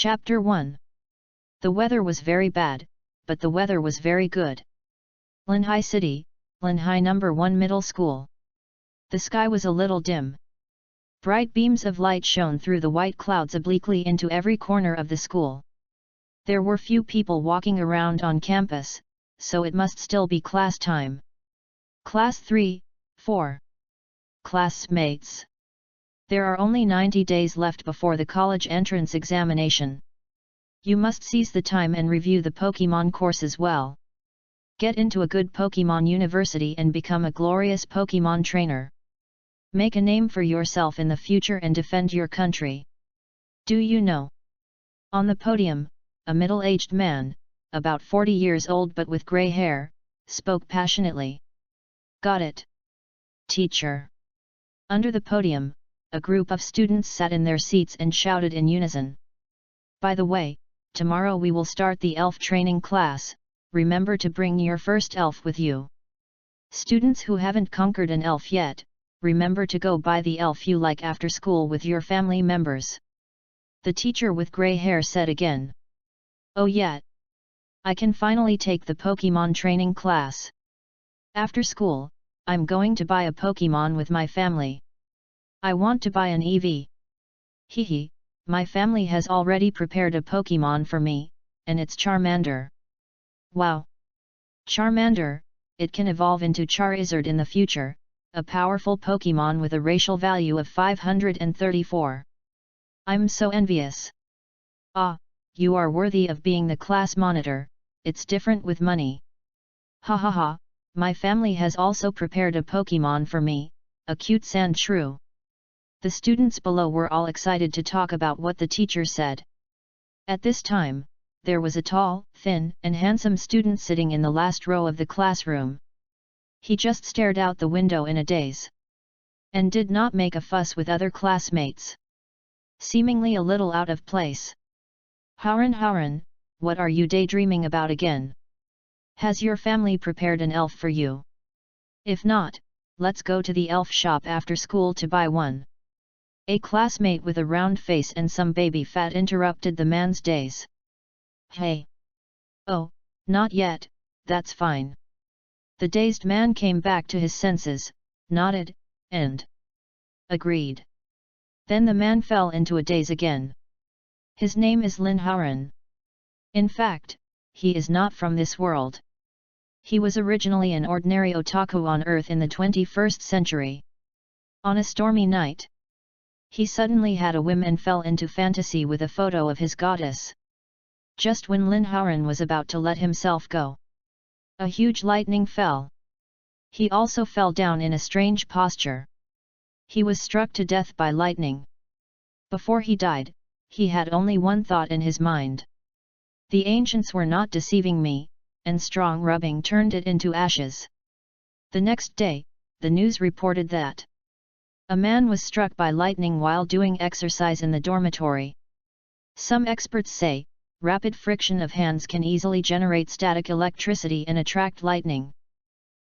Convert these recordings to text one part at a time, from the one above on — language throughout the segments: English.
Chapter 1. The weather was very bad, but the weather was very good. Linhai City, Linhai No. 1 Middle School. The sky was a little dim. Bright beams of light shone through the white clouds obliquely into every corner of the school. There were few people walking around on campus, so it must still be class time. Class 3, 4. Classmates. There are only 90 days left before the college entrance examination. You must seize the time and review the Pokemon courses well. Get into a good Pokemon university and become a glorious Pokemon trainer. Make a name for yourself in the future and defend your country. Do you know? On the podium, a middle-aged man, about 40 years old but with grey hair, spoke passionately. Got it, teacher. Under the podium, a group of students sat in their seats and shouted in unison. By the way, tomorrow we will start the elf training class, remember to bring your first elf with you. Students who haven't conquered an elf yet, remember to go buy the elf you like after school with your family members. The teacher with grey hair said again. Oh yeah. I can finally take the Pokemon training class. After school, I'm going to buy a Pokemon with my family. I want to buy an EV. Hehe, my family has already prepared a Pokemon for me, and it's Charmander. Wow! Charmander, it can evolve into Charizard in the future, a powerful Pokemon with a racial value of 534. I'm so envious. Ah, you are worthy of being the class monitor, it's different with money. Ha ha ha, my family has also prepared a Pokemon for me, a cute Sandshrew. The students below were all excited to talk about what the teacher said. At this time, there was a tall, thin, and handsome student sitting in the last row of the classroom. He just stared out the window in a daze, and did not make a fuss with other classmates. Seemingly a little out of place. Hauran, what are you daydreaming about again? Has your family prepared an elf for you? If not, let's go to the elf shop after school to buy one. A classmate with a round face and some baby fat interrupted the man's daze. Hey! Oh, not yet, that's fine. The dazed man came back to his senses, nodded, and agreed. Then the man fell into a daze again. His name is Lin Hauran. In fact, he is not from this world. He was originally an ordinary otaku on Earth in the 21st century. On a stormy night, he suddenly had a whim and fell into fantasy with a photo of his goddess. Just when Lin Hauran was about to let himself go, a huge lightning fell. He also fell down in a strange posture. He was struck to death by lightning. Before he died, he had only one thought in his mind. The ancients were not deceiving me, and strong rubbing turned it into ashes. The next day, the news reported that a man was struck by lightning while doing exercise in the dormitory. Some experts say, rapid friction of hands can easily generate static electricity and attract lightning.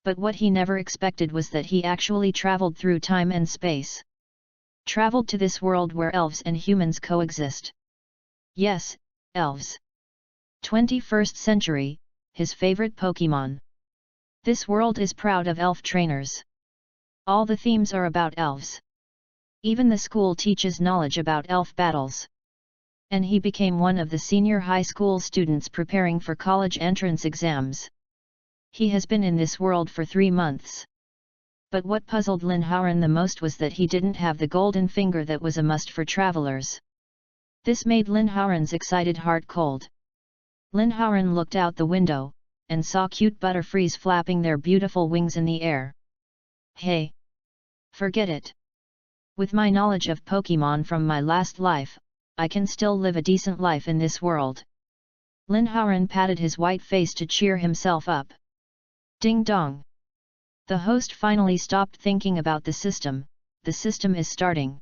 But what he never expected was that he actually traveled through time and space. Traveled to this world where elves and humans coexist. Yes, elves. 21st century, his favorite Pokemon. This world is proud of elf trainers. All the themes are about elves. Even the school teaches knowledge about elf battles. And he became one of the senior high school students preparing for college entrance exams. He has been in this world for 3 months. But what puzzled Lin Hauran the most was that he didn't have the golden finger that was a must for travelers. This made Lin Hauran's excited heart cold. Lin Hauran looked out the window, and saw cute butterflies flapping their beautiful wings in the air. Hey! Forget it! With my knowledge of Pokemon from my last life, I can still live a decent life in this world. Lin Hauran patted his white face to cheer himself up. Ding dong! The host finally stopped thinking about the system is starting.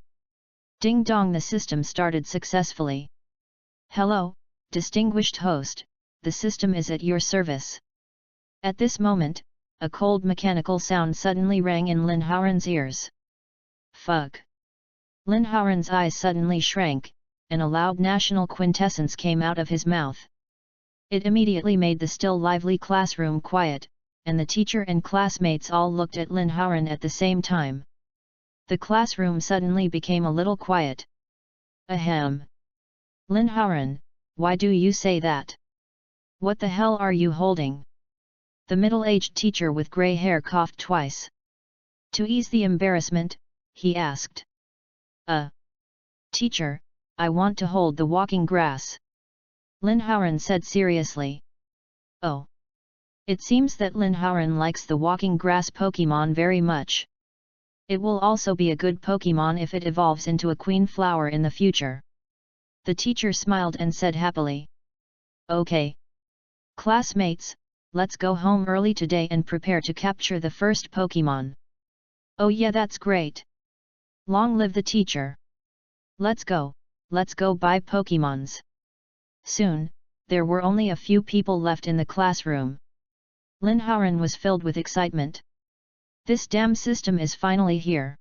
Ding dong, the system started successfully. Hello, distinguished host, the system is at your service. At this moment, a cold mechanical sound suddenly rang in Lin Hauran's ears. Fug! Lin Hauran's eyes suddenly shrank, and a loud national quintessence came out of his mouth. It immediately made the still lively classroom quiet, and the teacher and classmates all looked at Lin Haoran at the same time. The classroom suddenly became a little quiet. Ahem. Lin Haoran, why do you say that? What the hell are you holding? The middle-aged teacher with grey hair coughed twice. To ease the embarrassment, he asked. Teacher, I want to hold the walking grass. Lin Haoran said seriously. Oh. It seems that Lin Haoran likes the walking grass Pokemon very much. It will also be a good Pokemon if it evolves into a queen flower in the future. The teacher smiled and said happily. Okay. Classmates, let's go home early today and prepare to capture the first Pokemon. Oh yeah, that's great. Long live the teacher. Let's go buy Pokemons. Soon, there were only a few people left in the classroom. Lin Haoran was filled with excitement. This damn system is finally here.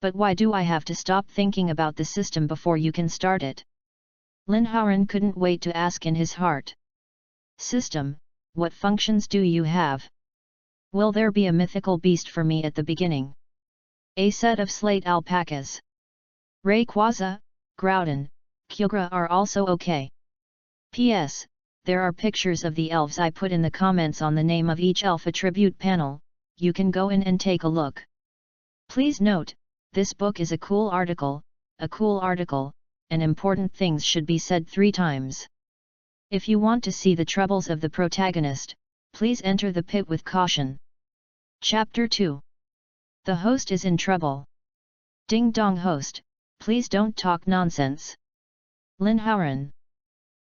But why do I have to stop thinking about the system before you can start it? Lin Haoran couldn't wait to ask in his heart. System, what functions do you have? Will there be a mythical beast for me at the beginning? A set of slate alpacas. Rayquaza, Groudon, Kyogre are also okay. P.S. There are pictures of the elves I put in the comments on the name of each elf attribute panel, you can go in and take a look. Please note, this book is a cool article, and important things should be said 3 times. If you want to see the troubles of the protagonist, please enter the pit with caution. Chapter 2. The host is in trouble. Ding dong host, please don't talk nonsense. Lin Haoran.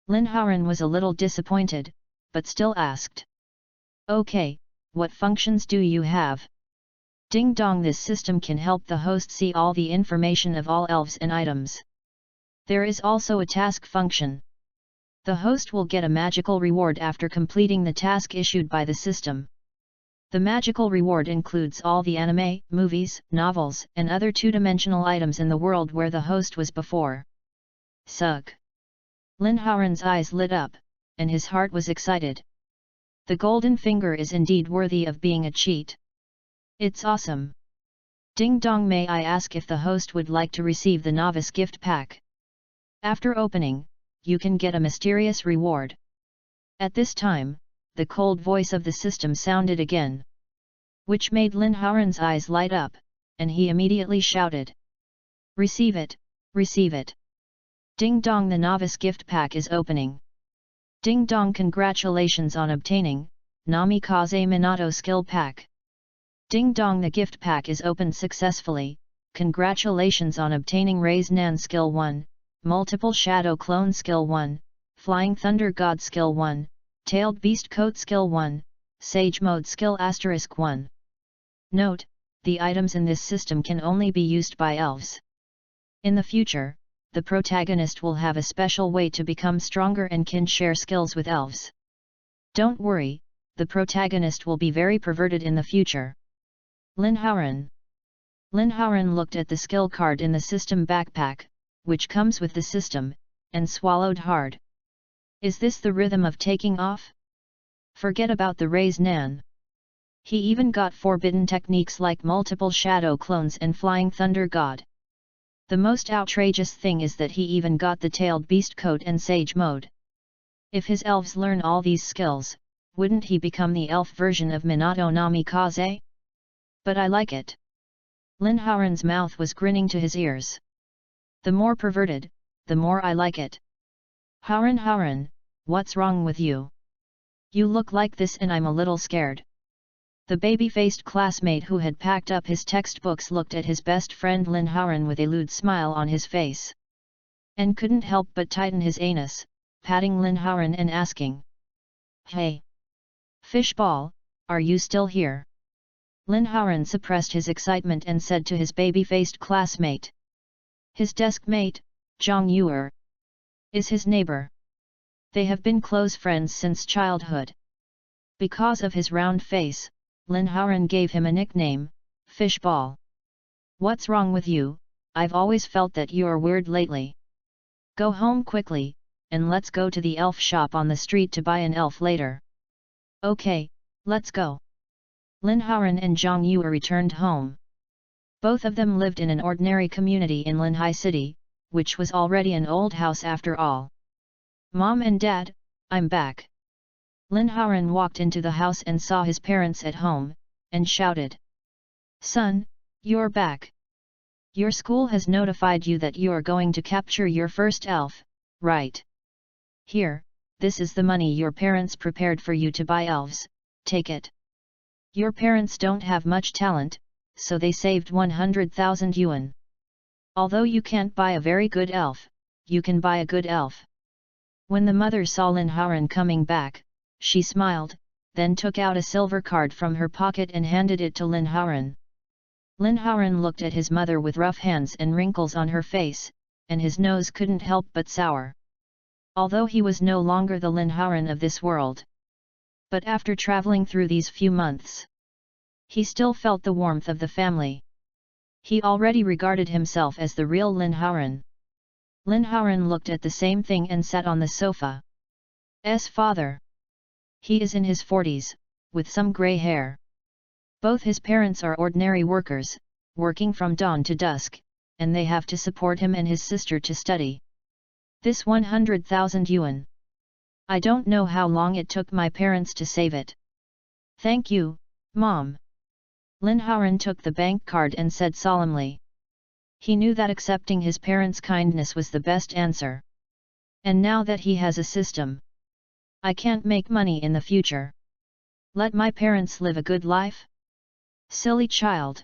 Lin Haoran was a little disappointed, but still asked. Okay, what functions do you have? Ding dong, this system can help the host see all the information of all elves and items. There is also a task function. The host will get a magical reward after completing the task issued by the system. The magical reward includes all the anime, movies, novels, and other two-dimensional items in the world where the host was before. Suck. Lin Haoran's eyes lit up, and his heart was excited. The golden finger is indeed worthy of being a cheat. It's awesome. Ding dong, may I ask if the host would like to receive the novice gift pack? After opening, you can get a mysterious reward. At this time, the cold voice of the system sounded again, which made Lin Haoran's eyes light up, and he immediately shouted. Receive it, receive it. Ding dong, the novice gift pack is opening. Ding dong, congratulations on obtaining Namikaze Minato skill pack. Ding dong, the gift pack is opened successfully, congratulations on obtaining Raise Nan skill 1, Multiple Shadow Clone skill 1, Flying Thunder God skill 1, Tailed Beast Coat skill 1, Sage Mode skill *1. Note, the items in this system can only be used by elves. In the future, the protagonist will have a special way to become stronger and can share skills with elves. Don't worry, the protagonist will be very perverted in the future. Lin Haoran. Lin Haoran looked at the skill card in the system backpack, which comes with the system, and swallowed hard. Is this the rhythm of taking off? Forget about the Raise Nan. He even got forbidden techniques like multiple shadow clones and flying thunder god. The most outrageous thing is that he even got the tailed beast coat and sage mode. If his elves learn all these skills, wouldn't he become the elf version of Minato Namikaze? But I like it. Lin Haoran's mouth was grinning to his ears. The more perverted, the more I like it. Haoran, what's wrong with you? You look like this and I'm a little scared. The baby-faced classmate who had packed up his textbooks looked at his best friend Lin Haoran with a lewd smile on his face. And couldn't help but tighten his anus, patting Lin Haoran and asking. Hey! Fishball, are you still here? Lin Haoran suppressed his excitement and said to his baby-faced classmate. His desk mate, Zhang Yuer, is his neighbor. They have been close friends since childhood. Because of his round face, Lin Haoran gave him a nickname, Fishball. What's wrong with you? I've always felt that you're weird lately. Go home quickly, and let's go to the elf shop on the street to buy an elf later. Okay, let's go. Lin Haoran and Zhang Yue returned home. Both of them lived in an ordinary community in Linhai City, which was already an old house after all. Mom and Dad, I'm back. Lin Haoran walked into the house and saw his parents at home, and shouted. Son, you're back. Your school has notified you that you are going to capture your first elf, right? Here, this is the money your parents prepared for you to buy elves, take it. Your parents don't have much talent, so they saved 100,000 yuan. Although you can't buy a very good elf, you can buy a good elf. When the mother saw Lin Haoran coming back, she smiled, then took out a silver card from her pocket and handed it to Lin Haoran. Lin Haoran looked at his mother with rough hands and wrinkles on her face, and his nose couldn't help but sour. Although he was no longer the Lin Haoran of this world. But after traveling through these few months, he still felt the warmth of the family. He already regarded himself as the real Lin Haoran. Lin Haoran looked at the same thing and sat on the sofa. Father. He is in his 40s, with some grey hair. Both his parents are ordinary workers, working from dawn to dusk, and they have to support him and his sister to study. This 100,000 yuan. I don't know how long it took my parents to save it. Thank you, Mom. Lin Haoran took the bank card and said solemnly. He knew that accepting his parents' kindness was the best answer. And now that he has a system, I can't make money in the future. Let my parents live a good life? Silly child.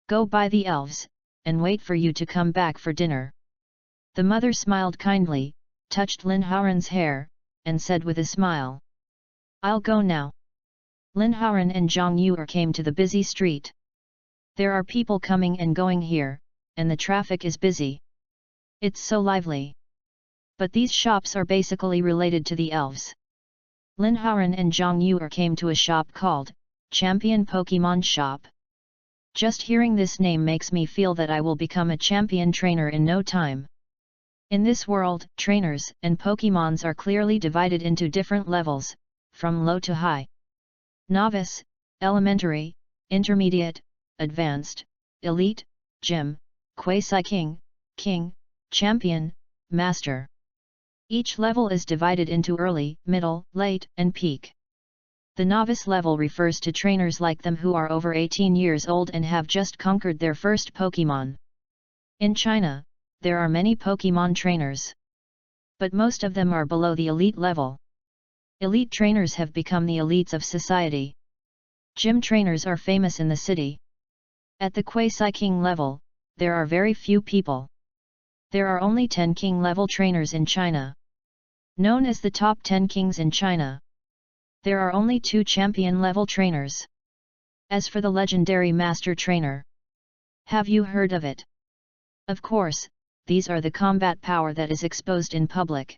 Go buy the elves, and wait for you to come back for dinner. The mother smiled kindly, touched Lin Haoran's hair, and said with a smile. I'll go now. Lin Haoran and Zhang Yue came to the busy street. There are people coming and going here, and the traffic is busy. It's so lively. But these shops are basically related to the elves. Lin Haoran and Zhang Yue came to a shop called Champion Pokemon Shop. Just hearing this name makes me feel that I will become a champion trainer in no time. In this world, trainers and Pokemons are clearly divided into different levels, from low to high. Novice, elementary, intermediate, advanced, elite, gym, quasi-king, king, champion, master. Each level is divided into early, middle, late, and peak. The novice level refers to trainers like them who are over 18 years old and have just conquered their first Pokemon. In China, there are many Pokemon trainers. But most of them are below the elite level. Elite trainers have become the elites of society. Gym trainers are famous in the city. At the quasi-king level, there are very few people. There are only 10 king level trainers in China. Known as the top 10 kings in China. There are only 2 champion level trainers. As for the legendary master trainer, have you heard of it? Of course, these are the combat power that is exposed in public.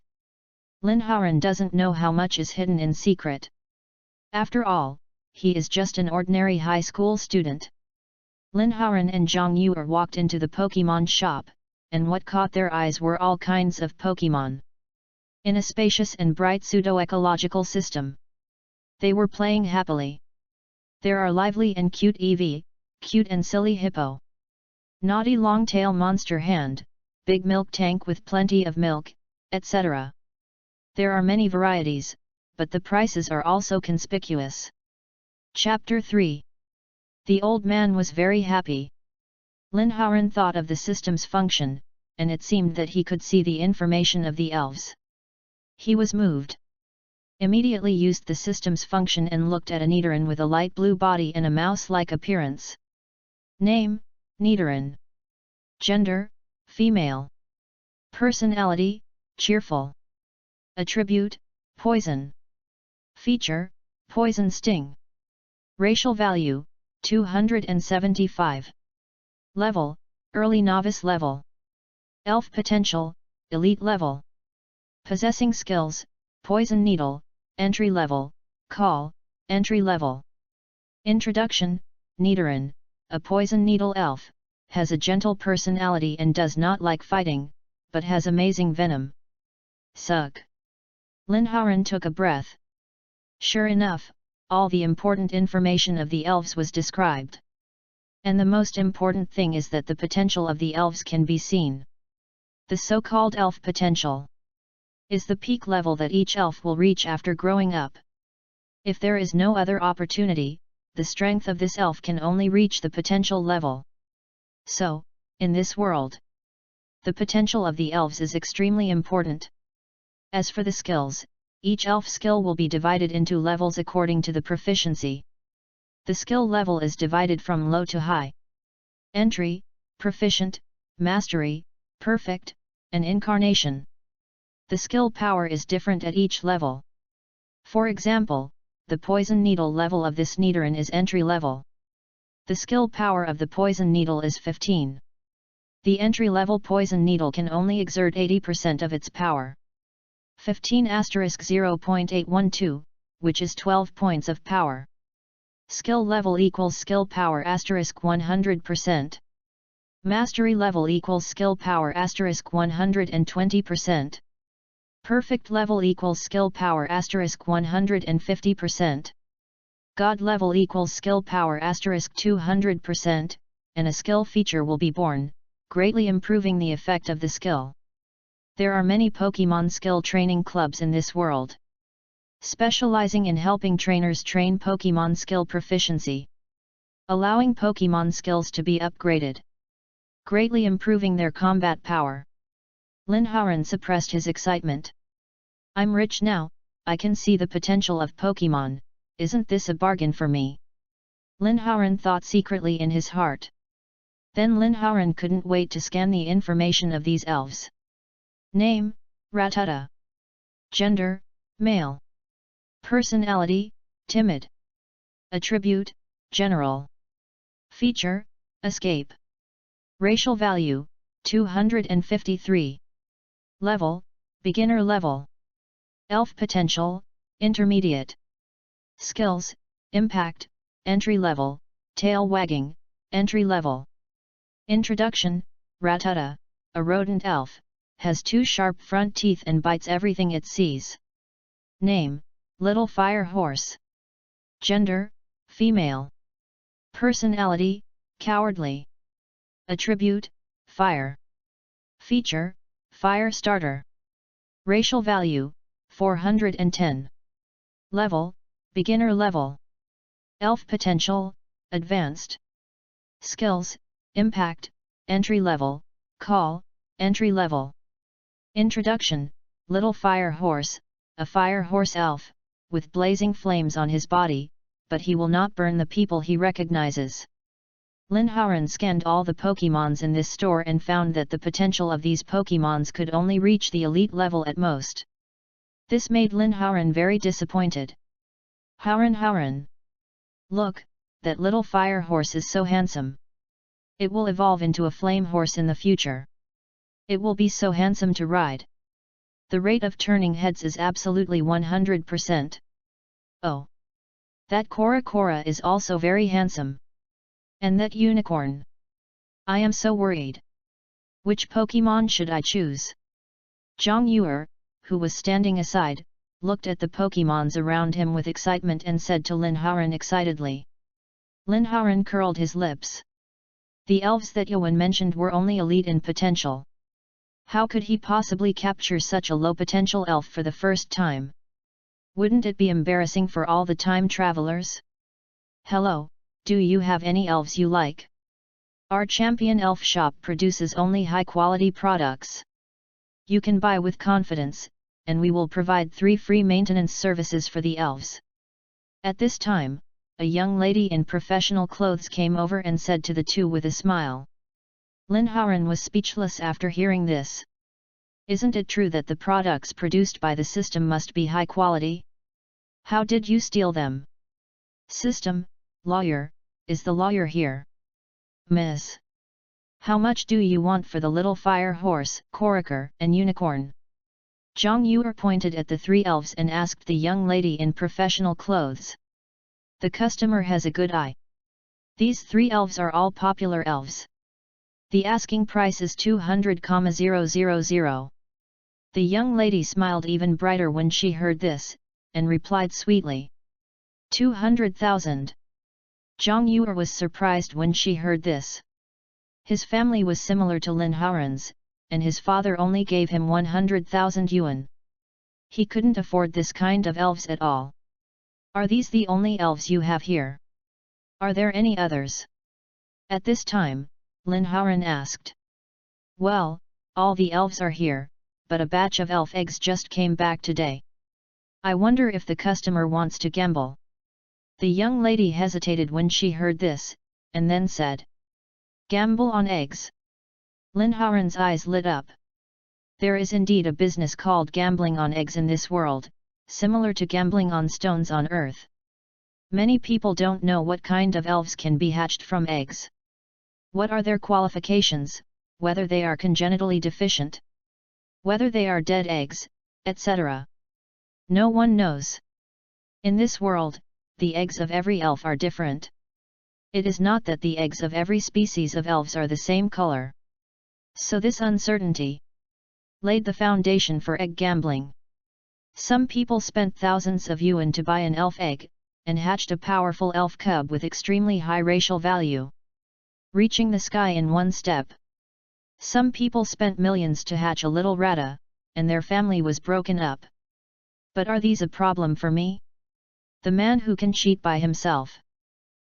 Lin Haoran doesn't know how much is hidden in secret. After all, he is just an ordinary high school student. Lin Haoran and Zhang Yue walked into the Pokemon shop, and what caught their eyes were all kinds of Pokemon. In a spacious and bright pseudo-ecological system. They were playing happily. There are lively and cute Eevee, cute and silly hippo. Naughty long-tail monster hand, big milk tank with plenty of milk, etc. There are many varieties, but the prices are also conspicuous. Chapter 3. The old man was very happy. Lin Haoran thought of the system's function, and it seemed that he could see the information of the elves. He was moved. Immediately used the system's function and looked at a Nidoran with a light blue body and a mouse-like appearance. Name, Nidoran. Gender, female. Personality, cheerful. Attribute, poison. Feature, poison sting. Racial value, 275. Level, early novice level. Elf potential, elite level. Possessing skills, poison needle, entry level, call, entry level. Introduction, Nidoran, a poison needle elf, has a gentle personality and does not like fighting, but has amazing venom. Suck. Lin Haoran took a breath. Sure enough, all the important information of the elves was described. And the most important thing is that the potential of the elves can be seen. The so-called elf potential is the peak level that each elf will reach after growing up. If there is no other opportunity, the strength of this elf can only reach the potential level. So, in this world, the potential of the elves is extremely important. As for the skills, each elf skill will be divided into levels according to the proficiency. The skill level is divided from low to high. Entry, proficient, mastery, perfect, and incarnation. The skill power is different at each level. For example, the poison needle level of this Nidoran is entry level. The skill power of the poison needle is 15. The entry-level poison needle can only exert 80% of its power. 15*0.812, which is 12 points of power. Skill level equals skill power *100%. Mastery level equals skill power *120%. Perfect level equals skill power *150%. God level equals skill power *200%, and a skill feature will be born, greatly improving the effect of the skill. There are many Pokemon skill training clubs in this world, specializing in helping trainers train Pokemon skill proficiency, allowing Pokemon skills to be upgraded, greatly improving their combat power. Lin Haoran suppressed his excitement. I'm rich now, I can see the potential of Pokemon, isn't this a bargain for me? Lin Haoran thought secretly in his heart. Then Lin Haoran couldn't wait to scan the information of these elves. Name, Rattata. Gender, male. Personality, timid. Attribute, general. Feature, escape. Racial value, 253. Level, beginner level. Elf potential, intermediate. Skills, impact, entry level, tail wagging, entry level. Introduction, Rattata, a rodent elf, has 2 sharp front teeth and bites everything it sees. Name, Little Fire Horse. Gender, female. Personality, cowardly. Attribute, fire. Feature, fire starter. Racial value, 410. Level, beginner level. Elf potential, advanced. Skills, impact, entry level, call, entry level. Introduction, Little Fire Horse, a fire horse elf, with blazing flames on his body, but he will not burn the people he recognizes. Lin Haoran scanned all the Pokemons in this store and found that the potential of these Pokemons could only reach the elite level at most. This made Lin Haoran very disappointed. Haoran. Look, that little fire horse is so handsome. It will evolve into a flame horse in the future. It will be so handsome to ride. The rate of turning heads is absolutely 100%. Oh! That Cora is also very handsome. And that unicorn. I am so worried. Which Pokemon should I choose? Zhang Yuer, who was standing aside, looked at the Pokemons around him with excitement and said to Lin Haoran excitedly. Lin Haoran curled his lips. The elves that Yuan mentioned were only elite in potential. How could he possibly capture such a low potential elf for the first time? Wouldn't it be embarrassing for all the time travelers? Hello, do you have any elves you like? Our champion elf shop produces only high-quality products. You can buy with confidence, and we will provide 3 free maintenance services for the elves. At this time, a young lady in professional clothes came over and said to the two with a smile. Lin Haoran was speechless after hearing this. Isn't it true that the products produced by the system must be high quality? How did you steal them? System, lawyer, is the lawyer here? Miss. How much do you want for the little fire horse, Coriker, and unicorn? Zhang Yuer pointed at the 3 elves and asked the young lady in professional clothes. The customer has a good eye. These 3 elves are all popular elves. The asking price is 200,000. The young lady smiled even brighter when she heard this, and replied sweetly. 200,000. Zhang Yuer was surprised when she heard this. His family was similar to Lin Haoran's, and his father only gave him 100,000 yuan. He couldn't afford this kind of elves at all. Are these the only elves you have here? Are there any others? At this time, Lin Haoran asked. Well, all the elves are here, but a batch of elf eggs just came back today. I wonder if the customer wants to gamble. The young lady hesitated when she heard this, and then said. Gamble on eggs. Lin Haoran's eyes lit up. There is indeed a business called gambling on eggs in this world, similar to gambling on stones on earth. Many people don't know what kind of elves can be hatched from eggs. What are their qualifications, whether they are congenitally deficient, whether they are dead eggs, etc. No one knows. In this world, the eggs of every elf are different. It is not that the eggs of every species of elves are the same color. So this uncertainty laid the foundation for egg gambling. Some people spent thousands of yuan to buy an elf egg, and hatched a powerful elf cub with extremely high racial value, reaching the sky in one step. Some people spent millions to hatch a little rata, and their family was broken up. But are these a problem for me? The man who can cheat by himself.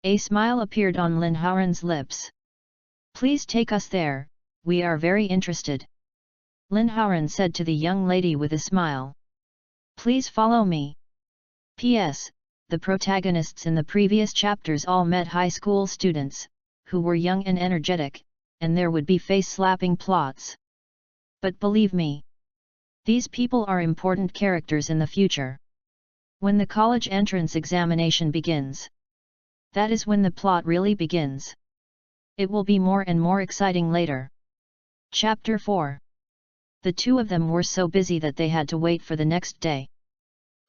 A smile appeared on Lin Haoran's lips. Please take us there, we are very interested. Lin Haoran said to the young lady with a smile. Please follow me. P.S. The protagonists in the previous chapters all met high school students, who were young and energetic, and there would be face-slapping plots. But believe me, these people are important characters in the future. When the college entrance examination begins, that is when the plot really begins. It will be more and more exciting later. Chapter 4. The two of them were so busy that they had to wait for the next day.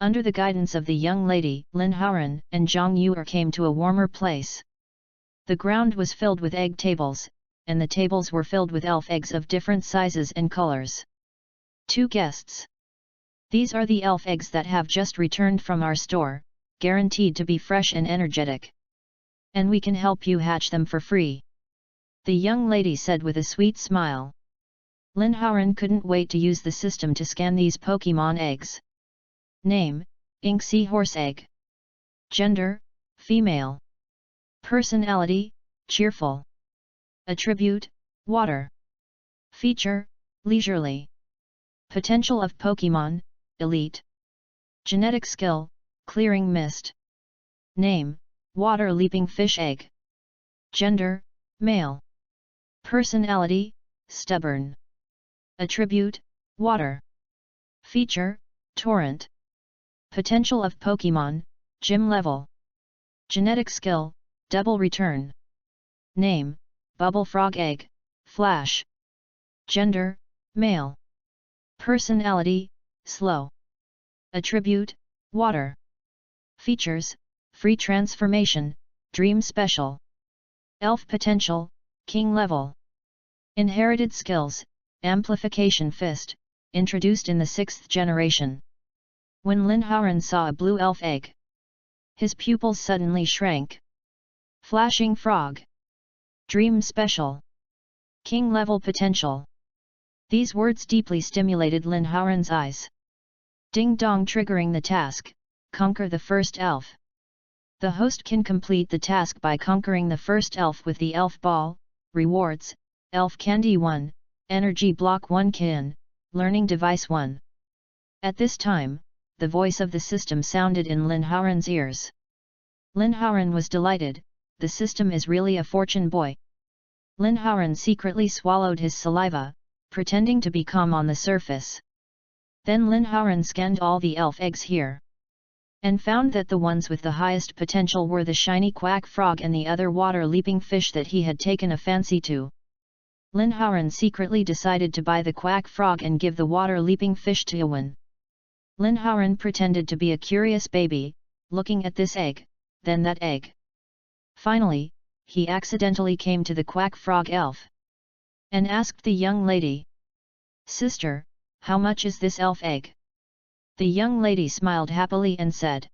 Under the guidance of the young lady, Lin Haoran and Zhang Yuer came to a warmer place. The ground was filled with egg tables, and the tables were filled with elf eggs of different sizes and colors. 2 guests. These are the elf eggs that have just returned from our store, guaranteed to be fresh and energetic. And we can help you hatch them for free. The young lady said with a sweet smile. Lin Haoran couldn't wait to use the system to scan these Pokemon eggs. Name, Ink Seahorse Egg. Gender, female. Personality, cheerful. Attribute, water. Feature, leisurely. Potential of Pokemon, elite. Genetic skill, clearing mist. Name, Water Leaping Fish Egg. Gender, male. Personality, stubborn. Attribute, water. Feature, torrent. Potential of Pokemon, gym level. Genetic skill, double return. Name, Bubble Frog Egg, Flash. Gender, male. Personality, slow. Attribute, water. Features, free transformation, dream special. Elf potential, king level. Inherited skills, amplification fist, introduced in the 6th generation. When Lin Haoran saw a blue elf egg, his pupils suddenly shrank. Flashing frog. Dream special. King level potential. These words deeply stimulated Lin Haoran's eyes. Ding dong, triggering the task, conquer the first elf. The host can complete the task by conquering the first elf with the elf ball. Rewards, elf candy 1, energy block 1 kin, learning device 1. At this time, the voice of the system sounded in Lin Haoran's ears. Lin Haoran was delighted, the system is really a fortune boy. Lin Haoran secretly swallowed his saliva, pretending to be calm on the surface. Then Lin Haoran scanned all the elf eggs here, and found that the ones with the highest potential were the shiny quack frog and the other water-leaping fish that he had taken a fancy to. Lin Haoran secretly decided to buy the quack frog and give the water-leaping fish to Yuan. Lin Haoran pretended to be a curious baby, looking at this egg, then that egg. Finally, he accidentally came to the quack frog elf. and asked the young lady. Sister, how much is this elf egg? The young lady smiled happily and said.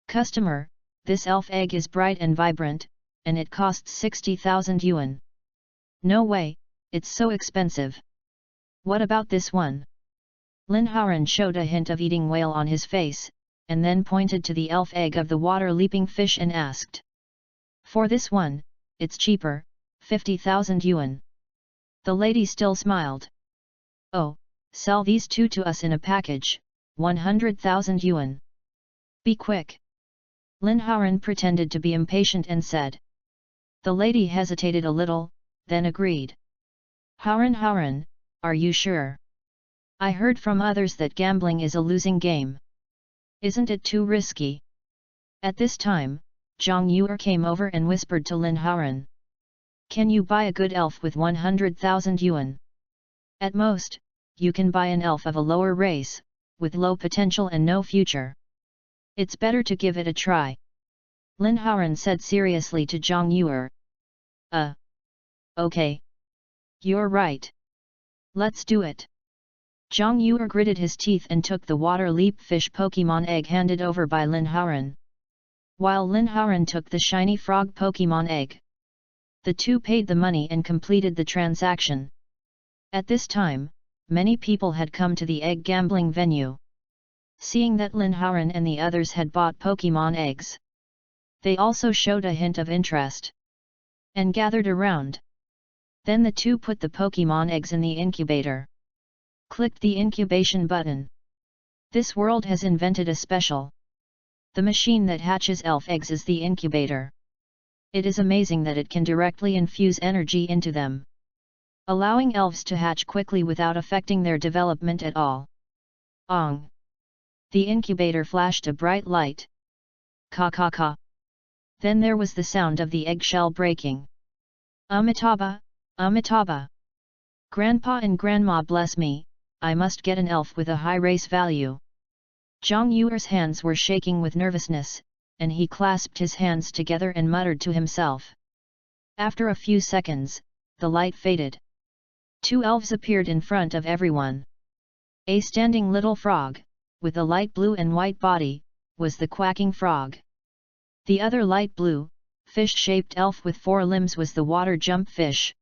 Customer, this elf egg is bright and vibrant, and it costs 60,000 yuan. No way, it's so expensive. What about this one? Lin Haoran showed a hint of eating whale on his face, and then pointed to the elf egg of the water-leaping fish and asked. For this one, it's cheaper, 50,000 yuan. The lady still smiled. Oh, sell these two to us in a package, 100,000 yuan. Be quick. Lin Haoran pretended to be impatient and said. The lady hesitated a little, then agreed. Haoran, are you sure? I heard from others that gambling is a losing game. Isn't it too risky? At this time, Zhang Yuer came over and whispered to Lin Haoran. Can you buy a good elf with 100,000 yuan? At most, you can buy an elf of a lower race, with low potential and no future. It's better to give it a try. Lin Haoran said seriously to Zhang Yuer. Okay. You're right. Let's do it. Zhang Yuer gritted his teeth and took the water leap fish Pokemon egg handed over by Lin Haoran. While Lin Haoran took the shiny frog Pokemon egg. The two paid the money and completed the transaction. At this time, many people had come to the egg gambling venue. Seeing that Lin Haoran and the others had bought Pokemon eggs, they also showed a hint of interest and gathered around. Then the two put the Pokemon eggs in the incubator. Clicked the incubation button. This world has invented a special. The machine that hatches elf eggs is the incubator. It is amazing that it can directly infuse energy into them, allowing elves to hatch quickly without affecting their development at all. Ong! The incubator flashed a bright light. Ka ka ka. Then there was the sound of the eggshell breaking. Amitabha, Amitabha. Grandpa and Grandma bless me, I must get an elf with a high race value. Zhang Yuer's hands were shaking with nervousness, and he clasped his hands together and muttered to himself. After a few seconds, the light faded. Two elves appeared in front of everyone. A standing little frog, with a light blue and white body, was the quacking frog. The other light blue, fish-shaped elf with 4 limbs was the water jump fish.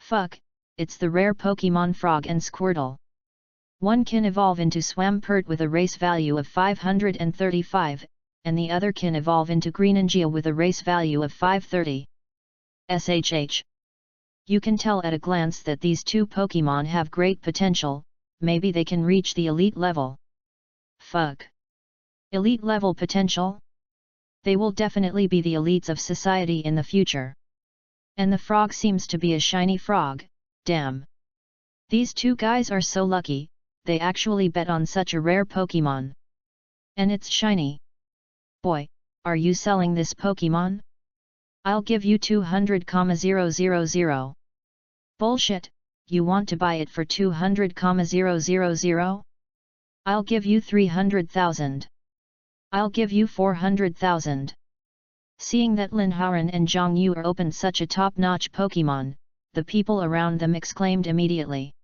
Fuck, it's the rare Pokemon Frog and Squirtle. One can evolve into Swampert with a race value of 535, and the other can evolve into Greninja with a race value of 530. SHH. You can tell at a glance that these two Pokemon have great potential, maybe they can reach the elite level. Fuck. Elite level potential? They will definitely be the elites of society in the future. And the frog seems to be a shiny frog, damn. These two guys are so lucky, they actually bet on such a rare Pokemon. And it's shiny. Boy, are you selling this Pokemon? I'll give you 200,000. Bullshit, you want to buy it for 200,000? I'll give you 300,000. I'll give you 400,000. Seeing that Lin Haoran and Zhang Yuer opened such a top-notch Pokemon, the people around them exclaimed immediately.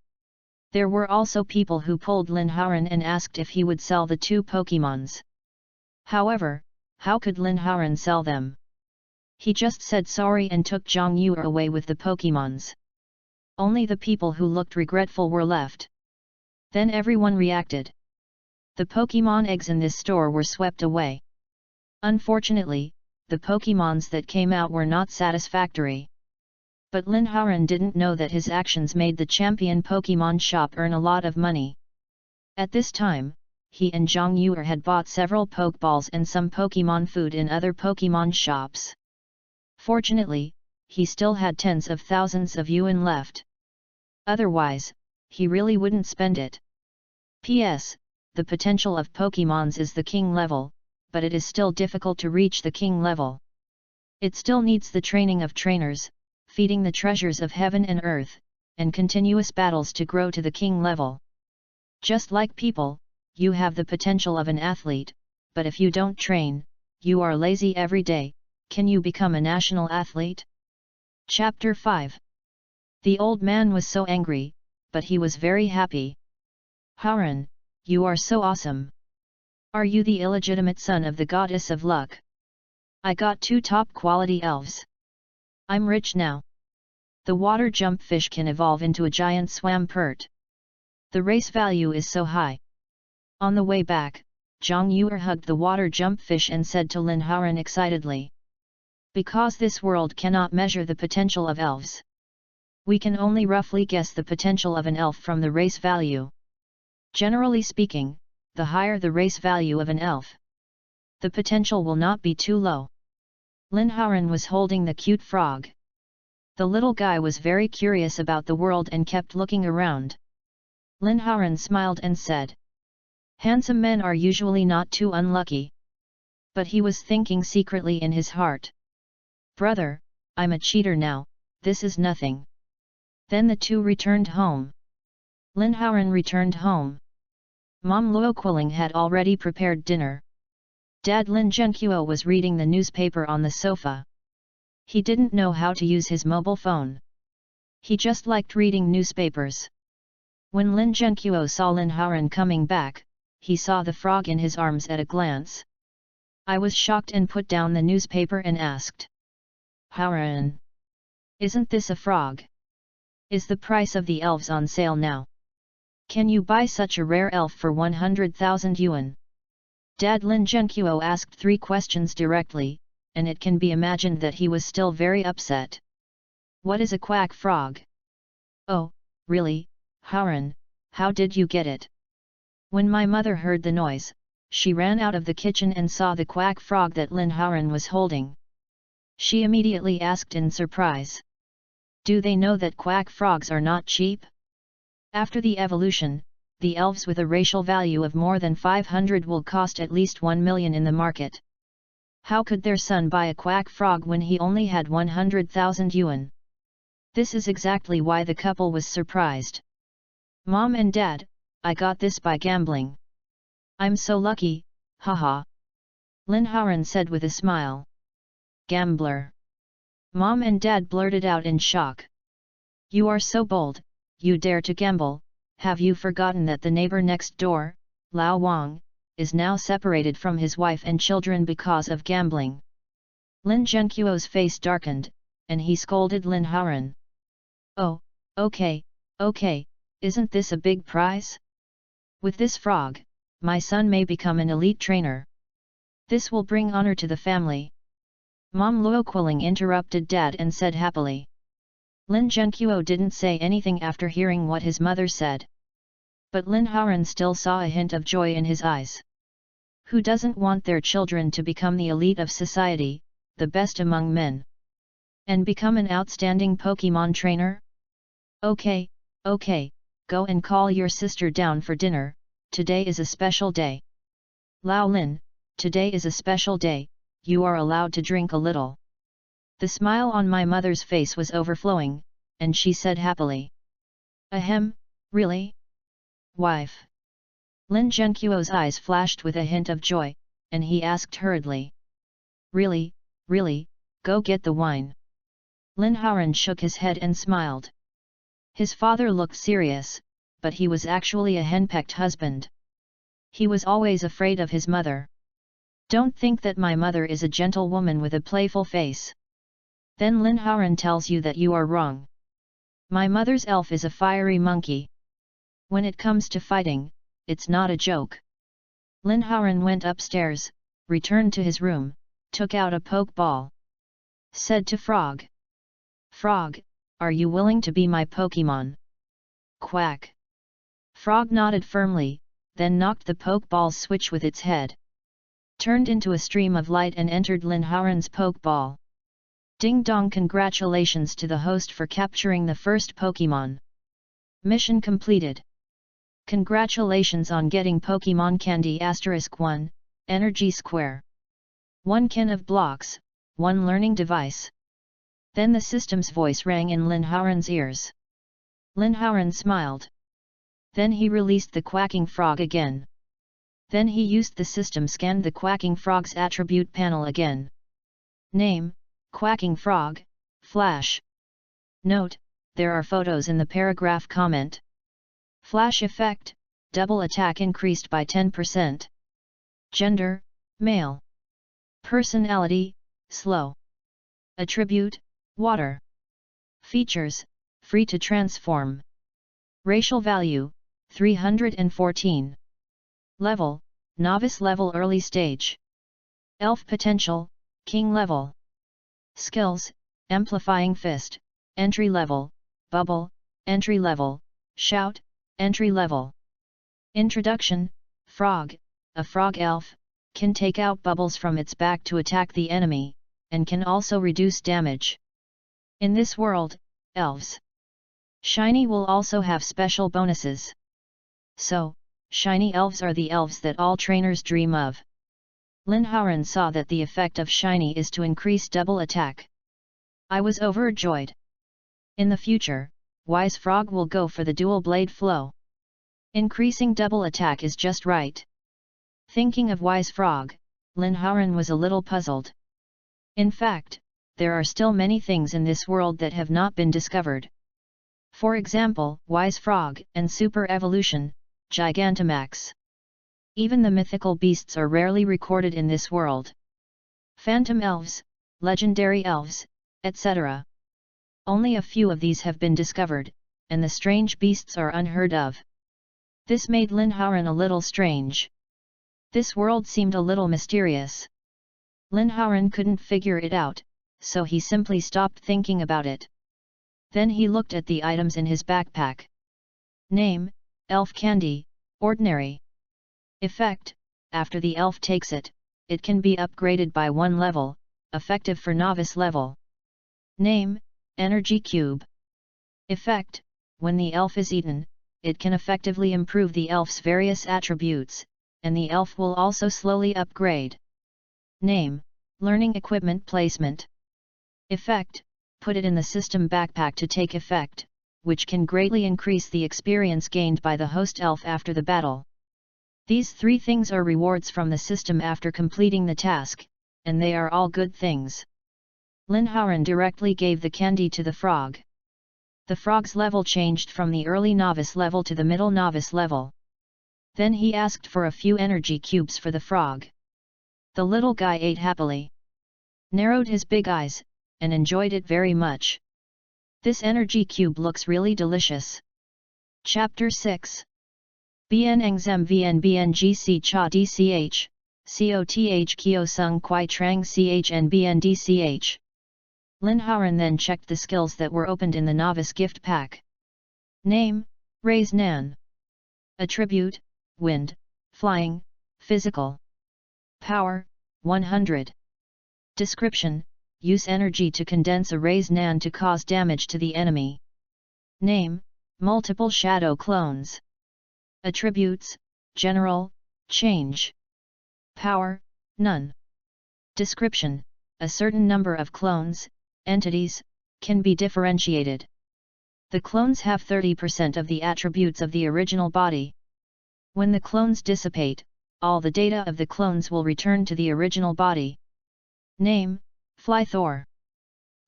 There were also people who pulled Lin Haoran and asked if he would sell the two Pokemons. However, how could Lin Haoran sell them? He just said sorry and took Zhang Yuer away with the Pokemons. Only the people who looked regretful were left. Then everyone reacted. The Pokemon eggs in this store were swept away. Unfortunately, the Pokemons that came out were not satisfactory. But Lin Haoran didn't know that his actions made the champion Pokemon shop earn a lot of money. At this time, he and Zhang Yuer had bought several Pokeballs and some Pokemon food in other Pokemon shops. Fortunately, he still had tens of thousands of yuan left. Otherwise, he really wouldn't spend it. P.S. The potential of Pokemons is the king level, but it is still difficult to reach the king level. It still needs the training of trainers, feeding the treasures of heaven and earth, and continuous battles to grow to the king level. Just like people, you have the potential of an athlete, but if you don't train, you are lazy every day, can you become a national athlete? Chapter 5 The old man was so angry, but he was very happy. Howren, you are so awesome. Are you the illegitimate son of the goddess of luck? I got 2 top quality elves. I'm rich now. The water jump fish can evolve into a giant swampert. The race value is so high. On the way back, Zhang Yuer hugged the water jump fish and said to Lin Haoren excitedly. Because this world cannot measure the potential of elves. We can only roughly guess the potential of an elf from the race value. Generally speaking, the higher the race value of an elf, the potential will not be too low. Lin Haoren was holding the cute frog. The little guy was very curious about the world and kept looking around. Lin Haoren smiled and said, handsome men are usually not too unlucky. But he was thinking secretly in his heart. Brother, I'm a cheater now, this is nothing. Then the two returned home. Lin Haoren returned home. Mom Luo Quilling had already prepared dinner. Dad Lin Zhenqiu was reading the newspaper on the sofa. He didn't know how to use his mobile phone. He just liked reading newspapers. When Lin Zhenqiu saw Lin Haoren coming back, he saw the frog in his arms at a glance. I was shocked and put down the newspaper and asked. Haoren, isn't this a frog? Is the price of the elves on sale now? Can you buy such a rare elf for 100,000 yuan? Dad Lin Zhenqiu asked 3 questions directly, and it can be imagined that he was still very upset. What is a quack frog? Oh, really, Haoren, how did you get it? When my mother heard the noise, she ran out of the kitchen and saw the quack frog that Lin Haoren was holding. She immediately asked in surprise. Do they know that quack frogs are not cheap? After the evolution, the elves with a racial value of more than 500 will cost at least 1 million in the market. How could their son buy a quack frog when he only had 100,000 yuan? This is exactly why the couple was surprised. Mom and Dad, I got this by gambling. I'm so lucky, haha. Lin Haoren said with a smile. Gambler. Mom and Dad blurted out in shock. You are so bold, you dare to gamble. Have you forgotten that the neighbor next door, Lao Wang, is now separated from his wife and children because of gambling? Lin Zhenqiu's face darkened, and he scolded Lin Haoren. Oh, okay, isn't this a big prize? With this frog, my son may become an elite trainer. This will bring honor to the family. Mom Luo Quilling interrupted Dad and said happily. Lin Zhenqiu didn't say anything after hearing what his mother said. But Lin Haoren still saw a hint of joy in his eyes. Who doesn't want their children to become the elite of society, the best among men? And become an outstanding Pokemon trainer? Okay, go and call your sister down for dinner, today is a special day. Lao Lin, today is a special day, you are allowed to drink a little. The smile on my mother's face was overflowing, and she said happily. Ahem, really? Wife. Lin Zhenqiu's eyes flashed with a hint of joy, and he asked hurriedly. Really, go get the wine. Lin Haoren shook his head and smiled. His father looked serious, but he was actually a henpecked husband. He was always afraid of his mother. Don't think that my mother is a gentle woman with a playful face. Then Lin Haoren tells you that you are wrong. My mother's elf is a fiery monkey. When it comes to fighting, it's not a joke. Lin Haoren went upstairs, returned to his room, took out a pokeball. Said to Frog. Frog, are you willing to be my Pokemon? Quack. Frog nodded firmly, then knocked the pokeball's switch with its head. Turned into a stream of light and entered Lin Haoren's pokeball. Ding dong, congratulations to the host for capturing the first Pokemon. Mission completed. Congratulations on getting Pokemon Candy *1, Energy Square. 1 can of blocks, 1 learning device. Then the system's voice rang in Lin Haoren's ears. Lin Haoren smiled. Then he released the quacking frog again. Then he used the system scanned the quacking frog's attribute panel again. Name, Quacking Frog, Flash. Note, there are photos in the paragraph comment. Flash effect, double attack increased by 10%. Gender, male. Personality, slow. Attribute, water. Features, free to transform. Racial value, 314. Level, novice level early stage. Elf potential, king level. Skills, amplifying fist, entry level, bubble, entry level, shout, entry level. Introduction, frog, a frog elf, can take out bubbles from its back to attack the enemy, and can also reduce damage. In this world, elves. Shiny will also have special bonuses. So, shiny elves are the elves that all trainers dream of. Lin Haoran saw that the effect of shiny is to increase double attack. I was overjoyed. In the future, Wise Frog will go for the dual blade flow. Increasing double attack is just right. Thinking of Wise Frog, Lin Haoran was a little puzzled. In fact, there are still many things in this world that have not been discovered. For example, Wise Frog and Super Evolution, Gigantamax. Even the mythical beasts are rarely recorded in this world. Phantom elves, legendary elves, etc. Only a few of these have been discovered, and the strange beasts are unheard of. This made Lin Haoran a little strange. This world seemed a little mysterious. Lin Haoran couldn't figure it out, so he simply stopped thinking about it. Then he looked at the items in his backpack. Name, Elf Candy, Ordinary. Effect, after the elf takes it, it can be upgraded by 1 level, effective for novice level. Name, Energy Cube. Effect, when the elf is eaten, it can effectively improve the elf's various attributes, and the elf will also slowly upgrade. Name, Learning Equipment Placement. Effect, put it in the system backpack to take effect, which can greatly increase the experience gained by the host elf after the battle. These 3 things are rewards from the system after completing the task, and they are all good things. Lin Haoran directly gave the candy to the frog. The frog's level changed from the early novice level to the middle novice level. Then he asked for a few energy cubes for the frog. The little guy ate happily. Narrowed his big eyes, and enjoyed it very much. This energy cube looks really delicious. Chapter 6. Bien Engzem Vn Bngc Cha Dch, Coth Kyo Sung Kwai Trang Ch and Bn Dch. Lin Haoran then checked the skills that were opened in the novice gift pack. Name, Raise Nan. Attribute, Wind, Flying, Physical. Power, 100. Description, use energy to condense a Raise Nan to cause damage to the enemy. Name, Multiple Shadow Clones. Attributes, General, Change. Power, None. Description, a certain number of clones, entities, can be differentiated. The clones have 30% of the attributes of the original body. When the clones dissipate, all the data of the clones will return to the original body. Name, Fly Thor.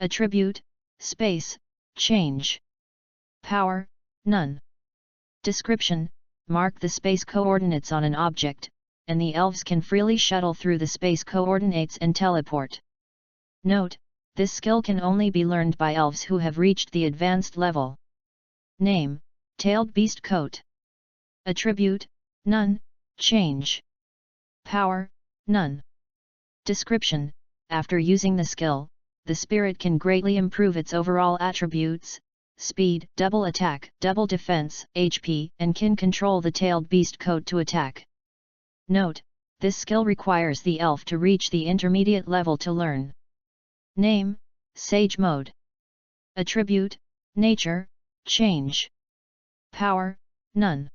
Attribute, Space, Change. Power, None. Description, mark the space coordinates on an object, and the elves can freely shuttle through the space coordinates and teleport. Note, this skill can only be learned by elves who have reached the advanced level. Name, Tailed Beast Coat. Attribute, None, Change. Power, None. Description, after using the skill, the spirit can greatly improve its overall attributes, speed, double attack, double defense, HP, and can control the tailed beast coat to attack. Note, this skill requires the elf to reach the intermediate level to learn. Name, Sage Mode. Attribute, Nature, Change. Power, None.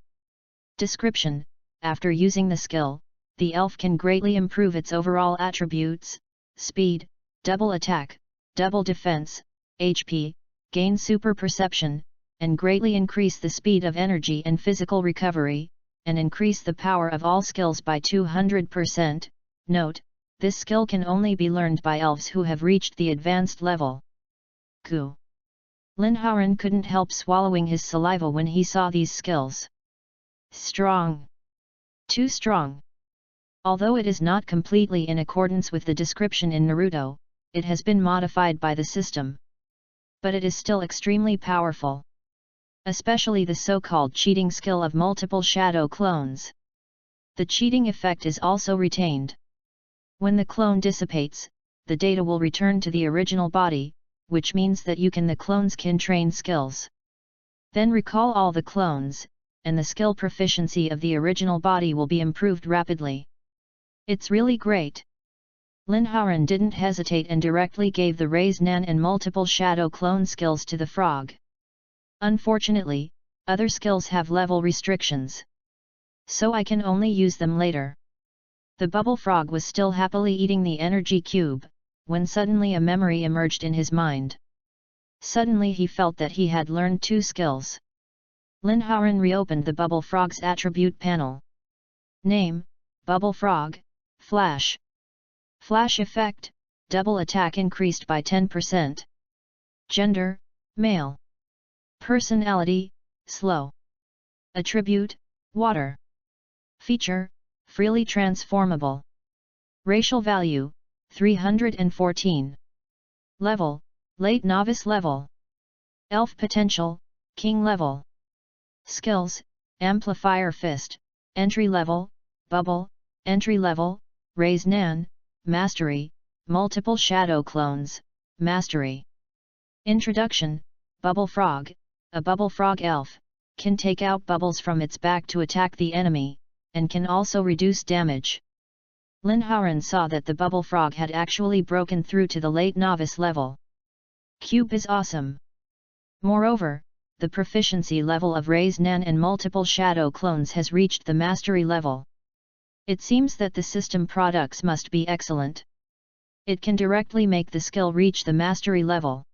Description, after using the skill, the elf can greatly improve its overall attributes, speed, double attack, double defense, HP, gain super perception, and greatly increase the speed of energy and physical recovery, and increase the power of all skills by 200%. Note, this skill can only be learned by elves who have reached the advanced level. Gu. Lin Haoran couldn't help swallowing his saliva when he saw these skills. Strong. Too strong. Although it is not completely in accordance with the description in Naruto, it has been modified by the system. But it is still extremely powerful. Especially the so-called cheating skill of multiple shadow clones. The cheating effect is also retained. When the clone dissipates, the data will return to the original body, which means that the clones can train skills. Then recall all the clones, and the skill proficiency of the original body will be improved rapidly. It's really great. Lin Haoran didn't hesitate and directly gave the Raise Nan and multiple shadow clone skills to the frog. Unfortunately, other skills have level restrictions. So I can only use them later. The bubble frog was still happily eating the energy cube, when suddenly a memory emerged in his mind. Suddenly he felt that he had learned 2 skills. Lin Haoran reopened the bubble frog's attribute panel. Name, Bubble Frog, Flash. Flash effect, double attack increased by 10%. Gender, male. Personality, slow. Attribute, water. Feature, freely transformable. Racial value, 314. Level, late novice level. Elf potential, king level. Skills, amplifier fist, entry level, bubble, entry level, Raise Nan, mastery, multiple shadow clones, mastery. Introduction, Bubble Frog, a bubble frog elf, can take out bubbles from its back to attack the enemy, and can also reduce damage. Lin Haoran saw that the bubble frog had actually broken through to the late novice level. Cube is awesome. Moreover, the proficiency level of Raise Nan and multiple shadow clones has reached the mastery level. It seems that the system products must be excellent. It can directly make the skill reach the mastery level.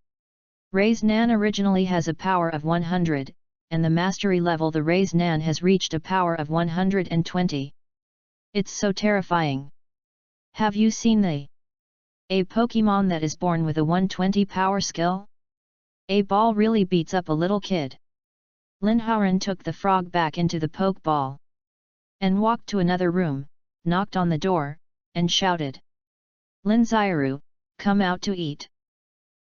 Raise Nan originally has a power of 100, and the mastery level the Raise Nan has reached a power of 120. It's so terrifying. Have you seen a Pokemon that is born with a 120 power skill? A ball really beats up a little kid. Lin Haoran took the frog back into the Pokeball. And walked to another room, knocked on the door, and shouted. Lin Xiaoru, come out to eat.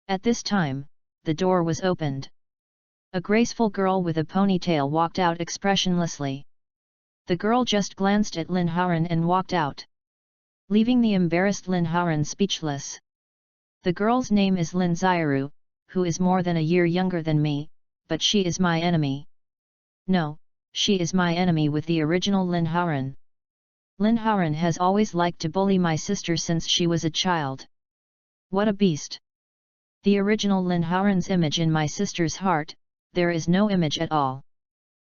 At this time, the door was opened. A graceful girl with a ponytail walked out expressionlessly. The girl just glanced at Lin Haoran and walked out, leaving the embarrassed Lin Haoran speechless. The girl's name is Lin Xiaoru, who is more than a year younger than me, but she is my enemy. No, she is my enemy with the original Lin Haoran. Lin Haoran has always liked to bully my sister since she was a child. What a beast! The original Lin Haoran's image in my sister's heart, there is no image at all.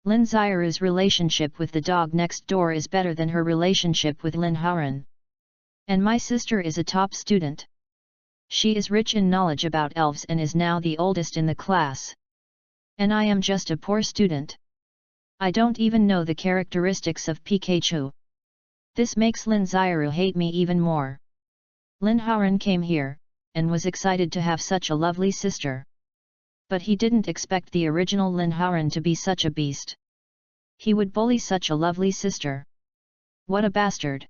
Lin Xiaoru's relationship with the dog next door is better than her relationship with Lin Haoran. And my sister is a top student. She is rich in knowledge about elves and is now the oldest in the class. And I am just a poor student. I don't even know the characteristics of Pikachu. This makes Lin Xiaoru hate me even more. Lin Haoran came here, and was excited to have such a lovely sister. But he didn't expect the original Lin Haoran to be such a beast. He would bully such a lovely sister. What a bastard!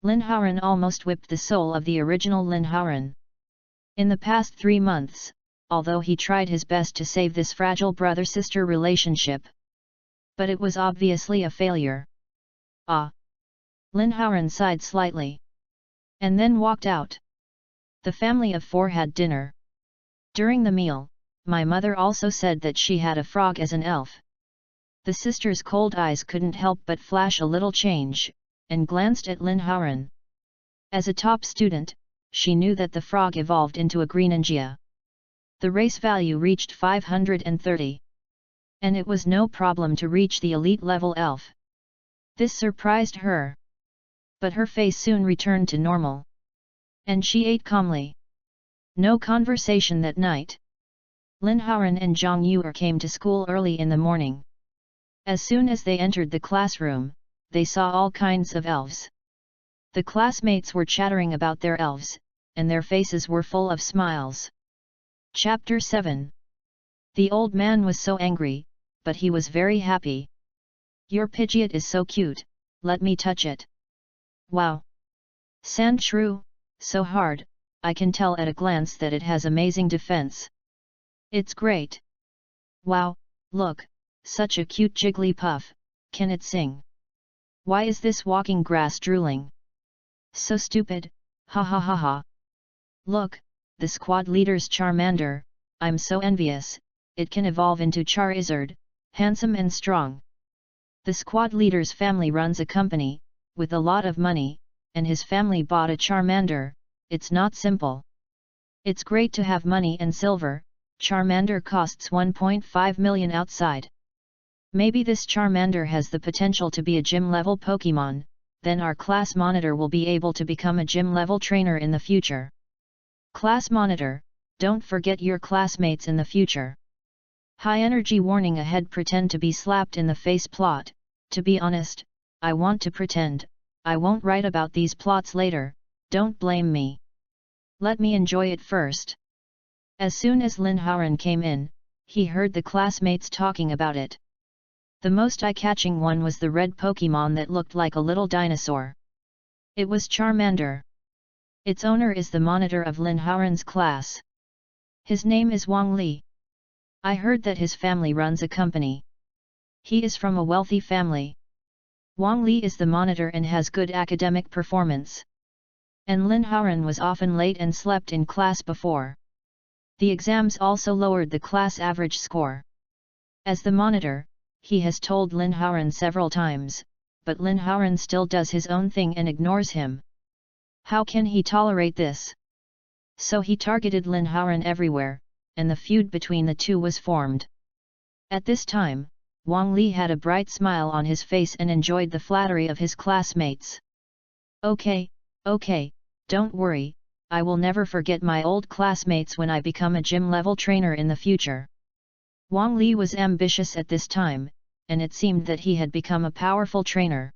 Lin Haoran almost whipped the soul of the original Lin Haoran. In the past 3 months, although he tried his best to save this fragile brother-sister relationship, but it was obviously a failure. Ah! Lin Haoran sighed slightly. And then walked out. The family of 4 had dinner. During the meal, my mother also said that she had a frog as an elf. The sister's cold eyes couldn't help but flash a little change, and glanced at Lin Haoran. As a top student, she knew that the frog evolved into a Greninja. The race value reached 530. And it was no problem to reach the elite level elf. This surprised her. But her face soon returned to normal. And she ate calmly. No conversation that night. Lin Haoran and Zhang Yuer came to school early in the morning. As soon as they entered the classroom, they saw all kinds of elves. The classmates were chattering about their elves, and their faces were full of smiles. Chapter 7. The old man was so angry, but he was very happy. Your Pidgeot is so cute, let me touch it. Wow! Sand shrew, so hard, I can tell at a glance that it has amazing defense. It's great. Wow, look, such a cute Jigglypuff, can it sing? Why is this walking grass drooling? So stupid, ha ha ha ha. Look, the squad leader's Charmander, I'm so envious, it can evolve into Charizard, handsome and strong. The squad leader's family runs a company, with a lot of money, and his family bought a Charmander. It's not simple. It's great to have money and silver. Charmander costs 1.5 million outside. Maybe this Charmander has the potential to be a gym-level Pokemon, then our class monitor will be able to become a gym-level trainer in the future. Class monitor, don't forget your classmates in the future. High energy warning ahead. Pretend to be slapped in the face plot. To be honest, I want to pretend. I won't write about these plots later, don't blame me. Let me enjoy it first. As soon as Lin Hauran came in, he heard the classmates talking about it. The most eye-catching one was the red Pokemon that looked like a little dinosaur. It was Charmander. Its owner is the monitor of Lin Hauran's class. His name is Wang Li. I heard that his family runs a company. He is from a wealthy family. Wang Li is the monitor and has good academic performance. And Lin Hauran was often late and slept in class before. The exams also lowered the class average score. As the monitor, he has told Lin Hauran several times, but Lin Hauran still does his own thing and ignores him. How can he tolerate this? So he targeted Lin Hauran everywhere, and the feud between the two was formed. At this time, Wang Li had a bright smile on his face and enjoyed the flattery of his classmates. Okay, don't worry, I will never forget my old classmates when I become a gym-level trainer in the future. Wang Li was ambitious at this time, and it seemed that he had become a powerful trainer.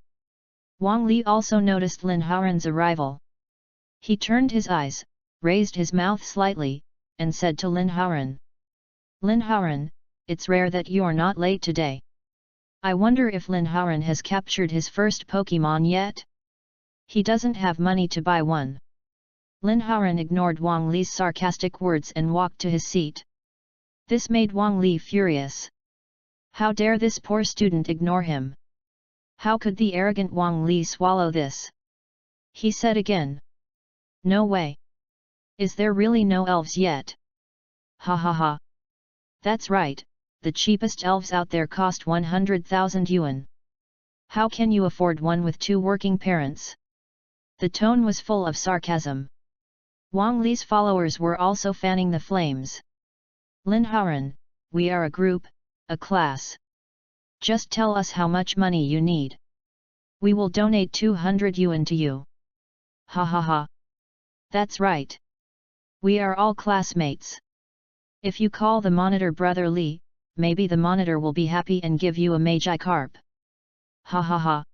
Wang Li also noticed Lin Hauran's arrival. He turned his eyes, raised his mouth slightly, and said to Lin Hauran, "Lin Hauran, it's rare that you're not late today. I wonder if Lin Hauran has captured his first Pokemon yet? He doesn't have money to buy one." Lin Hauran ignored Wang Li's sarcastic words and walked to his seat. This made Wang Li furious. How dare this poor student ignore him? How could the arrogant Wang Li swallow this? He said again. "No way. Is there really no elves yet?" Ha ha ha. That's right, the cheapest elves out there cost 100,000 yuan. How can you afford one with 2 working parents? The tone was full of sarcasm. Wang Li's followers were also fanning the flames. "Lin Hauran, we are a group, a class. Just tell us how much money you need. We will donate 200 yuan to you." Ha ha ha. That's right. We are all classmates. If you call the monitor Brother Li, maybe the monitor will be happy and give you a Magikarp. Ha ha ha.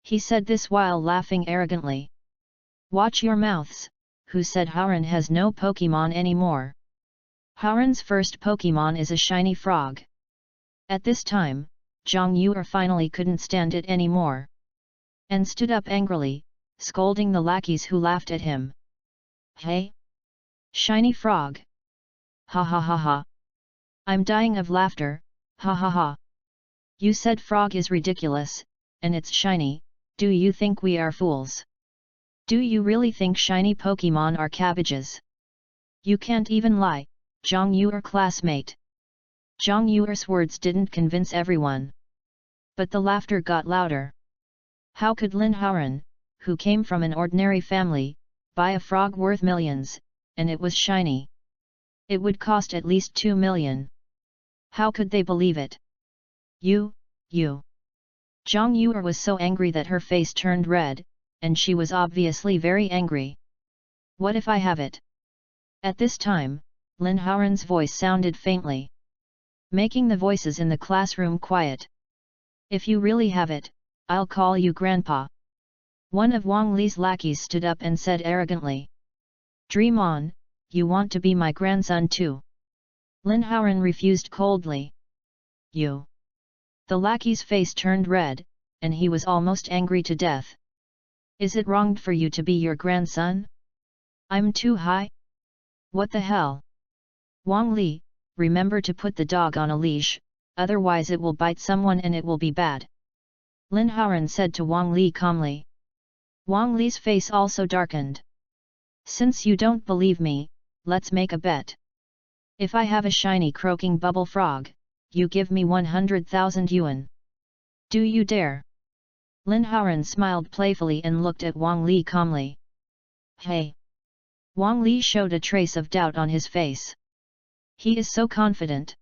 He said this while laughing arrogantly. Watch your mouths, who said Hauran has no Pokemon anymore? Hauran's first Pokemon is a shiny frog. At this time, Zhang Yuer finally couldn't stand it anymore. And stood up angrily, scolding the lackeys who laughed at him. Hey? Shiny frog? Ha ha ha ha. I'm dying of laughter, ha ha ha. You said frog is ridiculous, and it's shiny, do you think we are fools? Do you really think shiny Pokemon are cabbages? You can't even lie, Zhang Yuer classmate. Zhang Yuer's words didn't convince everyone. But the laughter got louder. How could Lin Hauran, who came from an ordinary family, buy a frog worth millions, and it was shiny? It would cost at least 2 million. How could they believe it? You. Zhang Yuer was so angry that her face turned red, and she was obviously very angry. What if I have it? At this time, Lin Hauran's voice sounded faintly, making the voices in the classroom quiet. If you really have it, I'll call you Grandpa. One of Wang Li's lackeys stood up and said arrogantly. Dream on, you want to be my grandson too. Lin Haoran refused coldly. You. The lackey's face turned red, and he was almost angry to death. Is it wrong for you to be your grandson? I'm too high? What the hell? Wang Li, remember to put the dog on a leash, otherwise it will bite someone and it will be bad. Lin Haoran said to Wang Li calmly. Wang Li's face also darkened. Since you don't believe me, let's make a bet. If I have a shiny croaking bubble frog, you give me 100,000 yuan. Do you dare? Lin Haoran smiled playfully and looked at Wang Li calmly. Hey! Wang Li showed a trace of doubt on his face. He is so confident.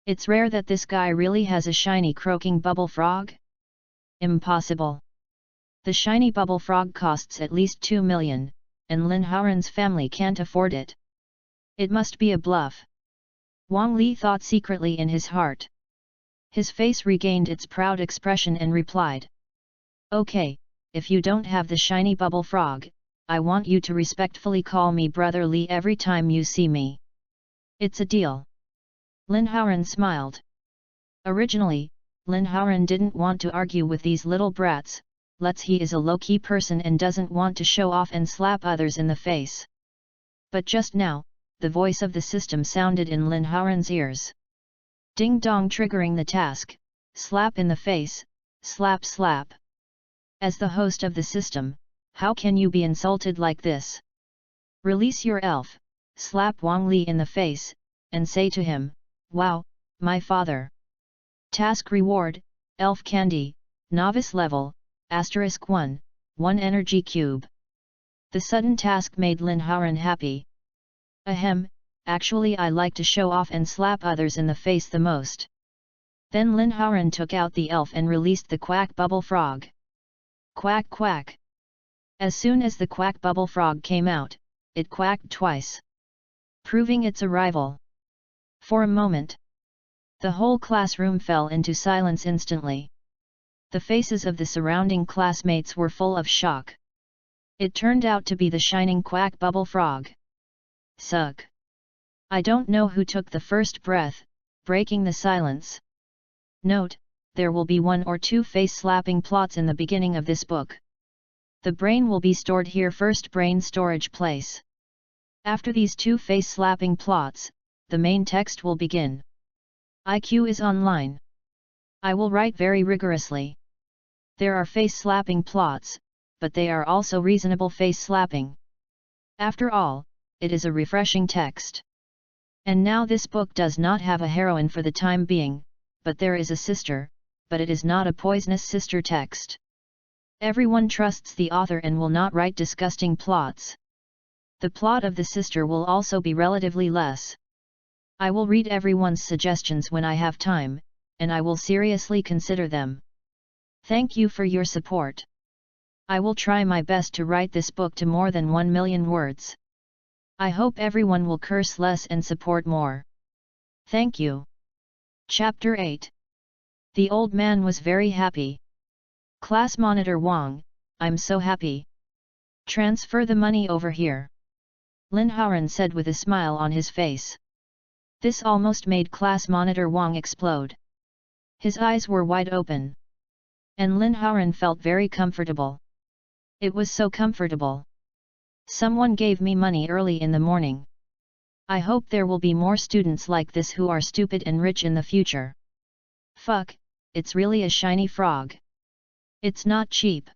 It's rare that this guy really has a shiny croaking bubble frog? Impossible. The shiny bubble frog costs at least 2 million, and Lin Haoran's family can't afford it. It must be a bluff. Wang Li thought secretly in his heart. His face regained its proud expression and replied. Okay, if you don't have the shiny bubble frog, I want you to respectfully call me Brother Li every time you see me. It's a deal. Lin Haoran smiled. Originally, Lin Haoran didn't want to argue with these little brats, he is a low-key person and doesn't want to show off and slap others in the face. But just now, the voice of the system sounded in Lin Haoran's ears. Ding dong, triggering the task, slap in the face, slap slap. As the host of the system, how can you be insulted like this? Release your elf, slap Wang Li in the face, and say to him, wow, my father. Task reward, elf candy, novice level, *1, 1 energy cube. The sudden task made Lin Haoran happy. Ahem, actually I like to show off and slap others in the face the most. Then Lin Haoran took out the elf and released the quack bubble frog. Quack quack. As soon as the quack bubble frog came out, it quacked twice, proving its arrival. For a moment, the whole classroom fell into silence instantly. The faces of the surrounding classmates were full of shock. It turned out to be the shining quack bubble frog. Suck. I don't know who took the first breath, breaking the silence. Note, there will be 1 or 2 face-slapping plots in the beginning of this book. The brain will be stored here first, brain storage place. After these 2 face-slapping plots, the main text will begin. IQ is online. I will write very rigorously. There are face-slapping plots, but they are also reasonable face-slapping. After all, it is a refreshing text. And now this book does not have a heroine for the time being, but there is a sister, but it is not a poisonous sister text. Everyone trusts the author and will not write disgusting plots. The plot of the sister will also be relatively less. I will read everyone's suggestions when I have time, and I will seriously consider them. Thank you for your support. I will try my best to write this book to more than 1 million words. I hope everyone will curse less and support more. Thank you. Chapter 8. The old man was very happy. Class monitor Wang, I'm so happy. Transfer the money over here. Lin Haoran said with a smile on his face. This almost made class monitor Wang explode. His eyes were wide open. And Lin Haoran felt very comfortable. It was so comfortable. Someone gave me money early in the morning. I hope there will be more students like this who are stupid and rich in the future. Fuck, it's really a shiny frog. It's not cheap.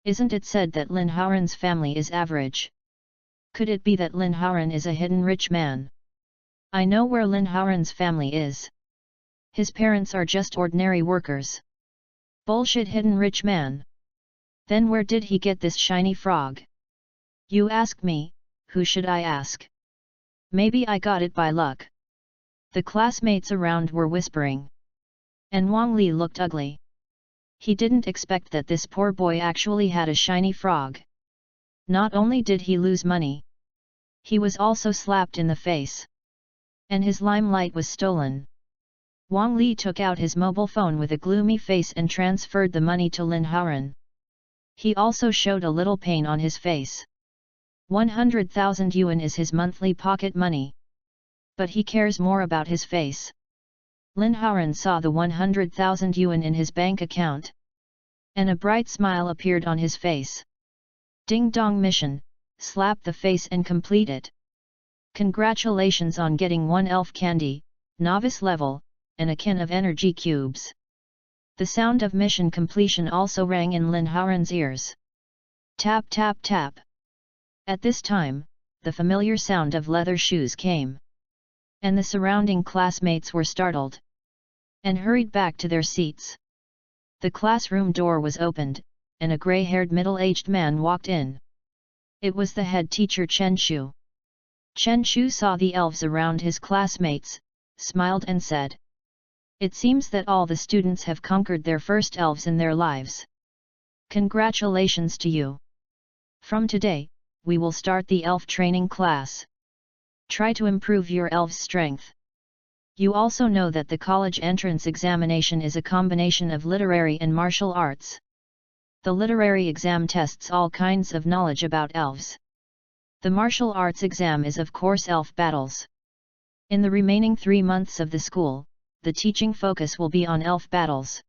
Isn't it said that Lin Haoran's family is average? Could it be that Lin Haoran is a hidden rich man? I know where Lin Haoran's family is. His parents are just ordinary workers. Bullshit, hidden rich man. Then where did he get this shiny frog? You ask me, who should I ask? Maybe I got it by luck. The classmates around were whispering. And Wang Li looked ugly. He didn't expect that this poor boy actually had a shiny frog. Not only did he lose money, he was also slapped in the face. And his limelight was stolen. Wang Li took out his mobile phone with a gloomy face and transferred the money to Lin Haoran. He also showed a little pain on his face. 100,000 yuan is his monthly pocket money. But he cares more about his face. Lin Haoran saw the 100,000 yuan in his bank account. And a bright smile appeared on his face. Ding dong mission, slap the face and complete it. Congratulations on getting 1 elf candy, novice level, and a kin of energy cubes. The sound of mission completion also rang in Lin Haoran's ears. Tap tap tap. At this time, the familiar sound of leather shoes came. And the surrounding classmates were startled. And hurried back to their seats. The classroom door was opened, and a grey-haired middle-aged man walked in. It was the head teacher Chen Shu. Chen Shu saw the elves around his classmates, smiled and said, "It seems that all the students have conquered their first elves in their lives. Congratulations to you. From today, we will start the elf training class. Try to improve your elf's strength. You also know that the college entrance examination is a combination of literary and martial arts. The literary exam tests all kinds of knowledge about elves. The martial arts exam is of course elf battles. In the remaining 3 months of the school, the teaching focus will be on elf battles.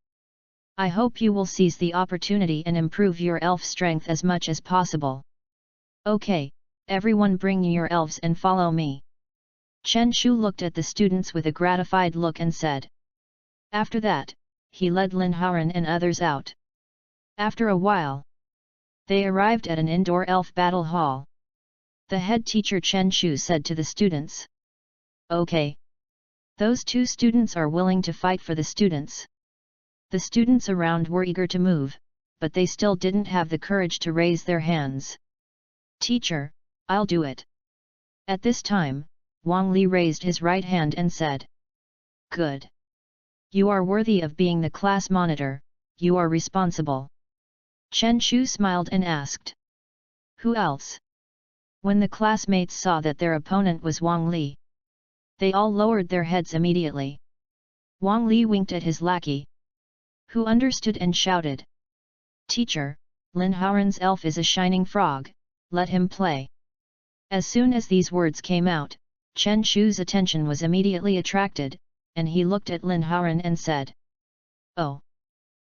I hope you will seize the opportunity and improve your elf strength as much as possible. Okay, everyone bring your elves and follow me." Chen Shu looked at the students with a gratified look and said. After that, he led Lin Haoran and others out. After a while, they arrived at an indoor elf battle hall. The head teacher Chen Shu said to the students, "Okay. Those 2 students are willing to fight for the students." The students around were eager to move, but they still didn't have the courage to raise their hands. "Teacher, I'll do it." At this time, Wang Li raised his right hand and said, "Good. You are worthy of being the class monitor, you are responsible." Chen Shu smiled and asked, "Who else?" When the classmates saw that their opponent was Wang Li, they all lowered their heads immediately. Wang Li winked at his lackey, who understood and shouted, "Teacher, Lin Haoran's elf is a shining frog, let him play." As soon as these words came out, Chen Shu's attention was immediately attracted, and he looked at Lin Haoran and said, "Oh,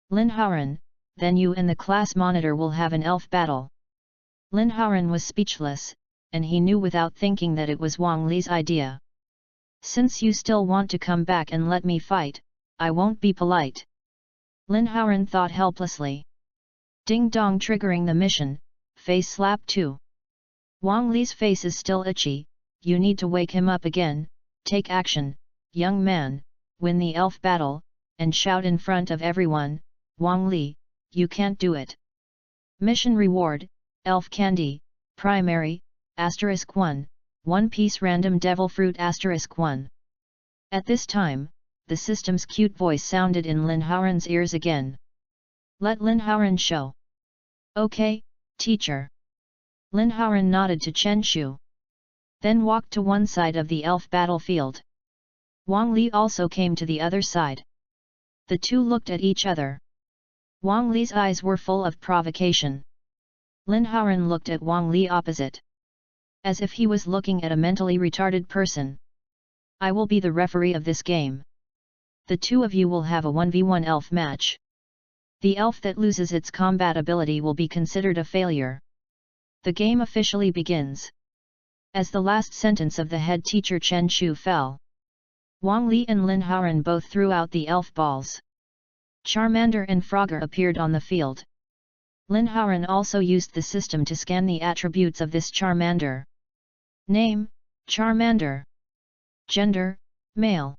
Lin Haoran, then you and the class monitor will have an elf battle." Lin Haoran was speechless, and he knew without thinking that it was Wang Li's idea. "Since you still want to come back and let me fight, I won't be polite." Lin Haoran thought helplessly. Ding dong triggering the mission, face slap 2. Wang Li's face is still itchy, you need to wake him up again, take action, young man, win the elf battle, and shout in front of everyone, "Wang Li, you can't do it." Mission reward, elf candy, primary, *1, 1 piece random devil fruit *1. At this time, the system's cute voice sounded in Lin Haoran's ears again. "Let Lin Haoran show." "Okay, teacher." Lin Haoran nodded to Chen Shu. Then walked to one side of the elf battlefield. Wang Li also came to the other side. The 2 looked at each other. Wang Li's eyes were full of provocation. Lin Haoran looked at Wang Li opposite, as if he was looking at a mentally retarded person. "I will be the referee of this game. The 2 of you will have a 1v1 elf match. The elf that loses its combat ability will be considered a failure. The game officially begins." As the last sentence of the head teacher Chen Shu fell, Wang Li and Lin Haoran both threw out the elf balls. Charmander and Frogger appeared on the field. Lin Haoran also used the system to scan the attributes of this Charmander. Name, Charmander. Gender, male.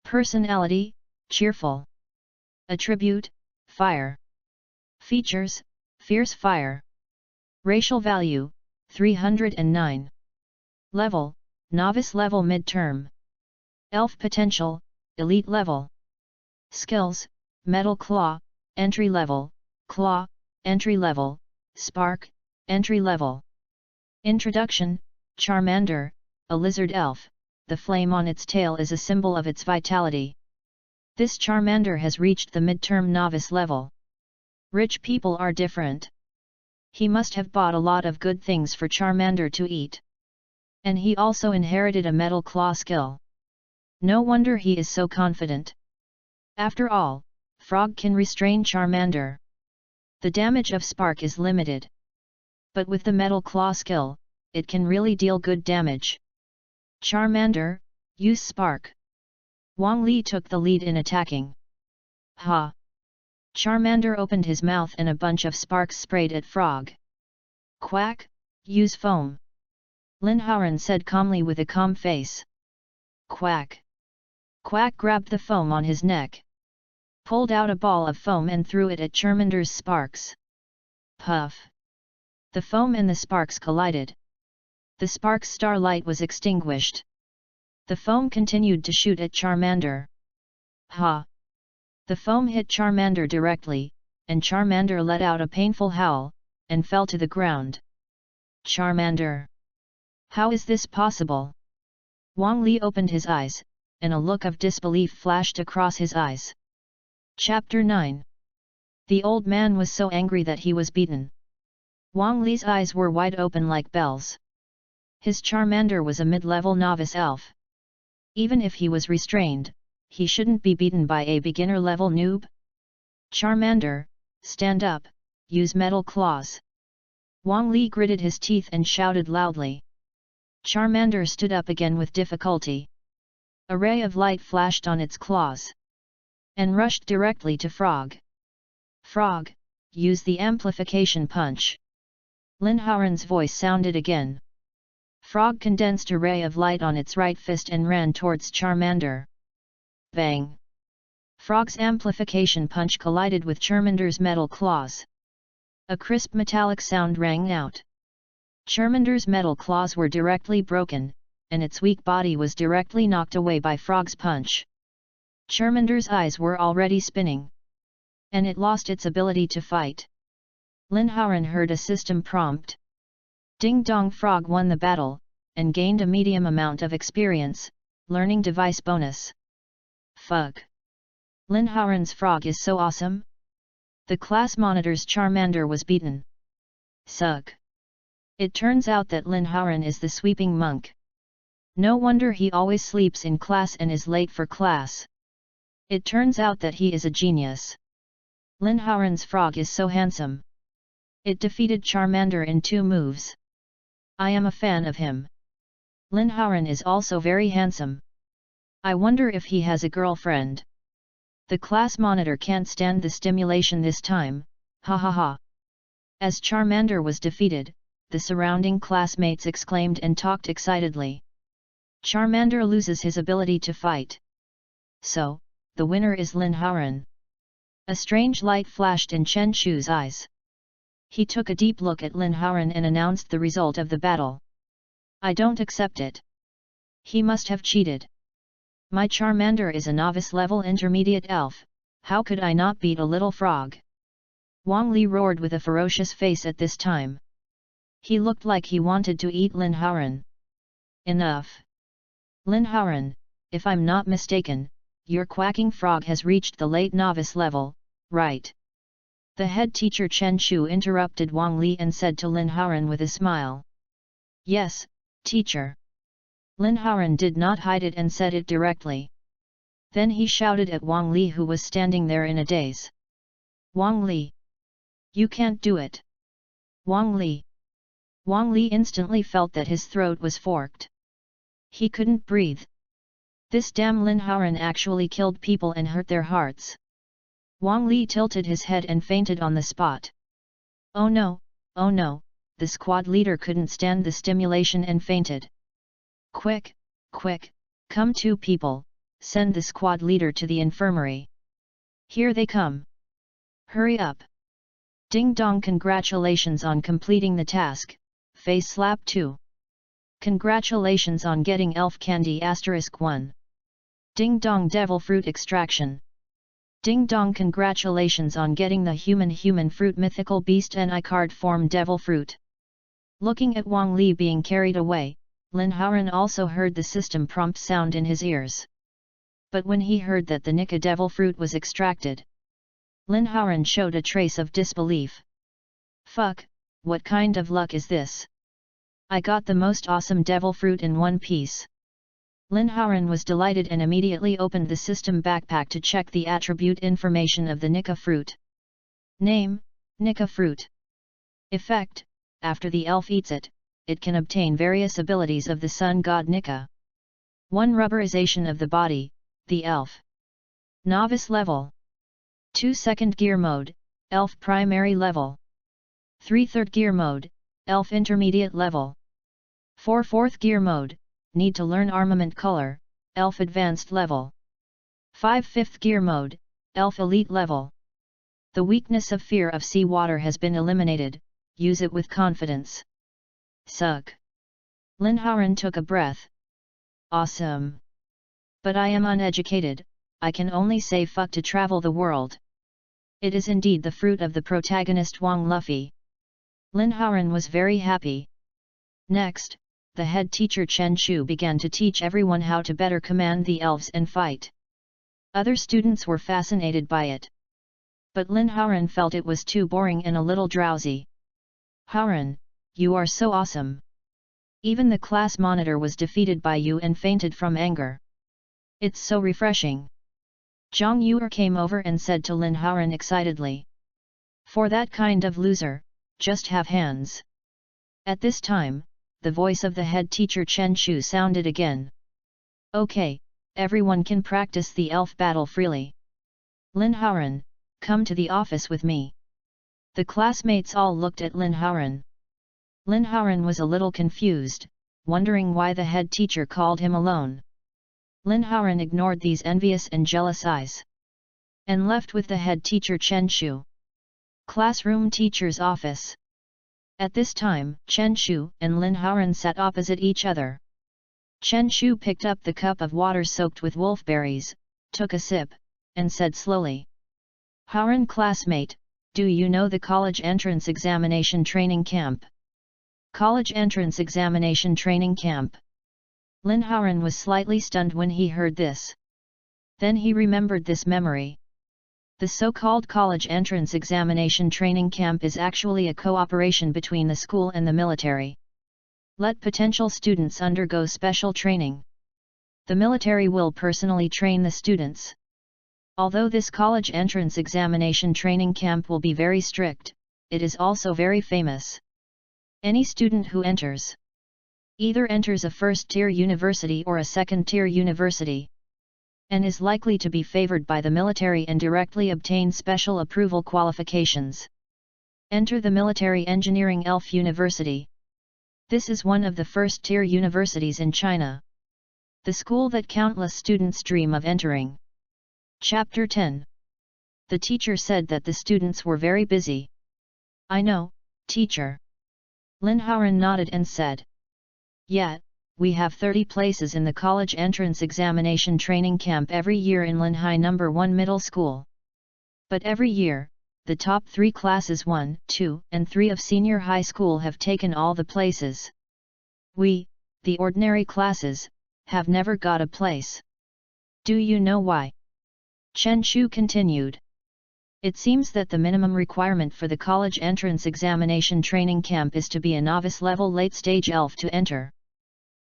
Personality, cheerful. Attribute, fire. Features, fierce fire. Racial value, 309. Level, novice level midterm. Elf potential, elite level. Skills, metal claw, entry level, claw, entry level, spark, entry level. Introduction, Charmander, a lizard elf, the flame on its tail is a symbol of its vitality. This Charmander has reached the midterm novice level. Rich people are different. He must have bought a lot of good things for Charmander to eat. And he also inherited a metal claw skill. No wonder he is so confident. After all, Frog can restrain Charmander. The damage of Spark is limited. But with the metal claw skill, it can really deal good damage. Charmander, use Spark. Wang Li took the lead in attacking. Ha! Charmander opened his mouth and a bunch of sparks sprayed at Frog. Quack, use foam. Lin Haoran said calmly with a calm face. Quack. Quack grabbed the foam on his neck. Pulled out a ball of foam and threw it at Charmander's sparks. Puff. The foam and the sparks collided. The sparks' starlight was extinguished. The foam continued to shoot at Charmander. Ha! The foam hit Charmander directly, and Charmander let out a painful howl, and fell to the ground. Charmander! How is this possible? Wang Li opened his eyes, and a look of disbelief flashed across his eyes. Chapter 9. The old man was so angry that he was beaten. Wang Li's eyes were wide open like bells. His Charmander was a mid-level novice elf. Even if he was restrained, he shouldn't be beaten by a beginner-level noob. Charmander, stand up, use metal claws. Wang Li gritted his teeth and shouted loudly. Charmander stood up again with difficulty. A ray of light flashed on its claws. And rushed directly to Frog. Frog, use the amplification punch. Lin Haoran's voice sounded again. Frog condensed a ray of light on its right fist and ran towards Charmander. Bang! Frog's amplification punch collided with Charmander's metal claws. A crisp metallic sound rang out. Charmander's metal claws were directly broken, and its weak body was directly knocked away by Frog's punch. Charmander's eyes were already spinning. And it lost its ability to fight. Lin Haoran heard a system prompt. Ding Dong. Frog won the battle, and gained a medium amount of experience, learning device bonus. Fuck! Lin Haoran's Frog is so awesome? The class monitor's Charmander was beaten. Suck! It turns out that Lin Haoran is the sweeping monk. No wonder he always sleeps in class and is late for class. It turns out that he is a genius. Lin Haoran's Frog is so handsome. It defeated Charmander in 2 moves. I am a fan of him. Lin Haoran is also very handsome. I wonder if he has a girlfriend. The class monitor can't stand the stimulation this time, ha ha ha. As Charmander was defeated, the surrounding classmates exclaimed and talked excitedly. Charmander loses his ability to fight. So, the winner is Lin Haoran. A strange light flashed in Chen Shu's eyes. He took a deep look at Lin Haoran and announced the result of the battle. I don't accept it. He must have cheated. My Charmander is a novice-level intermediate elf, how could I not beat a little frog? Wang Li roared with a ferocious face at this time. He looked like he wanted to eat Lin Haoran. Enough! Lin Haoran, if I'm not mistaken, your quacking frog has reached the late novice level, right? The head teacher Chen Shu interrupted Wang Li and said to Lin Haoran with a smile. Yes, teacher. Lin Haoran did not hide it and said it directly. Then he shouted at Wang Li, who was standing there in a daze. Wang Li! You can't do it! Wang Li! Wang Li instantly felt that his throat was forked. He couldn't breathe. This damn Lin Haoran actually killed people and hurt their hearts. Wang Li tilted his head and fainted on the spot. Oh no, the squad leader couldn't stand the stimulation and fainted. Quick, quick, come 2 people, send the squad leader to the infirmary. Here they come. Hurry up. Ding dong, congratulations on completing the task, face slap 2. Congratulations on getting elf candy *1. Ding dong, devil fruit extraction. Ding dong, congratulations on getting the human fruit mythical beast NI card form devil fruit. Looking at Wang Li being carried away, Lin Haoran also heard the system prompt sound in his ears. But when he heard that the Nika devil fruit was extracted, Lin Haoran showed a trace of disbelief. Fuck, what kind of luck is this? I got the most awesome devil fruit in one piece. Lin Haoran was delighted and immediately opened the system backpack to check the attribute information of the Nika fruit. Name, Nika fruit. Effect, after the elf eats it, it can obtain various abilities of the sun god Nika. 1. Rubberization of the body, the elf. Novice level. 2. Second gear mode, elf primary level. 3. Third gear mode, elf intermediate level. 4. Fourth gear mode, need to learn armament color, elf advanced level. 5. Fifth gear mode, elf elite level. The weakness of fear of sea water has been eliminated, use it with confidence. Suck. Lin Haoran took a breath. Awesome. But I am uneducated, I can only say fuck to travel the world. It is indeed the fruit of the protagonist Wang Luffy. Lin Haoran was very happy. Next, the head teacher Chen Chu began to teach everyone how to better command the elves and fight. Other students were fascinated by it. But Lin Haoran felt it was too boring and a little drowsy. Haoran, you are so awesome. Even the class monitor was defeated by you and fainted from anger. It's so refreshing. Zhang Yuer came over and said to Lin Haoran excitedly. For that kind of loser, just have hands. At this time, the voice of the head teacher Chen Chu sounded again. Okay, everyone can practice the elf battle freely. Lin Haoran, come to the office with me. The classmates all looked at Lin Haoran. Lin Haoran was a little confused, wondering why the head teacher called him alone. Lin Haoran ignored these envious and jealous eyes. And left with the head teacher Chen Chu. Classroom teacher's office. At this time, Chen Chu and Lin Haoran sat opposite each other. Chen Chu picked up the cup of water soaked with wolfberries, took a sip, and said slowly. Haoran classmate, do you know the college entrance examination training camp? College entrance examination training camp. Lin Haoran was slightly stunned when he heard this. Then he remembered this memory. The so-called college entrance examination training camp is actually a cooperation between the school and the military. Let potential students undergo special training. The military will personally train the students. Although this college entrance examination training camp will be very strict, it is also very famous. Any student who enters either enters a first-tier university or a second-tier university, and is likely to be favored by the military and directly obtain special approval qualifications. Enter the Military Engineering Elf University. This is one of the first-tier universities in China. The school that countless students dream of entering. Chapter 10. The teacher said that the students were very busy. I know, teacher. Lin Haoran nodded and said. Yeah, we have 30 places in the college entrance examination training camp every year in Linhai No. 1 Middle School. But every year, the top 3 classes 1, 2, and 3 of senior high school have taken all the places. We, the ordinary classes, have never got a place. Do you know why? Chen Chu continued. It seems that the minimum requirement for the college entrance examination training camp is to be a novice-level late-stage elf to enter.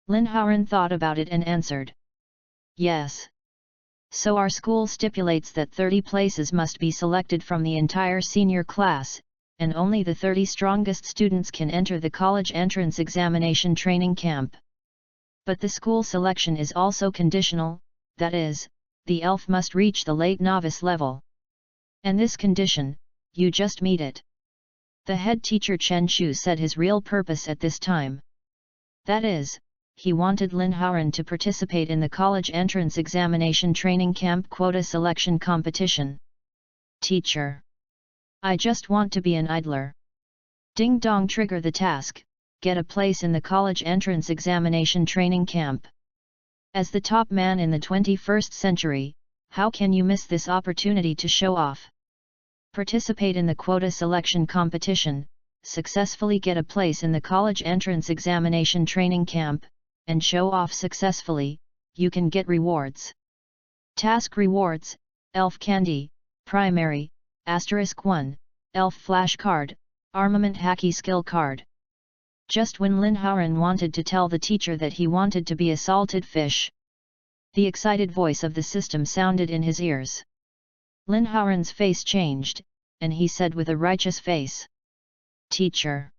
Lin Haoran thought about it and answered. Yes. So our school stipulates that 30 places must be selected from the entire senior class, and only the 30 strongest students can enter the college entrance examination training camp. But the school selection is also conditional, that is, the elf must reach the late novice level. And this condition, you just meet it. The head teacher Chen Chu said his real purpose at this time. That is, he wanted Lin Haoran to participate in the college entrance examination training camp quota selection competition. Teacher. I just want to be an idler. Ding dong, trigger the task, get a place in the college entrance examination training camp. As the top man in the 21st century, how can you miss this opportunity to show off? Participate in the quota selection competition, successfully get a place in the college entrance examination training camp, and show off successfully, you can get rewards. Task rewards, Elf Candy, Primary, *1, Elf Flash Card, Armament Hacky Skill Card. Just when Lin Haoran wanted to tell the teacher that he wanted to be a salted fish, the excited voice of the system sounded in his ears. Lin Haoran's face changed, and he said with a righteous face, "Teacher,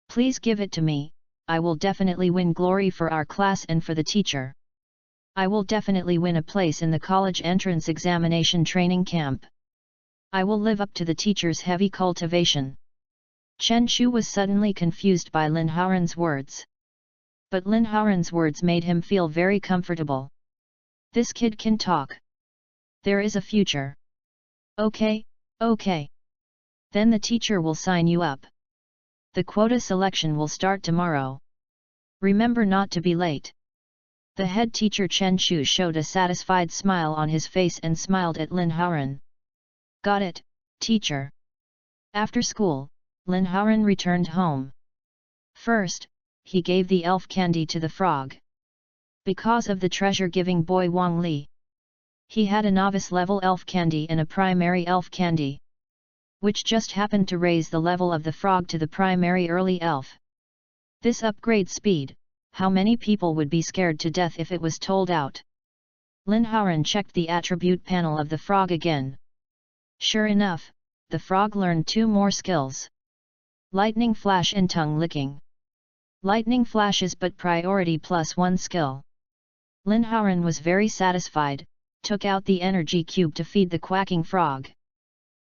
please give it to me. I will definitely win glory for our class and for the teacher. I will definitely win a place in the college entrance examination training camp. I will live up to the teacher's heavy cultivation." Chen Shu was suddenly confused by Lin Haoran's words. But Lin Haoran's words made him feel very comfortable. This kid can talk. There is a future. Okay, okay. Then the teacher will sign you up. The quota selection will start tomorrow. Remember not to be late. The head teacher Chen Shu showed a satisfied smile on his face and smiled at Lin Haoran. Got it, teacher. After school, Lin Haoran returned home. First, he gave the elf candy to the frog. Because of the treasure-giving boy Wang Li, he had a novice-level elf candy and a primary elf candy, which just happened to raise the level of the frog to the primary early elf. This upgrade speed, how many people would be scared to death if it was told out? Lin Haoran checked the attribute panel of the frog again. Sure enough, the frog learned 2 more skills. Lightning Flash and Tongue Licking. Lightning Flash is but priority plus 1 skill. Lin Haoran was very satisfied, took out the energy cube to feed the quacking frog.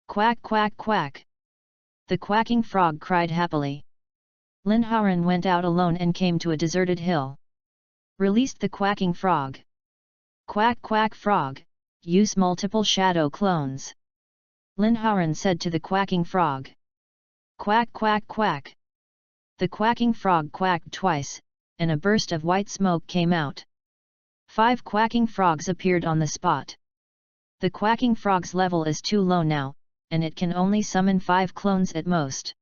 Quack quack quack. The quacking frog cried happily. Lin Haoran went out alone and came to a deserted hill. Released the quacking frog. Quack quack frog, use multiple shadow clones. Lin Haoran said to the quacking frog. Quack quack quack. The quacking frog quacked twice, and a burst of white smoke came out. 5 quacking frogs appeared on the spot. The quacking frog's level is too low now, and it can only summon 5 clones at most.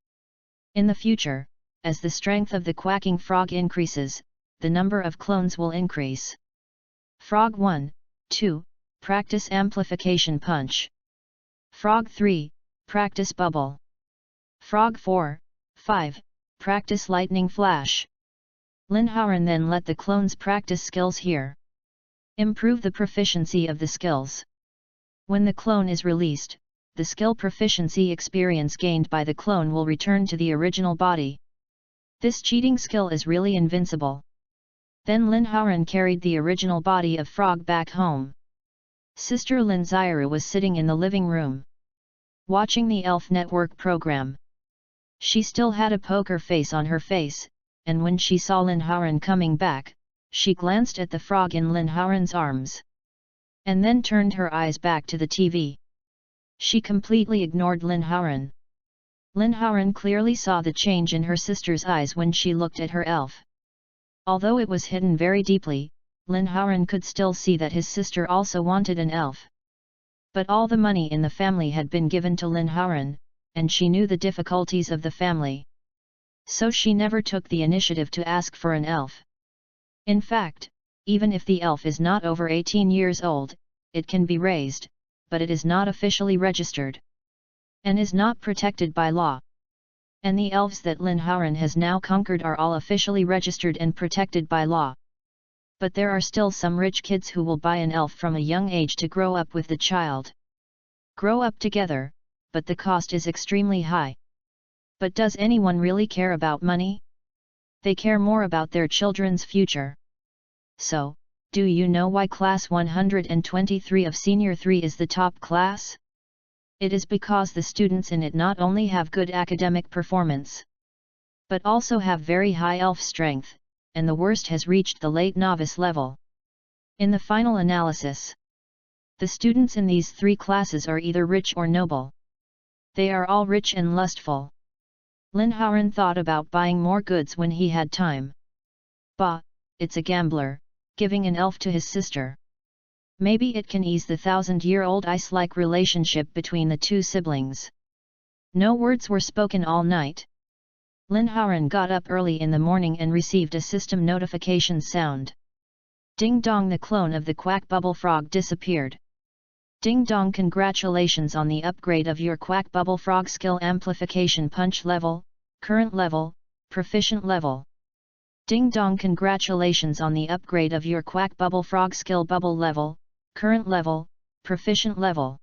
In the future, as the strength of the quacking frog increases, the number of clones will increase. Frog 1, 2, practice amplification punch. Frog 3, practice bubble. Frog 4, 5, practice lightning flash. Lin Haoran then let the clones practice skills here. Improve the proficiency of the skills. When the clone is released, the skill proficiency experience gained by the clone will return to the original body. This cheating skill is really invincible. Then Lin Haoran carried the original body of frog back home. Sister Lin Xiru was sitting in the living room, watching the Elf Network program. She still had a poker face on her face, and when she saw Lin Haoran coming back, she glanced at the frog in Lin Haoran's arms, and then turned her eyes back to the TV. She completely ignored Lin Haoran. Lin Haoran clearly saw the change in her sister's eyes when she looked at her elf. Although it was hidden very deeply, Lin Haoran could still see that his sister also wanted an elf. But all the money in the family had been given to Lin Haoran, and she knew the difficulties of the family. So she never took the initiative to ask for an elf. In fact, even if the elf is not over 18 years old, it can be raised, but it is not officially registered, and is not protected by law. And the elves that Lin Haoran has now conquered are all officially registered and protected by law. But there are still some rich kids who will buy an elf from a young age to grow up with the child. Grow up together, but the cost is extremely high. But does anyone really care about money? They care more about their children's future. So, do you know why class 123 of Senior 3 is the top class? It is because the students in it not only have good academic performance, but also have very high elf strength, and the worst has reached the late novice level. In the final analysis, the students in these 3 classes are either rich or noble. They are all rich and lustful. Lin Haoran thought about buying more goods when he had time. Bah, it's a gambler, giving an elf to his sister. Maybe it can ease the 1,000-year-old ice-like relationship between the 2 siblings. No words were spoken all night. Lin Haoran got up early in the morning and received a system notification sound. Ding dong, the clone of the quack bubble frog disappeared. Ding dong, congratulations on the upgrade of your quack bubble frog skill amplification punch level, current level, proficient level. Ding dong, congratulations on the upgrade of your Quack Bubble Frog skill. Bubble level, current level, proficient level.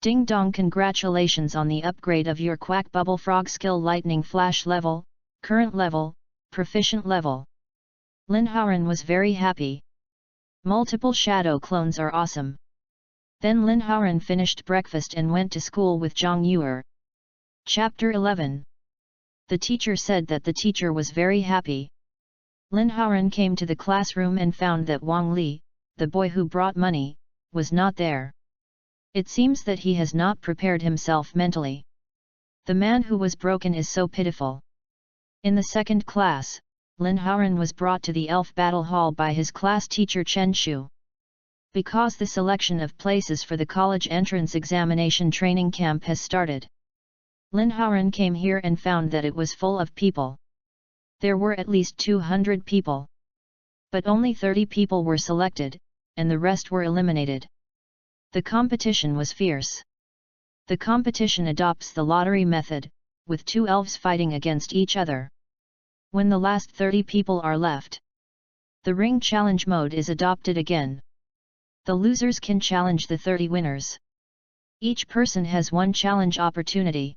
Ding dong, congratulations on the upgrade of your Quack Bubble Frog skill. Lightning Flash level, current level, proficient level. Lin Haoran was very happy. Multiple shadow clones are awesome. Then Lin Haoran finished breakfast and went to school with Zhang Yuer. Chapter 11. The teacher said that the teacher was very happy. Lin Haoran came to the classroom and found that Wang Li, the boy who brought money, was not there. It seems that he has not prepared himself mentally. The man who was broken is so pitiful. In the second class, Lin Haoran was brought to the elf battle hall by his class teacher Chen Shu. Because the selection of places for the college entrance examination training camp has started. Lin Haoran came here and found that it was full of people. There were at least 200 people. But only 30 people were selected, and the rest were eliminated. The competition was fierce. The competition adopts the lottery method, with 2 elves fighting against each other. When the last 30 people are left, the ring challenge mode is adopted again. The losers can challenge the 30 winners. Each person has 1 challenge opportunity.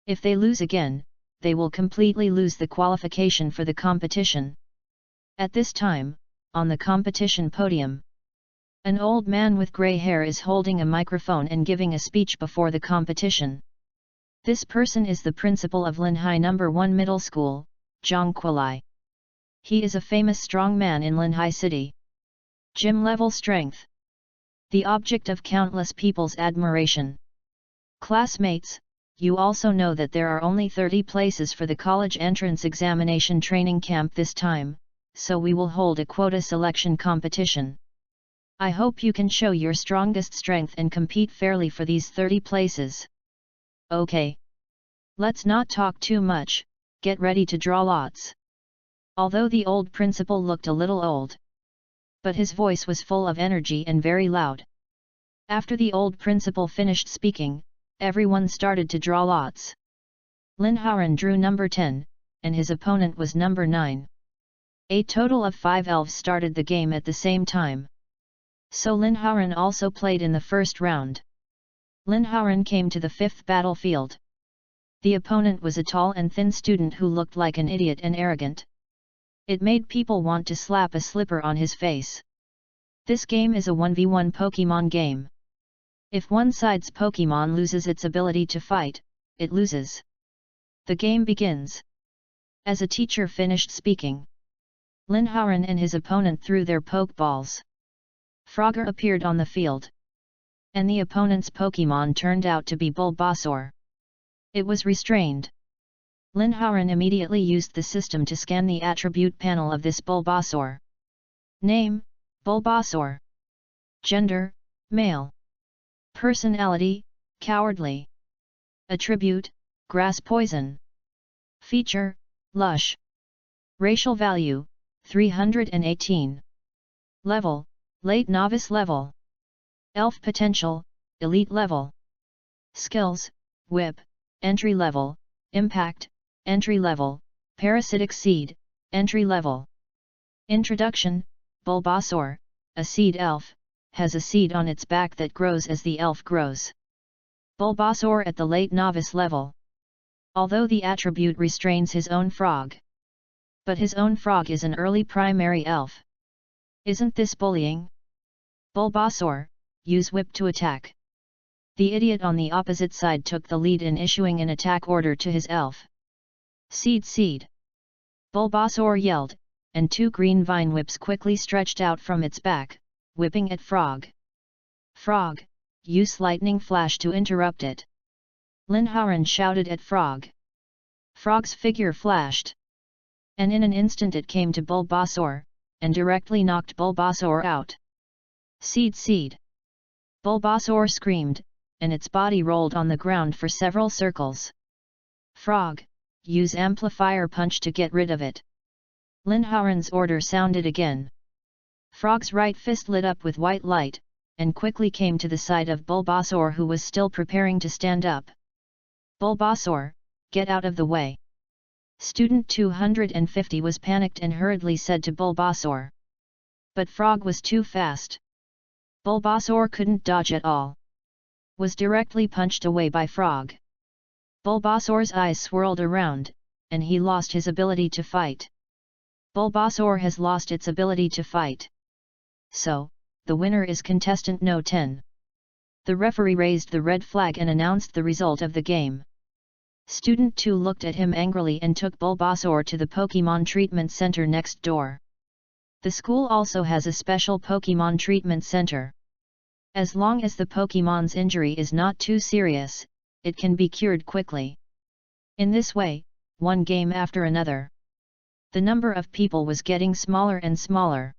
If they lose again, they will completely lose the qualification for the competition. At this time, on the competition podium, an old man with grey hair is holding a microphone and giving a speech before the competition. This person is the principal of Linhai No. 1 Middle School, Zhang Quilai. He is a famous strong man in Linhai City. Gym level strength. The object of countless people's admiration. Classmates, you also know that there are only 30 places for the college entrance examination training camp this time, so we will hold a quota selection competition. I hope you can show your strongest strength and compete fairly for these 30 places. Okay. Let's not talk too much, get ready to draw lots. Although the old principal looked a little old, but his voice was full of energy and very loud. After the old principal finished speaking, everyone started to draw lots. Lin Haoran drew number 10, and his opponent was number 9. A total of 5 elves started the game at the same time. So Lin Haoran also played in the first round. Lin Haoran came to the 5th battlefield. The opponent was a tall and thin student who looked like an idiot and arrogant. It made people want to slap a slipper on his face. This game is a 1v1 Pokemon game. If one side's Pokemon loses its ability to fight, it loses. The game begins. As a teacher finished speaking, Lin Haoran and his opponent threw their Pokeballs. Frogger appeared on the field. And the opponent's Pokemon turned out to be Bulbasaur. It was restrained. Lin Haoran immediately used the system to scan the attribute panel of this Bulbasaur. Name, Bulbasaur. Gender, male. Personality, cowardly. Attribute, grass poison. Feature, lush. Racial value, 318. Level, late novice level. Elf potential, elite level. Skills, whip, entry level, impact, entry level, parasitic seed, entry level. Introduction, Bulbasaur, a seed elf, has a seed on its back that grows as the elf grows. Bulbasaur at the late novice level. Although the attribute restrains his own frog. But his own frog is an early primary elf. Isn't this bullying? Bulbasaur, use whip to attack. The idiot on the opposite side took the lead in issuing an attack order to his elf. Seed. Bulbasaur yelled, and 2 green vine whips quickly stretched out from its back, whipping at Frog. Frog, use lightning flash to interrupt it. Lin Haoran shouted at Frog. Frog's figure flashed. And in an instant it came to Bulbasaur, and directly knocked Bulbasaur out. Seed. Bulbasaur screamed, and its body rolled on the ground for several circles. Frog, use amplifier punch to get rid of it. Lin Haoran's order sounded again. Frog's right fist lit up with white light, and quickly came to the side of Bulbasaur who was still preparing to stand up. Bulbasaur, get out of the way. Student 250 was panicked and hurriedly said to Bulbasaur. But Frog was too fast. Bulbasaur couldn't dodge at all. Was directly punched away by Frog. Bulbasaur's eyes swirled around, and he lost his ability to fight. Bulbasaur has lost its ability to fight. So, the winner is contestant No 10. The referee raised the red flag and announced the result of the game. Student 2 looked at him angrily and took Bulbasaur to the Pokémon Treatment Center next door. The school also has a special Pokémon Treatment Center. As long as the Pokémon's injury is not too serious, it can be cured quickly. In this way, one game after another. The number of people was getting smaller and smaller.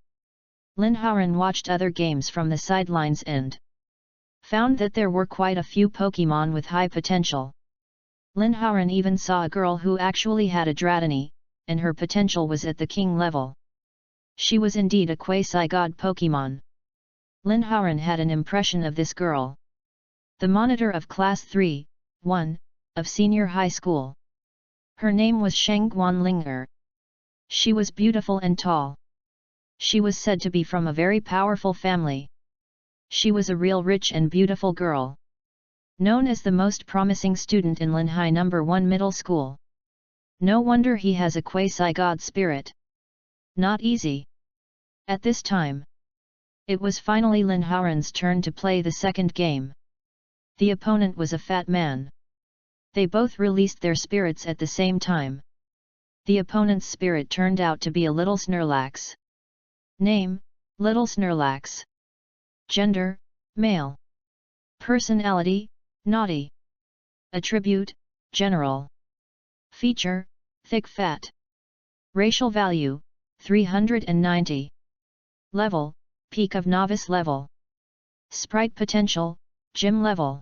Lin Hao-ren watched other games from the sidelines and found that there were quite a few Pokémon with high potential. Lin Hao-ren even saw a girl who actually had a Dratini, and her potential was at the king level. She was indeed a quasi-god Pokémon. Lin Hao-ren had an impression of this girl. The monitor of Class 3-1 of senior high school. Her name was Sheng Guanlinger. She was beautiful and tall. She was said to be from a very powerful family. She was a real rich and beautiful girl. Known as the most promising student in Linhai No. 1 Middle School. No wonder he has a quasi-god spirit. Not easy. At this time, it was finally Lin Hao-ren's turn to play the second game. The opponent was a fat man. They both released their spirits at the same time. The opponent's spirit turned out to be a little Snorlax. Name: Little Snorlax. Gender: male. Personality: naughty. Attribute: general. Feature: thick fat. Racial value: 390. Level: peak of novice level. Sprite potential: gym level.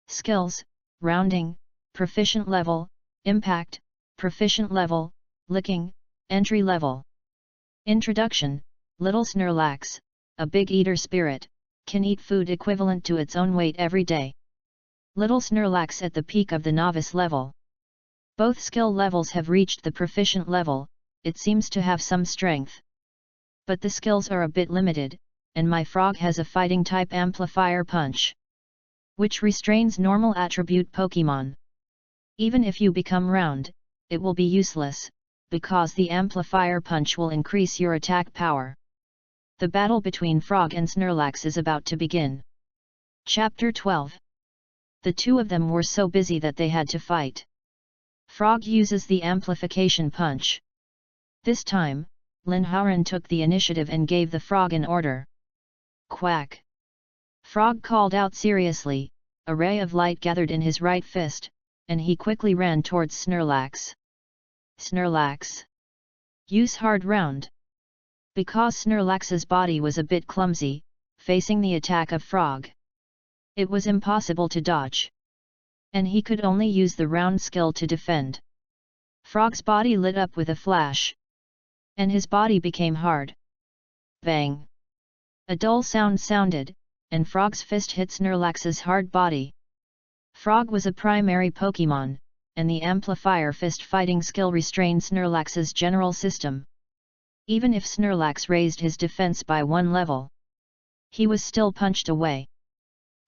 Skills: rounding, proficient level, impact, proficient level, licking, entry level. Introduction: Little Snorlax, a big eater spirit, can eat food equivalent to its own weight every day. Little Snorlax at the peak of the novice level. Both skill levels have reached the proficient level. It seems to have some strength. But the skills are a bit limited, and my frog has a fighting type amplifier punch, which restrains normal attribute Pokémon. Even if you become round, it will be useless, because the amplifier punch will increase your attack power. The battle between Frog and Snorlax is about to begin. Chapter 12. The two of them were so busy that they had to fight. Frog uses the amplification punch. This time, Lin Hao-ren took the initiative and gave the frog an order. Quack! Frog called out seriously, a ray of light gathered in his right fist, and he quickly ran towards Snorlax. Snorlax! Use hard round! Because Snorlax's body was a bit clumsy, facing the attack of Frog, it was impossible to dodge. And he could only use the round skill to defend. Frog's body lit up with a flash. And his body became hard. Bang! A dull sound sounded, and Frog's fist hit Snorlax's hard body. Frog was a primary Pokémon, and the amplifier fist fighting skill restrained Snorlax's general system. Even if Snorlax raised his defense by one level, he was still punched away.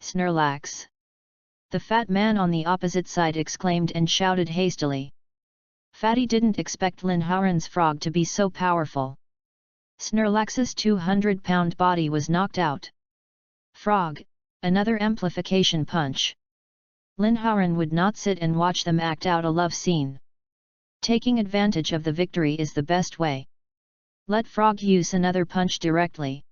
Snorlax! The fat man on the opposite side exclaimed and shouted hastily. Fatty didn't expect Lin Hao-ren's frog to be so powerful. Snorlax's 200-pound body was knocked out. Frog, another amplification punch. Lin Hao-ren would not sit and watch them act out a love scene. Taking advantage of the victory is the best way. Let Frog use another punch directly.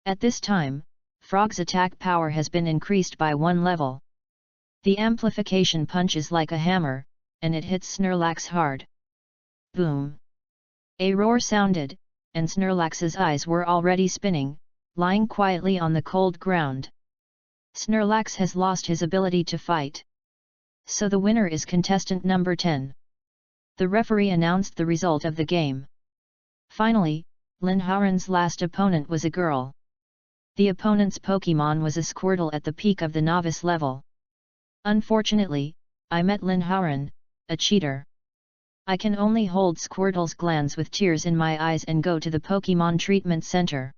At this time, Frog's attack power has been increased by one level. The amplification punch is like a hammer, and it hits Snorlax hard. Boom! A roar sounded, and Snorlax's eyes were already spinning, lying quietly on the cold ground. Snorlax has lost his ability to fight. So the winner is contestant number 10. The referee announced the result of the game. Finally, Lin Hao-ren's last opponent was a girl. The opponent's Pokémon was a Squirtle at the peak of the novice level. Unfortunately, I met Lin Hao-ren, a cheater. I can only hold Squirtle's glands with tears in my eyes and go to the Pokemon Treatment Center.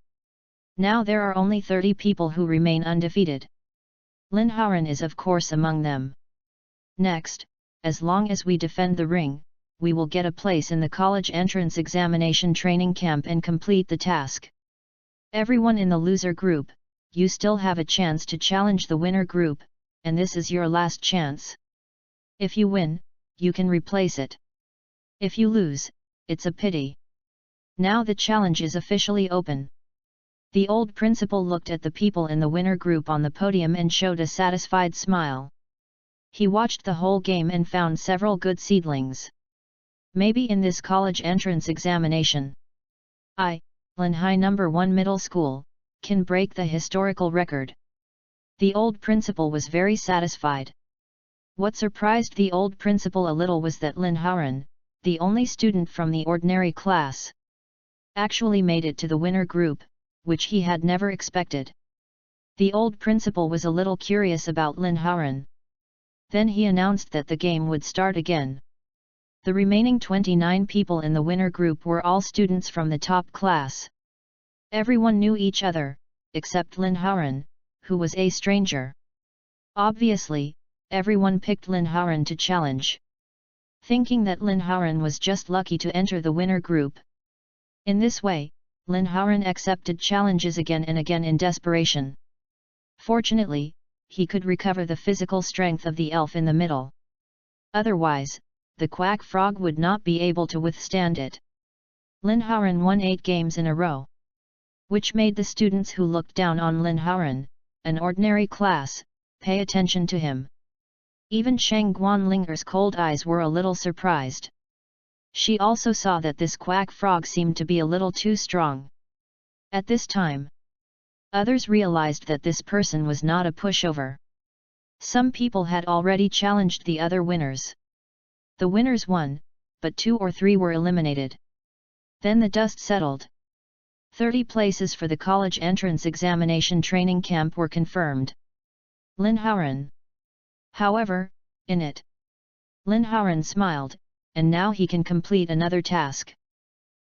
Now there are only 30 people who remain undefeated. Lin Haoran is of course among them. Next, as long as we defend the ring, we will get a place in the college entrance examination training camp and complete the task. Everyone in the loser group, you still have a chance to challenge the winner group, and this is your last chance. If you win, you can replace it. If you lose, it's a pity. Now the challenge is officially open. The old principal looked at the people in the winner group on the podium and showed a satisfied smile. He watched the whole game and found several good seedlings. Maybe in this college entrance examination, I, Linhai No. 1 Middle School, can break the historical record. The old principal was very satisfied. What surprised the old principal a little was that Lin Haoran, the only student from the ordinary class, actually made it to the winner group, which he had never expected. The old principal was a little curious about Lin Haoran. Then he announced that the game would start again. The remaining 29 people in the winner group were all students from the top class. Everyone knew each other, except Lin Haoran, who was a stranger. Obviously, everyone picked Lin Haoran to challenge, thinking that Lin Haoran was just lucky to enter the winner group. In this way, Lin Haoran accepted challenges again and again in desperation. Fortunately, he could recover the physical strength of the elf in the middle. Otherwise, the quack frog would not be able to withstand it. Lin Haoran won 8 games in a row, which made the students who looked down on Lin Haoran, an ordinary class, pay attention to him. Even Shang Guanlinger's cold eyes were a little surprised. She also saw that this quack frog seemed to be a little too strong. At this time, others realized that this person was not a pushover. Some people had already challenged the other winners. The winners won, but 2 or 3 were eliminated. Then the dust settled. 30 places for the college entrance examination training camp were confirmed. Lin Haoran. However, in it, Lin Haoran smiled, and now he can complete another task.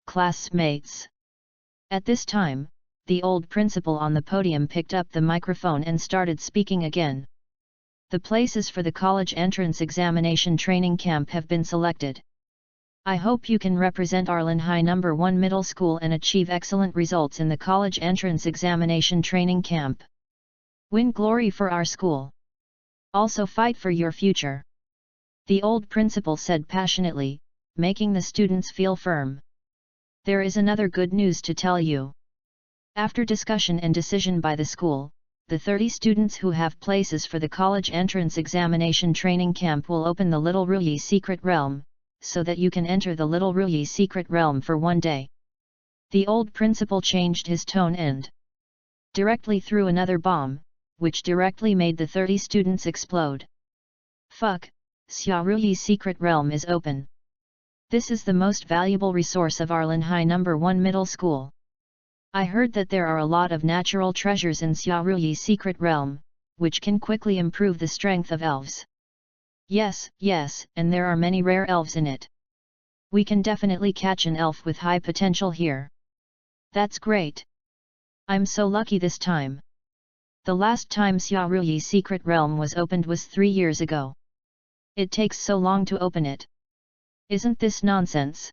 Classmates. At this time, the old principal on the podium picked up the microphone and started speaking again. The places for the college entrance examination training camp have been selected. I hope you can represent our Linhai No. 1 Middle School and achieve excellent results in the college entrance examination training camp. Win glory for our school. Also fight for your future. The old principal said passionately, making the students feel firm. There is another good news to tell you. After discussion and decision by the school, the 30 students who have places for the college entrance examination training camp will open the Little Ruyi Secret Realm, so that you can enter the Little Ruyi Secret Realm for one day. The old principal changed his tone and directly threw another bomb, which directly made the 30 students explode. Fuck, Xia Ruyi's secret realm is open. This is the most valuable resource of our Linhai No. 1 Middle School. I heard that there are a lot of natural treasures in Xia Ruyi's secret realm, which can quickly improve the strength of elves. Yes, and there are many rare elves in it. We can definitely catch an elf with high potential here. That's great. I'm so lucky this time. The last time Xia Ruyi's secret realm was opened was 3 years ago. It takes so long to open it. Isn't this nonsense?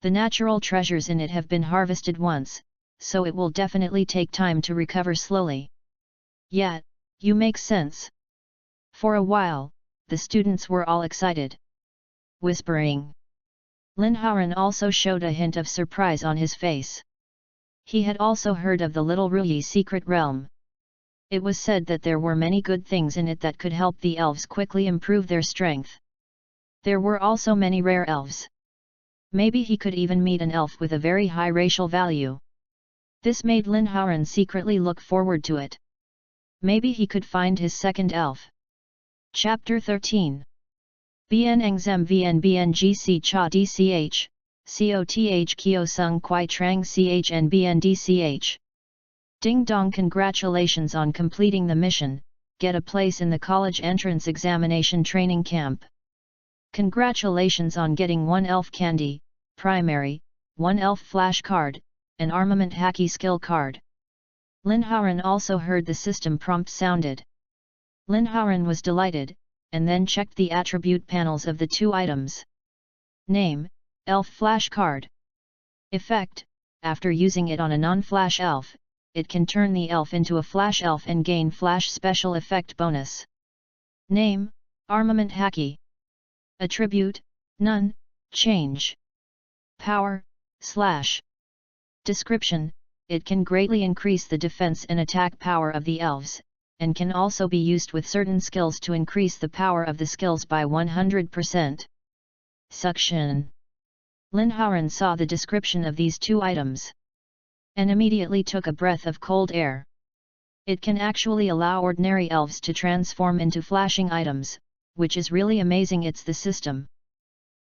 The natural treasures in it have been harvested once, so it will definitely take time to recover slowly. Yeah, you make sense. For a while, the students were all excited. Whispering. Lin Haoran also showed a hint of surprise on his face. He had also heard of the Little Ruyi secret realm. It was said that there were many good things in it that could help the elves quickly improve their strength. There were also many rare elves. Maybe he could even meet an elf with a very high racial value. This made Lin Haoran secretly look forward to it. Maybe he could find his second elf. Chapter 13. Bien Engzem Vn Bngc Cha Dch, Coth Kyo Sung Kwai Trang Chn Bn Dch. Ding dong, congratulations on completing the mission, get a place in the college entrance examination training camp. Congratulations on getting 1 elf candy, primary, 1 elf flash card, an armament hacky skill card. Lin Haoran also heard the system prompt sounded. Lin Haoran was delighted, and then checked the attribute panels of the 2 items. Name, Elf Flash Card. Effect, after using it on a non-flash elf, it can turn the elf into a flash elf and gain flash special effect bonus. Name, Armament Hacky. Attribute, None, change. Power, /. Description, it can greatly increase the defense and attack power of the elves, and can also be used with certain skills to increase the power of the skills by 100%. Suction. Lin Haoran saw the description of these 2 items, and immediately took a breath of cold air. It can actually allow ordinary elves to transform into flashing items, which is really amazing. It's the system.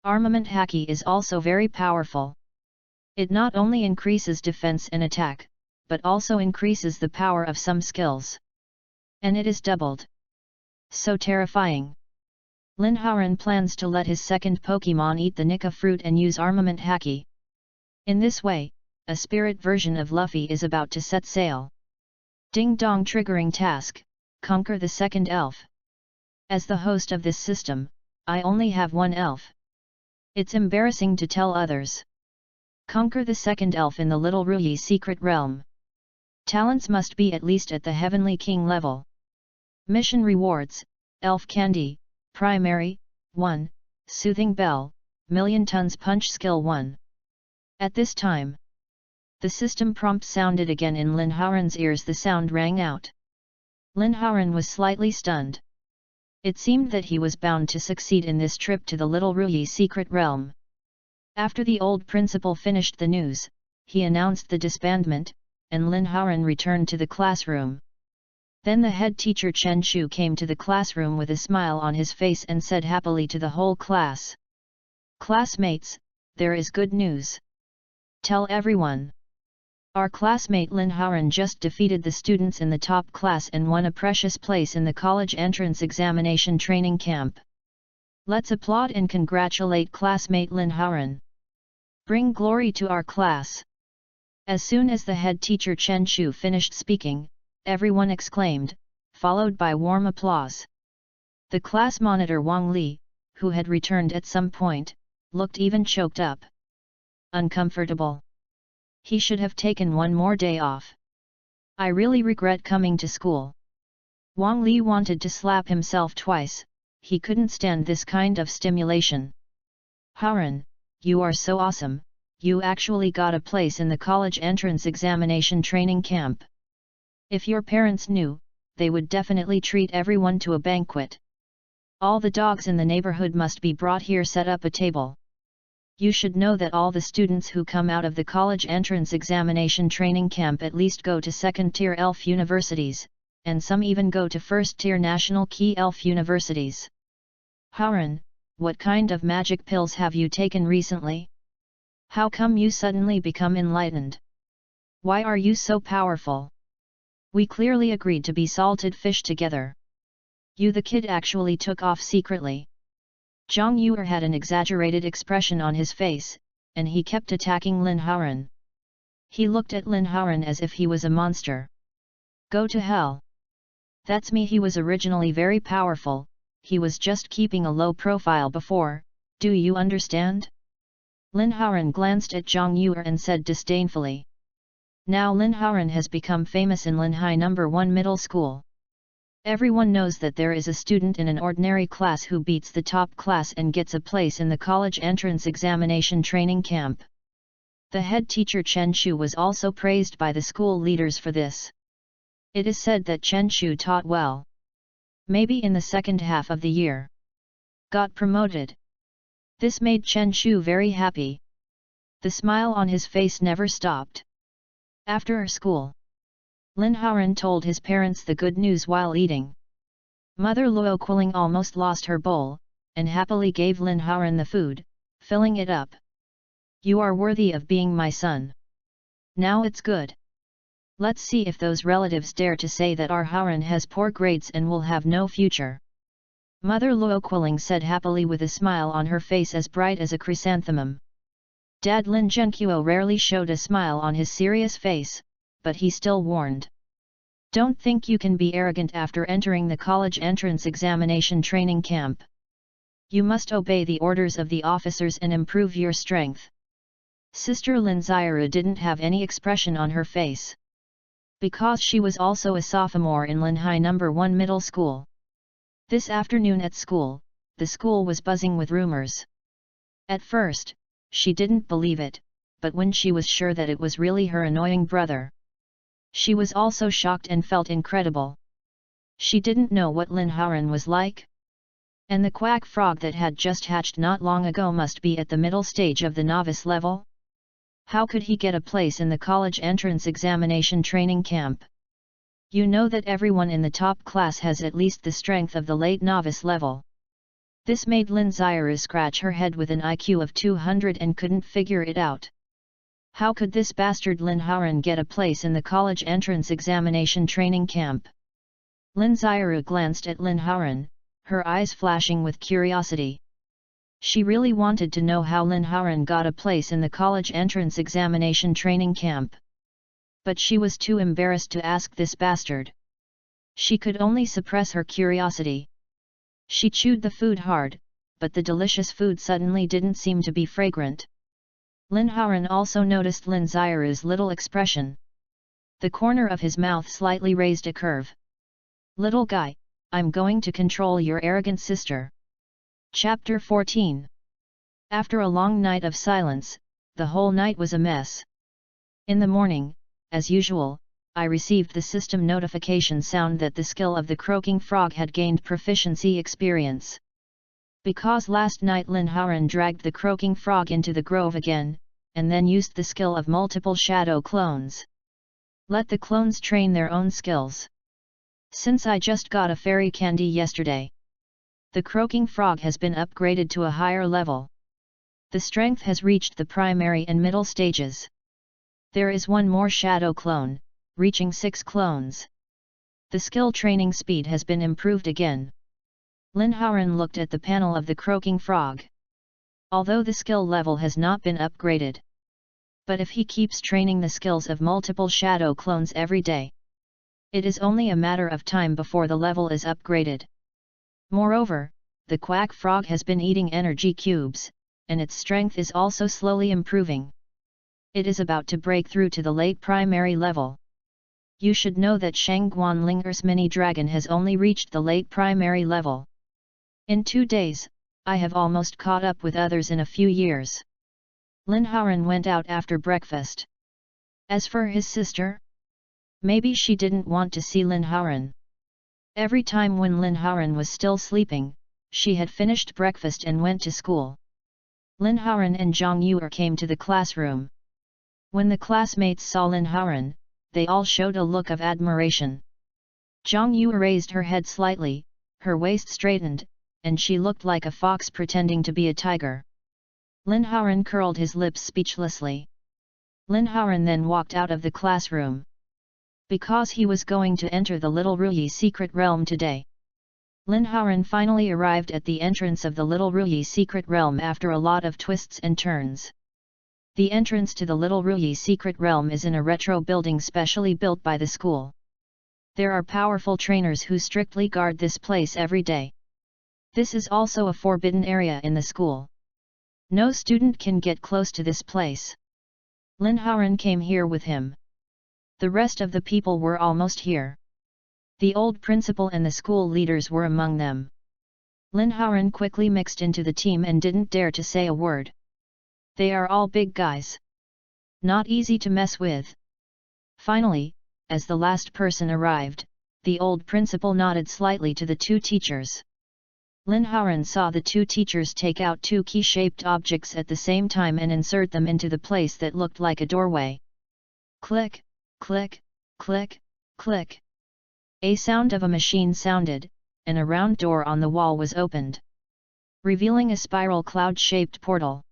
Armament Hacky is also very powerful. It not only increases defense and attack, but also increases the power of some skills. And it is doubled. So terrifying. Lin Haoran plans to let his second Pokemon eat the Nika fruit and use Armament Hacky. In this way, a spirit version of Luffy is about to set sail. Ding dong, triggering task, conquer the second elf. As the host of this system, I only have 1 elf. It's embarrassing to tell others. Conquer the second elf in the Little Ruyi secret realm. Talents must be at least at the Heavenly King level. Mission rewards, Elf Candy, Primary, 1, Soothing Bell, Million Tons Punch Skill 1. At this time, the system prompt sounded again in Lin Haoran's ears. The sound rang out. Lin Haoran was slightly stunned. It seemed that he was bound to succeed in this trip to the Little Ruyi secret realm. After the old principal finished the news, he announced the disbandment, and Lin Haoran returned to the classroom. Then the head teacher Chen Shu came to the classroom with a smile on his face and said happily to the whole class. Classmates, there is good news. Tell everyone. Our classmate Lin Haoran just defeated the students in the top class and won a precious place in the college entrance examination training camp. Let's applaud and congratulate classmate Lin Haoran. Bring glory to our class. As soon as the head teacher Chen Shu finished speaking, everyone exclaimed, followed by warm applause. The class monitor Wang Li, who had returned at some point, looked even choked up. Uncomfortable. He should have taken 1 more day off. I really regret coming to school. Wang Li wanted to slap himself twice. He couldn't stand this kind of stimulation. Haoran, you are so awesome, you actually got a place in the college entrance examination training camp. If your parents knew, they would definitely treat everyone to a banquet. All the dogs in the neighborhood must be brought here. Set up a table. You should know that all the students who come out of the college entrance examination training camp at least go to second-tier elf universities, and some even go to first-tier national key elf universities. Haoran, what kind of magic pills have you taken recently? How come you suddenly become enlightened? Why are you so powerful? We clearly agreed to be salted fish together. You, the kid actually took off secretly. Zhang Yuer had an exaggerated expression on his face, and he kept attacking Lin Haoran. He looked at Lin Haoran as if he was a monster. Go to hell. That's me. He was originally very powerful, he was just keeping a low profile before, do you understand? Lin Haoran glanced at Zhang Yuer and said disdainfully. Now Lin Haoran has become famous in Linhai No. 1 Middle School. Everyone knows that there is a student in an ordinary class who beats the top class and gets a place in the college entrance examination training camp. The head teacher Chen Shu was also praised by the school leaders for this. It is said that Chen Shu taught well. Maybe in the second half of the year, got promoted. This made Chen Shu very happy. The smile on his face never stopped. After school, Lin Haoran told his parents the good news while eating. Mother Luo Qiling almost lost her bowl, and happily gave Lin Haoran the food, filling it up. You are worthy of being my son. Now it's good. Let's see if those relatives dare to say that our Haoran has poor grades and will have no future. Mother Luo Quilling said happily with a smile on her face as bright as a chrysanthemum. Dad Lin Zhenqiu rarely showed a smile on his serious face, but he still warned. Don't think you can be arrogant after entering the college entrance examination training camp. You must obey the orders of the officers and improve your strength. Sister Lin Xiaoru didn't have any expression on her face. Because she was also a sophomore in Linhai No. 1 Middle School. This afternoon at school, the school was buzzing with rumors. At first, she didn't believe it, but when she was sure that it was really her annoying brother, she was also shocked and felt incredible. She didn't know what Lin Haoran was like. And the quack frog that had just hatched not long ago must be at the middle stage of the novice level? How could he get a place in the college entrance examination training camp? You know that everyone in the top class has at least the strength of the late novice level. This made Lin Xiaoru scratch her head with an IQ of 200 and couldn't figure it out. How could this bastard Lin Haoran get a place in the college entrance examination training camp? Lin Xiaoru glanced at Lin Haoran, her eyes flashing with curiosity. She really wanted to know how Lin Haoran got a place in the college entrance examination training camp. But she was too embarrassed to ask this bastard. She could only suppress her curiosity. She chewed the food hard, but the delicious food suddenly didn't seem to be fragrant. Lin Haoran also noticed Lin Xiaoru's little expression. The corner of his mouth slightly raised a curve. Little guy, I'm going to control your arrogant sister. Chapter 14. After a long night of silence, the whole night was a mess. In the morning, as usual, I received the system notification sound that the skill of the croaking frog had gained proficiency experience. Because last night Lin Haoran dragged the croaking frog into the grove again, and then used the skill of multiple shadow clones. Let the clones train their own skills. Since I just got a fairy candy yesterday, the croaking frog has been upgraded to a higher level. The strength has reached the primary and middle stages. There is one more shadow clone, reaching 6 clones. The skill training speed has been improved again. Lin Haoran looked at the panel of the croaking frog. Although the skill level has not been upgraded, but if he keeps training the skills of multiple shadow clones every day, it is only a matter of time before the level is upgraded. Moreover, the quack frog has been eating energy cubes, and its strength is also slowly improving. It is about to break through to the late primary level. You should know that Shangguan Linger's mini dragon has only reached the late primary level. In 2 days, I have almost caught up with others in a few years. Lin Haoran went out after breakfast. As for his sister, maybe she didn't want to see Lin Haoran. Every time when Lin Haoran was still sleeping, she had finished breakfast and went to school. Lin Haoran and Zhang Yuer came to the classroom. When the classmates saw Lin Haoran, they all showed a look of admiration. Zhang Yuer raised her head slightly, her waist straightened, and she looked like a fox pretending to be a tiger. Lin Haoran curled his lips speechlessly. Lin Haoran then walked out of the classroom. Because he was going to enter the Little Ruyi secret realm today. Lin Haoran finally arrived at the entrance of the Little Ruyi secret realm after a lot of twists and turns. The entrance to the Little Ruyi secret realm is in a retro building specially built by the school. There are powerful trainers who strictly guard this place every day. This is also a forbidden area in the school. No student can get close to this place. Lin Haoran came here with him. The rest of the people were almost here. The old principal and the school leaders were among them. Lin Haoran quickly mixed into the team and didn't dare to say a word. They are all big guys. Not easy to mess with. Finally, as the last person arrived, the old principal nodded slightly to the 2 teachers. Lin Haoran saw the 2 teachers take out 2 key-shaped objects at the same time and insert them into the place that looked like a doorway. Click, click, click, click. A sound of a machine sounded, and a round door on the wall was opened, revealing a spiral cloud-shaped portal.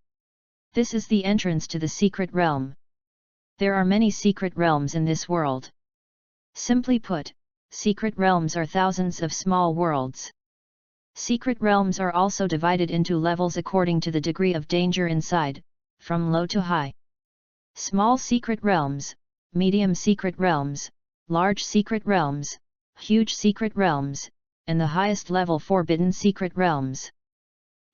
This is the entrance to the secret realm. There are many secret realms in this world. Simply put, secret realms are thousands of small worlds. Secret realms are also divided into levels according to the degree of danger inside, from low to high. Small secret realms, medium secret realms, large secret realms, huge secret realms, and the highest level forbidden secret realms.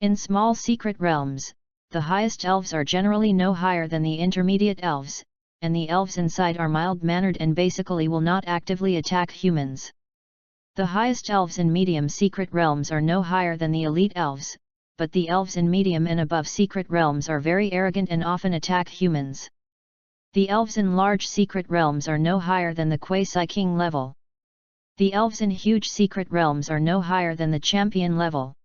In small secret realms, the highest elves are generally no higher than the intermediate elves, and the elves inside are mild-mannered and basically will not actively attack humans. The highest elves in medium secret realms are no higher than the elite elves, but the elves in medium and above secret realms are very arrogant and often attack humans. The elves in large secret realms are no higher than the quasi-king level. The elves in huge secret realms are no higher than the champion level.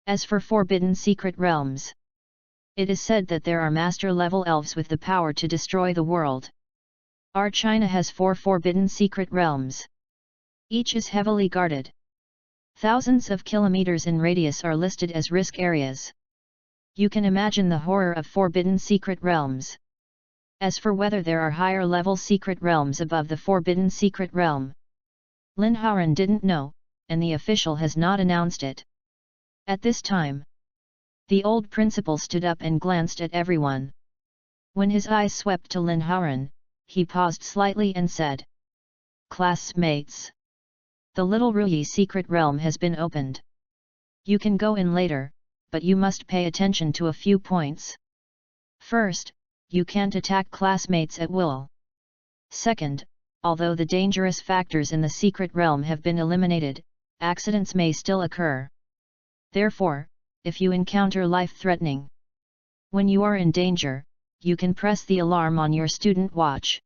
As for forbidden secret realms, it is said that there are master-level elves with the power to destroy the world. Our China has 4 forbidden secret realms. Each is heavily guarded. Thousands of kilometers in radius are listed as risk areas. You can imagine the horror of forbidden secret realms. As for whether there are higher-level secret realms above the forbidden secret realm, Lin Haoran didn't know, and the official has not announced it. At this time, the old principal stood up and glanced at everyone. When his eyes swept to Lin Haoran, he paused slightly and said, "Classmates, the Little Ruyi secret realm has been opened. You can go in later, but you must pay attention to a few points. First, you can't attack classmates at will. Second, although the dangerous factors in the secret realm have been eliminated, accidents may still occur. Therefore, if you encounter life-threatening, when you are in danger, you can press the alarm on your student watch.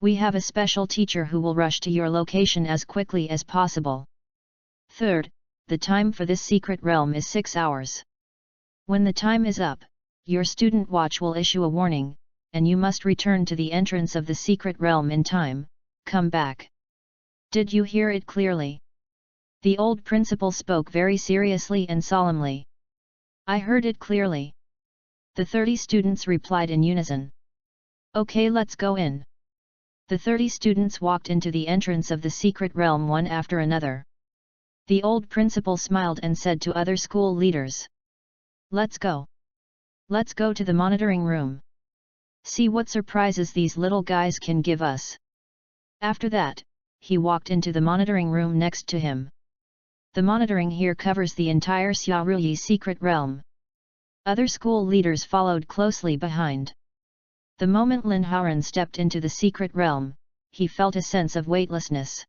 We have a special teacher who will rush to your location as quickly as possible. Third, the time for this secret realm is 6 hours. When the time is up, your student watch will issue a warning, and you must return to the entrance of the secret realm in time. Come back. Did you hear it clearly?" The old principal spoke very seriously and solemnly. "I heard it clearly." The 30 students replied in unison. "Okay, let's go in." The 30 students walked into the entrance of the secret realm one after another. The old principal smiled and said to other school leaders, "Let's go. Let's go to the monitoring room. See what surprises these little guys can give us." After that, he walked into the monitoring room next to him. The monitoring here covers the entire Xiaoruyi secret realm. Other school leaders followed closely behind. The moment Lin Haoran stepped into the secret realm, he felt a sense of weightlessness.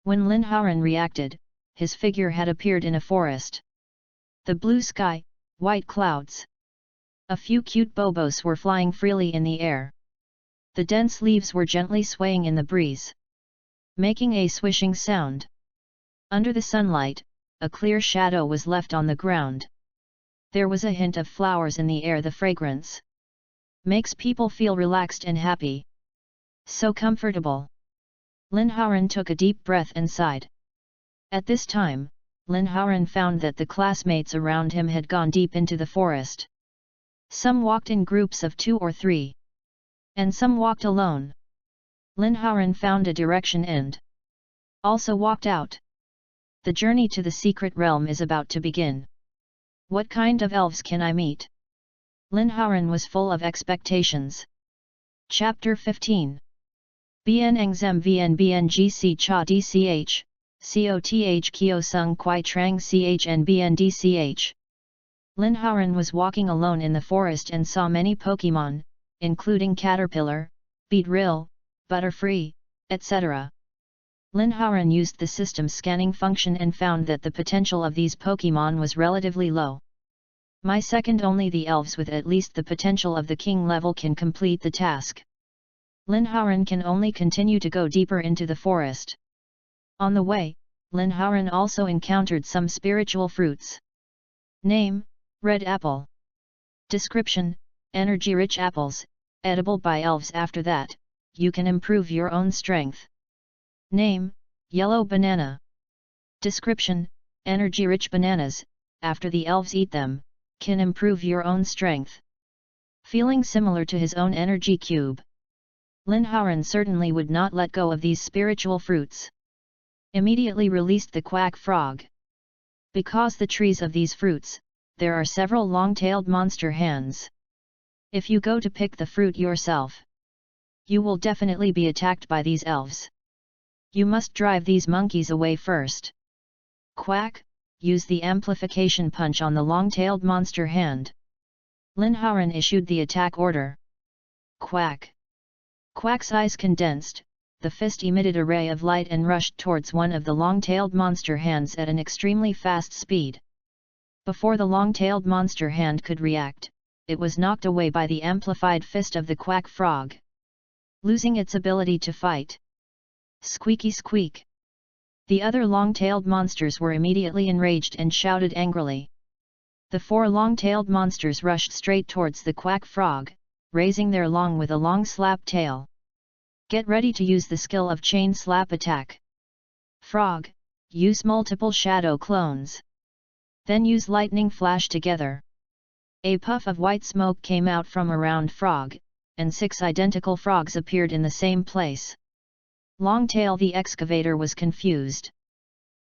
When Lin Haoran reacted, his figure had appeared in a forest. The blue sky, white clouds. A few cute bobos were flying freely in the air. The dense leaves were gently swaying in the breeze, making a swishing sound. Under the sunlight, a clear shadow was left on the ground. There was a hint of flowers in the air. The fragrance makes people feel relaxed and happy. So comfortable. Lin Haoran took a deep breath and sighed. At this time, Lin Haoran found that the classmates around him had gone deep into the forest. Some walked in groups of 2 or 3. And some walked alone. Lin Haoran found a direction and also walked out. The journey to the secret realm is about to begin. What kind of elves can I meet? Lin Haoran was full of expectations. Chapter 15. Bien Engzem Vn Bngc Cha Dch, Coth Kyo Sung Kwai Trang Chn Bn Dch. Lin Haoran was walking alone in the forest and saw many Pokemon, including Caterpillar, Beedrill, Butterfree, etc. Lin Haoran used the system scanning function and found that the potential of these Pokemon was relatively low. My second, only the elves with at least the potential of the king level can complete the task. Lin Haoran can only continue to go deeper into the forest. On the way, Lin Haoran also encountered some spiritual fruits. Name: Red Apple. Description: energy-rich apples, edible by elves. After that, you can improve your own strength. Name: Yellow Banana. Description: energy-rich bananas, after the elves eat them, can improve your own strength. Feeling similar to his own energy cube, Lin Haoran certainly would not let go of these spiritual fruits. Immediately released the quack frog. Because the trees of these fruits, there are several long-tailed monster hands. If you go to pick the fruit yourself, you will definitely be attacked by these elves. You must drive these monkeys away first. Quack, use the amplification punch on the long-tailed monster hand. Lin Haoran issued the attack order. Quack. Quack's eyes condensed, the fist emitted a ray of light and rushed towards one of the long-tailed monster hands at an extremely fast speed. Before the long-tailed monster hand could react, it was knocked away by the amplified fist of the quack frog, losing its ability to fight. Squeaky squeak. The other long-tailed monsters were immediately enraged and shouted angrily. The 4 long-tailed monsters rushed straight towards the quack frog, raising their long with a long slap tail. Get ready to use the skill of chain slap attack. Frog, use multiple shadow clones. Then use lightning flash together. A puff of white smoke came out from around Frog, and 6 identical frogs appeared in the same place. Longtail the excavator was confused.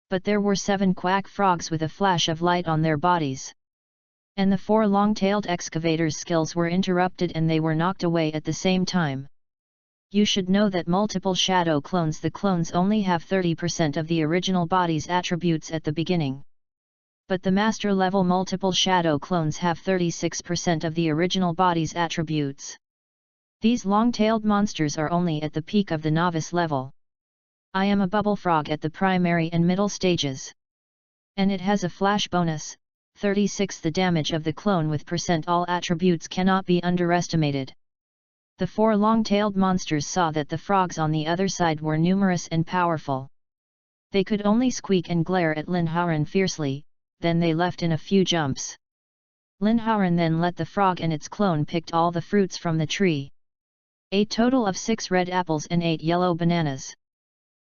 But there were 7 quack frogs with a flash of light on their bodies. And the 4 long-tailed excavators' skills were interrupted and they were knocked away at the same time. You should know that multiple shadow clones, the clones only have 30% of the original body's attributes at the beginning. But the master level multiple shadow clones have 36% of the original body's attributes. These long-tailed monsters are only at the peak of the novice level. I am a bubble frog at the primary and middle stages. And it has a flash bonus, 36. The damage of the clone with % all attributes cannot be underestimated. The 4 long-tailed monsters saw that the frogs on the other side were numerous and powerful. They could only squeak and glare at Lin Haoran fiercely, then they left in a few jumps. Lin Haoran then let the frog and its clone picked all the fruits from the tree. A total of 6 red apples and 8 yellow bananas.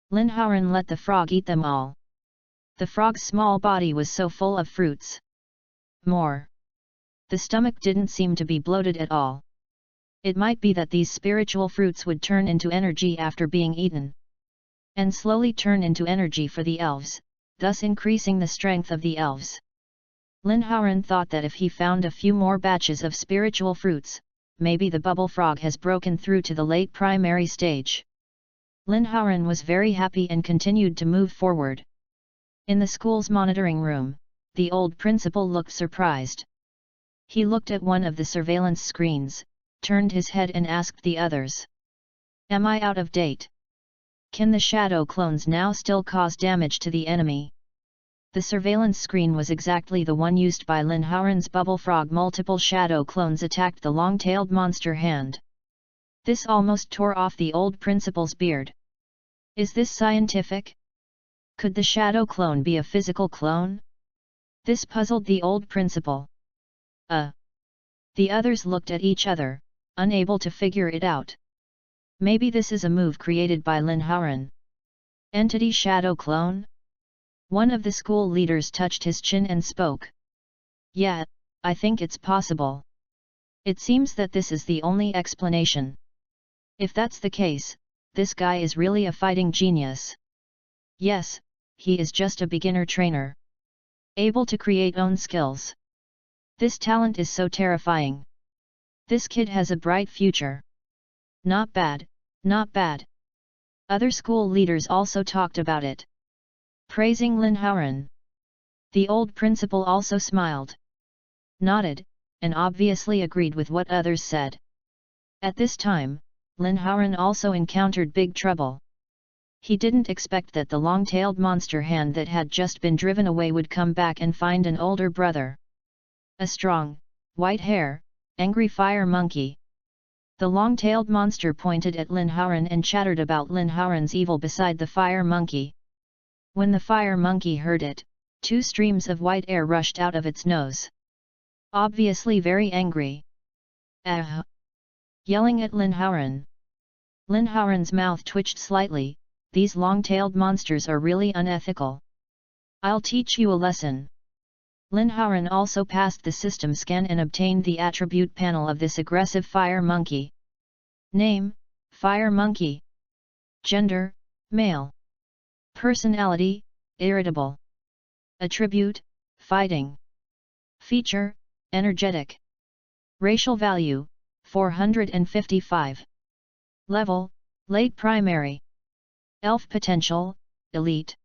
Lin Haoran let the frog eat them all. The frog's small body was so full of fruits. More. The stomach didn't seem to be bloated at all. It might be that these spiritual fruits would turn into energy after being eaten. And slowly turn into energy for the elves, thus increasing the strength of the elves. Lin Haoran thought that if he found a few more batches of spiritual fruits, maybe the bubble frog has broken through to the late primary stage. Lin Haoran was very happy and continued to move forward. In the school's monitoring room, the old principal looked surprised. He looked at one of the surveillance screens, turned his head and asked the others. Am I out of date? Can the shadow clones now still cause damage to the enemy? The surveillance screen was exactly the one used by Lin Haoran's bubble frog. Multiple shadow clones attacked the long-tailed monster hand. This almost tore off the old principal's beard. Is this scientific? Could the shadow clone be a physical clone? This puzzled the old principal. The others looked at each other, unable to figure it out. Maybe this is a move created by Lin Haoran. Entity shadow clone? One of the school leaders touched his chin and spoke. Yeah, I think it's possible. It seems that this is the only explanation. If that's the case, this guy is really a fighting genius. Yes, he is just a beginner trainer. Able to create own skills. This talent is so terrifying. This kid has a bright future. Not bad, not bad. Other school leaders also talked about it, praising Lin Haoran. The old principal also smiled, nodded, and obviously agreed with what others said. At this time, Lin Haoran also encountered big trouble. He didn't expect that the long-tailed monster hand that had just been driven away would come back and find an older brother. A strong, white hair, angry fire monkey. The long-tailed monster pointed at Lin Haoran and chattered about Lin Haoran's evil beside the fire monkey. When the fire monkey heard it, 2 streams of white air rushed out of its nose. Obviously very angry. Yelling at Lin Haoran. Lin Haoran's mouth twitched slightly. These long-tailed monsters are really unethical. I'll teach you a lesson. Lin Haoran also passed the system scan and obtained the attribute panel of this aggressive fire monkey. Name, Fire Monkey. Gender, male. Personality, irritable. Attribute, Fighting. Feature, energetic. Racial value, 455. Level, late primary. Elf potential, elite.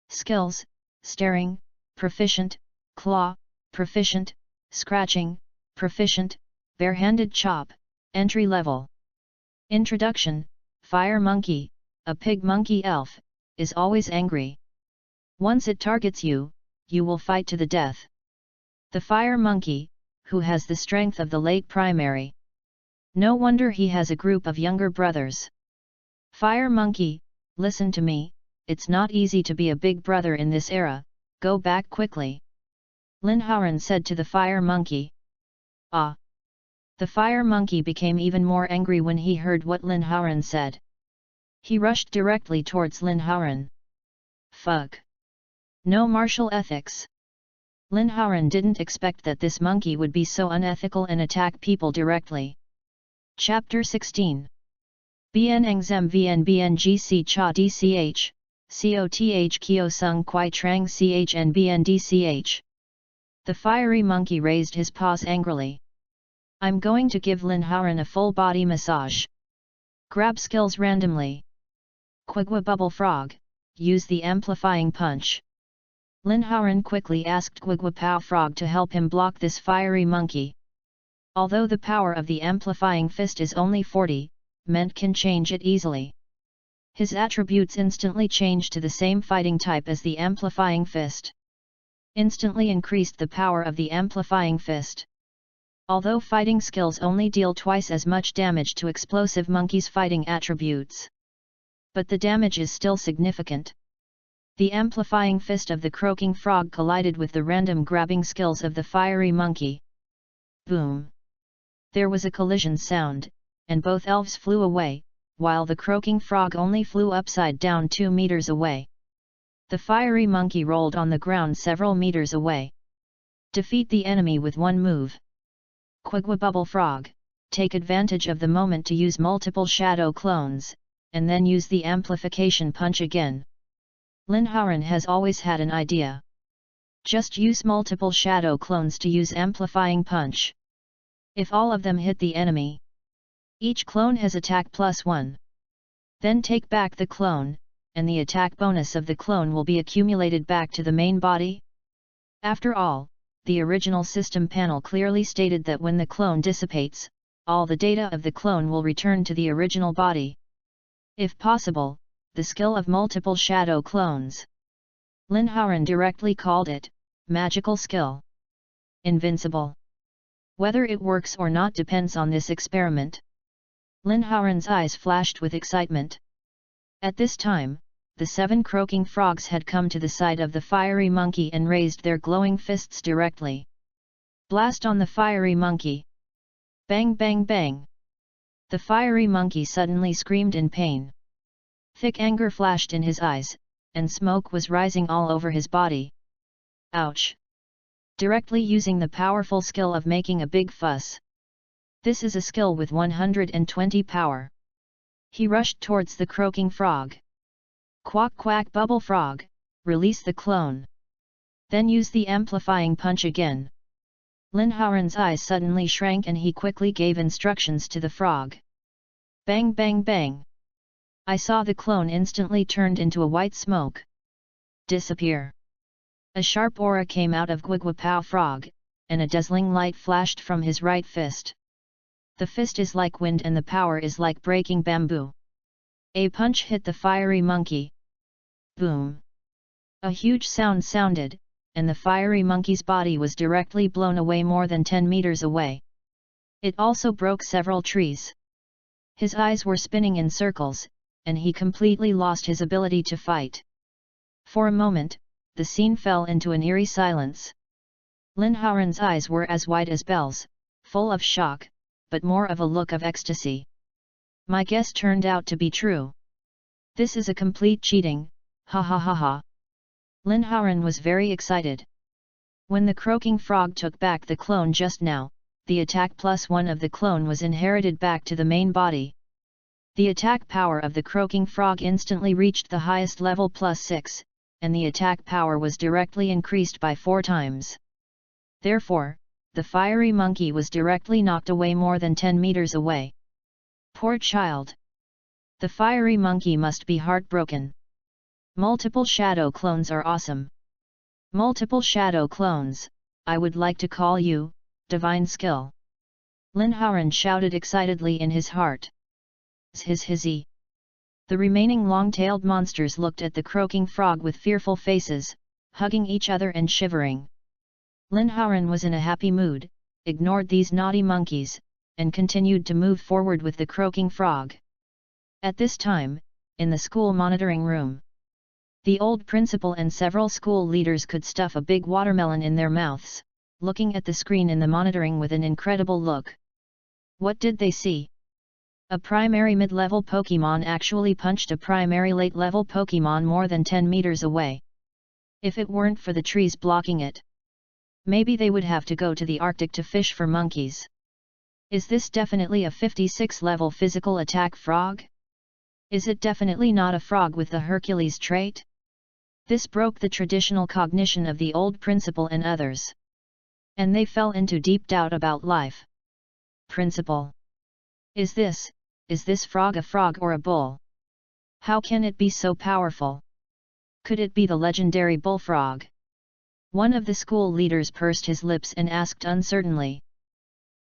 Skills, staring, proficient, claw, proficient, scratching, proficient, barehanded chop, entry level. Introduction, Fire Monkey, a pig monkey elf, is always angry. Once it targets you, you will fight to the death. The Fire Monkey, who has the strength of the late primary. No wonder he has a group of younger brothers. Fire Monkey, listen to me, it's not easy to be a big brother in this era, go back quickly. Lin Haoran said to the Fire Monkey. Ah! The Fire Monkey became even more angry when he heard what Lin Haoran said. He rushed directly towards Lin Haoran. Fuck! No martial ethics. Lin Haoran didn't expect that this monkey would be so unethical and attack people directly. Chapter 16. Bien Engzem Vn Bngc Cha Dch, Coth Kyo Sung Kwai Trang Ch and Bn Dch. The fiery monkey raised his paws angrily. I'm going to give Lin Haoran a full body massage. Grab skills randomly. Quigwa Bubble Frog, use the amplifying punch. Lin Haoran quickly asked Quigwa Pow Frog to help him block this fiery monkey. Although the power of the amplifying fist is only 40, Ment can change it easily. His attributes instantly changed to the same fighting type as the amplifying fist. Instantly increased the power of the amplifying fist. Although fighting skills only deal twice as much damage to explosive monkey's fighting attributes. But the damage is still significant. The amplifying fist of the croaking frog collided with the random grabbing skills of the fiery monkey. Boom! There was a collision sound, and both elves flew away, while the croaking frog only flew upside down 2 meters away. The fiery monkey rolled on the ground several meters away. Defeat the enemy with one move. Quigwa Bubble Frog, take advantage of the moment to use multiple shadow clones, and then use the amplification punch again. Lin Haoran has always had an idea. Just use multiple shadow clones to use amplifying punch. If all of them hit the enemy, each clone has attack +1. Then take back the clone, and the attack bonus of the clone will be accumulated back to the main body. After all, the original system panel clearly stated that when the clone dissipates, all the data of the clone will return to the original body. If possible, the skill of multiple shadow clones. Lin Haoran directly called it, magical skill. Invincible. Whether it works or not depends on this experiment. Lin Haoran's eyes flashed with excitement. At this time, the 7 croaking frogs had come to the side of the fiery monkey and raised their glowing fists directly. Blast on the fiery monkey! Bang bang bang! The fiery monkey suddenly screamed in pain. Thick anger flashed in his eyes, and smoke was rising all over his body. Ouch! Directly using the powerful skill of making a big fuss. This is a skill with 120 power. He rushed towards the croaking frog. Quack quack Bubble Frog, release the clone. Then use the amplifying punch again. Lin Haoran's eyes suddenly shrank and he quickly gave instructions to the frog. Bang bang bang! I saw the clone instantly turned into a white smoke. Disappear! A sharp aura came out of Quigwa Pow Frog, and a dazzling light flashed from his right fist. The fist is like wind and the power is like breaking bamboo. A punch hit the fiery monkey. Boom! A huge sound sounded, and the fiery monkey's body was directly blown away more than 10 meters away. It also broke several trees. His eyes were spinning in circles, and he completely lost his ability to fight. For a moment, the scene fell into an eerie silence. Lin Haoran's eyes were as wide as bells, full of shock, but more of a look of ecstasy. My guess turned out to be true. This is a complete cheating, ha ha ha ha. Lin Haoran was very excited. When the croaking frog took back the clone just now, the attack +1 of the clone was inherited back to the main body. The attack power of the croaking frog instantly reached the highest level +6, and the attack power was directly increased by 4 times. Therefore, the fiery monkey was directly knocked away more than 10 meters away. Poor child! The fiery monkey must be heartbroken. Multiple shadow clones are awesome. Multiple shadow clones, I would like to call you, divine skill. Lin Haoran shouted excitedly in his heart. Hizzy. The remaining long-tailed monsters looked at the croaking frog with fearful faces, hugging each other and shivering. Lin Haoran was in a happy mood, ignored these naughty monkeys, and continued to move forward with the croaking frog. At this time, in the school monitoring room, the old principal and several school leaders could stuff a big watermelon in their mouths, looking at the screen in the monitoring with an incredible look. What did they see? A primary mid-level Pokémon actually punched a primary late-level Pokémon more than 10 meters away. If it weren't for the trees blocking it, maybe they would have to go to the Arctic to fish for monkeys. Is this definitely a 56-level physical attack frog? Is it definitely not a frog with the Hercules trait? This broke the traditional cognition of the old principal and others. And they fell into deep doubt about life. Principal. Is this frog a frog or a bull? How can it be so powerful? Could it be the legendary bullfrog? One of the school leaders pursed his lips and asked uncertainly.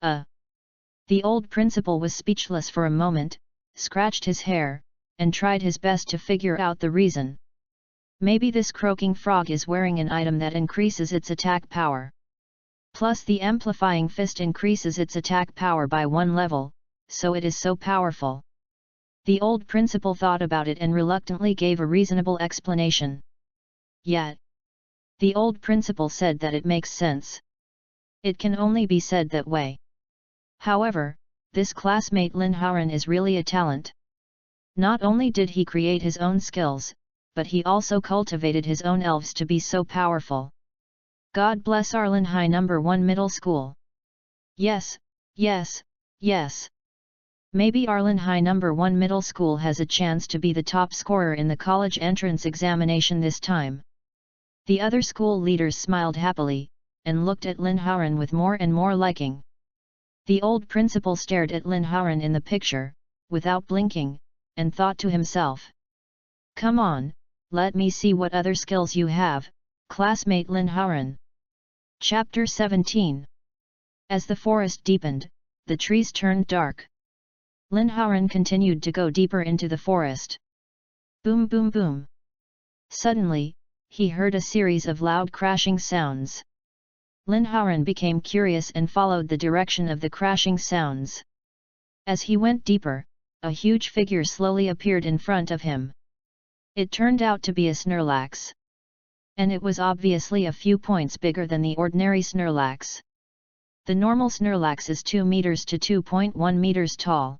The old principal was speechless for a moment, scratched his hair, and tried his best to figure out the reason. Maybe this croaking frog is wearing an item that increases its attack power. Plus the amplifying fist increases its attack power by 1 level, so it is so powerful. The old principal thought about it and reluctantly gave a reasonable explanation. Yet, the old principal said that it makes sense. It can only be said that way. However, this classmate Lin Haoran is really a talent. Not only did he create his own skills, but he also cultivated his own elves to be so powerful. God bless our Lin Hai No. 1 Middle School. Yes, yes, yes. Maybe our Lin Hai No. 1 Middle School has a chance to be the top scorer in the college entrance examination this time. The other school leaders smiled happily, and looked at Lin Haoran with more and more liking. The old principal stared at Lin Haoran in the picture, without blinking, and thought to himself. Come on, let me see what other skills you have, classmate Lin Haoran. Chapter 17. As the forest deepened, the trees turned dark. Lin Haoran continued to go deeper into the forest. Boom boom boom. Suddenly, he heard a series of loud crashing sounds. Lin Haoran became curious and followed the direction of the crashing sounds. As he went deeper, a huge figure slowly appeared in front of him. It turned out to be a Snorlax. And it was obviously a few points bigger than the ordinary Snorlax. The normal Snorlax is 2 meters to 2.1 meters tall.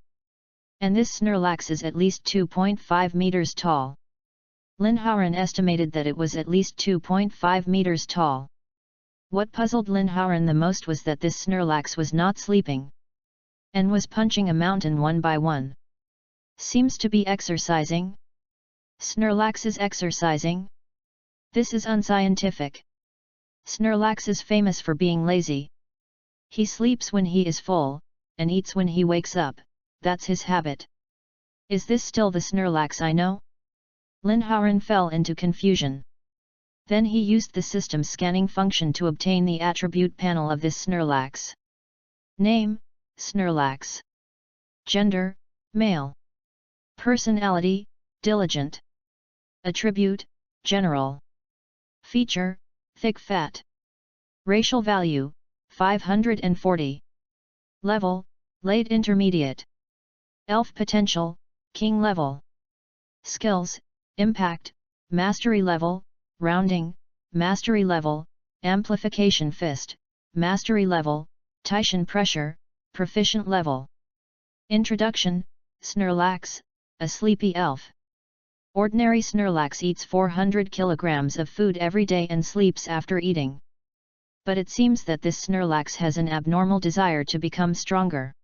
And this Snorlax is at least 2.5 meters tall. Lin Haoran estimated that it was at least 2.5 meters tall. What puzzled Lin Haoran the most was that this Snorlax was not sleeping, and was punching a mountain one by one. Seems to be exercising. Snorlax is exercising? This is unscientific. Snorlax is famous for being lazy. He sleeps when he is full, and eats when he wakes up, that's his habit. Is this still the Snorlax I know? Lin Haoran fell into confusion. Then he used the system scanning function to obtain the attribute panel of this Snorlax. Name, Snorlax. Gender, male. Personality, diligent. Attribute, general. Feature, thick fat. Racial value, 540. Level, late intermediate. Elf potential, king level. Skills, impact, mastery level, rounding, mastery level, amplification fist, mastery level, Titian pressure, proficient level. Introduction, Snorlax, a sleepy elf. Ordinary Snorlax eats 400 kilograms of food every day and sleeps after eating. But it seems that this Snorlax has an abnormal desire to become stronger.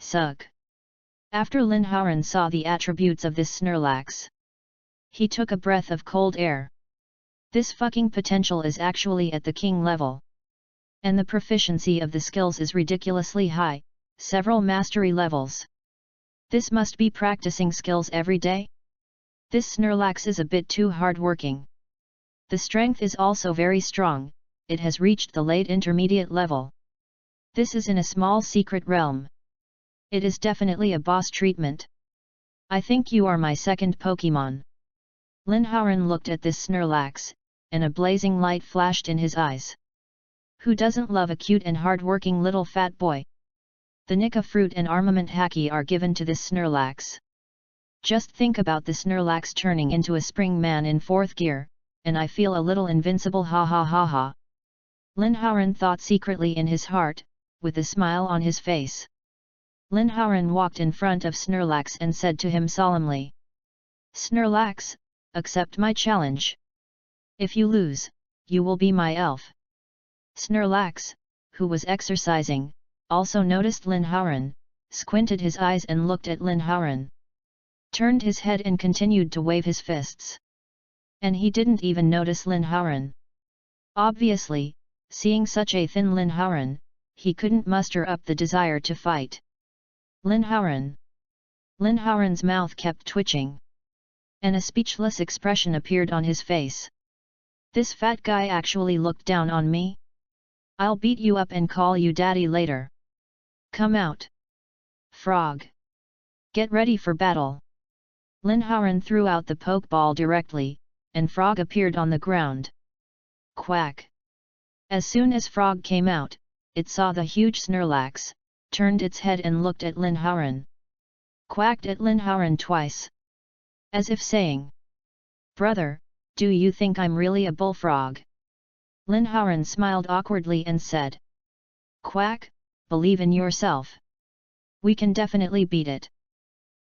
Suck. After Lin Haoran saw the attributes of this Snorlax, he took a breath of cold air. This fucking potential is actually at the king level. And the proficiency of the skills is ridiculously high, several mastery levels. This must be practicing skills every day? This Snorlax is a bit too hard-working. The strength is also very strong, it has reached the late intermediate level. This is in a small secret realm. It is definitely a boss treatment. I think you are my second Pokemon. Linhauren looked at this Snorlax, and a blazing light flashed in his eyes. Who doesn't love a cute and hard-working little fat boy? The Nika fruit and armament haki are given to this Snorlax. Just think about the Snorlax turning into a spring man in 4th gear, and I feel a little invincible, ha ha ha ha. Linhauren thought secretly in his heart, with a smile on his face. Linhauren walked in front of Snorlax and said to him solemnly, Snorlax, accept my challenge. If you lose, you will be my elf. Snorlax, who was exercising, also noticed Linhauren, squinted his eyes and looked at Linhauren. Turned his head and continued to wave his fists. And he didn't even notice Linhauren. Obviously, seeing such a thin Linhauren, he couldn't muster up the desire to fight. Linhauren. Linhauren's mouth kept twitching. And a speechless expression appeared on his face. This fat guy actually looked down on me? I'll beat you up and call you daddy later. Come out. Frog. Get ready for battle. Linhauren threw out the pokeball directly, and Frog appeared on the ground. Quack. As soon as Frog came out, it saw the huge Snorlax, turned its head and looked at Linhauren. Quacked at Linhauren twice. As if saying, Brother, do you think I'm really a bullfrog? Linhauren smiled awkwardly and said, Quack, believe in yourself. We can definitely beat it.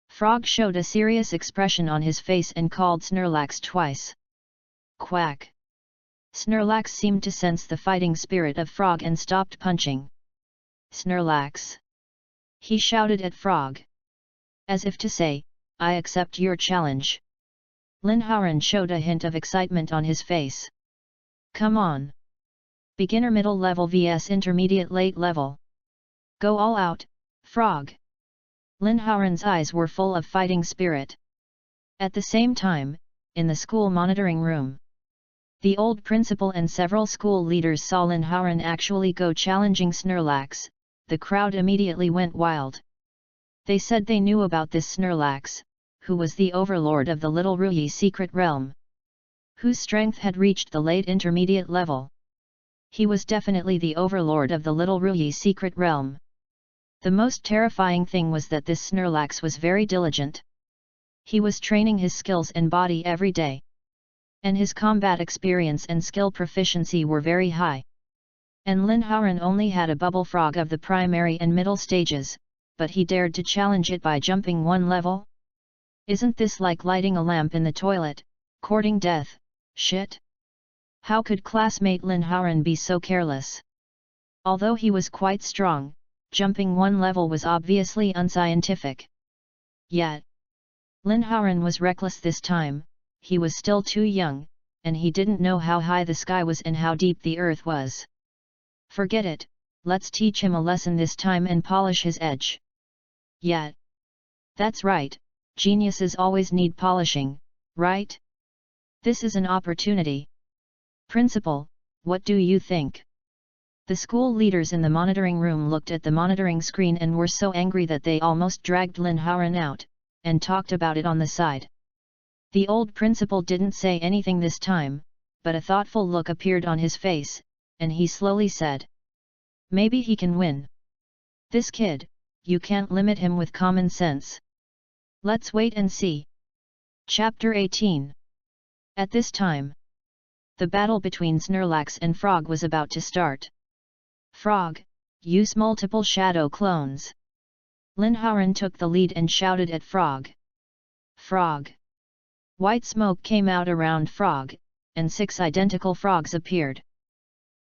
Frog showed a serious expression on his face and called Snorlax twice. Quack. Snorlax seemed to sense the fighting spirit of Frog and stopped punching. Snorlax. He shouted at Frog. As if to say, I accept your challenge. Linhauren showed a hint of excitement on his face. Come on. Beginner middle level vs intermediate late level. Go all out, Frog. Linhauren's eyes were full of fighting spirit. At the same time, in the school monitoring room, the old principal and several school leaders saw Linhauren actually go challenging Snorlax. The crowd immediately went wild. They said they knew about this Snorlax, who was the overlord of the Little Ruyi secret realm, whose strength had reached the late intermediate level. He was definitely the overlord of the Little Ruyi secret realm. The most terrifying thing was that this Snorlax was very diligent. He was training his skills and body every day. And his combat experience and skill proficiency were very high. And Linhauren only had a bubble frog of the primary and middle stages, but he dared to challenge it by jumping one level? Isn't this like lighting a lamp in the toilet, courting death, shit? How could classmate Linhauren be so careless? Although he was quite strong, jumping one level was obviously unscientific. Yet, Linhauren was reckless this time. He was still too young, and he didn't know how high the sky was and how deep the earth was. Forget it, let's teach him a lesson this time and polish his edge. Yet. That's right, geniuses always need polishing, right? This is an opportunity. Principal, what do you think? The school leaders in the monitoring room looked at the monitoring screen and were so angry that they almost dragged Linhauren out, and talked about it on the side. The old principal didn't say anything this time, but a thoughtful look appeared on his face, and he slowly said, Maybe he can win. This kid, you can't limit him with common sense. Let's wait and see. Chapter 18. At this time, the battle between Snorlax and Frog was about to start. Frog, use multiple shadow clones. Linhauren took the lead and shouted at Frog. Frog. White smoke came out around Frog, and 6 identical frogs appeared.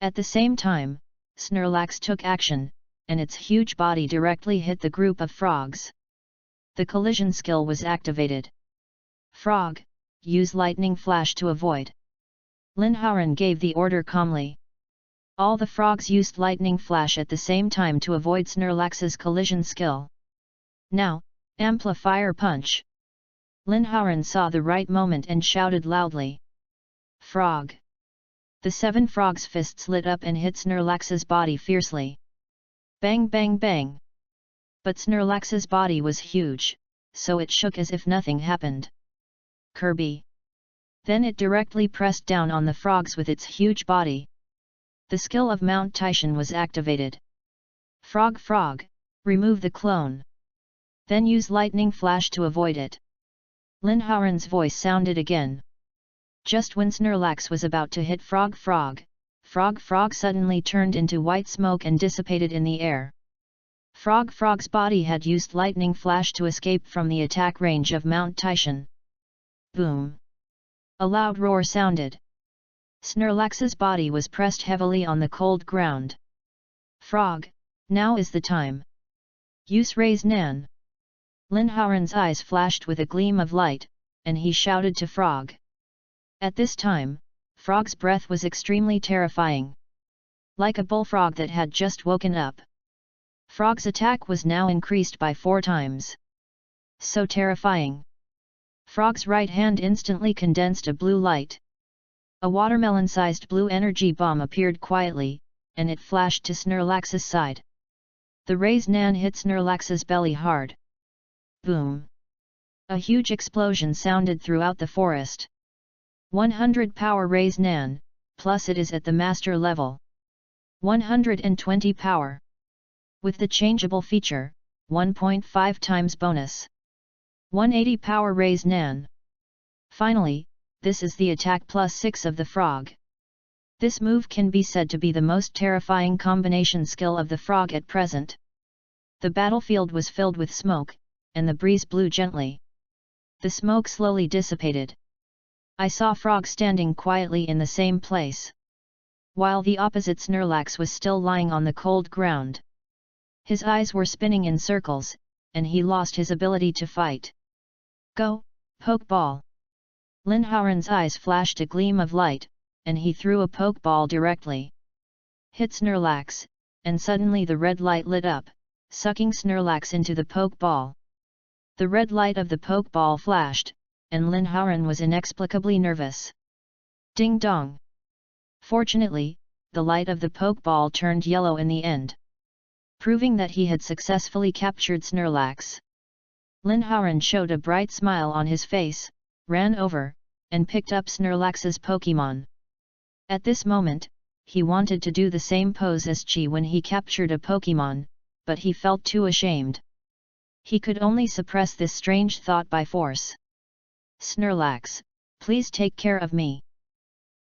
At the same time, Snorlax took action, and its huge body directly hit the group of frogs. The collision skill was activated. Frog, use lightning flash to avoid. Lin Haoran gave the order calmly. All the frogs used lightning flash at the same time to avoid Snorlax's collision skill. Now, amplifier punch! Lin Haoran saw the right moment and shouted loudly. Frog! The 7 frogs' fists lit up and hit Snorlax's body fiercely. Bang bang bang! But Snorlax's body was huge, so it shook as if nothing happened. Kirby! Then it directly pressed down on the frogs with its huge body. The skill of Mount Titian was activated. Frog frog, remove the clone. Then use lightning flash to avoid it. Lin Haoran's voice sounded again. Just when Snorlax was about to hit Frog frog, Frog frog suddenly turned into white smoke and dissipated in the air. Frog frog's body had used lightning flash to escape from the attack range of Mount Titian. Boom! A loud roar sounded. Snorlax's body was pressed heavily on the cold ground. Frog, now is the time. Use Raise Nan! Lin Haoran's eyes flashed with a gleam of light, and he shouted to Frog. At this time, Frog's breath was extremely terrifying. Like a bullfrog that had just woken up. Frog's attack was now increased by 4 times. So terrifying. Frog's right hand instantly condensed a blue light. A watermelon-sized blue energy bomb appeared quietly, and it flashed to Snorlax's side. The Raise Nan hit Snorlax's belly hard. Boom! A huge explosion sounded throughout the forest. 100 power Raise Nan, plus it is at the master level. 120 power. With the changeable feature, 1.5 times bonus. 180 power Raise Nan. Finally, this is the attack plus 6 of the frog. This move can be said to be the most terrifying combination skill of the frog at present. The battlefield was filled with smoke, and the breeze blew gently. The smoke slowly dissipated. I saw Frog standing quietly in the same place, while the opposite Snorlax was still lying on the cold ground. His eyes were spinning in circles, and he lost his ability to fight. Go, Pokeball! Lin Haoran's eyes flashed a gleam of light, and he threw a Pokeball directly. Hit Snorlax, and suddenly the red light lit up, sucking Snorlax into the Pokeball. The red light of the Pokeball flashed, and Lin Haoran was inexplicably nervous. Ding dong! Fortunately, the light of the Pokeball turned yellow in the end, proving that he had successfully captured Snorlax. Lin Haoran showed a bright smile on his face, ran over, and picked up Snorlax's Pokémon. At this moment, he wanted to do the same pose as Chi when he captured a Pokémon, but he felt too ashamed. He could only suppress this strange thought by force. Snorlax, please take care of me.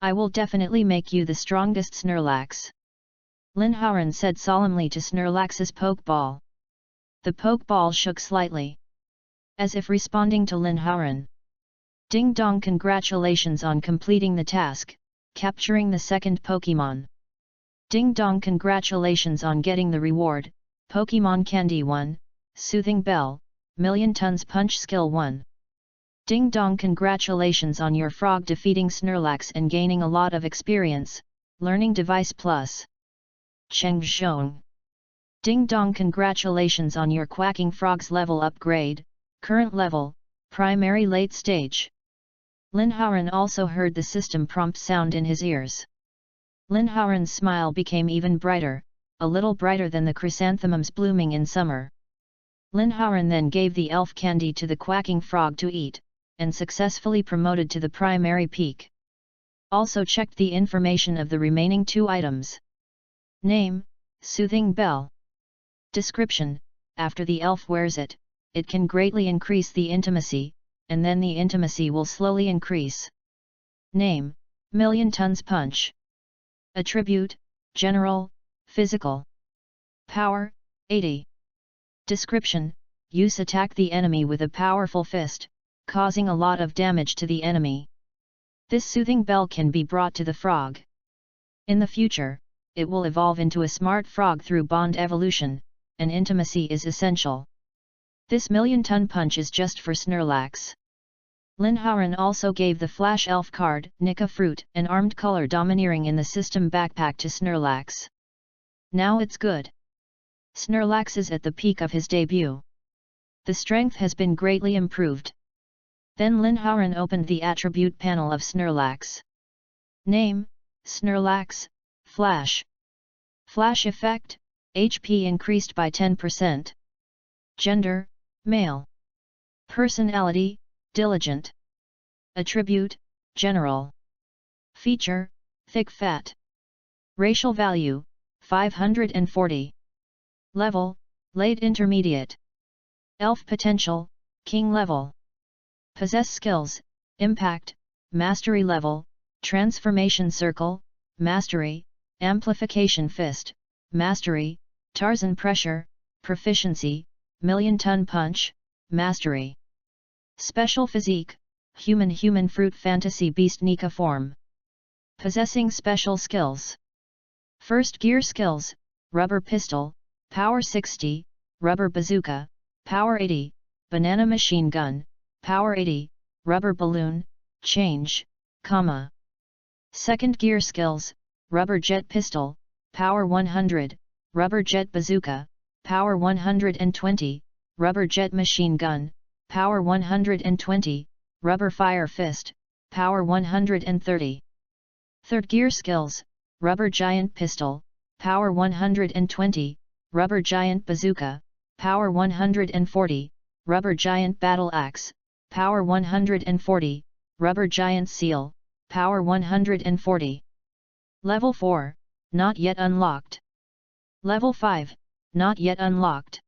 I will definitely make you the strongest Snorlax. Lin Haoran said solemnly to Snorlax's Pokeball. The Pokeball shook slightly, as if responding to Lin Haoran. Ding dong! Congratulations on completing the task, capturing the second Pokémon. Ding dong! Congratulations on getting the reward, Pokémon Candy 1, Soothing Bell, Million Tons Punch Skill 1. Ding dong! Congratulations on your frog defeating Snorlax and gaining a lot of experience, Learning Device Plus. Cheng Zhong. Ding dong! Congratulations on your quacking frog's level upgrade, current level, primary late stage. Lin Haoran also heard the system prompt sound in his ears. Lin Haoran's smile became even brighter, a little brighter than the chrysanthemums blooming in summer. Lin Haoran then gave the elf candy to the quacking frog to eat, and successfully promoted to the primary peak. Also checked the information of the remaining 2 items. Name, Soothing Bell. Description, after the elf wears it, it can greatly increase the intimacy, and then the intimacy will slowly increase. Name, Million Tons Punch. Attribute, General, Physical. Power, 80. Description, use attack the enemy with a powerful fist, causing a lot of damage to the enemy. This soothing bell can be brought to the frog. In the future, it will evolve into a smart frog through bond evolution, and intimacy is essential. This million-ton punch is just for Snorlax. Lin Haoran also gave the Flash Elf card, Nika Fruit, an armed color domineering in the system backpack to Snorlax. Now it's good. Snorlax is at the peak of his debut. The strength has been greatly improved. Then Lin Haoran opened the attribute panel of Snorlax. Name, Snorlax, Flash. Flash effect, HP increased by 10%. Gender, male. Personality, diligent. Attribute, general. Feature, thick fat. Racial value, 540. Level, late intermediate. Elf potential, king level. Possess skills, impact, mastery level, transformation circle, mastery, amplification fist, mastery, Tarzan pressure, proficiency, million-ton punch, mastery. Special physique, human fruit fantasy beast Nika form. Possessing special skills. First gear skills, rubber pistol, power 60, rubber bazooka, power 80, banana machine gun, power 80, rubber balloon, change, comma. Second gear skills, rubber jet pistol, power 100, rubber jet bazooka, power 120, rubber jet machine gun, power 120, rubber fire fist, power 130. Third gear skills, rubber giant pistol, power 120, rubber giant bazooka, power 140, rubber giant battle axe, power 140, rubber giant seal, power 140. Level 4, not yet unlocked. Level 5, not yet unlocked.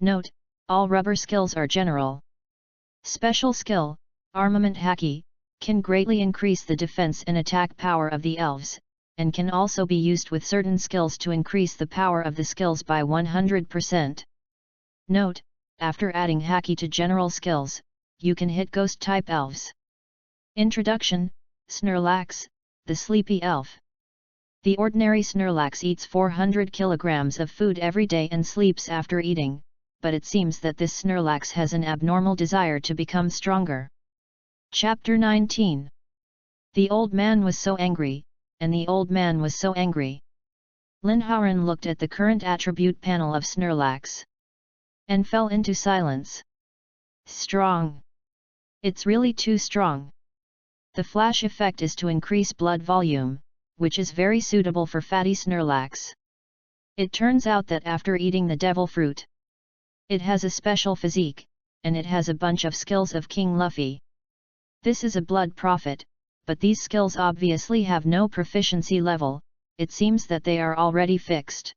Note, all rubber skills are general. Special skill, Armament Haki, can greatly increase the defense and attack power of the elves, and can also be used with certain skills to increase the power of the skills by 100%. Note, after adding Haki to general skills, you can hit ghost-type elves. Introduction, Snorlax, the sleepy elf. The ordinary Snorlax eats 400 kilograms of food every day and sleeps after eating, but it seems that this Snorlax has an abnormal desire to become stronger. Chapter 19. The old man was so angry, and the old man was so angry. Lin Haoran looked at the current attribute panel of Snorlax and fell into silence. Strong. It's really too strong. The flash effect is to increase blood volume, which is very suitable for fatty Snorlax. It turns out that after eating the devil fruit, it has a special physique, and it has a bunch of skills of King Luffy. This is a blood prophet, but these skills obviously have no proficiency level, it seems that they are already fixed.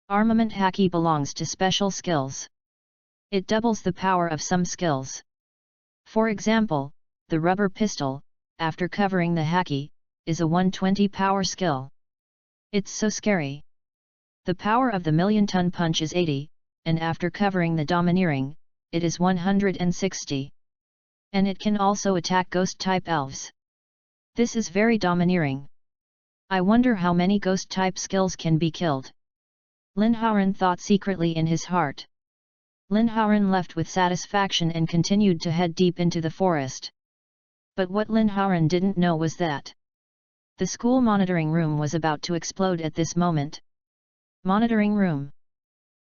Armament Haki belongs to special skills. It doubles the power of some skills. For example, the rubber pistol, after covering the Haki, is a 120 power skill. It's so scary. The power of the million-ton punch is 80, and after covering the domineering, it is 160. And it can also attack ghost-type elves. This is very domineering. I wonder how many ghost-type skills can be killed. Lin Haoran thought secretly in his heart. Lin Haoran left with satisfaction and continued to head deep into the forest. But what Lin Haoran didn't know was that the school monitoring room was about to explode at this moment. Monitoring room.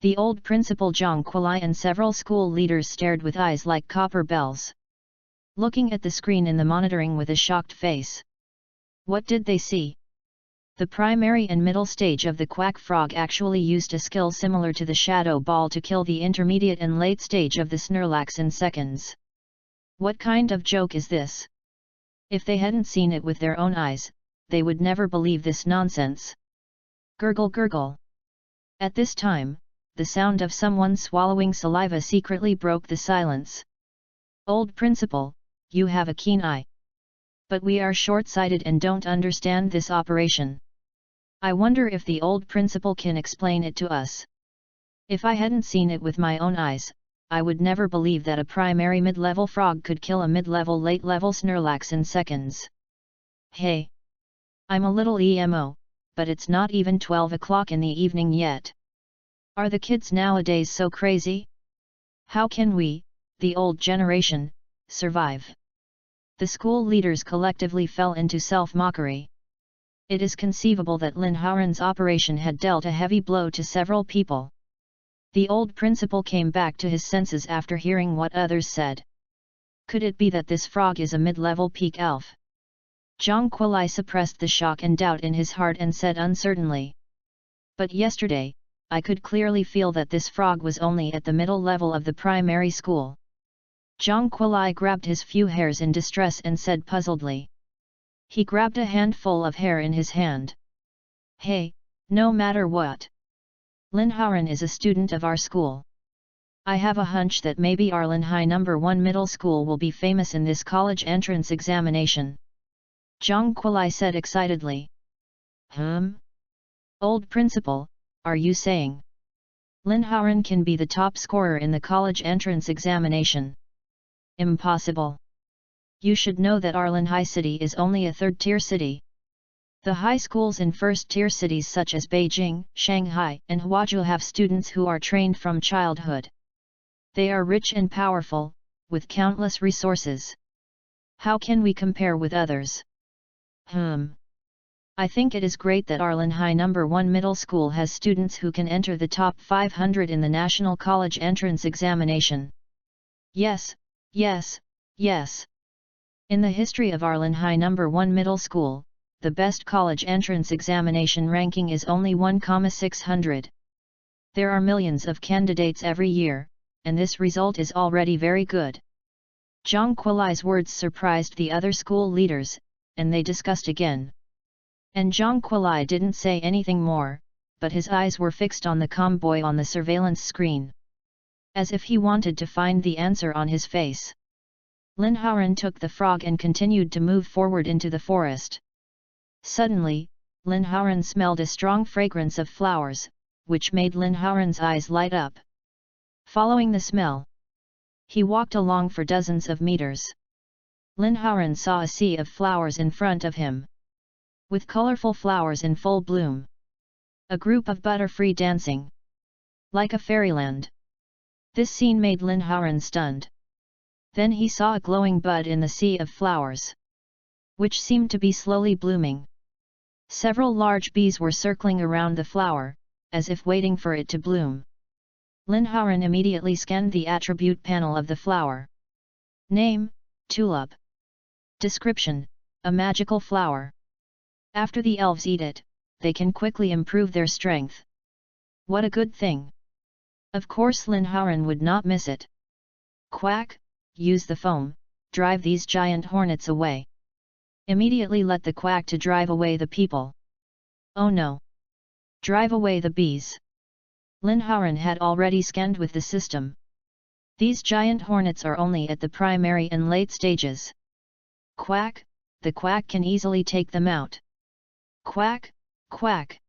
The old principal Zhang Kualai and several school leaders stared with eyes like copper bells, looking at the screen in the monitoring with a shocked face. What did they see? The primary and middle stage of the Quack Frog actually used a skill similar to the Shadow Ball to kill the intermediate and late stage of the Snorlax in seconds. What kind of joke is this? If they hadn't seen it with their own eyes, they would never believe this nonsense. Gurgle gurgle. At this time, the sound of someone swallowing saliva secretly broke the silence. Old principal, you have a keen eye. But we are short-sighted and don't understand this operation. I wonder if the old principal can explain it to us. If I hadn't seen it with my own eyes, I would never believe that a primary mid-level frog could kill a mid-level late-level Snorlax in seconds. Hey! I'm a little emo, but it's not even 12 o'clock in the evening yet. Are the kids nowadays so crazy? How can we, the old generation, survive. The school leaders collectively fell into self-mockery. It is conceivable that Lin Haoran's operation had dealt a heavy blow to several people. The old principal came back to his senses after hearing what others said. Could it be that this frog is a mid-level peak elf? Zhang Kuilai suppressed the shock and doubt in his heart and said uncertainly. But yesterday, I could clearly feel that this frog was only at the middle level of the primary school. Zhang Kuilai grabbed his few hairs in distress and said puzzledly. He grabbed a handful of hair in his hand. Hey, no matter what. Lin Haoran is a student of our school. I have a hunch that maybe our Linhai No. 1 middle school will be famous in this college entrance examination. Zhang Kuilai said excitedly. Old principal, are you saying Lin Haoran can be the top scorer in the college entrance examination? Impossible. You should know that our Linhai city is only a third-tier city. The high schools in first-tier cities such as Beijing, Shanghai and Huazhou have students who are trained from childhood. They are rich and powerful, with countless resources. How can we compare with others? I think it is great that our Linhai No. 1 middle school has students who can enter the top 500 in the national college entrance examination. Yes, yes, yes. In the history of our Linhai No. 1 middle school, the best college entrance examination ranking is only 1,600. There are millions of candidates every year, and this result is already very good. Zhang Kuilai's words surprised the other school leaders, and they discussed again. And Zhang Kuilai didn't say anything more, but his eyes were fixed on the comboy on the surveillance screen. As if he wanted to find the answer on his face. Lin Haoran took the frog and continued to move forward into the forest. Suddenly, Lin Haoran smelled a strong fragrance of flowers, which made Lin Haoran's eyes light up. Following the smell, he walked along for dozens of meters. Lin Haoran saw a sea of flowers in front of him, with colorful flowers in full bloom. A group of butterfly dancing, like a fairyland. This scene made Lin Haoran stunned. Then he saw a glowing bud in the sea of flowers, which seemed to be slowly blooming. Several large bees were circling around the flower, as if waiting for it to bloom. Lin Haoran immediately scanned the attribute panel of the flower. Name, tulip. Description, a magical flower. After the elves eat it, they can quickly improve their strength. What a good thing! Of course Lin Haoran would not miss it. Quack, use the foam, drive these giant hornets away. Immediately let the quack to drive away the people. Oh no! Drive away the bees. Lin Haoran had already scanned with the system. These giant hornets are only at the primary and late stages. Quack, the quack can easily take them out. Quack, quack.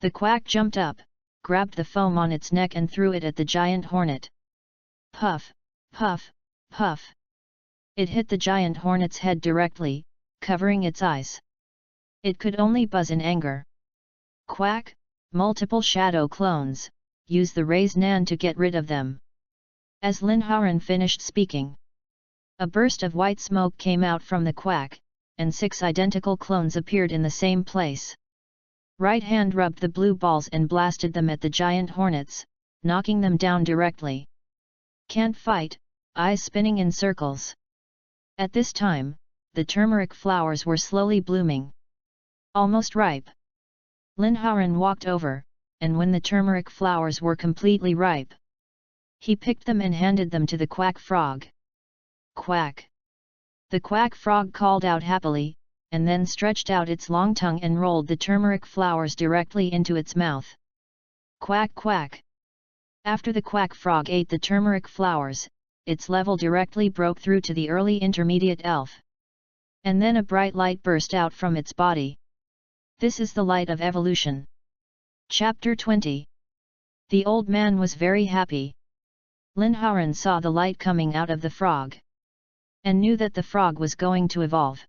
The quack jumped up, grabbed the foam on its neck and threw it at the giant hornet. Puff, puff, puff. It hit the giant hornet's head directly, covering its eyes. It could only buzz in anger. Quack, multiple shadow clones, use the raise nan to get rid of them. As Lin Haoran finished speaking, a burst of white smoke came out from the quack, and 6 identical clones appeared in the same place. Right hand rubbed the blue balls and blasted them at the giant hornets, knocking them down directly. Can't fight, eyes spinning in circles. At this time, the turmeric flowers were slowly blooming. Almost ripe. Lin Haoran walked over, and when the turmeric flowers were completely ripe, he picked them and handed them to the quack frog. Quack! The quack frog called out happily, and then stretched out its long tongue and rolled the turmeric flowers directly into its mouth. Quack quack! After the quack frog ate the turmeric flowers, its level directly broke through to the early intermediate elf. And then a bright light burst out from its body. This is the light of evolution. Chapter 20. The old man was very happy. Lin Haoran saw the light coming out of the frog, and knew that the frog was going to evolve.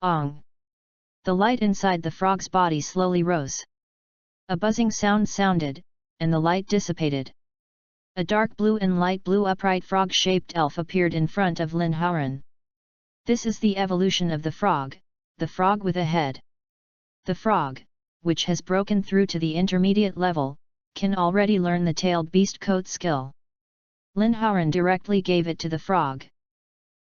Ong! The light inside the frog's body slowly rose. A buzzing sound sounded, and the light dissipated. A dark blue and light blue upright frog-shaped elf appeared in front of Lin Haoran. This is the evolution of the frog with a head. The frog, which has broken through to the intermediate level, can already learn the tailed beast coat skill. Lin Haoran directly gave it to the frog.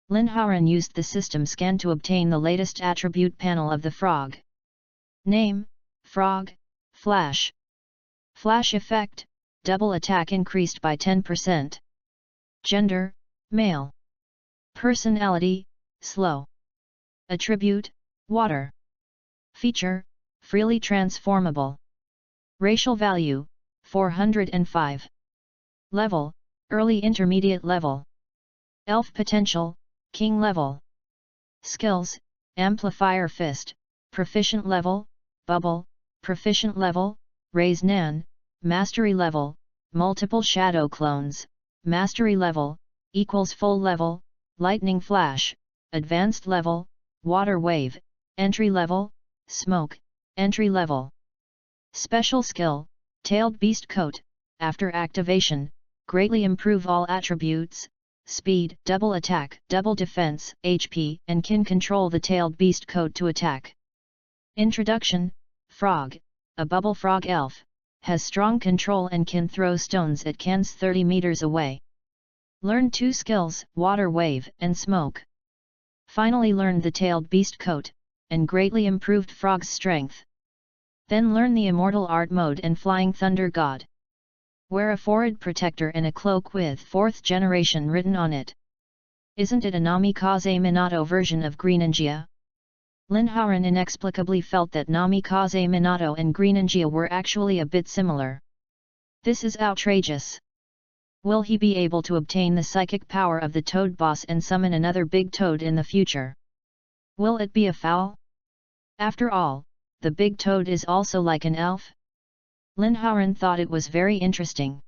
Lin Haoran used the system scan to obtain the latest attribute panel of the frog. Name, Frog, Flash. Flash effect, double attack increased by 10%. Gender, male. Personality, slow. Attribute, water. Feature, freely transformable. Racial value, 405. Level, early intermediate level. Elf potential, king level. Skills, amplifier fist, proficient level, bubble, proficient level, raise nan, mastery level, multiple shadow clones, mastery level, equals full level, lightning flash, advanced level, water wave, entry level, smoke, entry level. Special skill, tailed beast coat, after activation, greatly improve all attributes, speed, double attack, double defense, HP, and can control the tailed beast coat to attack. Introduction, Frog, a bubble frog elf, has strong control and can throw stones at cans 30 meters away. Learn 2 skills, water wave and smoke. Finally learned the tailed beast coat, and greatly improved frog's strength. Then learn the immortal art mode and flying thunder god. Wear a forehead protector and a cloak with 4th generation written on it. Isn't it a Namikaze Minato version of Greninja? Lin Haoran inexplicably felt that Namikaze Minato and Greninja were actually a bit similar. This is outrageous. Will he be able to obtain the psychic power of the Toad boss and summon another big toad in the future? Will it be a foul? After all, the big toad is also like an elf? Lin Haoran thought it was very interesting.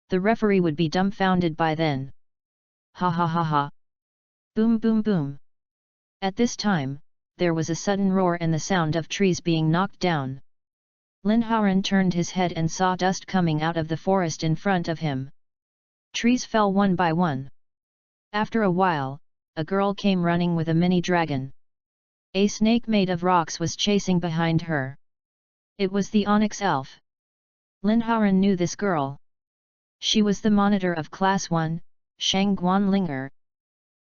The referee would be dumbfounded by then. Ha ha ha ha. Boom boom boom. At this time, there was a sudden roar and the sound of trees being knocked down. Lin Haoran turned his head and saw dust coming out of the forest in front of him. Trees fell one by one. After a while, a girl came running with a mini dragon. A snake made of rocks was chasing behind her. It was the Onyx elf. Lin Haoran knew this girl. She was the monitor of Class 1, Shang Guanlinger.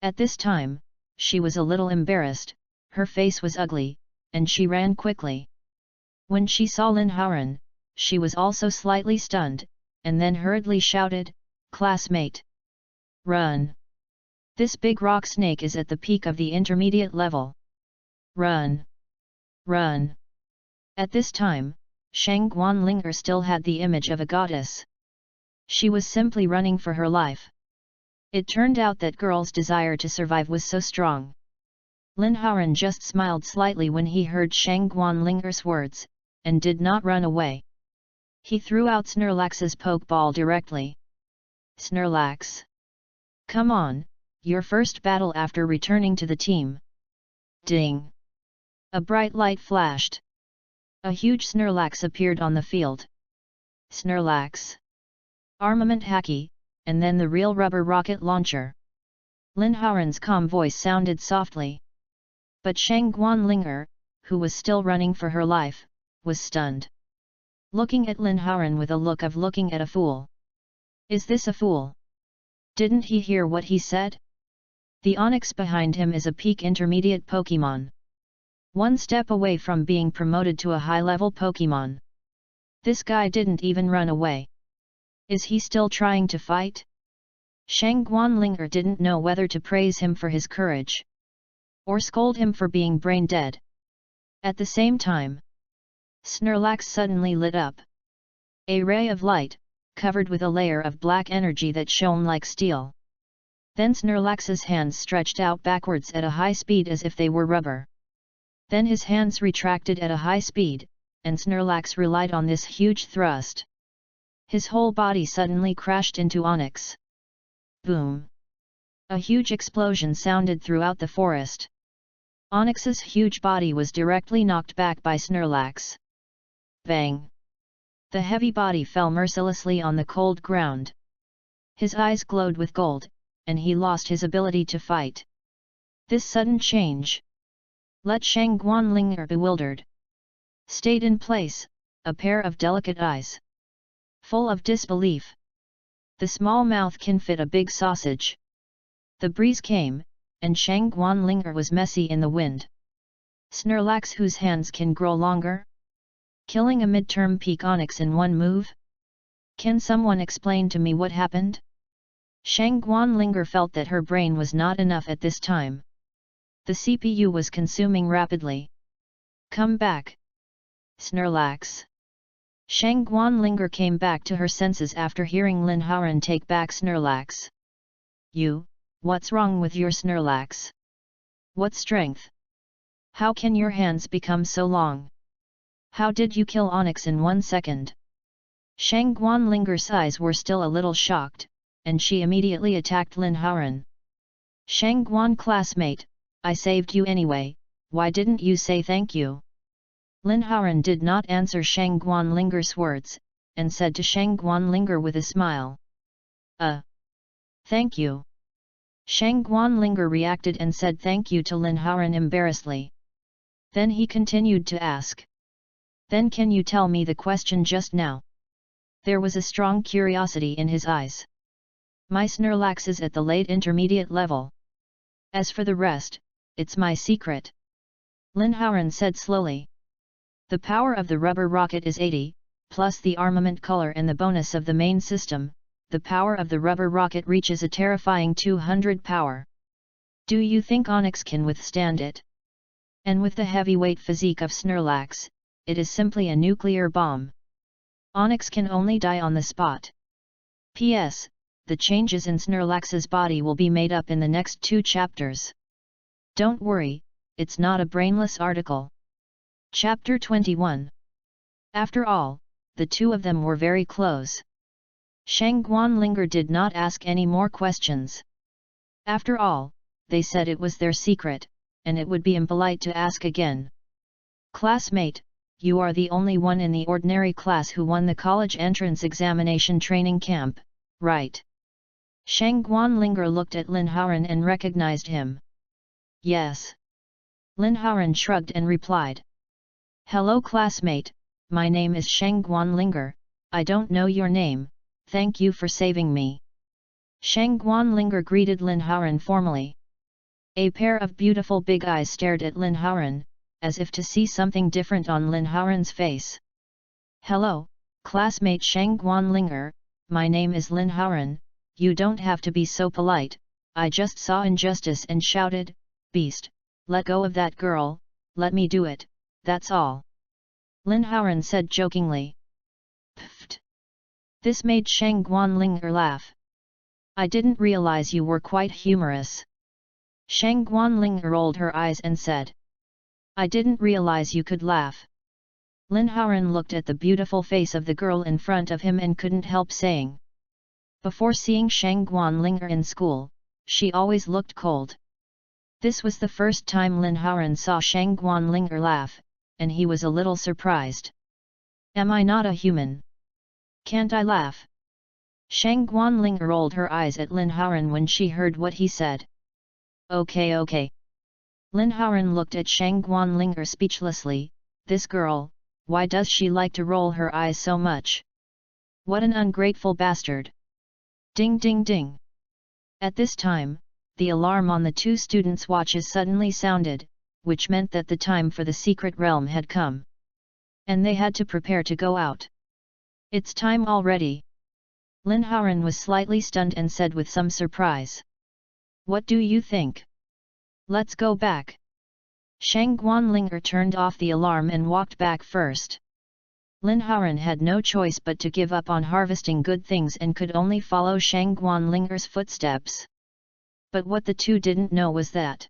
At this time, she was a little embarrassed, her face was ugly, and she ran quickly. When she saw Lin Haoran, she was also slightly stunned, and then hurriedly shouted, "Classmate! Run! This big rock snake is at the peak of the intermediate level. Run! Run!" At this time, Shang Guanlinger still had the image of a goddess. She was simply running for her life. It turned out that girl's desire to survive was so strong. Lin Haoran just smiled slightly when he heard Shang Guanlinger's words, and did not run away. He threw out Snorlax's pokeball directly. "Snorlax! Come on, your first battle after returning to the team." Ding! A bright light flashed. A huge Snorlax appeared on the field. Snorlax! Armament Haki, and then the real rubber rocket launcher. Lin Haoran's calm voice sounded softly. But Shang Guanlinger, who was still running for her life, was stunned. Looking at Lin Haoran with a look of looking at a fool. Is this a fool? Didn't he hear what he said? The Onyx behind him is a peak intermediate Pokémon. One step away from being promoted to a high-level Pokémon. This guy didn't even run away. Is he still trying to fight? Shang Guanlinger didn't know whether to praise him for his courage, or scold him for being brain dead. At the same time, Snorlax suddenly lit up. A ray of light, covered with a layer of black energy that shone like steel. Then Snorlax's hands stretched out backwards at a high speed as if they were rubber. Then his hands retracted at a high speed, and Snorlax relied on this huge thrust. His whole body suddenly crashed into Onyx. Boom! A huge explosion sounded throughout the forest. Onyx's huge body was directly knocked back by Snorlax. Bang! The heavy body fell mercilessly on the cold ground. His eyes glowed with gold, and he lost his ability to fight. This sudden change let Shang Guanling bewildered. Stayed in place, a pair of delicate eyes, full of disbelief. The small mouth can fit a big sausage. The breeze came, and Shang Guanling was messy in the wind. Snorlax whose hands can grow longer? Killing a midterm peak onyx in one move? Can someone explain to me what happened? Shang Guanling felt that her brain was not enough at this time. The CPU was consuming rapidly. Come back, Snorlax. Shang Guanling came back to her senses after hearing Lin Haoran take back Snorlax. What's wrong with your Snorlax? What strength? How can your hands become so long? How did you kill Onyx in 1 second? Shang Guanling's eyes were still a little shocked, and she immediately attacked Lin Haoran. Shang Guan classmate, I saved you anyway, why didn't you say thank you? Lin Haoran did not answer Shang Guanling's words, and said to Shang Guanling with a smile. Thank you. Shang Guanling reacted and said thank you to Lin Haoran embarrassedly. Then he continued to ask. Then can you tell me the question just now? There was a strong curiosity in his eyes. My Snorlax is at the late intermediate level. As for the rest, it's my secret. Lin Haoran said slowly. The power of the rubber rocket is 80, plus the armament color and the bonus of the main system. The power of the rubber rocket reaches a terrifying 200 power. Do you think Onyx can withstand it? And with the heavyweight physique of Snorlax, it is simply a nuclear bomb. Onyx can only die on the spot. P.S. The changes in Snorlax's body will be made up in the next 2 chapters. Don't worry, it's not a brainless article. Chapter 21. After all, the two of them were very close. Shang Guanling did not ask any more questions. After all, they said it was their secret, and it would be impolite to ask again. Classmate, you are the only one in the ordinary class who won the college entrance examination training camp, right? Shang Guanling looked at Lin Haoran and recognized him. Yes. Lin Haoran shrugged and replied. Hello classmate, my name is Shang Guanling, I don't know your name. Thank you for saving me. Shang Guanling greeted Lin Haoran formally. A pair of beautiful big eyes stared at Lin Haoran, as if to see something different on Lin Haoran's face. Hello, classmate Shang Guanling, my name is Lin Haoran, you don't have to be so polite, I just saw injustice and shouted, Beast, let go of that girl, let me do it, that's all. Lin Haoran said jokingly. Pfft. This made Shang Guanling laugh. I didn't realize you were quite humorous. Shang Guanling rolled her eyes and said. I didn't realize you could laugh. Lin Haoran looked at the beautiful face of the girl in front of him and couldn't help saying. Before seeing Shang Guanling in school, she always looked cold. This was the first time Lin Haoran saw Shang Guanling laugh, and he was a little surprised. Am I not a human? Can't I laugh? Shang Guanling rolled her eyes at Lin Haoran when she heard what he said. Okay. Lin Haoran looked at Shang Guanling speechlessly, this girl, why does she like to roll her eyes so much? What an ungrateful bastard! Ding ding ding! At this time, the alarm on the 2 students' watches suddenly sounded, which meant that the time for the secret realm had come. And they had to prepare to go out. It's time already. Lin Haoran was slightly stunned and said with some surprise. What do you think? Let's go back. Shang Guanling turned off the alarm and walked back first. Lin Haoran had no choice but to give up on harvesting good things and could only follow Shang Guanling's footsteps. But what the two didn't know was that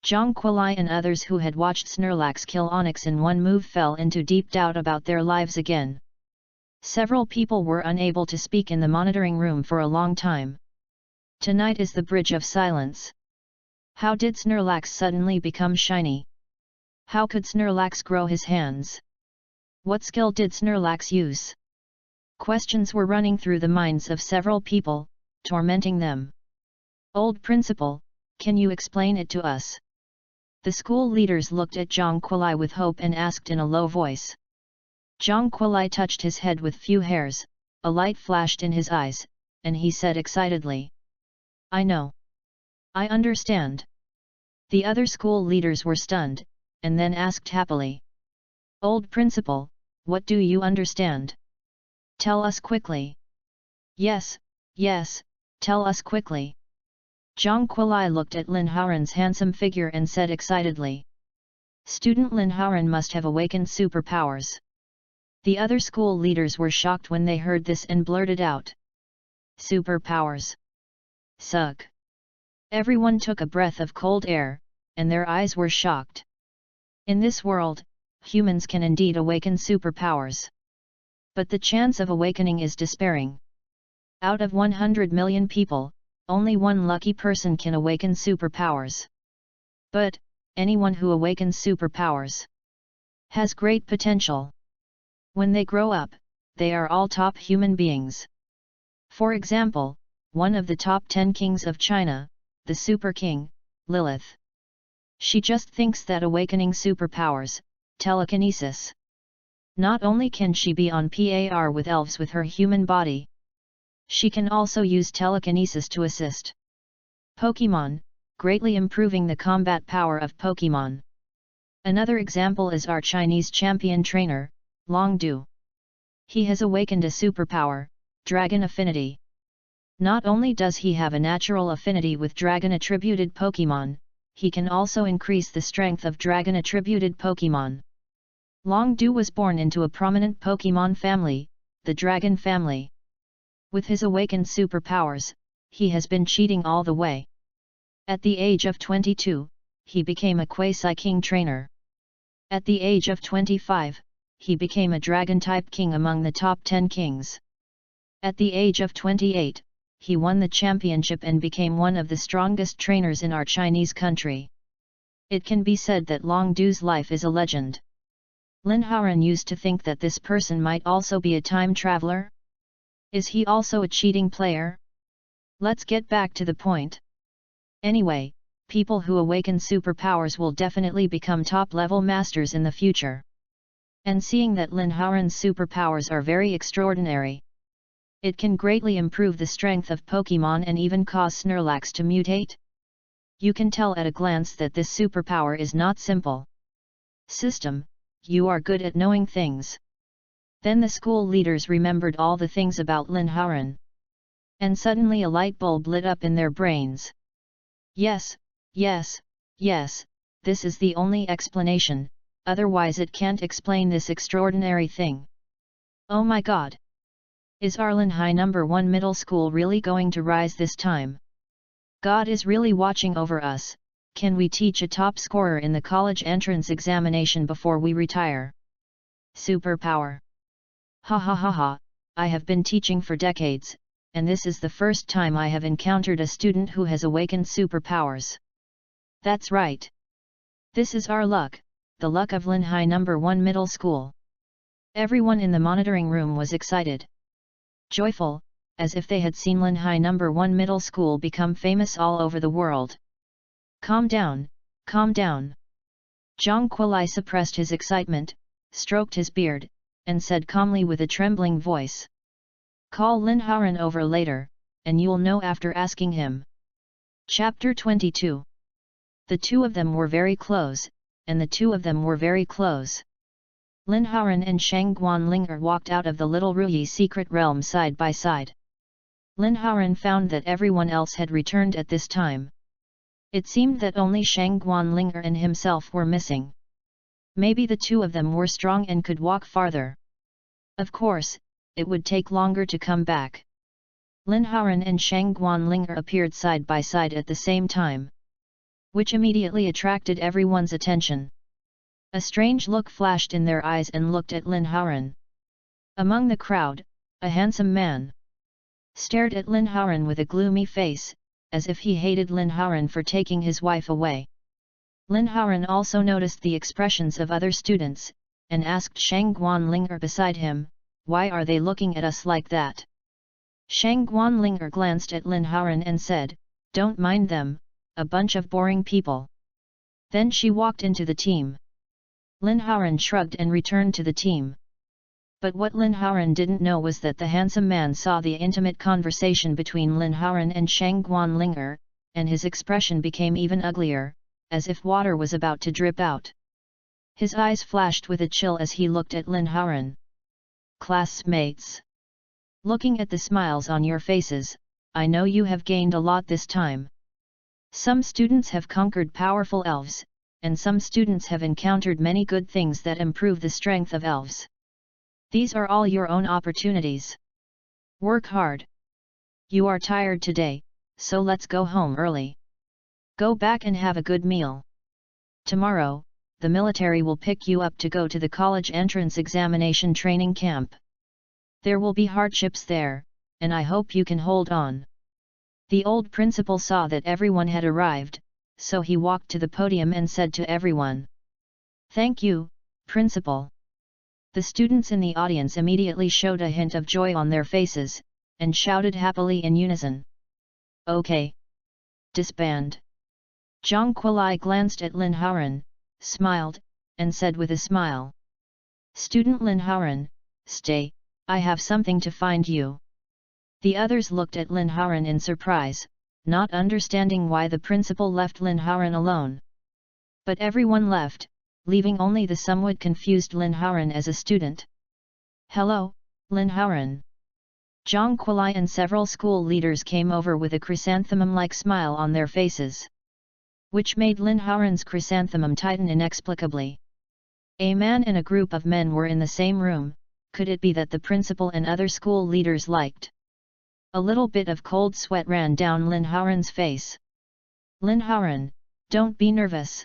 Zhang Kuilai and others who had watched Snorlax kill Onyx in one move fell into deep doubt about their lives again. Several people were unable to speak in the monitoring room for a long time. Tonight is the Bridge of Silence. How did Snorlax suddenly become shiny? How could Snorlax grow his hands? What skill did Snorlax use? Questions were running through the minds of several people, tormenting them. Old principal, can you explain it to us? The school leaders looked at Zhang Kuilai with hope and asked in a low voice. Zhang Kuilai touched his head with few hairs, a light flashed in his eyes, and he said excitedly. I know. I understand. The other school leaders were stunned, and then asked happily. Old principal, what do you understand? Tell us quickly. Yes, yes, tell us quickly. Zhang Kuilai looked at Lin Haoran's handsome figure and said excitedly. Student Lin Haoran must have awakened superpowers. The other school leaders were shocked when they heard this and blurted out. Superpowers. Sugh. Everyone took a breath of cold air, and their eyes were shocked. In this world, humans can indeed awaken superpowers. But the chance of awakening is despairing. Out of 100 million people, only one lucky person can awaken superpowers. But, anyone who awakens superpowers has great potential. When they grow up, they are all top human beings. For example, one of the top 10 kings of China, the Super King, Lilith. She just thinks that awakening superpowers, telekinesis. Not only can she be on par with elves with her human body, she can also use telekinesis to assist Pokémon, greatly improving the combat power of Pokémon. Another example is our Chinese champion trainer, Long Du. He has awakened a superpower, Dragon Affinity. Not only does he have a natural affinity with dragon-attributed Pokémon, he can also increase the strength of dragon-attributed Pokémon. Long Du was born into a prominent Pokémon family, the Dragon family. With his awakened superpowers, he has been cheating all the way. At the age of 22, he became a quasi-king trainer. At the age of 25, he became a dragon-type king among the top 10 kings. At the age of 28, he won the championship and became one of the strongest trainers in our Chinese country. It can be said that Long Du's life is a legend. Lin Haoran used to think that this person might also be a time traveler. Is he also a cheating player? Let's get back to the point. Anyway, people who awaken superpowers will definitely become top-level masters in the future. And seeing that Lin Haoran's superpowers are very extraordinary, it can greatly improve the strength of Pokémon and even cause Snorlax to mutate. You can tell at a glance that this superpower is not simple. System, you are good at knowing things. Then the school leaders remembered all the things about Lin Haoran. And suddenly a light bulb lit up in their brains. Yes, yes, yes, this is the only explanation, otherwise it can't explain this extraordinary thing. Oh my god! Is our Linhai No. 1 middle school really going to rise this time? God is really watching over us. Can we teach a top scorer in the college entrance examination before we retire? Superpower. Ha ha ha ha, I have been teaching for decades, and this is the first time I have encountered a student who has awakened superpowers. That's right. This is our luck, the luck of Linhai No. 1 middle school. Everyone in the monitoring room was excited. Joyful, as if they had seen Linhai No. 1 middle school become famous all over the world. Calm down, calm down. Zhang Kuilai suppressed his excitement, stroked his beard, and said calmly with a trembling voice. Call Lin Haoran over later, and you'll know after asking him. Chapter 22. The two of them were very close, and the two of them were very close. Lin Haoran and Shang Guanlinger walked out of the Little Ruyi secret realm side by side. Lin Haoran found that everyone else had returned at this time. It seemed that only Shang Guanlinger and himself were missing. Maybe the two of them were strong and could walk farther. Of course, it would take longer to come back. Lin Haoran and Shang Guanlinger appeared side by side at the same time, which immediately attracted everyone's attention. A strange look flashed in their eyes and looked at Lin Haoran. Among the crowd, a handsome man stared at Lin Haoran with a gloomy face, as if he hated Lin Haoran for taking his wife away. Lin Haoran also noticed the expressions of other students, and asked Shang Guanlinger beside him, "Why are they looking at us like that?" Shang Guanlinger glanced at Lin Haoran and said, "Don't mind them, a bunch of boring people." Then she walked into the team. Lin Haoran shrugged and returned to the team. But what Lin Haoran didn't know was that the handsome man saw the intimate conversation between Lin Haoran and Shang Guanlinger, and his expression became even uglier, as if water was about to drip out. His eyes flashed with a chill as he looked at Lin Haoran. "Classmates. Looking at the smiles on your faces, I know you have gained a lot this time. Some students have conquered powerful elves, and some students have encountered many good things that improve the strength of elves. These are all your own opportunities. Work hard. You are tired today, so let's go home early. Go back and have a good meal. Tomorrow, the military will pick you up to go to the college entrance examination training camp. There will be hardships there, and I hope you can hold on." The old principal saw that everyone had arrived, so he walked to the podium and said to everyone, "Thank you, Principal." The students in the audience immediately showed a hint of joy on their faces, and shouted happily in unison. "Okay. Disband." Zhang Kuilai glanced at Lin Haoran, smiled, and said with a smile, "Student Lin Haoran, stay, I have something to find you." The others looked at Lin Haoran in surprise, not understanding why the principal left Lin Haoran alone. But everyone left, leaving only the somewhat confused Lin Haoran as a student. "Hello, Lin Haoran." Zhang Kuilai and several school leaders came over with a chrysanthemum-like smile on their faces, which made Lin Haoran's chrysanthemum tighten inexplicably. A man and a group of men were in the same room. Could it be that the principal and other school leaders liked? A little bit of cold sweat ran down Lin Haoran's face. "Lin Haoran, don't be nervous.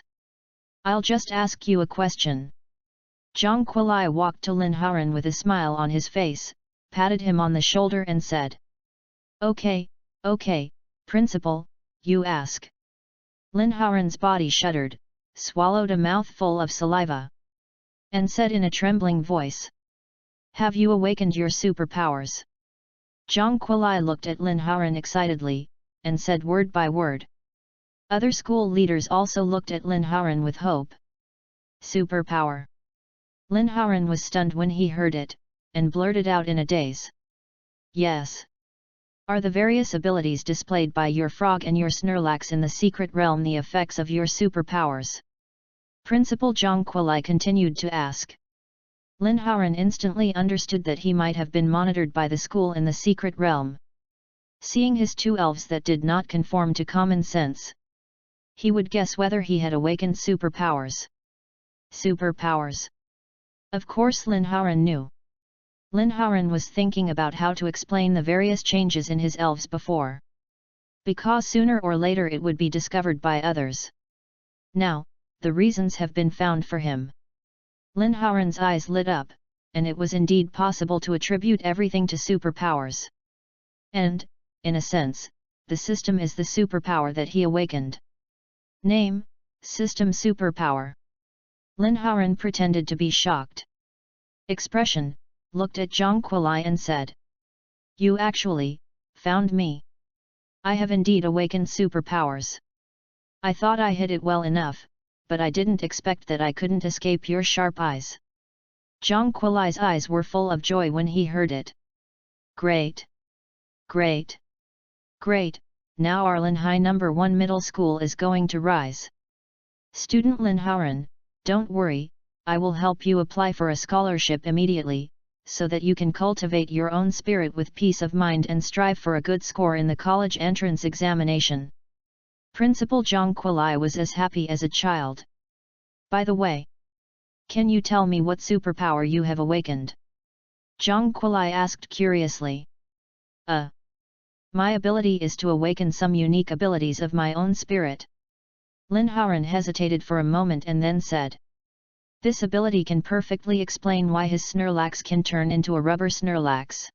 I'll just ask you a question." Zhang Kuilai walked to Lin Haoran with a smile on his face, patted him on the shoulder and said, Okay, Principal, you ask." Lin Haoran's body shuddered, swallowed a mouthful of saliva, and said in a trembling voice, "Have you awakened your superpowers?" Zhang Kuilai looked at Lin Haoran excitedly, and said word by word. Other school leaders also looked at Lin Haoran with hope. "Superpower." Lin Haoran was stunned when he heard it, and blurted out in a daze, "Yes. Are the various abilities displayed by your frog and your Snorlax in the secret realm the effects of your superpowers?" Principal Zhang Kuilai continued to ask. Lin Haoran instantly understood that he might have been monitored by the school in the secret realm. Seeing his two elves that did not conform to common sense, he would guess whether he had awakened superpowers. Superpowers. Of course Lin Haoran knew. Lin Haoran was thinking about how to explain the various changes in his elves before, because sooner or later it would be discovered by others. Now, the reasons have been found for him. Lin Haoran's eyes lit up, and it was indeed possible to attribute everything to superpowers. And, in a sense, the system is the superpower that he awakened. Name: System Superpower. Lin Haoran pretended to be shocked. Expression: looked at Zhang Kuilai and said, "You actually found me. I have indeed awakened superpowers. I thought I hid it well enough, but I didn't expect that I couldn't escape your sharp eyes." Zhang Kuilai's eyes were full of joy when he heard it. Great! Great! Great! Now our Linhai No. 1 Middle School is going to rise. Student Lin Haoran, don't worry, I will help you apply for a scholarship immediately, so that you can cultivate your own spirit with peace of mind and strive for a good score in the college entrance examination. Principal Zhang Kuilai was as happy as a child. By the way, can you tell me what superpower you have awakened? Zhang Kuilai asked curiously. My ability is to awaken some unique abilities of my own spirit. Lin Haoran hesitated for a moment and then said, "This ability can perfectly explain why his Snorlax can turn into a rubber Snorlax.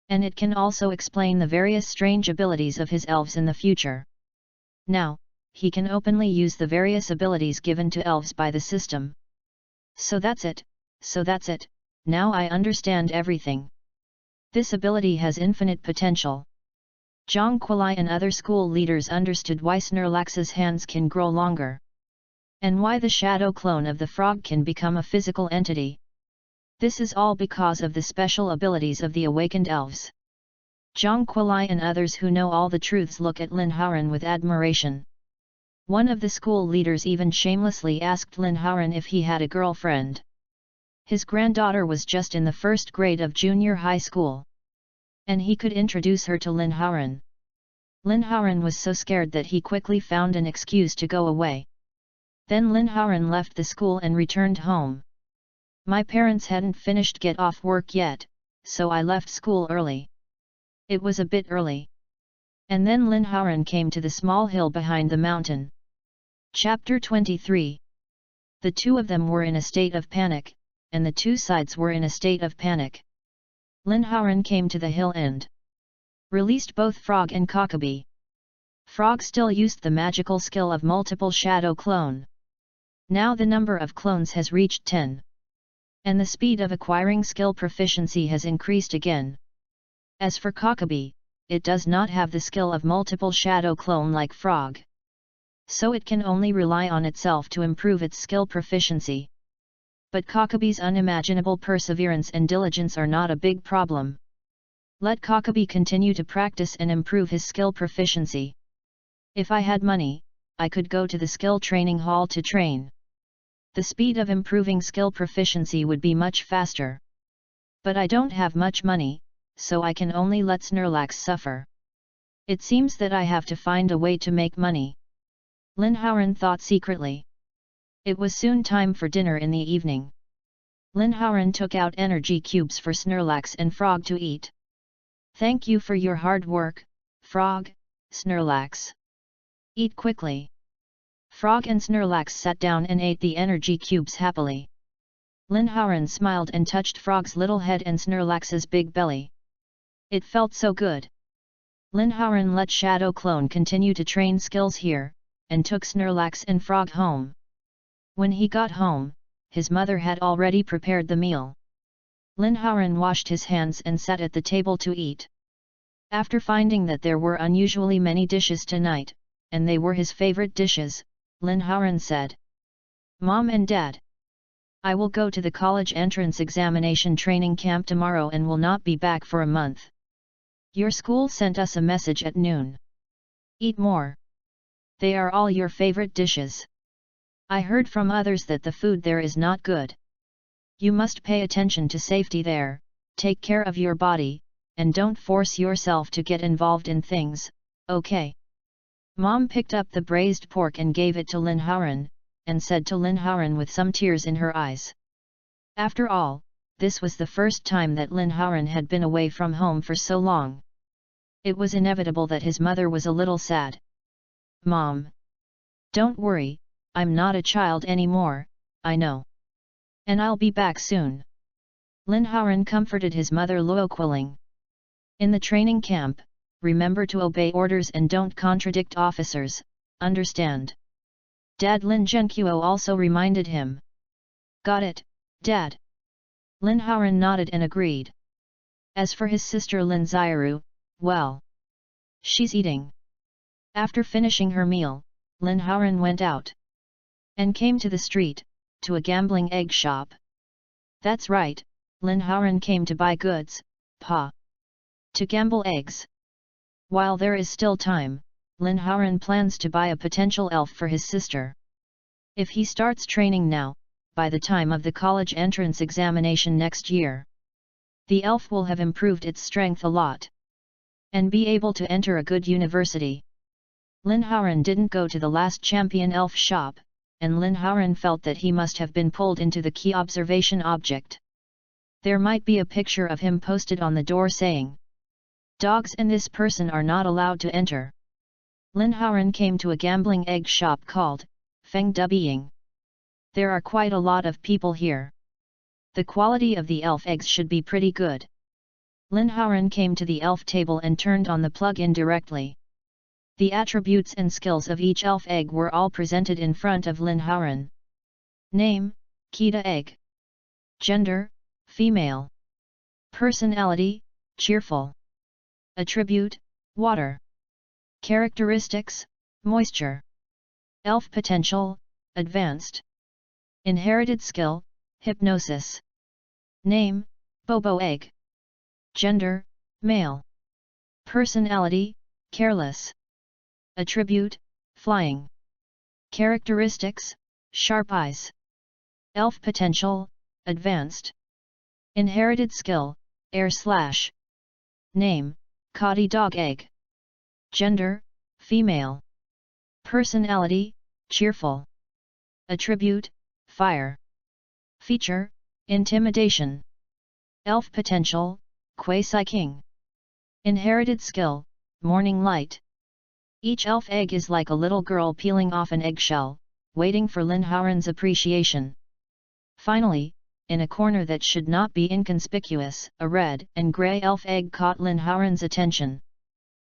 And it can also explain the various strange abilities of his elves in the future. Now, he can openly use the various abilities given to elves by the system. So that's it, now I understand everything." This ability has infinite potential. Zhang Kuilai and other school leaders understood why Snorlax's hands can grow longer. And why the shadow clone of the frog can become a physical entity. This is all because of the special abilities of the awakened elves. Zhang Kuilai and others who know all the truths look at Lin Haoran with admiration. One of the school leaders even shamelessly asked Lin Haoran if he had a girlfriend. His granddaughter was just in the first grade of junior high school. And he could introduce her to Lin Haoran. Lin Haoran was so scared that he quickly found an excuse to go away. Then Lin Haoran left the school and returned home. My parents hadn't finished get off work yet, so I left school early. It was a bit early. And then Lin Haoran came to the small hill behind the mountain. Chapter 23. The two of them were in a state of panic, and the two sides were in a state of panic. Lin Haoran came to the hill and released both Frog and Cockabee. Frog still used the magical skill of multiple shadow clone. Now the number of clones has reached 10. And the speed of acquiring skill proficiency has increased again. As for Cockabee, it does not have the skill of multiple shadow clone like Frog. So it can only rely on itself to improve its skill proficiency. But Cockabee's unimaginable perseverance and diligence are not a big problem. Let Cockabee continue to practice and improve his skill proficiency. If I had money, I could go to the skill training hall to train. The speed of improving skill proficiency would be much faster. But I don't have much money, so I can only let Snorlax suffer. It seems that I have to find a way to make money. Lin Haoran thought secretly. It was soon time for dinner in the evening. Lin Haoran took out energy cubes for Snorlax and Frog to eat. Thank you for your hard work, Frog, Snorlax. Eat quickly. Frog and Snorlax sat down and ate the energy cubes happily. Lin Haoran smiled and touched Frog's little head and Snorlax's big belly. It felt so good. Lin Haoran let Shadow Clone continue to train skills here, and took Snorlax and Frog home. When he got home, his mother had already prepared the meal. Lin Haoran washed his hands and sat at the table to eat. After finding that there were unusually many dishes tonight, and they were his favorite dishes, Lin Haoran said, "Mom and Dad, I will go to the college entrance examination training camp tomorrow and will not be back for a month. Your school sent us a message at noon. Eat more. They are all your favorite dishes. I heard from others that the food there is not good. You must pay attention to safety there, take care of your body, and don't force yourself to get involved in things, okay?" Mom picked up the braised pork and gave it to Lin Haoran, and said to Lin Haoran with some tears in her eyes. After all, this was the first time that Lin Haoran had been away from home for so long. It was inevitable that his mother was a little sad. "Mom, don't worry, I'm not a child anymore, I know. And I'll be back soon." Lin Haoran comforted his mother Luo Quiling. In the training camp, remember to obey orders and don't contradict officers, understand? Dad Lin Zhenqiu also reminded him. "Got it, Dad." Lin Haoran nodded and agreed. As for his sister Lin Xiaoru, well, she's eating. After finishing her meal, Lin Haoran went out. And came to the street, to a gambling egg shop. That's right, Lin Haoran came to buy goods, Pa. To gamble eggs. While there is still time, Lin Haoran plans to buy a potential elf for his sister. If he starts training now, by the time of the college entrance examination next year, the elf will have improved its strength a lot. And be able to enter a good university. Lin Haoran didn't go to the last champion elf shop, and Lin Haoran felt that he must have been pulled into the key observation object. There might be a picture of him posted on the door saying, "Dogs and this person are not allowed to enter." Lin Haoran came to a gambling egg shop called Feng Dubiying. There are quite a lot of people here. The quality of the elf eggs should be pretty good. Lin Haoran came to the elf table and turned on the plug-in directly. The attributes and skills of each elf egg were all presented in front of Lin Haoran. Name, Kita egg. Gender, female. Personality, cheerful. Attribute, water. Characteristics, moisture. Elf potential, advanced. Inherited skill, hypnosis. Name, Bobo Egg. Gender, male. Personality, careless. Attribute, flying. Characteristics, sharp eyes. Elf potential, advanced. Inherited skill, air slash. Name, Coddy Dog Egg. Gender, female. Personality, cheerful. Attribute, fire. Feature, intimidation. Elf potential, quasi-king. Inherited skill, morning light. Each elf egg is like a little girl peeling off an eggshell, waiting for Lin Haoran's appreciation. Finally, in a corner that should not be inconspicuous, a red and grey elf egg caught Lin Haoran's attention.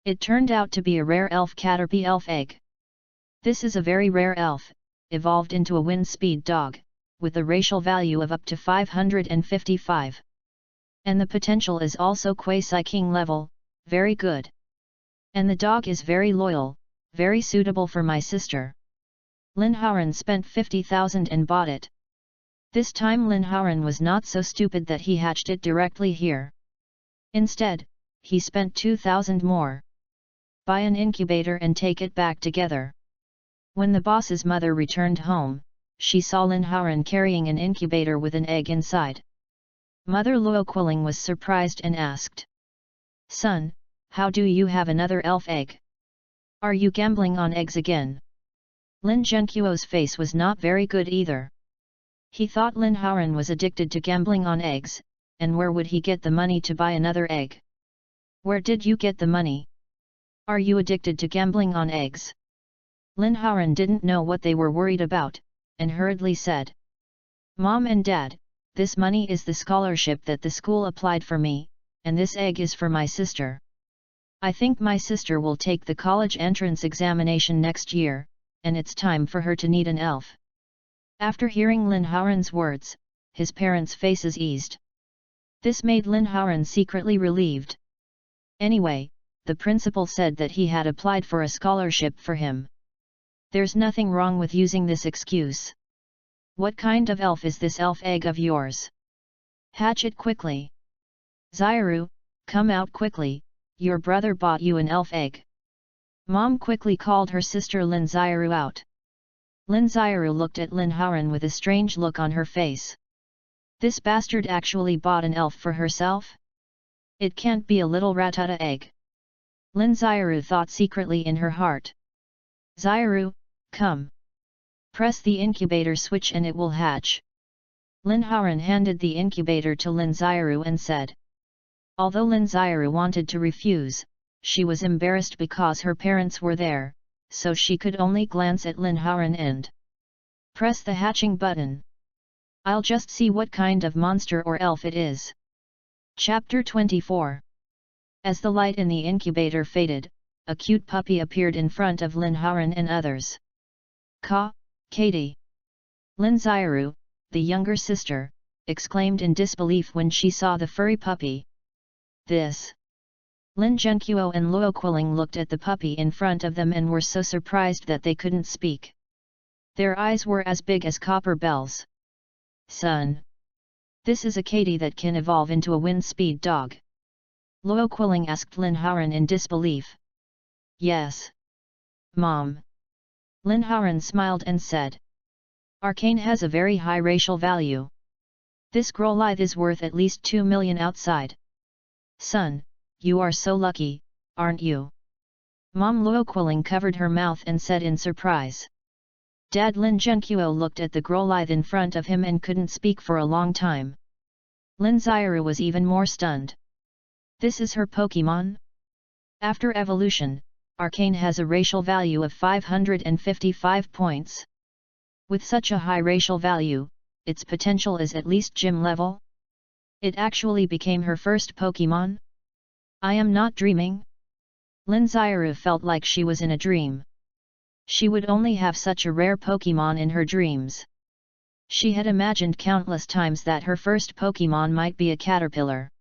It turned out to be a rare elf caterpie elf egg. This is a very rare elf, evolved into a wind speed dog, with a racial value of up to 555. And the potential is also quasi-king level, very good. And the dog is very loyal, very suitable for my sister. Lin Haoran spent 50,000 and bought it. This time Lin Haoran was not so stupid that he hatched it directly here. Instead, he spent 2,000 more. Buy an incubator and take it back together. When the boss's mother returned home, she saw Lin Haoran carrying an incubator with an egg inside. Mother Luo Qiling was surprised and asked, "Son, how do you have another elf egg? Are you gambling on eggs again?" Lin Zhenqiuo's face was not very good either. He thought Lin Haoran was addicted to gambling on eggs, and where would he get the money to buy another egg? "Where did you get the money? Are you addicted to gambling on eggs?" Lin Haoran didn't know what they were worried about, and hurriedly said, "Mom and Dad, this money is the scholarship that the school applied for me, and this egg is for my sister. I think my sister will take the college entrance examination next year, and it's time for her to need an elf." After hearing Lin Haoran's words, his parents' faces eased. This made Lin Haoran secretly relieved. Anyway, the principal said that he had applied for a scholarship for him. There's nothing wrong with using this excuse. What kind of elf is this elf egg of yours? Hatch it quickly. Xiaoru, come out quickly, your brother bought you an elf egg. Mom quickly called her sister Lin Xiaoru out. Lin Xiaoru looked at Lin Haoran with a strange look on her face. This bastard actually bought an elf for herself? It can't be a little ratata egg. Lin Xiaoru thought secretly in her heart. Xiaoru, come. Press the incubator switch and it will hatch. Lin Haoran handed the incubator to Lin Xiaoru and said. Although Lin Xiaoru wanted to refuse, she was embarrassed because her parents were there, so she could only glance at Lin Haoran and press the hatching button. I'll just see what kind of monster or elf it is. Chapter 24. As the light in the incubator faded, a cute puppy appeared in front of Lin Haoran and others. Katie. Lin Xiaoru, the younger sister, exclaimed in disbelief when she saw the furry puppy. This. Lin Zhenqiuo and Luo Qiling looked at the puppy in front of them and were so surprised that they couldn't speak. Their eyes were as big as copper bells. Son. This is a Katie that can evolve into a wind speed dog. Luo Qiling asked Lin Haoran in disbelief. Yes. Mom. Lin Haoran smiled and said. Arcane has a very high racial value. This Growlithe is worth at least 2 million outside. Son, you are so lucky, aren't you? Mom Luo Qiling covered her mouth and said in surprise. Dad Lin Zhenqiuo looked at the Growlithe in front of him and couldn't speak for a long time. Lin Xiaoru was even more stunned. This is her Pokémon? After evolution, Arcane has a racial value of 555 points. With such a high racial value, its potential is at least gym level? It actually became her first Pokémon? I am not dreaming? Lin Xiaoru felt like she was in a dream. She would only have such a rare Pokémon in her dreams. She had imagined countless times that her first Pokémon might be a caterpillar.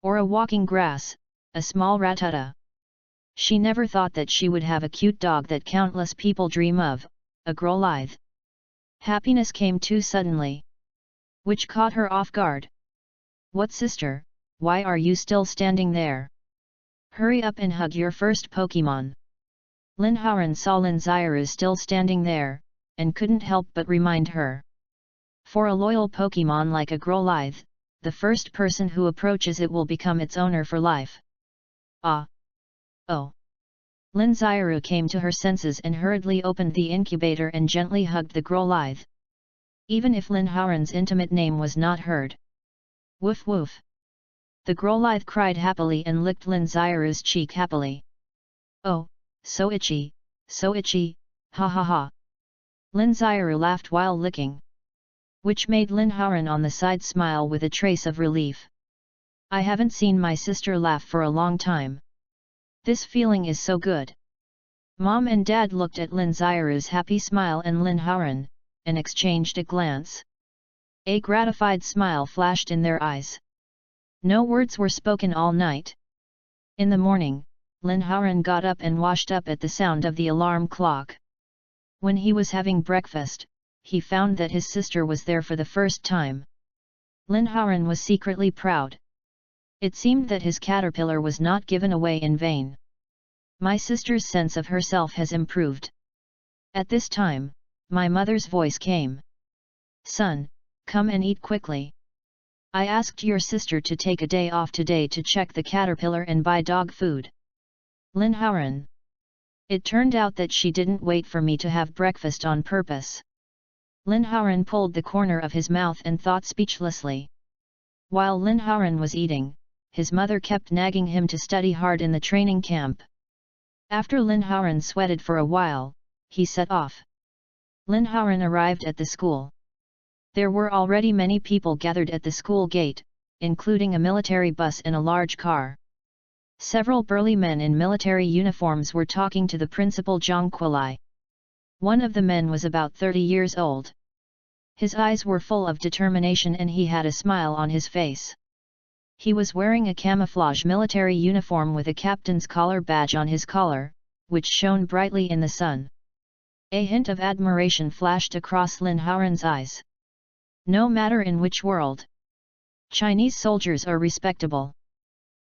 Or a walking grass, a small ratata. She never thought that she would have a cute dog that countless people dream of, a growlithe. Happiness came too suddenly, which caught her off guard. What, sister, why are you still standing there? Hurry up and hug your first Pokemon. Lin Hauran saw Lin Xiaoru still standing there, and couldn't help but remind her. For a loyal Pokemon like a growlithe, the first person who approaches it will become its owner for life. Ah! Oh! Lin Xiaoru came to her senses and hurriedly opened the incubator and gently hugged the growlithe. Even if Lin Hauran's intimate name was not heard. Woof woof! The growlithe cried happily and licked Lin Xiaoru's cheek happily. Oh, so itchy, ha ha ha! Lin Xiaoru laughed while licking, which made Lin Hauran on the side smile with a trace of relief. I haven't seen my sister laugh for a long time. This feeling is so good. Mom and Dad looked at Lin Xiaoru's happy smile and Lin Hauran, and exchanged a glance. A gratified smile flashed in their eyes. No words were spoken all night. In the morning, Lin Hauran got up and washed up at the sound of the alarm clock. When he was having breakfast, he found that his sister was there for the first time. Lin Hauran was secretly proud. It seemed that his caterpillar was not given away in vain. My sister's sense of herself has improved. At this time, my mother's voice came. Son, come and eat quickly. I asked your sister to take a day off today to check the caterpillar and buy dog food. Lin Hauran. It turned out that she didn't wait for me to have breakfast on purpose. Lin Hauran pulled the corner of his mouth and thought speechlessly. While Lin Hauran was eating, his mother kept nagging him to study hard in the training camp. After Lin Hauran sweated for a while, he set off. Lin Hauran arrived at the school. There were already many people gathered at the school gate, including a military bus and a large car. Several burly men in military uniforms were talking to the principal Zhang Quilai. One of the men was about 30 years old. His eyes were full of determination and he had a smile on his face. He was wearing a camouflage military uniform with a captain's collar badge on his collar, which shone brightly in the sun. A hint of admiration flashed across Lin Hauran's eyes. No matter in which world, Chinese soldiers are respectable.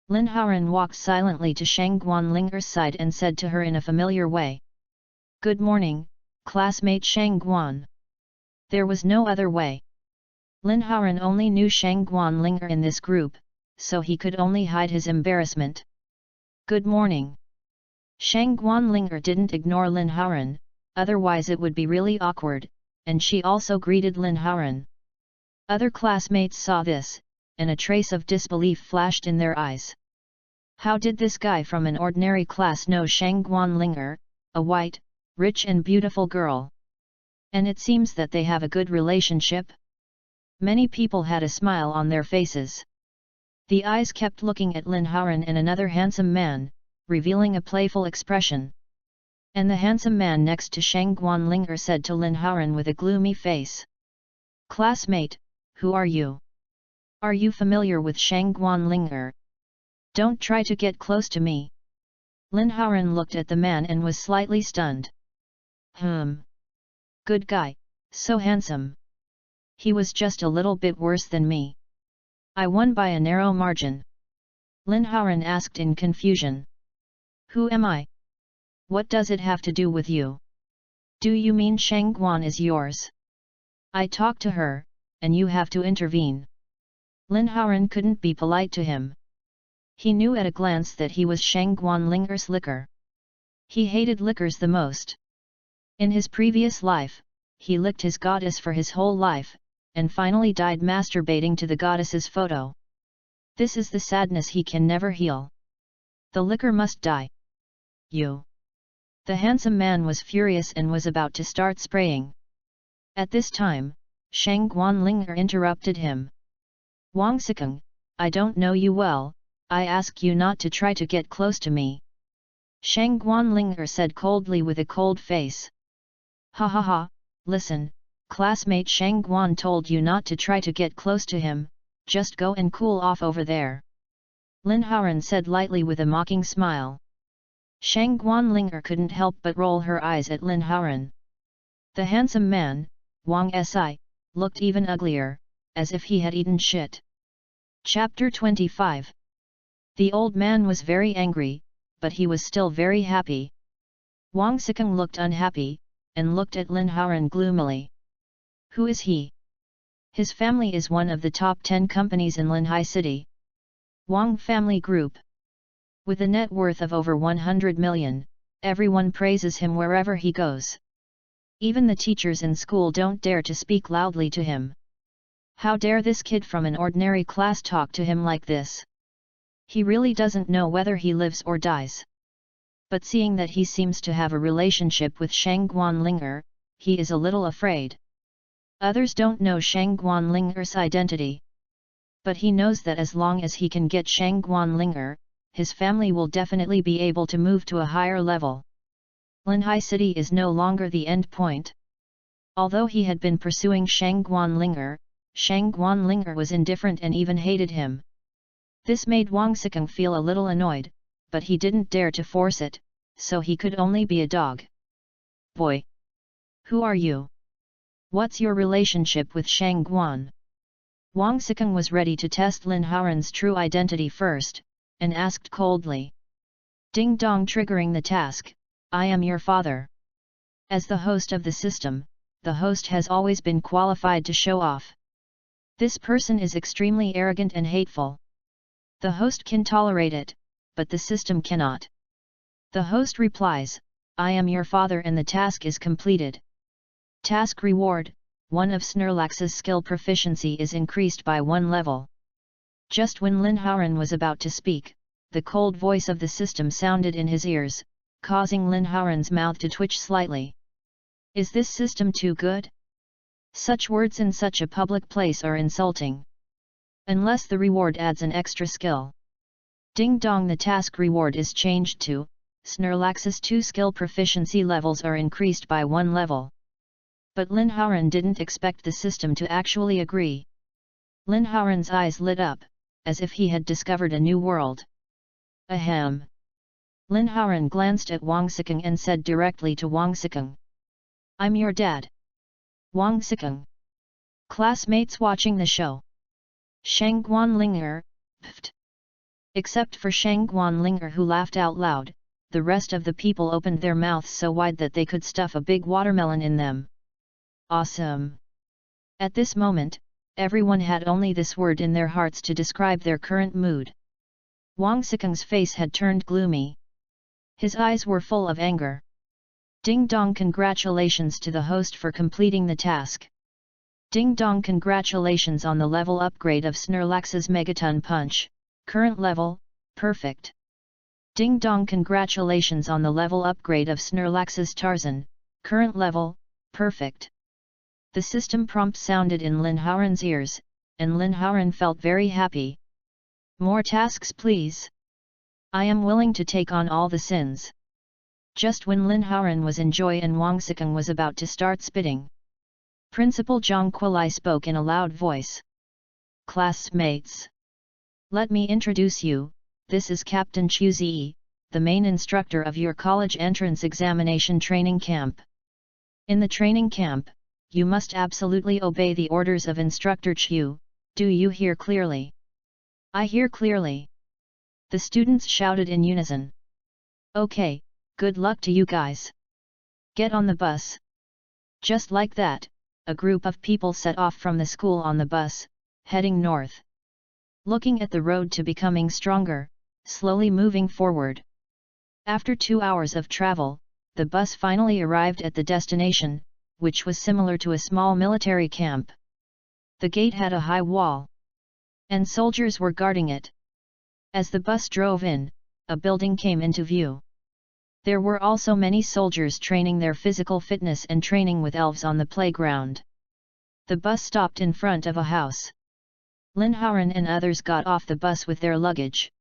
Lin Hauran walked silently to Shang Guanlinger's side and said to her in a familiar way. Good morning, classmate Shang Guan. There was no other way. Lin Hauran only knew Shang Guanlinger in this group, so he could only hide his embarrassment. Good morning. Shang Guanlinger didn't ignore Lin Hauran, otherwise it would be really awkward, and she also greeted Lin Hauran. Other classmates saw this, and a trace of disbelief flashed in their eyes. How did this guy from an ordinary class know Shang Guanlinger, a white, rich and beautiful girl? And it seems that they have a good relationship? Many people had a smile on their faces. The eyes kept looking at Lin Hauran and another handsome man, revealing a playful expression. And the handsome man next to Shang Guanlinger said to Lin Hauran with a gloomy face. Classmate, who are you? Are you familiar with Shang Guanlinger? Don't try to get close to me. Lin Hauran looked at the man and was slightly stunned. Good guy, so handsome. He was just a little bit worse than me. I won by a narrow margin. Lin Hauran asked in confusion. Who am I? What does it have to do with you? Do you mean Shang Guan is yours? I talked to her, and you have to intervene. Lin Hauran couldn't be polite to him. He knew at a glance that he was Shang Guanlinger's licker. He hated lickers the most. In his previous life, he licked his goddess for his whole life, and finally died masturbating to the goddess's photo. This is the sadness he can never heal. The licker must die. You. The handsome man was furious and was about to start spraying. At this time, Shang Guanlinger interrupted him. Wang Sikeng, I don't know you well, I ask you not to try to get close to me. Shang Guanlinger said coldly with a cold face. Ha ha ha, listen, classmate Shang Guan told you not to try to get close to him, just go and cool off over there. Lin Haoran said lightly with a mocking smile. Shang Guanlinger couldn't help but roll her eyes at Lin Haoran. The handsome man, Wang Si, looked even uglier, as if he had eaten shit. Chapter 25. The old man was very angry, but he was still very happy. Wang Sikeng looked unhappy, and looked at Lin Haoran gloomily. Who is he? His family is one of the top 10 companies in Linhai City. Wang Family Group. With a net worth of over 100 million, everyone praises him wherever he goes. Even the teachers in school don't dare to speak loudly to him. How dare this kid from an ordinary class talk to him like this? He really doesn't know whether he lives or dies. But seeing that he seems to have a relationship with Shang Guanlinger, he is a little afraid. Others don't know Shang Guanlinger's identity. But he knows that as long as he can get Shang Guanlinger, his family will definitely be able to move to a higher level. Linhai City is no longer the end point. Although he had been pursuing Shang Guanlinger was indifferent and even hated him. This made Wang Sikeng feel a little annoyed, but he didn't dare to force it, so he could only be a dog. Boy! Who are you? What's your relationship with Shang Guan? Wang Sikeng was ready to test Lin Haoran's true identity first, and asked coldly. Ding dong, triggering the task, I am your father. As the host of the system, the host has always been qualified to show off. This person is extremely arrogant and hateful. The host can tolerate it, but the system cannot. The host replies, I am your father, and the task is completed. Task reward, 1 of Snorlax's skill proficiency is increased by 1 level. Just when Lin Haoran was about to speak, the cold voice of the system sounded in his ears, causing Lin Haoran's mouth to twitch slightly. Is this system too good? Such words in such a public place are insulting. Unless the reward adds an extra skill. Ding dong, the task reward is changed to, Snorlax's 2 skill proficiency levels are increased by 1 level. But Lin Haoran didn't expect the system to actually agree. Lin Haoran's eyes lit up, as if he had discovered a new world. Ahem. Lin Haoran glanced at Wang Sikeng and said directly to Wang Sikeng. I'm your dad. Wang Sikeng. Classmates watching the show. Shang Guanlinger, pft. Except for Shang Guanlinger, who laughed out loud, the rest of the people opened their mouths so wide that they could stuff a big watermelon in them. Awesome! At this moment, everyone had only this word in their hearts to describe their current mood. Wang Sikeng's face had turned gloomy. His eyes were full of anger. Ding dong, congratulations to the host for completing the task. Ding dong, congratulations on the level upgrade of Snorlax's Megaton Punch, current level, perfect. Ding dong, congratulations on the level upgrade of Snorlax's Tarzan, current level, perfect. The system prompt sounded in Lin Haoran's ears, and Lin Haoran felt very happy. More tasks please. I am willing to take on all the sins. Just when Lin Haoran was in joy and Wang Sikeng was about to start spitting, Principal Zhang Quilai spoke in a loud voice. Classmates! Let me introduce you, this is Captain Chu Zi, the main instructor of your college entrance examination training camp. In the training camp, you must absolutely obey the orders of Instructor Chu, do you hear clearly? I hear clearly. The students shouted in unison. Okay, good luck to you guys. Get on the bus. Just like that, a group of people set off from the school on the bus, heading north. Looking at the road to becoming stronger, slowly moving forward. After 2 hours of travel, the bus finally arrived at the destination, which was similar to a small military camp. The gate had a high wall, and soldiers were guarding it. As the bus drove in, a building came into view. There were also many soldiers training their physical fitness and training with elves on the playground. The bus stopped in front of a house. Lin Haoran and others got off the bus with their luggage.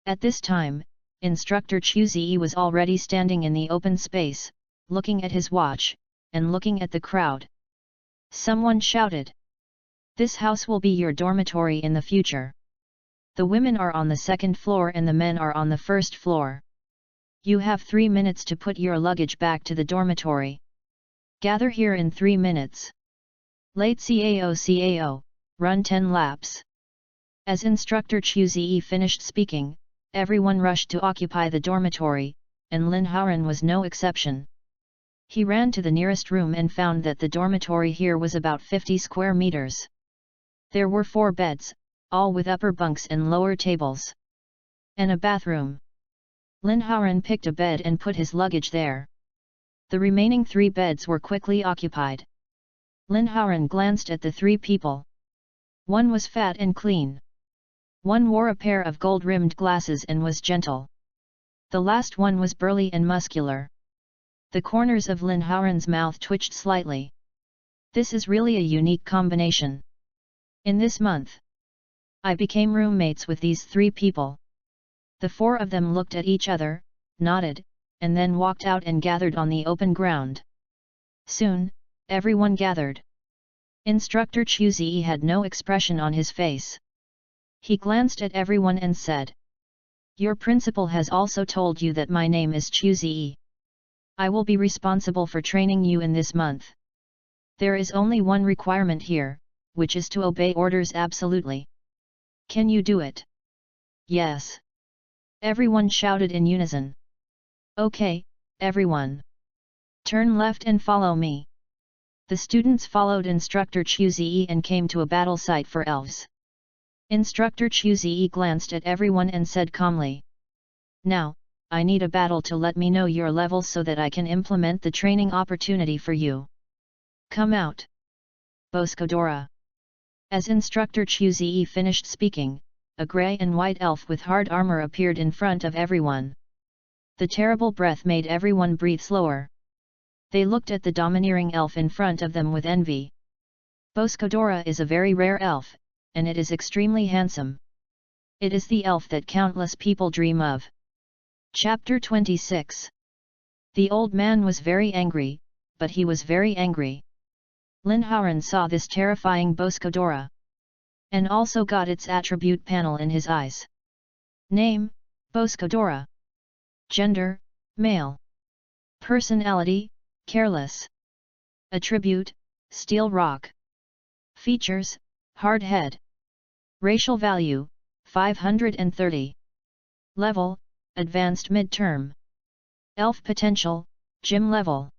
At this time, Instructor Chu Zi was already standing in the open space, looking at his watch, and looking at the crowd. Someone shouted. This house will be your dormitory in the future. The women are on the second floor and the men are on the first floor. You have 3 minutes to put your luggage back to the dormitory. Gather here in 3 minutes. Late CAO, run 10 laps. As instructor Chu Ziyi finished speaking, everyone rushed to occupy the dormitory, and Lin Haoran was no exception. He ran to the nearest room and found that the dormitory here was about 50 square meters. There were 4 beds, all with upper bunks and lower tables. And a bathroom. Lin Haoran picked a bed and put his luggage there. The remaining 3 beds were quickly occupied. Lin Haoran glanced at the 3 people. One was fat and clean. One wore a pair of gold-rimmed glasses and was gentle. The last one was burly and muscular. The corners of Lin Haoran's mouth twitched slightly. This is really a unique combination. In this month, I became roommates with these 3 people. The 4 of them looked at each other, nodded, and then walked out and gathered on the open ground. Soon, everyone gathered. Instructor Chu Ziyi had no expression on his face. He glanced at everyone and said, "Your principal has also told you that my name is Chu Ziyi. I will be responsible for training you in this month. There is only one requirement here, which is to obey orders absolutely. Can you do it?" "Yes." Everyone shouted in unison. "Okay, everyone. Turn left and follow me." The students followed instructor Chu Ziyi and came to a battle site for elves. Instructor Chu Ziyi glanced at everyone and said calmly, "Now, I need a battle to let me know your level so that I can implement the training opportunity for you. Come out." Boscodora. As instructor Chu Ziyi finished speaking, a grey and white elf with hard armor appeared in front of everyone. The terrible breath made everyone breathe slower. They looked at the domineering elf in front of them with envy. Boscodora is a very rare elf, and it is extremely handsome. It is the elf that countless people dream of. Chapter 26. The old man was very angry, but he was very angry. Lin Haoran saw this terrifying Boscodora, and also got its attribute panel in his eyes. Name, Boscodora. Gender, male. Personality, careless. Attribute, steel rock. Features, hard head. Racial value, 530. Level, advanced midterm. Elf potential, gym level.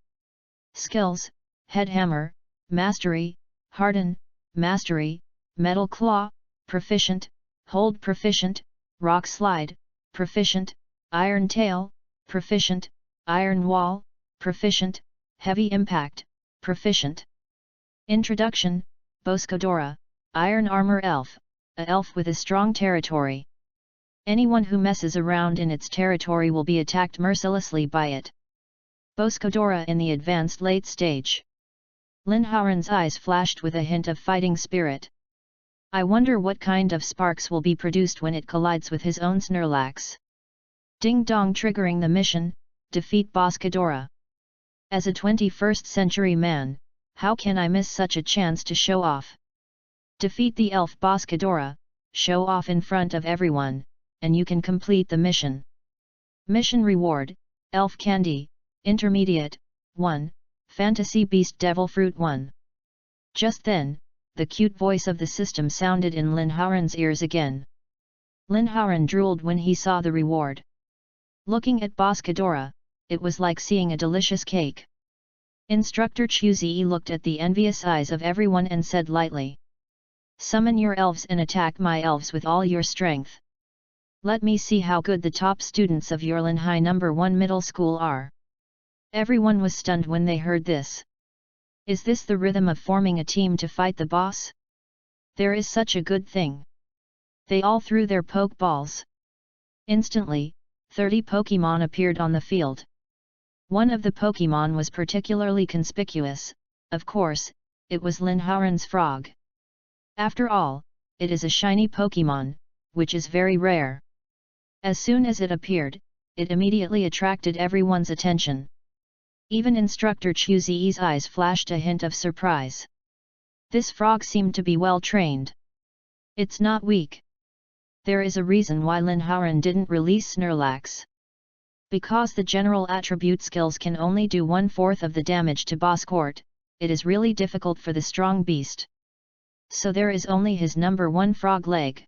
Skills, head hammer, mastery, harden, mastery, metal claw, proficient, hold proficient, rock slide, proficient, iron tail, proficient, iron wall, proficient, heavy impact, proficient. Introduction, Boscodora, iron armor elf, a elf with a strong territory. Anyone who messes around in its territory will be attacked mercilessly by it. Boscodora in the advanced late stage. Lin Haoran's eyes flashed with a hint of fighting spirit. I wonder what kind of sparks will be produced when it collides with his own Snorlax. Ding dong, triggering the mission, defeat Boscodora. As a 21st century man, how can I miss such a chance to show off? Defeat the elf Boscodora, show off in front of everyone, and you can complete the mission. Mission reward, Elf Candy, Intermediate, 1, Fantasy Beast Devil Fruit 1. Just then, the cute voice of the system sounded in Lin Haoran's ears again. Lin Haoran drooled when he saw the reward. Looking at Boscodora, it was like seeing a delicious cake. Instructor Chu Ziyi looked at the envious eyes of everyone and said lightly, "Summon your elves and attack my elves with all your strength. Let me see how good the top students of your Linhai No. 1 middle school are." Everyone was stunned when they heard this. Is this the rhythm of forming a team to fight the boss? There is such a good thing. They all threw their Pokeballs. Instantly, 30 Pokemon appeared on the field. One of the Pokemon was particularly conspicuous, of course, it was Lin Haoran's frog. After all, it is a shiny Pokemon, which is very rare. As soon as it appeared, it immediately attracted everyone's attention. Even instructor Chu Ziyi's eyes flashed a hint of surprise. This frog seemed to be well trained. It's not weak. There is a reason why Lin Haoran didn't release Snorlax. Because the general attribute skills can only do 1/4 of the damage to boss court, it is really difficult for the strong beast. So there is only his number 1 frog leg.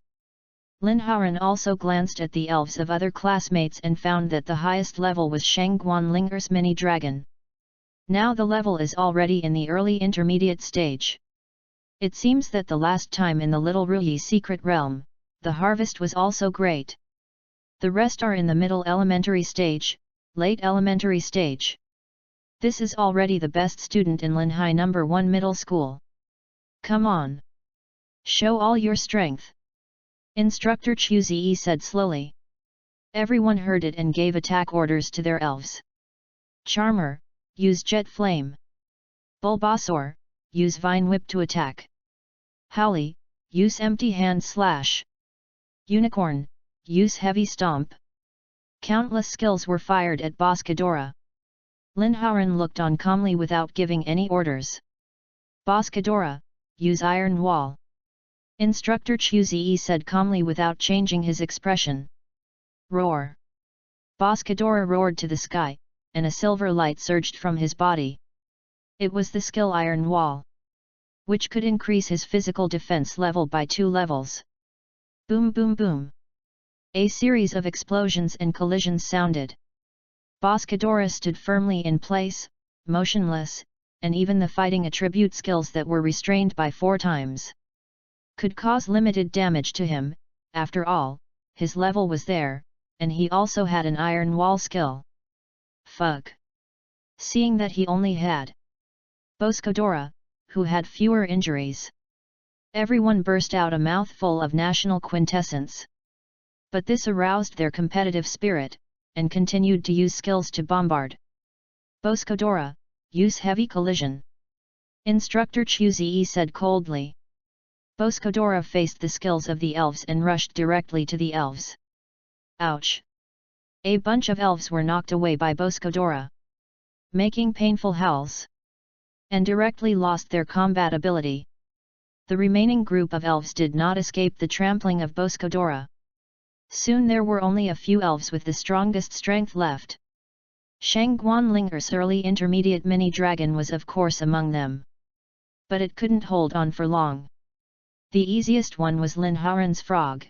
Lin Haoran also glanced at the elves of other classmates and found that the highest level was Shangguanlinger's mini dragon. Now the level is already in the early intermediate stage. It seems that the last time in the Little Ruyi secret realm, the harvest was also great. The rest are in the middle elementary stage, late elementary stage. This is already the best student in Linhai number 1 middle school. Come on! Show all your strength! Instructor Chu Ziyi said slowly. Everyone heard it and gave attack orders to their elves. Charmer, use Jet Flame. Bulbasaur, use Vine Whip to attack. Howly, use Empty Hand Slash. Unicorn, use Heavy Stomp. Countless skills were fired at Boscadora. Lin Haoran looked on calmly without giving any orders. Boscadora, use Iron Wall. Instructor Chu Ziyi said calmly without changing his expression. Roar! Boscadora roared to the sky, and a silver light surged from his body. It was the skill Iron Wall, which could increase his physical defense level by 2 levels. Boom boom boom! A series of explosions and collisions sounded. Boscadora stood firmly in place, motionless, and even the fighting attribute skills that were restrained by 4 times could cause limited damage to him. After all, his level was there, and he also had an Iron Wall skill. Fuck! Seeing that he only had Boscadora, who had fewer injuries, everyone burst out a mouthful of national quintessence. But this aroused their competitive spirit, and continued to use skills to bombard. Boscadora, use Heavy Collision. Instructor Chu Ziyi said coldly. Boscadora faced the skills of the elves and rushed directly to the elves. Ouch! A bunch of elves were knocked away by Boscadora, making painful howls, and directly lost their combat ability. The remaining group of elves did not escape the trampling of Boscadora. Soon there were only a few elves with the strongest strength left. Shangguanlinger's early intermediate mini dragon was of course among them. But it couldn't hold on for long. The easiest one was Lin Haoran's frog.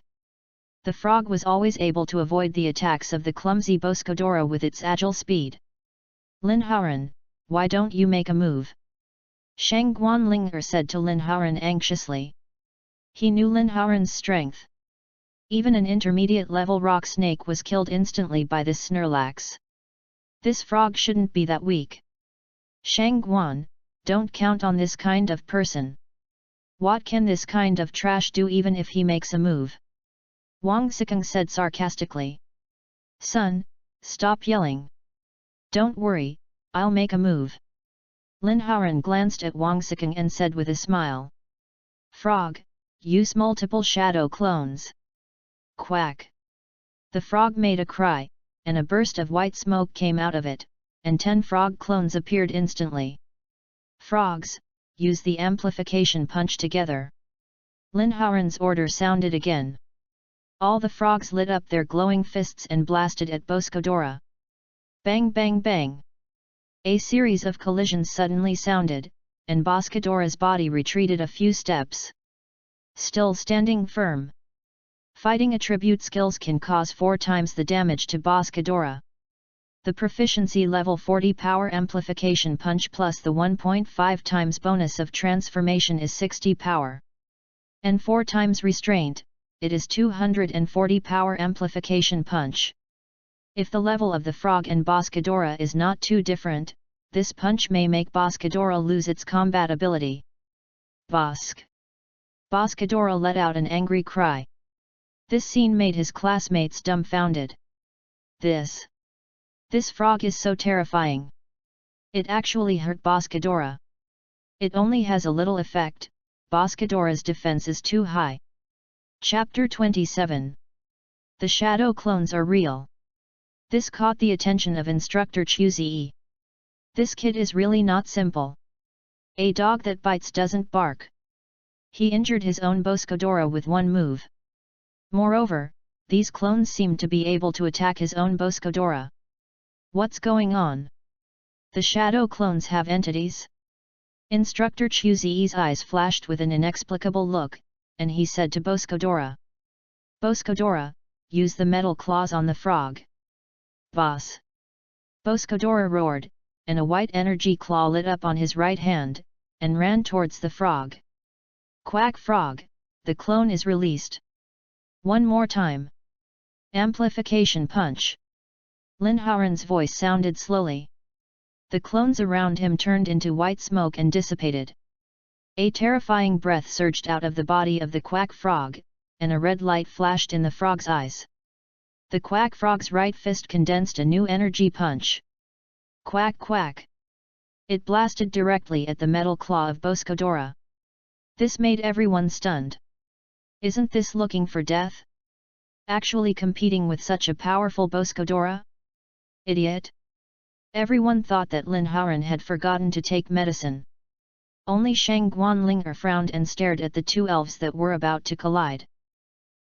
The frog was always able to avoid the attacks of the clumsy Boscadora with its agile speed. Lin Haoran, why don't you make a move? Shangguanlinger said to Lin Haoran anxiously. He knew Lin Haoran's strength. Even an intermediate-level rock snake was killed instantly by this Snorlax. This frog shouldn't be that weak. Shangguan, don't count on this kind of person. What can this kind of trash do even if he makes a move? Wang Xikeng said sarcastically. Son, stop yelling. Don't worry, I'll make a move. Lin Haoran glanced at Wang Xikeng and said with a smile. Frog, use multiple shadow clones. Quack! The frog made a cry, and a burst of white smoke came out of it, and 10 frog clones appeared instantly. Frogs, use the amplification punch together. Lin Haoran's order sounded again. All the frogs lit up their glowing fists and blasted at Boscadora. Bang bang bang! A series of collisions suddenly sounded, and Boscadora's body retreated a few steps. Still standing firm. Fighting attribute skills can cause 4 times the damage to Boscadora. The proficiency level 40 power amplification punch plus the 1.5 times bonus of transformation is 60 power. And 4 times restraint, it is 240 power amplification punch. If the level of the frog and Boscadora is not too different, this punch may make Boscadora lose its combat ability. Bosk! Boscadora let out an angry cry. This scene made his classmates dumbfounded. This frog is so terrifying. It actually hurt Boscadora. It only has a little effect, Boscadora's defense is too high. Chapter 27. The shadow clones are real. This caught the attention of Instructor Chu Ziyi. This kid is really not simple. A dog that bites doesn't bark. He injured his own Boscadora with one move. Moreover, these clones seemed to be able to attack his own Boscodora. What's going on? The shadow clones have entities? Instructor Chuzi's eyes flashed with an inexplicable look, and he said to Boscodora. Boscodora, use the metal claws on the frog. Boss! Boscodora roared, and a white energy claw lit up on his right hand, and ran towards the frog. Quack frog, the clone is released. One more time. Amplification punch. Lin Haoran's voice sounded slowly. The clones around him turned into white smoke and dissipated. A terrifying breath surged out of the body of the quack frog, and a red light flashed in the frog's eyes. The quack frog's right fist condensed a new energy punch. Quack quack! It blasted directly at the metal claw of Boscodora. This made everyone stunned. Isn't this looking for death? Actually competing with such a powerful Boscodora? Idiot! Everyone thought that Lin Haoran had forgotten to take medicine. Only Shang Guanlinger frowned and stared at the two elves that were about to collide.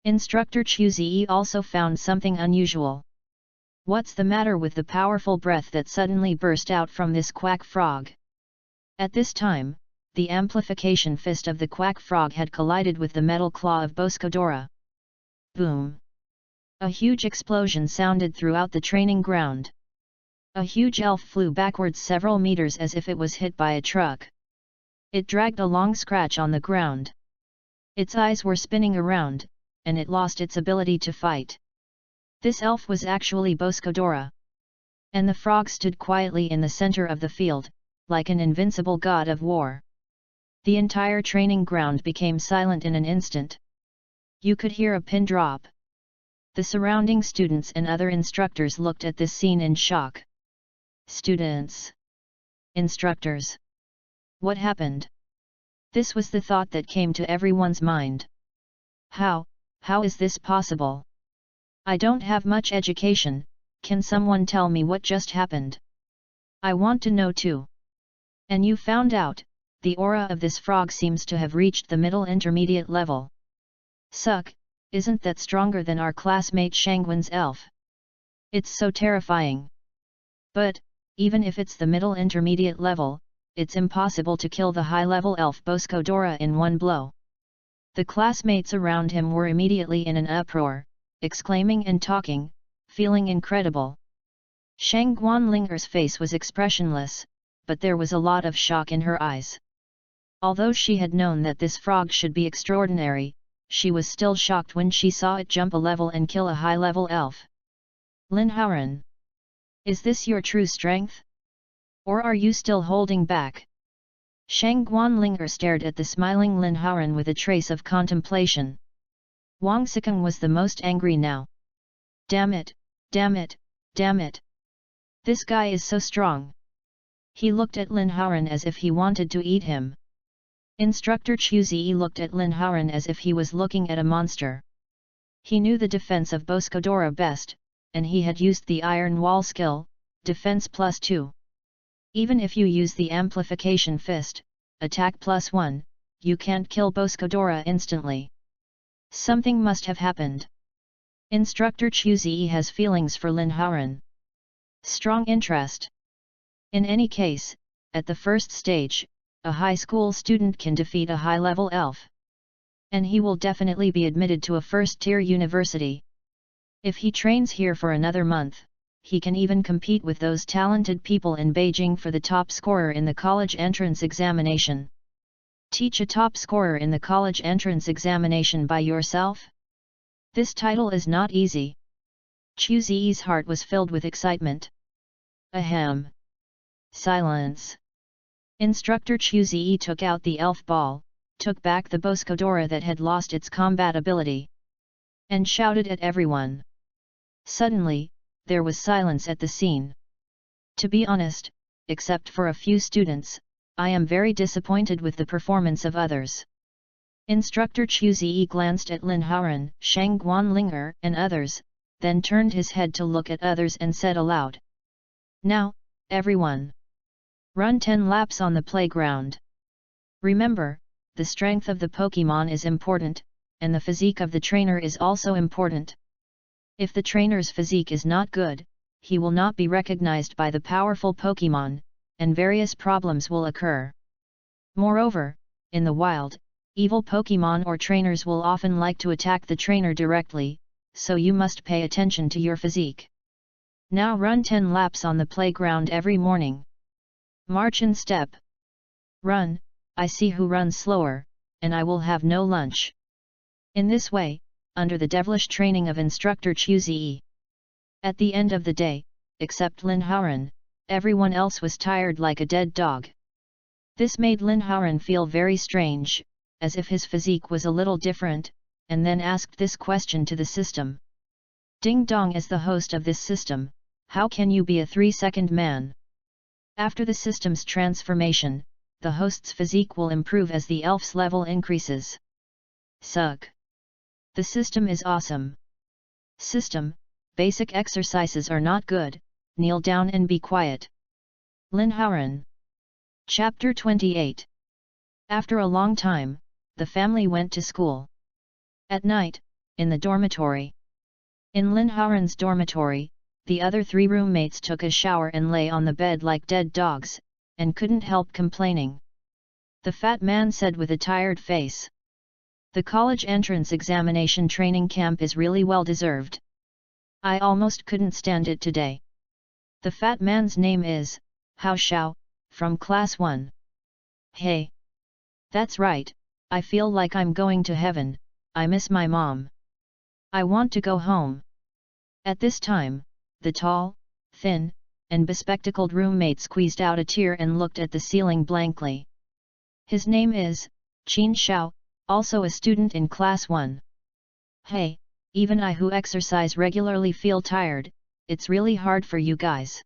Instructor Chuzi also found something unusual. What's the matter with the powerful breath that suddenly burst out from this quack frog? At this time, the amplification fist of the quack frog had collided with the metal claw of Boscodora. Boom! A huge explosion sounded throughout the training ground. A huge elf flew backwards several meters as if it was hit by a truck. It dragged a long scratch on the ground. Its eyes were spinning around, and it lost its ability to fight. This elf was actually Boscodora. And the frog stood quietly in the center of the field, like an invincible god of war. The entire training ground became silent in an instant. You could hear a pin drop. The surrounding students and other instructors looked at this scene in shock. Students! Instructors! What happened? This was the thought that came to everyone's mind. How is this possible? I don't have much education, can someone tell me what just happened? I want to know too. And you found out, the aura of this frog seems to have reached the middle intermediate level. Suck, isn't that stronger than our classmate Shangwen's elf? It's so terrifying. But, even if it's the middle intermediate level, it's impossible to kill the high-level elf Boscodora in one blow. The classmates around him were immediately in an uproar, exclaiming and talking, feeling incredible. Shang Guanlinger's face was expressionless, but there was a lot of shock in her eyes. Although she had known that this frog should be extraordinary, she was still shocked when she saw it jump a level and kill a high-level elf. Lin Haoran, is this your true strength? Or are you still holding back? Shang Guanlinger stared at the smiling Lin Haoran with a trace of contemplation. Wang Sikeng was the most angry now. Damn it, damn it, damn it! This guy is so strong. He looked at Lin Haoran as if he wanted to eat him. Instructor Chuzi looked at Lin Haoran as if he was looking at a monster. He knew the defense of Boscodora best, and he had used the Iron Wall skill, Defense +2. Even if you use the Amplification Fist, Attack +1, you can't kill Boscodora instantly. Something must have happened. Instructor Chuzi has feelings for Lin Haoran. Strong interest. In any case, at the first stage, a high school student can defeat a high-level elf. And he will definitely be admitted to a first-tier university. If he trains here for another month, he can even compete with those talented people in Beijing for the top scorer in the college entrance examination. Teach a top scorer in the college entrance examination by yourself? This title is not easy. Chuzi's heart was filled with excitement. Ahem. Silence. Instructor Chuzi took out the elf ball, took back the Boscodora that had lost its combat ability, and shouted at everyone. Suddenly, there was silence at the scene. To be honest, except for a few students, I am very disappointed with the performance of others. Instructor Chuzi glanced at Lin Haoran, Shang Guanlinger and others, then turned his head to look at others and said aloud. Now, everyone! Run 10 laps on the playground. Remember, the strength of the Pokémon is important, and the physique of the trainer is also important. If the trainer's physique is not good, he will not be recognized by the powerful Pokémon, and various problems will occur. Moreover, in the wild, evil Pokémon or trainers will often like to attack the trainer directly, so you must pay attention to your physique. Now run 10 laps on the playground every morning. March in step. Run, I see who runs slower, and I will have no lunch. In this way, under the devilish training of instructor Chuzi. At the end of the day, except Lin Haoran, everyone else was tired like a dead dog. This made Lin Haoran feel very strange, as if his physique was a little different, and then asked this question to the system. Ding Dong, as the host of this system, how can you be a 3-second man? After the system's transformation, the host's physique will improve as the elf's level increases. Suck. The system is awesome. System, basic exercises are not good, kneel down and be quiet. Lin Haoran. Chapter 28. After a long time, the family went to school. At night, in the dormitory. In Lin Haoran's dormitory, the other 3 roommates took a shower and lay on the bed like dead dogs, and couldn't help complaining. The fat man said with a tired face. The college entrance examination training camp is really well deserved. I almost couldn't stand it today. The fat man's name is Hao Xiao, from class 1. Hey! That's right, I feel like I'm going to heaven, I miss my mom. I want to go home. At this time, the tall, thin, and bespectacled roommate squeezed out a tear and looked at the ceiling blankly. His name is Qin Xiao, also a student in class 1. Hey, even I who exercise regularly feel tired, it's really hard for you guys.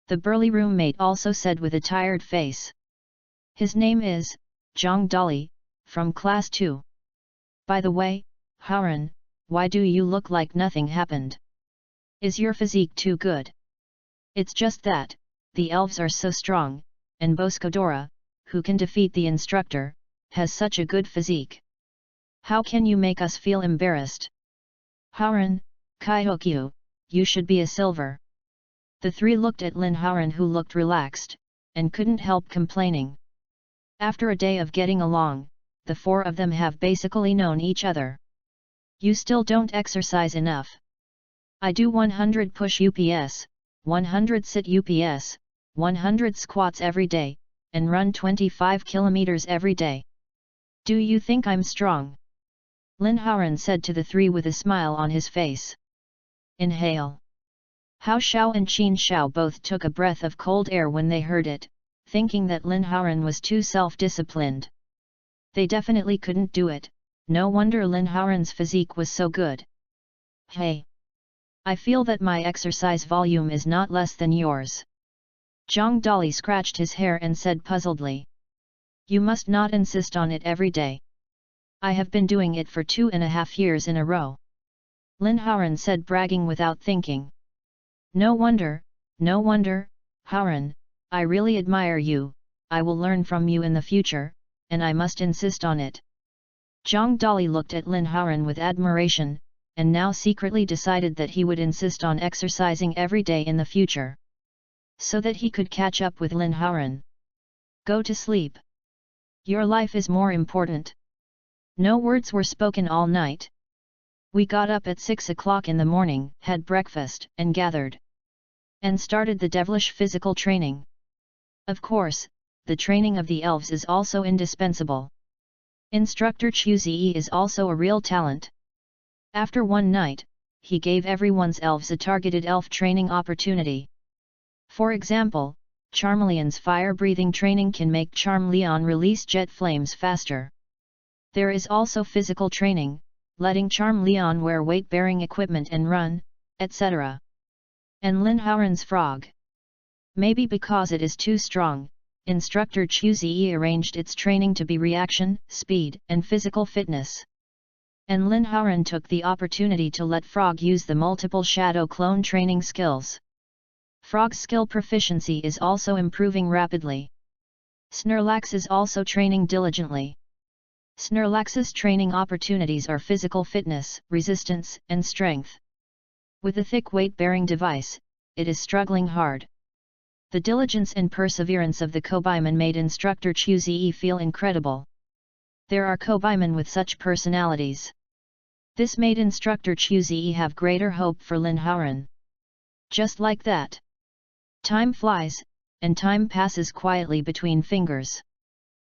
The burly roommate also said with a tired face. His name is Zhang Dali, from class 2. By the way, Haoran, why do you look like nothing happened? Is your physique too good? It's just that, the elves are so strong, and Boscodora, who can defeat the instructor, has such a good physique. How can you make us feel embarrassed? Haoran, Kaihokyu, you should be a silver. The 3 looked at Lin Haoran, who looked relaxed, and couldn't help complaining. After a day of getting along, the 4 of them have basically known each other. You still don't exercise enough. I do 100 push UPS, 100 sit UPS, 100 squats every day, and run 25 kilometers every day. Do you think I'm strong? Lin Haoran said to the 3 with a smile on his face. Inhale. Hao Xiao and Qin Xiao both took a breath of cold air when they heard it, thinking that Lin Haoran was too self-disciplined. They definitely couldn't do it, no wonder Lin Haoran's physique was so good. Hey! I feel that my exercise volume is not less than yours. Zhang Dali scratched his hair and said puzzledly. You must not insist on it every day. I have been doing it for 2.5 years in a row. Lin Haoran said, bragging without thinking. No wonder, Haoran, I really admire you, I will learn from you in the future, and I must insist on it. Zhang Dali looked at Lin Haoran with admiration, and now secretly decided that he would insist on exercising every day in the future, so that he could catch up with Lin Haoran. Go to sleep. Your life is more important. No words were spoken all night. We got up at 6 o'clock in the morning, had breakfast, and gathered. And started the devilish physical training. Of course, the training of the elves is also indispensable. Instructor Chuzi is also a real talent. After one night, he gave everyone's elves a targeted elf training opportunity. For example, Charmeleon's fire-breathing training can make Charmeleon release jet flames faster. There is also physical training, letting Charmeleon wear weight-bearing equipment and run, etc. And Lin Haoran's frog. Maybe because it is too strong, Instructor Chuzi arranged its training to be reaction, speed, and physical fitness. And Lin Haoran took the opportunity to let Frog use the multiple shadow clone training skills. Frog's skill proficiency is also improving rapidly. Snorlax is also training diligently. Snorlax's training opportunities are physical fitness, resistance, and strength. With a thick weight-bearing device, it is struggling hard. The diligence and perseverance of the Kobyman made instructor Chu Zi feel incredible. There are Kobyman with such personalities. This made instructor Chu Zi have greater hope for Lin Haoran. Just like that. Time flies, and time passes quietly between fingers.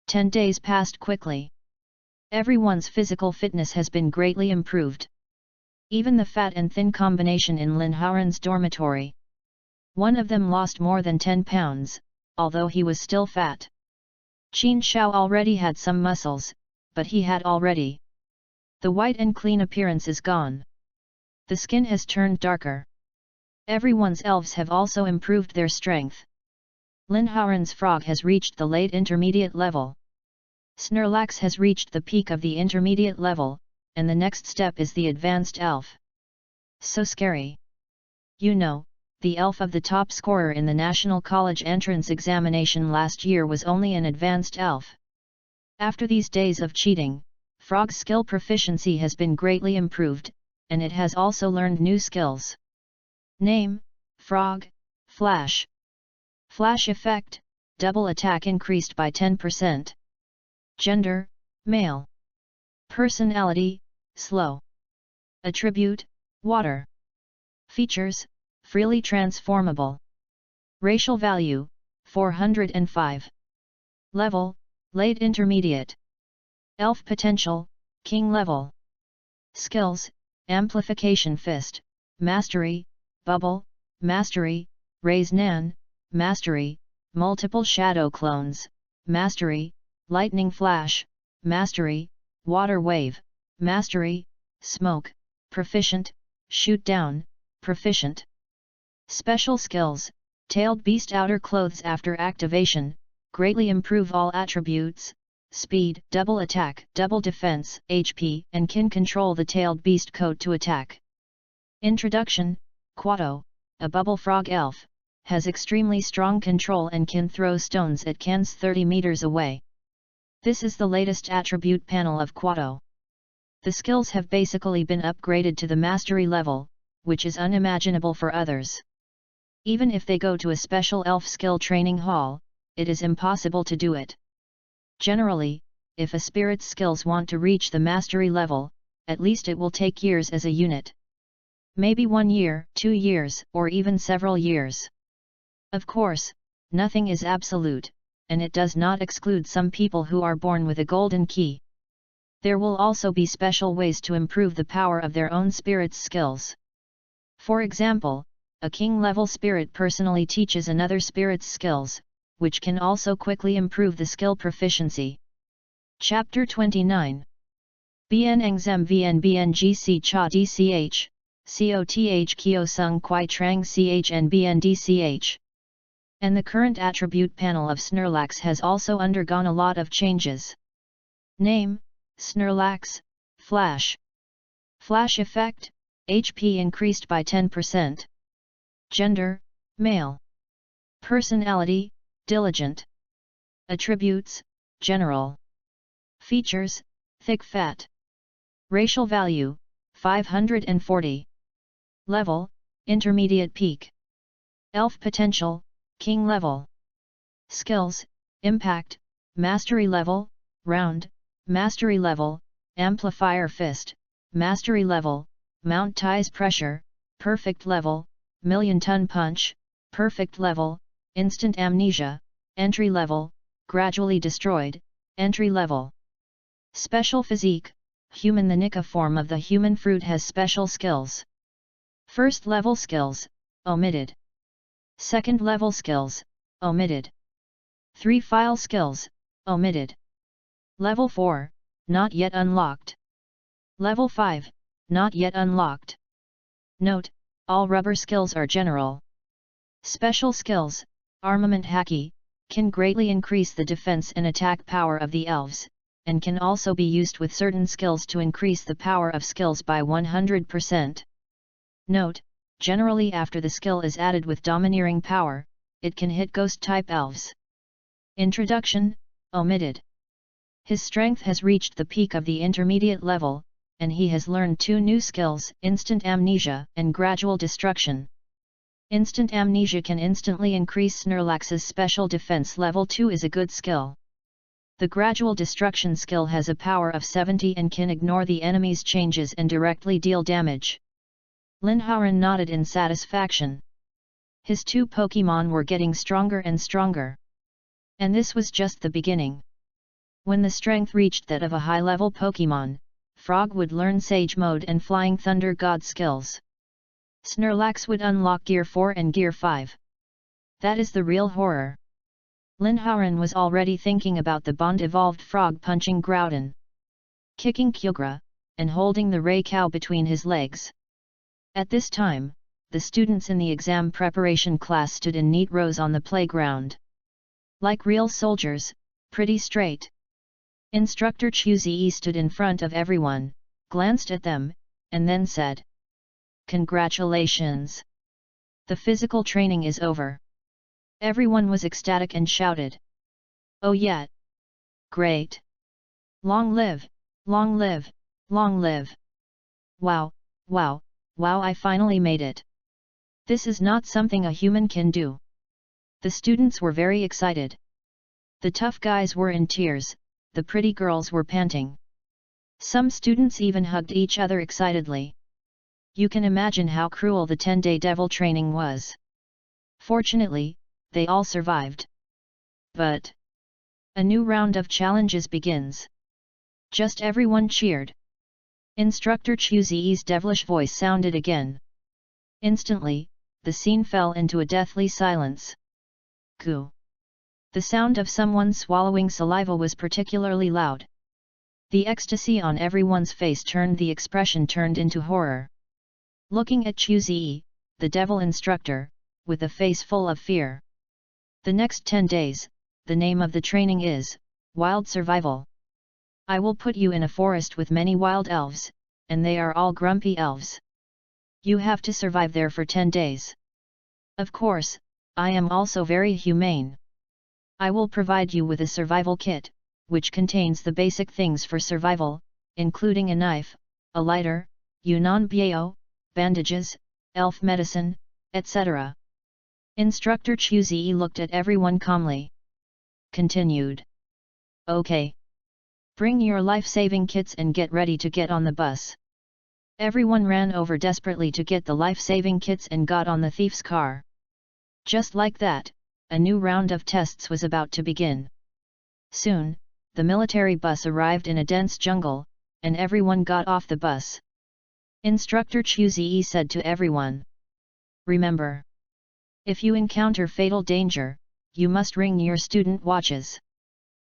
10 days passed quickly. Everyone's physical fitness has been greatly improved. Even the fat and thin combination in Lin Haoran's dormitory. One of them lost more than 10 pounds, although he was still fat. Qin Shao already had some muscles, but he had already. The white and clean appearance is gone. The skin has turned darker. Everyone's elves have also improved their strength. Lin Haoran's frog has reached the late intermediate level. Snorlax has reached the peak of the intermediate level, and the next step is the advanced elf. So scary. You know, the elf of the top scorer in the National College entrance examination last year was only an advanced elf. After these days of cheating, Frog's skill proficiency has been greatly improved, and it has also learned new skills. Name, Frog, Flash. Flash effect, double attack increased by 10%. Gender, male. Personality, slow. Attribute, water. Features, freely transformable. Racial value, 405. Level, late intermediate. Elf potential, king level. Skills, amplification fist, mastery, bubble, mastery, raise nan, mastery, multiple shadow clones, mastery, lightning flash, mastery, water wave, mastery, smoke, proficient, shoot down, proficient. Special skills, tailed beast outer clothes after activation, greatly improve all attributes, speed, double attack, double defense, HP, and can control the tailed beast coat to attack. Introduction, Quado, a bubble frog elf, has extremely strong control and can throw stones at cans 30 meters away. This is the latest attribute panel of Quado. The skills have basically been upgraded to the mastery level, which is unimaginable for others. Even if they go to a special elf skill training hall, it is impossible to do it. Generally, if a spirit's skills want to reach the mastery level, at least it will take years as a unit. Maybe 1 year, 2 years, or even several years. Of course, nothing is absolute, and it does not exclude some people who are born with a golden key. There will also be special ways to improve the power of their own spirit's skills. For example, a king-level spirit personally teaches another spirit's skills, which can also quickly improve the skill proficiency. Chapter 29. Bien Engzem Vn Bngc Cha Dch, Coth Kyo Sung Kwai Trang Ch and Bndch. And the current attribute panel of Snorlax has also undergone a lot of changes. Name, Snorlax, Flash. Flash effect, HP increased by 10%. Gender, male. Personality, diligent. Attributes, general. Features, thick fat. Racial value, 540. Level, intermediate peak. Elf potential, king level. Skills, impact, mastery level, round, mastery level, amplifier fist, mastery level, mount ties pressure, perfect level, million-ton punch, perfect level, instant amnesia, entry level, gradually destroyed, entry level. Special physique, human. The Nika form of the human fruit has special skills. First level skills, omitted. Second level skills, omitted. 3 file skills, omitted. Level 4, not yet unlocked. Level 5, not yet unlocked. Note, all rubber skills are general. Special skills, armament haki, can greatly increase the defense and attack power of the elves, and can also be used with certain skills to increase the power of skills by 100%. Note, generally after the skill is added with domineering power, it can hit ghost-type elves. Introduction, omitted. His strength has reached the peak of the intermediate level, and he has learned 2 new skills, instant amnesia and gradual destruction. Instant amnesia can instantly increase Snorlax's special defense. Level 2 is a good skill. The gradual destruction skill has a power of 70 and can ignore the enemy's changes and directly deal damage. Linhauren nodded in satisfaction. His 2 Pokémon were getting stronger and stronger. And this was just the beginning. When the strength reached that of a high-level Pokémon, Frog would learn Sage Mode and Flying Thunder God skills. Snorlax would unlock Gear 4 and Gear 5. That is the real horror. Linhauren was already thinking about the Bond-evolved frog punching Groudon, kicking Kyogre, and holding the Raycow between his legs. At this time, the students in the exam preparation class stood in neat rows on the playground. Like real soldiers, pretty straight. Instructor Chuzi stood in front of everyone, glanced at them, and then said, "Congratulations! The physical training is over." Everyone was ecstatic and shouted, "Oh yeah! Great! Long live! Long live! Long live! Wow, wow, wow, I finally made it! This is not something a human can do." The students were very excited. The tough guys were in tears, the pretty girls were panting. Some students even hugged each other excitedly. You can imagine how cruel the 10-day devil training was. Fortunately, they all survived. But a new round of challenges begins. Just everyone cheered. Instructor Chuzi's devilish voice sounded again. Instantly, the scene fell into a deathly silence. Goo. The sound of someone swallowing saliva was particularly loud. The ecstasy on everyone's face turned into horror. Looking at Chuzi, the devil instructor, with a face full of fear. The next 10 days, the name of the training is Wild Survival. I will put you in a forest with many wild elves, and they are all grumpy elves. You have to survive there for 10 days. Of course, I am also very humane. I will provide you with a survival kit, which contains the basic things for survival, including a knife, a lighter, Yunnan Biao, bandages, elf medicine, etc. Instructor Chuzi looked at everyone calmly. Continued. Okay. Bring your life-saving kits and get ready to get on the bus. Everyone ran over desperately to get the life-saving kits and got on the thief's car. Just like that, a new round of tests was about to begin. Soon, the military bus arrived in a dense jungle, and everyone got off the bus. Instructor Chuzi said to everyone, "Remember, if you encounter fatal danger, you must ring your student watches.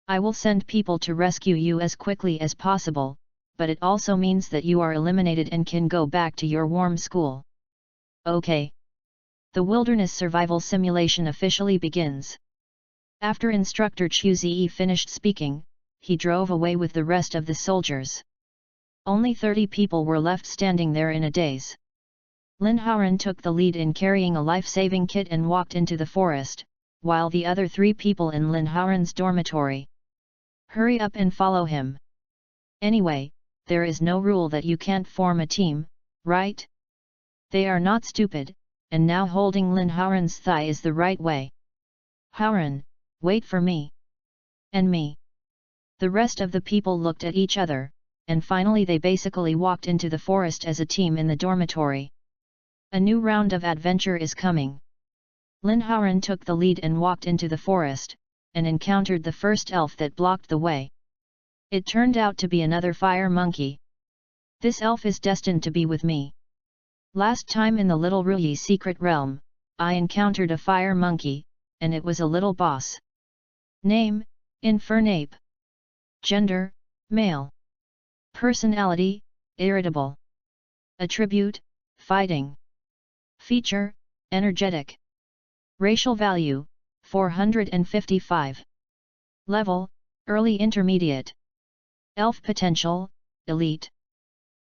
I will send people to rescue you as quickly as possible, but it also means that you are eliminated and can go back to your warm school. Okay." The wilderness survival simulation officially begins. After Instructor Chuzi finished speaking, he drove away with the rest of the soldiers. Only 30 people were left standing there in a daze. Linhauren took the lead in carrying a life-saving kit and walked into the forest, while the other 3 people in Linhauren's dormitory. Hurry up and follow him. Anyway, there is no rule that you can't form a team, right? They are not stupid, and now holding Linhauren's thigh is the right way. Hauren, wait for me. And me. The rest of the people looked at each other, and finally they basically walked into the forest as a team in the dormitory. A new round of adventure is coming. Linhauren took the lead and walked into the forest, and encountered the first elf that blocked the way. It turned out to be another fire monkey. This elf is destined to be with me. Last time in the Little Ruyi secret realm, I encountered a fire monkey, and it was a little boss. Name, Infernape. Gender, male. Personality, irritable. Attribute, fighting. Feature, energetic. Racial value, 455. Level, early intermediate. Elf potential, elite.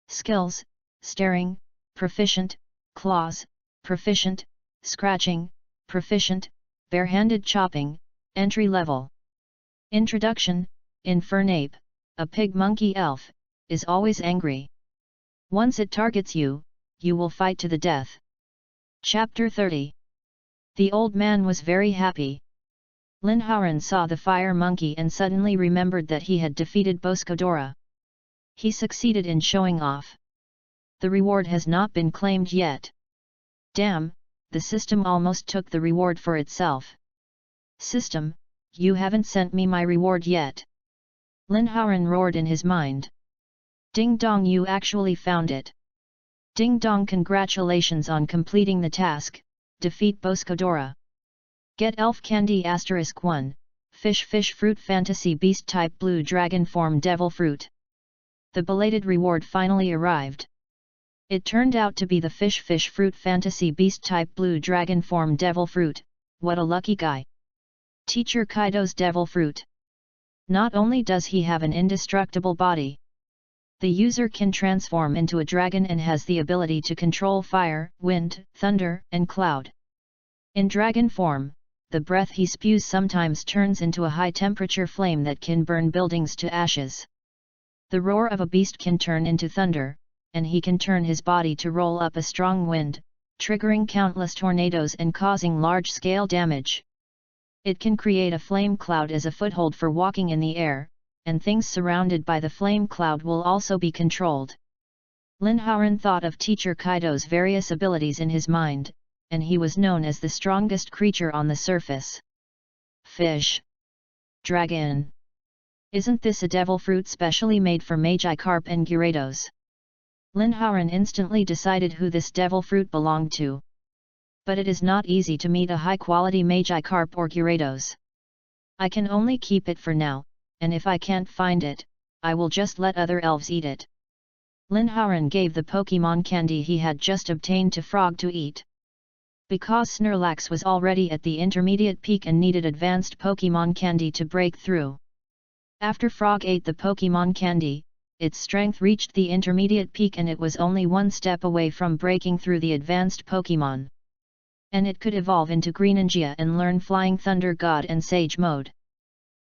Skills, staring, proficient, claws, proficient, scratching, proficient, barehanded chopping, entry level. Introduction, Infernape, a pig monkey elf, is always angry. Once it targets you, you will fight to the death. Chapter 30. The old man was very happy. Lin Hauran saw the fire monkey and suddenly remembered that he had defeated Boscodora. He succeeded in showing off. The reward has not been claimed yet. Damn, the system almost took the reward for itself. System, you haven't sent me my reward yet. Lin Hauran roared in his mind. Ding dong, you actually found it. Ding dong, congratulations on completing the task, defeat Boscodora. Get elf candy *1, fish fruit fantasy beast type blue dragon form devil fruit. The belated reward finally arrived. It turned out to be the fish fruit fantasy beast type blue dragon form devil fruit. What a lucky guy. Teacher Kaido's devil fruit. Not only does he have an indestructible body, the user can transform into a dragon and has the ability to control fire, wind, thunder, and cloud. In dragon form, the breath he spews sometimes turns into a high-temperature flame that can burn buildings to ashes. The roar of a beast can turn into thunder, and he can turn his body to roll up a strong wind, triggering countless tornadoes and causing large-scale damage. It can create a flame cloud as a foothold for walking in the air, and things surrounded by the flame cloud will also be controlled. Lin Hauran thought of Teacher Kaido's various abilities in his mind, and he was known as the strongest creature on the surface. Fish. Dragon. Isn't this a devil fruit specially made for Magikarp and Gyarados? Lin Hauran instantly decided who this devil fruit belonged to. But it is not easy to meet a high-quality Magikarp or Gyarados. I can only keep it for now, and if I can't find it, I will just let other elves eat it. Lin Hauran gave the Pokemon candy he had just obtained to Frog to eat. Because Snorlax was already at the intermediate peak and needed advanced Pokemon candy to break through. After Frog ate the Pokemon candy, its strength reached the intermediate peak and it was only one step away from breaking through the advanced Pokemon. And it could evolve into Greninja and learn Flying Thunder God and Sage Mode.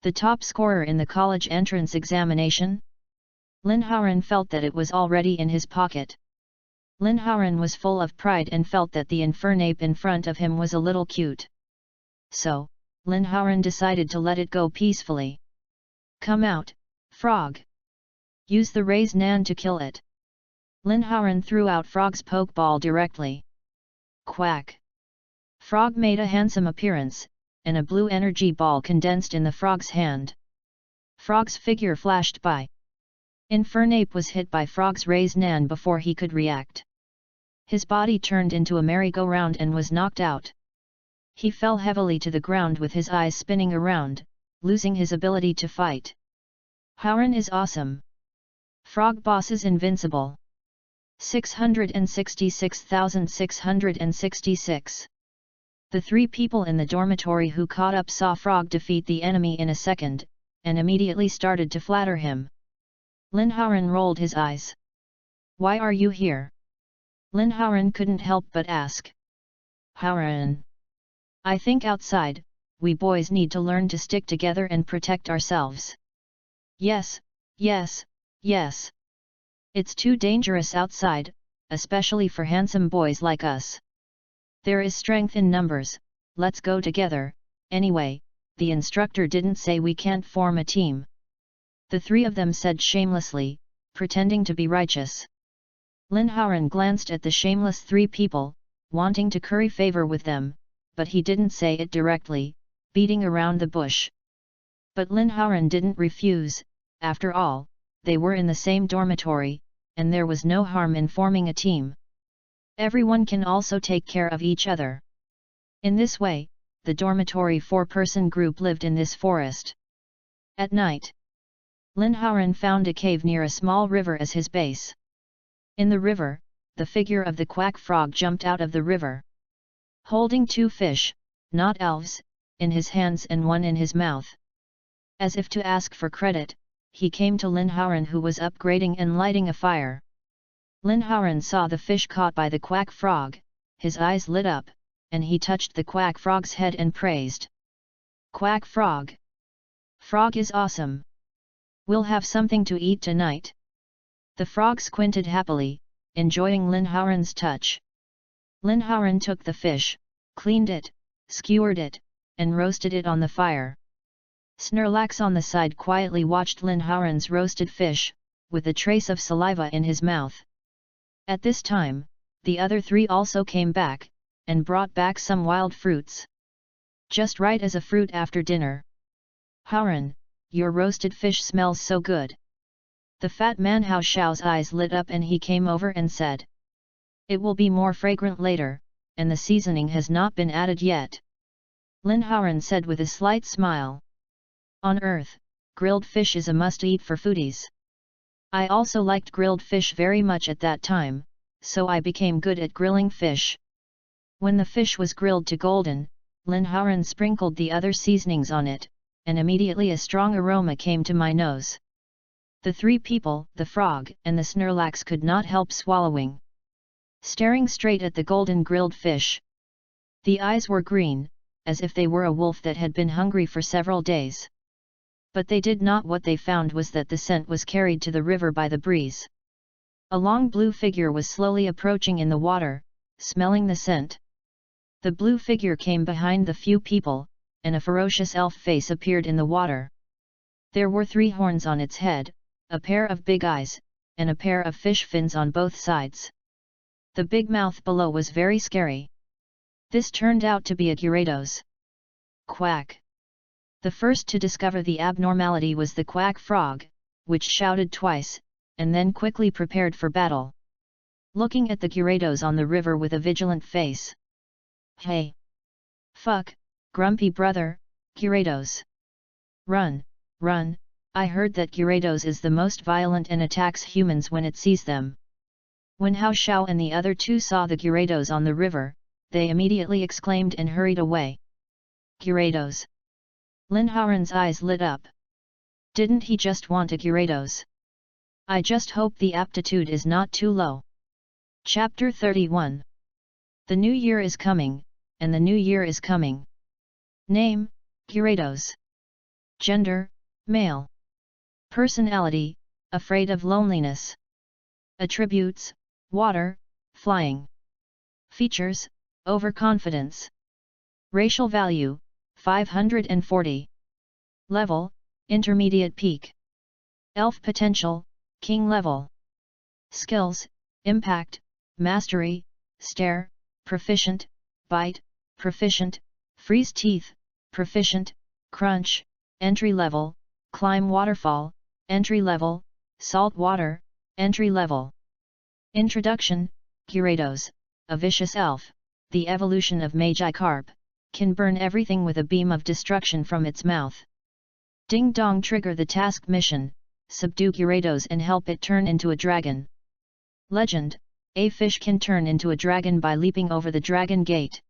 The top scorer in the college entrance examination? Lin Hauran felt that it was already in his pocket. Lin Hauran was full of pride and felt that the Infernape in front of him was a little cute. So, Lin Hauran decided to let it go peacefully. Come out, Frog! Use the Raise Nan to kill it. Lin Hauran threw out Frog's Pokeball directly. Quack! Frog made a handsome appearance, and a blue energy ball condensed in the Frog's hand. Frog's figure flashed by. Infernape was hit by Frog's Raise Nan before he could react. His body turned into a merry-go-round and was knocked out. He fell heavily to the ground with his eyes spinning around, losing his ability to fight. Hauran is awesome. Frog Boss is invincible. 666,666. The three people in the dormitory who caught up saw Frog defeat the enemy in a second, and immediately started to flatter him. Lin Hauran rolled his eyes. Why are you here? Lin Hauran couldn't help but ask. Hauran. I think outside, we boys need to learn to stick together and protect ourselves. Yes, yes, yes. It's too dangerous outside, especially for handsome boys like us. There is strength in numbers, let's go together. Anyway, the instructor didn't say we can't form a team. The three of them said shamelessly, pretending to be righteous. Lin Hauran glanced at the shameless three people, wanting to curry favor with them, but he didn't say it directly, beating around the bush. But Lin Hauran didn't refuse. After all, they were in the same dormitory, and there was no harm in forming a team. Everyone can also take care of each other. In this way, the dormitory four-person group lived in this forest. At night, Lin Hauran found a cave near a small river as his base. In the river, the figure of the quack frog jumped out of the river. Holding two fish, not elves, in his hands and one in his mouth. As if to ask for credit, he came to Lin Hauran who was upgrading and lighting a fire. Lin Hauran saw the fish caught by the quack frog, his eyes lit up, and he touched the quack frog's head and praised. Quack frog! Frog is awesome! We'll have something to eat tonight. The frog squinted happily, enjoying Lin Haoran's touch. Lin Haoran took the fish, cleaned it, skewered it, and roasted it on the fire. Snorlax on the side quietly watched Lin Haoran's roasted fish, with a trace of saliva in his mouth. At this time, the other three also came back, and brought back some wild fruits. Just right as a fruit after dinner. Haoran, your roasted fish smells so good. The fat man Hao Xiao's eyes lit up and he came over and said. It will be more fragrant later, and the seasoning has not been added yet. Lin Haoran said with a slight smile. On Earth, grilled fish is a must-eat for foodies. I also liked grilled fish very much at that time, so I became good at grilling fish. When the fish was grilled to golden, Lin Haoran sprinkled the other seasonings on it, and immediately a strong aroma came to my nose. The three people, the frog and the Snorlax, could not help swallowing. Staring straight at the golden grilled fish. The eyes were green, as if they were a wolf that had been hungry for several days. But they did not. What they found was that the scent was carried to the river by the breeze. A long blue figure was slowly approaching in the water, smelling the scent. The blue figure came behind the few people, and a ferocious elf face appeared in the water. There were 3 horns on its head, a pair of big eyes, and a pair of fish fins on both sides. The big mouth below was very scary. This turned out to be a Gyarados. Quack! The first to discover the abnormality was the quack frog, which shouted twice, and then quickly prepared for battle. Looking at the Gyarados on the river with a vigilant face. Hey! Fuck, grumpy brother, Gyarados! Run, run! I heard that Gyarados is the most violent and attacks humans when it sees them. When Hao Xiao and the other 2 saw the Gyarados on the river, they immediately exclaimed and hurried away. Gyarados! Lin Haoran's eyes lit up. Didn't he just want a Gyarados? I just hope the aptitude is not too low. Chapter 31. The new year is coming, and the new year is coming. Name, Gyarados. Gender, male. Personality, afraid of loneliness. Attributes, water, flying. Features, overconfidence. Racial value, 540. Level, intermediate peak. Elf potential, king level. Skills, impact, mastery, stare, proficient, bite, proficient, freeze teeth, proficient, crunch, entry level, climb waterfall, entry level, salt water, entry level. Introduction, Gyarados, a vicious elf, the evolution of Magikarp, can burn everything with a beam of destruction from its mouth. Ding Dong trigger the task mission, subdue Gyarados and help it turn into a dragon. Legend, a fish can turn into a dragon by leaping over the dragon gate.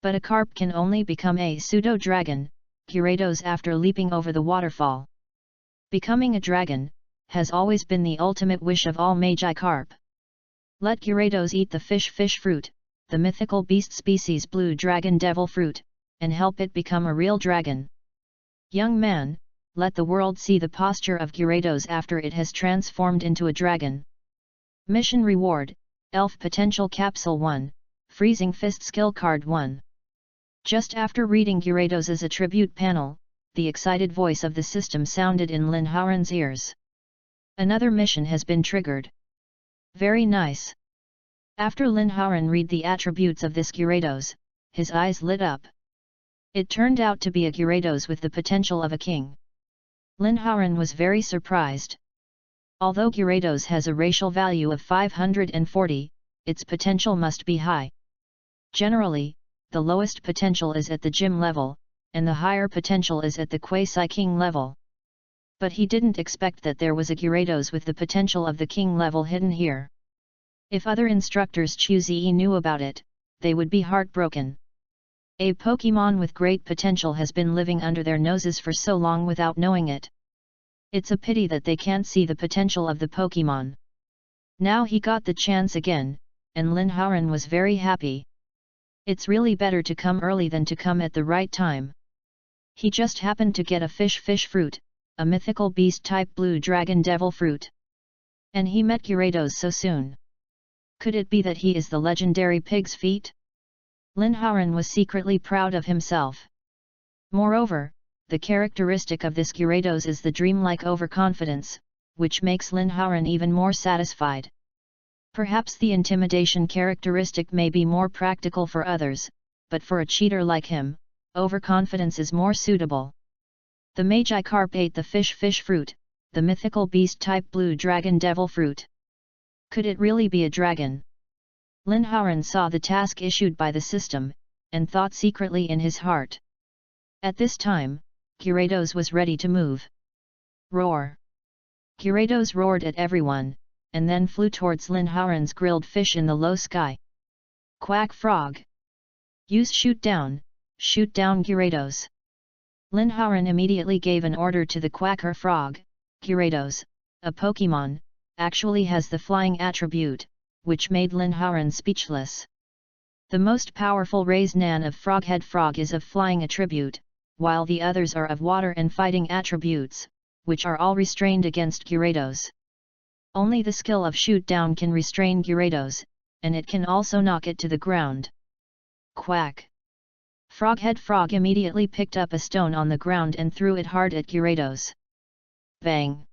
But a carp can only become a pseudo-dragon, Gyarados, after leaping over the waterfall. Becoming a dragon, has always been the ultimate wish of all Magikarp. Let Gyarados eat the fish fruit, the mythical beast species blue dragon devil fruit, and help it become a real dragon. Young man, let the world see the posture of Gyarados after it has transformed into a dragon. Mission reward, Elf Potential Capsule 1, Freezing Fist Skill Card 1. Just after reading Gyarados' attribute panel, the excited voice of the system sounded in Lin Haoran's ears. Another mission has been triggered. Very nice. After Lin Haoran read the attributes of this Gyarados, his eyes lit up. It turned out to be a Gyarados with the potential of a king. Lin Haoran was very surprised. Although Gyarados has a racial value of 540, its potential must be high. Generally, the lowest potential is at the gym level, and the higher potential is at the quasi-king level. But he didn't expect that there was a Gyarados with the potential of the king level hidden here. If other instructors knew about it, they would be heartbroken. A Pokémon with great potential has been living under their noses for so long without knowing it. It's a pity that they can't see the potential of the Pokémon. Now he got the chance again, and Lin Haoran was very happy. It's really better to come early than to come at the right time. He just happened to get a fish fruit, a mythical beast-type blue dragon devil fruit. And he met Gyarados so soon. Could it be that he is the legendary pig's feet? Lin Hauran was secretly proud of himself. Moreover, the characteristic of this Gyarados is the dreamlike overconfidence, which makes Lin Hauran even more satisfied. Perhaps the intimidation characteristic may be more practical for others, but for a cheater like him, overconfidence is more suitable. The Magikarp ate the fish fruit, the mythical beast-type blue dragon devil fruit. Could it really be a dragon? Lin Hauran saw the task issued by the system, and thought secretly in his heart. At this time, Gyarados was ready to move. Roar! Gyarados roared at everyone, and then flew towards Lin Hauran's grilled fish in the low sky. Quack frog! Use shoot down Gyarados! Lin Hauran immediately gave an order to the quacker frog. Gyarados, a Pokémon, actually has the flying attribute, which made Lin Hauran speechless. The most powerful raise nan of Froghead Frog is of flying attribute, while the others are of water and fighting attributes, which are all restrained against Gyarados. Only the skill of shoot down can restrain Gyarados, and it can also knock it to the ground. Quack! Froghead Frog immediately picked up a stone on the ground and threw it hard at Gyarados. Bang!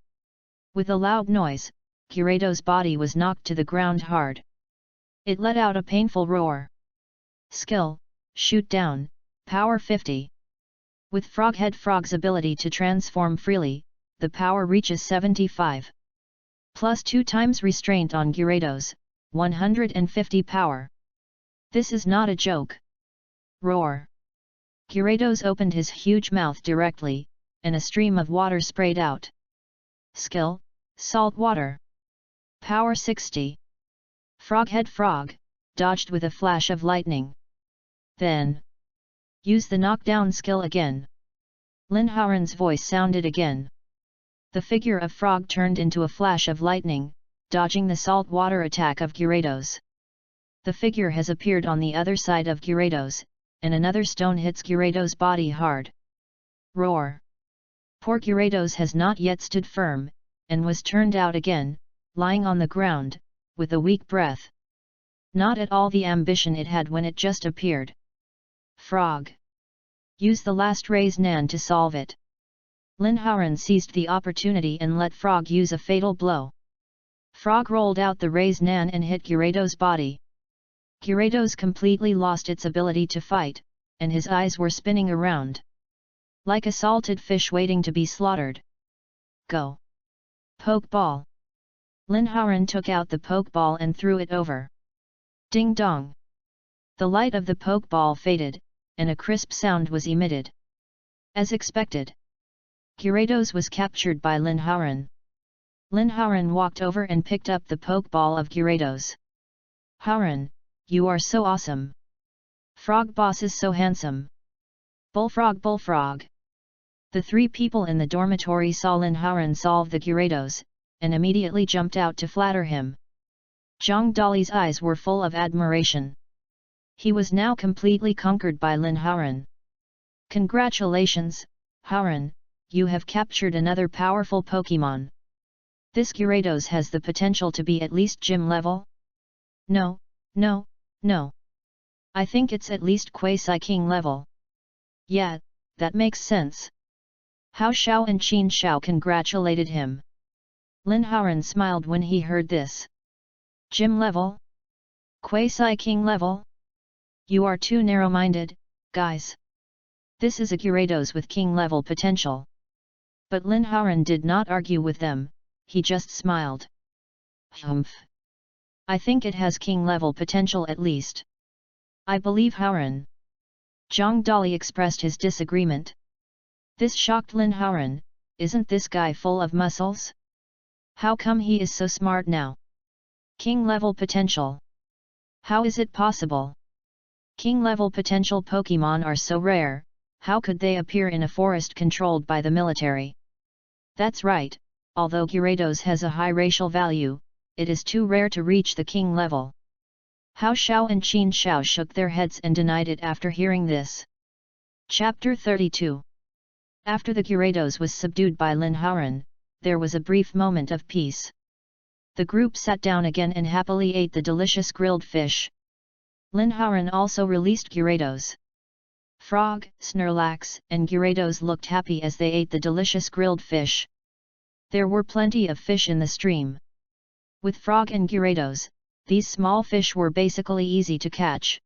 With a loud noise, Gyarados' body was knocked to the ground hard. It let out a painful roar. Skill, shoot down, power 50. With Froghead Frog's ability to transform freely, the power reaches 75. Plus 2 times restraint on Gyarados, 150 power. This is not a joke. Roar! Gyarados opened his huge mouth directly, and a stream of water sprayed out. Skill, salt water. Power 60. Froghead Frog dodged with a flash of lightning. Then use the knockdown skill again. Lin Hauran's voice sounded again. The figure of Frog turned into a flash of lightning, dodging the salt water attack of Gyarados. The figure has appeared on the other side of Gyarados, and another stone hits Gyarados' body hard. Roar! Poor Gyarados has not yet stood firm, and was turned out again, lying on the ground, with a weak breath. Not at all the ambition it had when it just appeared. Frog! Use the last raise nan to solve it. Lin Hauran seized the opportunity and let Frog use a fatal blow. Frog rolled out the raise nan and hit Gyarados' body. Gyarados completely lost its ability to fight, and his eyes were spinning around. Like a salted fish waiting to be slaughtered. Go! Pokeball! Lin Hauran took out the Pokeball and threw it over. Ding dong! The light of the Pokeball faded, and a crisp sound was emitted. As expected, Gyarados was captured by Lin Hauran. Lin Hauran walked over and picked up the Pokeball of Gyarados. Hauran, you are so awesome! Frog boss is so handsome! Bullfrog Bullfrog! The 3 people in the dormitory saw Lin Hauran solve the Gyarados, and immediately jumped out to flatter him. Zhang Dali's eyes were full of admiration. He was now completely conquered by Lin Hauran. Congratulations, Hauran, you have captured another powerful Pokémon. This Gyarados has the potential to be at least gym level? No. I think it's at least Quasi-King level. Yeah, that makes sense. Hao Xiao and Qin Xiao congratulated him. Lin Hauran smiled when he heard this. Gym level? Quasi-King level? You are too narrow-minded, guys. This is a Gyarados with King level potential. But Lin Hauran did not argue with them, he just smiled. Humph. I think it has King level potential at least. I believe Hauran. Zhang Dali expressed his disagreement. This shocked Lin Hauran. Isn't this guy full of muscles? How come he is so smart now? King level potential. How is it possible? King level potential Pokémon are so rare, how could they appear in a forest controlled by the military? That's right, although Gyarados has a high racial value, it is too rare to reach the King level. Hao Xiao and Qin Xiao shook their heads and denied it after hearing this. Chapter 32. After the Gyarados was subdued by Lin Hauran, there was a brief moment of peace. The group sat down again and happily ate the delicious grilled fish. Lin Hauran also released Gyarados. Frog, Snorlax, and Gyarados looked happy as they ate the delicious grilled fish. There were plenty of fish in the stream. With Frog and Gyarados, these small fish were basically easy to catch.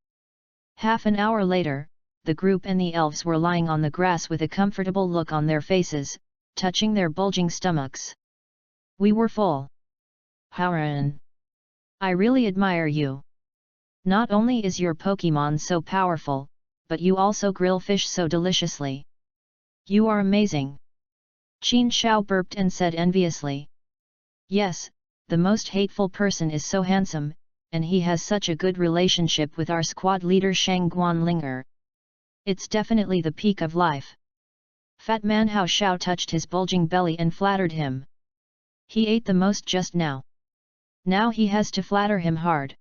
Half an hour later, the group and the elves were lying on the grass with a comfortable look on their faces, touching their bulging stomachs. We were full. Hauran, I really admire you. Not only is your Pokémon so powerful, but you also grill fish so deliciously. You are amazing. Qin Xiao burped and said enviously. Yes, the most hateful person is so handsome, and he has such a good relationship with our squad leader Shang Guanlinger. It's definitely the peak of life. Fat man Hao Xiao touched his bulging belly and flattered him. He ate the most just now. Now he has to flatter him hard.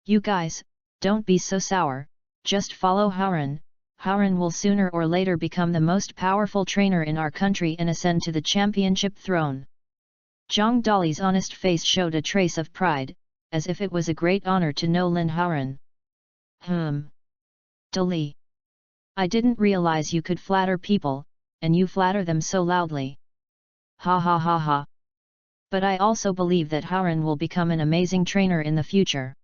You guys, don't be so sour, just follow Hauran. Hauran will sooner or later become the most powerful trainer in our country and ascend to the championship throne. Zhang Dali's honest face showed a trace of pride, as if it was a great honor to know Lin Hauran. Dali. I didn't realize you could flatter people, and you flatter them so loudly. Ha ha ha ha. But I also believe that Hauran will become an amazing trainer in the future.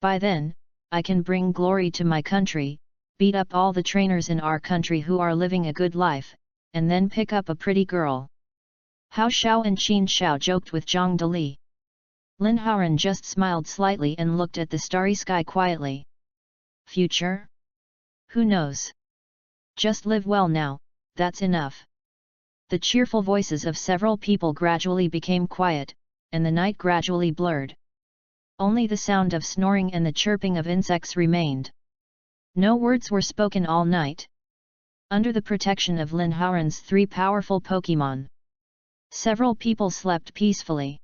By then, I can bring glory to my country, beat up all the trainers in our country who are living a good life, and then pick up a pretty girl. Hao Xiao and Qin Xiao joked with Zhang Dali. Lin Hauran just smiled slightly and looked at the starry sky quietly. Future? Who knows? Just live well now, that's enough. The cheerful voices of several people gradually became quiet, and the night gradually blurred. Only the sound of snoring and the chirping of insects remained. No words were spoken all night. Under the protection of Lin Hauran's 3 powerful Pokémon, several people slept peacefully.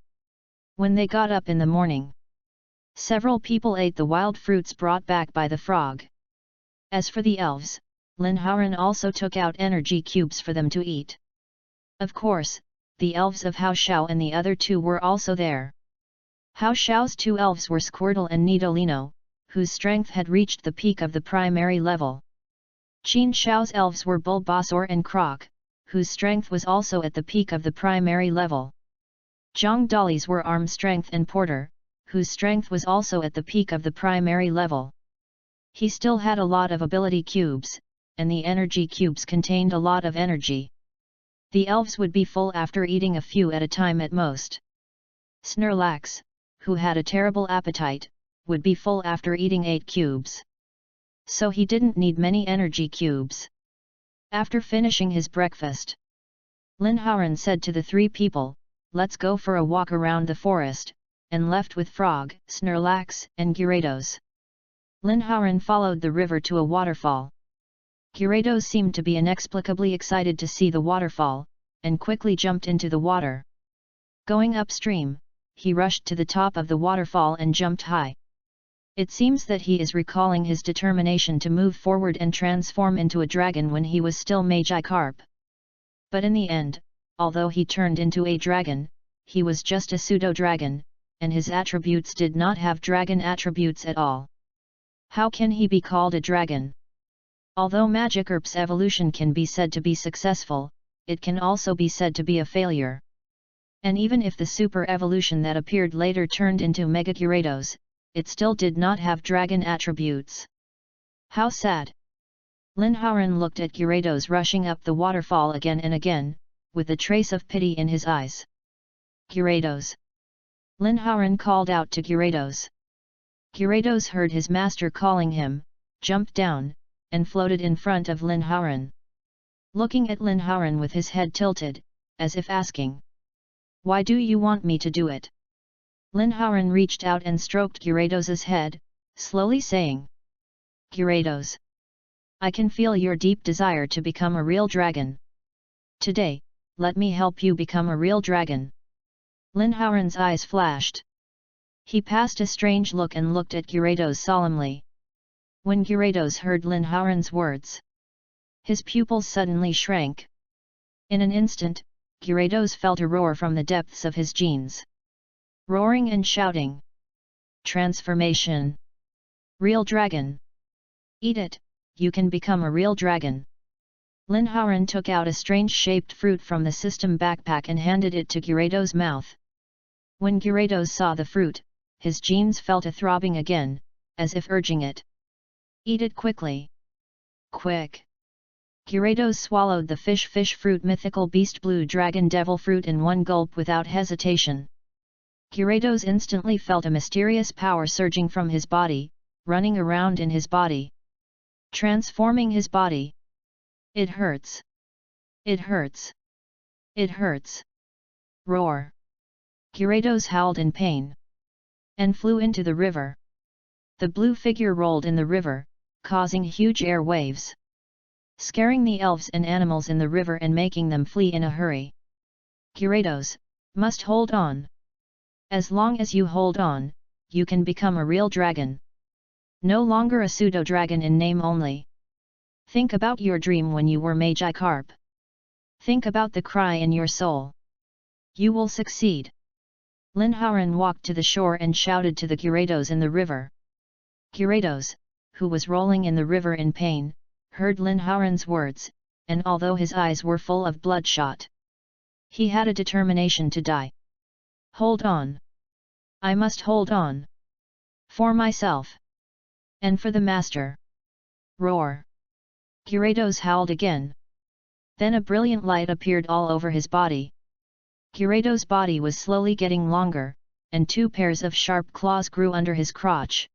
When they got up in the morning, several people ate the wild fruits brought back by the frog. As for the elves, Lin Hauran also took out energy cubes for them to eat. Of course, the elves of Hao Xiao and the other 2 were also there. Hao Xiao's 2 elves were Squirtle and Nidolino, whose strength had reached the peak of the primary level. Qin Xiao's elves were Bulbasaur and Croc, whose strength was also at the peak of the primary level. Zhang Dali's were Arm Strength and Porter, whose strength was also at the peak of the primary level. He still had a lot of ability cubes, and the energy cubes contained a lot of energy. The elves would be full after eating a few at a time at most. Snorlax, who had a terrible appetite, would be full after eating 8 cubes. So he didn't need many energy cubes. After finishing his breakfast, Lin Hauran said to the 3 people, "Let's go for a walk around the forest," and left with Frog, Snorlax, and Gyarados. Lin Hauran followed the river to a waterfall. Gyarados seemed to be inexplicably excited to see the waterfall, and quickly jumped into the water. Going upstream, he rushed to the top of the waterfall and jumped high. It seems that he is recalling his determination to move forward and transform into a dragon when he was still Magikarp. But in the end, although he turned into a dragon, he was just a pseudo-dragon, and his attributes did not have dragon attributes at all. How can he be called a dragon? Although Magikarp's evolution can be said to be successful, it can also be said to be a failure. And even if the super evolution that appeared later turned into Mega Gyarados, it still did not have dragon attributes. How sad! Lin Hauran looked at Gyarados rushing up the waterfall again and again, with a trace of pity in his eyes. Gyarados! Lin Hauran called out to Gyarados. Gyarados heard his master calling him, jumped down, and floated in front of Lin Hauran. Looking at Lin Hauran with his head tilted, as if asking, "Why do you want me to do it?" Lin Hauran reached out and stroked Gyarados' head, slowly saying, "Gyarados, I can feel your deep desire to become a real dragon. Today, let me help you become a real dragon." Lin Hauran's eyes flashed. He passed a strange look and looked at Gyarados solemnly. When Gyarados heard Lin Hauran's words, His pupils suddenly shrank. In an instant, Gyarados felt a roar from the depths of his genes. Roaring and shouting. Transformation. Real dragon. Eat it, you can become a real dragon. Linhauren took out a strange-shaped fruit from the system backpack and handed it to Gyarados' mouth. When Gyarados saw the fruit, his genes felt a throbbing again, as if urging it. Eat it quickly. Quick! Gyarados swallowed the fish fruit mythical beast blue dragon devil fruit in one gulp without hesitation. Gyarados instantly felt a mysterious power surging from his body, running around in his body. Transforming his body. It hurts. It hurts. It hurts. Roar! Gyarados howled in pain. And flew into the river. The blue figure rolled in the river, causing huge air waves. Scaring the elves and animals in the river and making them flee in a hurry. Gyarados, must hold on. As long as you hold on, you can become a real dragon. No longer a pseudo-dragon in name only. Think about your dream when you were Magikarp. Think about the cry in your soul. You will succeed. Linhauren walked to the shore and shouted to the Gyarados in the river. Gyarados, who was rolling in the river in pain, heard Linhauren's words, and although his eyes were full of bloodshot, he had a determination to die. Hold on. I must hold on. For myself. And for the master. Roar! Gyarados howled again. Then a brilliant light appeared all over his body. Gyarados' body was slowly getting longer, and 2 pairs of sharp claws grew under his crotch.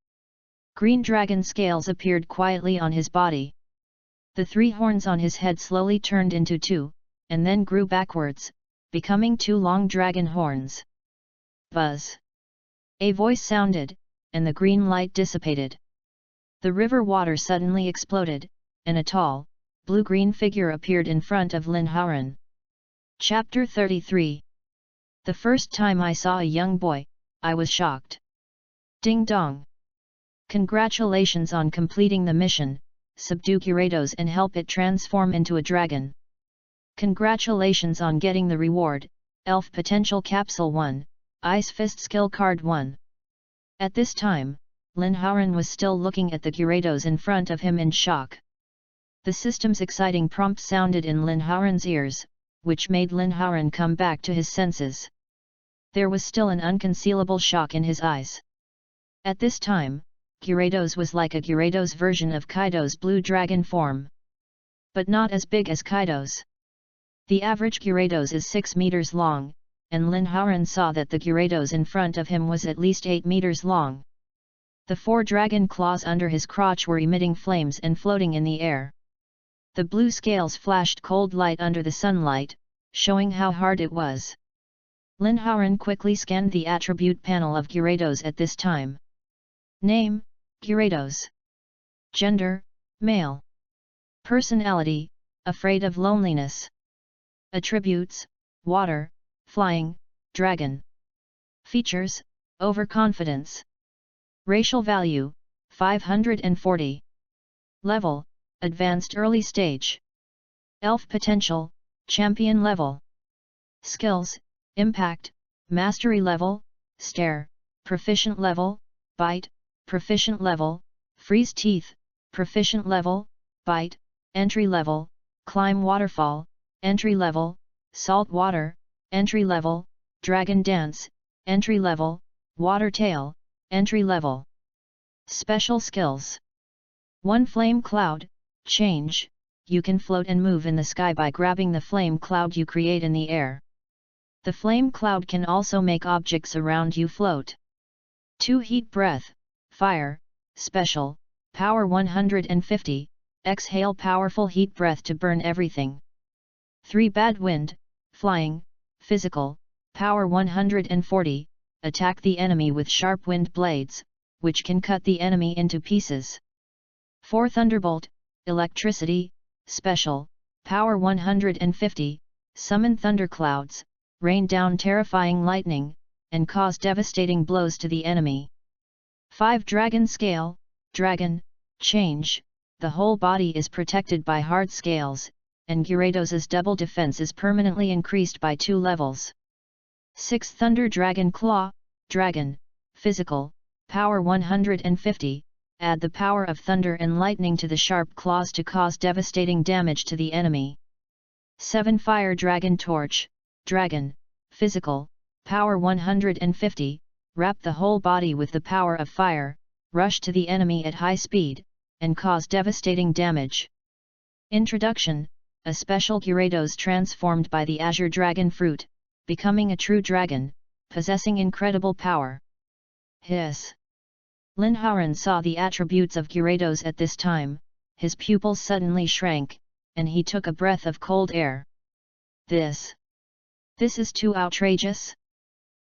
Green dragon scales appeared quietly on his body. The 3 horns on his head slowly turned into 2, and then grew backwards, becoming 2 long dragon horns. Buzz! A voice sounded, and the green light dissipated. The river water suddenly exploded, and a tall, blue-green figure appeared in front of Linhauren. Chapter 33. The first time I saw a young boy, I was shocked. Ding dong! Congratulations on completing the mission. Subdue Gyarados and help it transform into a dragon. Congratulations on getting the reward, Elf Potential Capsule 1, Ice Fist Skill Card 1. At this time, Linhauren was still looking at the Gyarados in front of him in shock. The system's exciting prompt sounded in Linhauren's ears, which made Linhauren come back to his senses. There was still an unconcealable shock in his eyes. At this time, Gyarados was like a Gyarados version of Kaido's blue dragon form. But not as big as Kaido's. The average Gyarados is 6 meters long, and Linhauren saw that the Gyarados in front of him was at least 8 meters long. The 4 dragon claws under his crotch were emitting flames and floating in the air. The blue scales flashed cold light under the sunlight, showing how hard it was. Linhauren quickly scanned the attribute panel of Gyarados at this time. Name: Gyarados. Gender: male. Personality: afraid of loneliness. Attributes: water, flying, dragon. Features: overconfidence. Racial value: 540. Level: advanced early stage. Elf potential: champion level. Skills: impact, mastery level, stare, proficient level, bite, proficient level, freeze teeth, proficient level, bite, entry level, climb waterfall, entry level, salt water, entry level, dragon dance, entry level, water tail, entry level. Special skills: 1 flame cloud, change, you can float and move in the sky by grabbing the flame cloud you create in the air. The flame cloud can also make objects around you float. 2 heat breath, fire, special, power 150, exhale powerful heat breath to burn everything. 3 bad wind, flying, physical, power 140, attack the enemy with sharp wind blades, which can cut the enemy into pieces. 4 thunderbolt, electricity, special, power 150, summon thunderclouds, rain down terrifying lightning, and cause devastating blows to the enemy. 5 dragon scale, dragon, change, the whole body is protected by hard scales, and Gyarados' double defense is permanently increased by 2 levels. 6 Thunder Dragon Claw, Dragon, Physical, Power 150, add the power of thunder and lightning to the sharp claws to cause devastating damage to the enemy. 7 Fire Dragon Torch, Dragon, Physical, Power 150, wrap the whole body with the power of fire, rush to the enemy at high speed, and cause devastating damage. Introduction: a special Gyarados transformed by the Azure Dragon Fruit, becoming a true dragon, possessing incredible power. Hiss! Lin Hauran saw the attributes of Gyarados at this time, his pupils suddenly shrank, and he took a breath of cold air. This is too outrageous.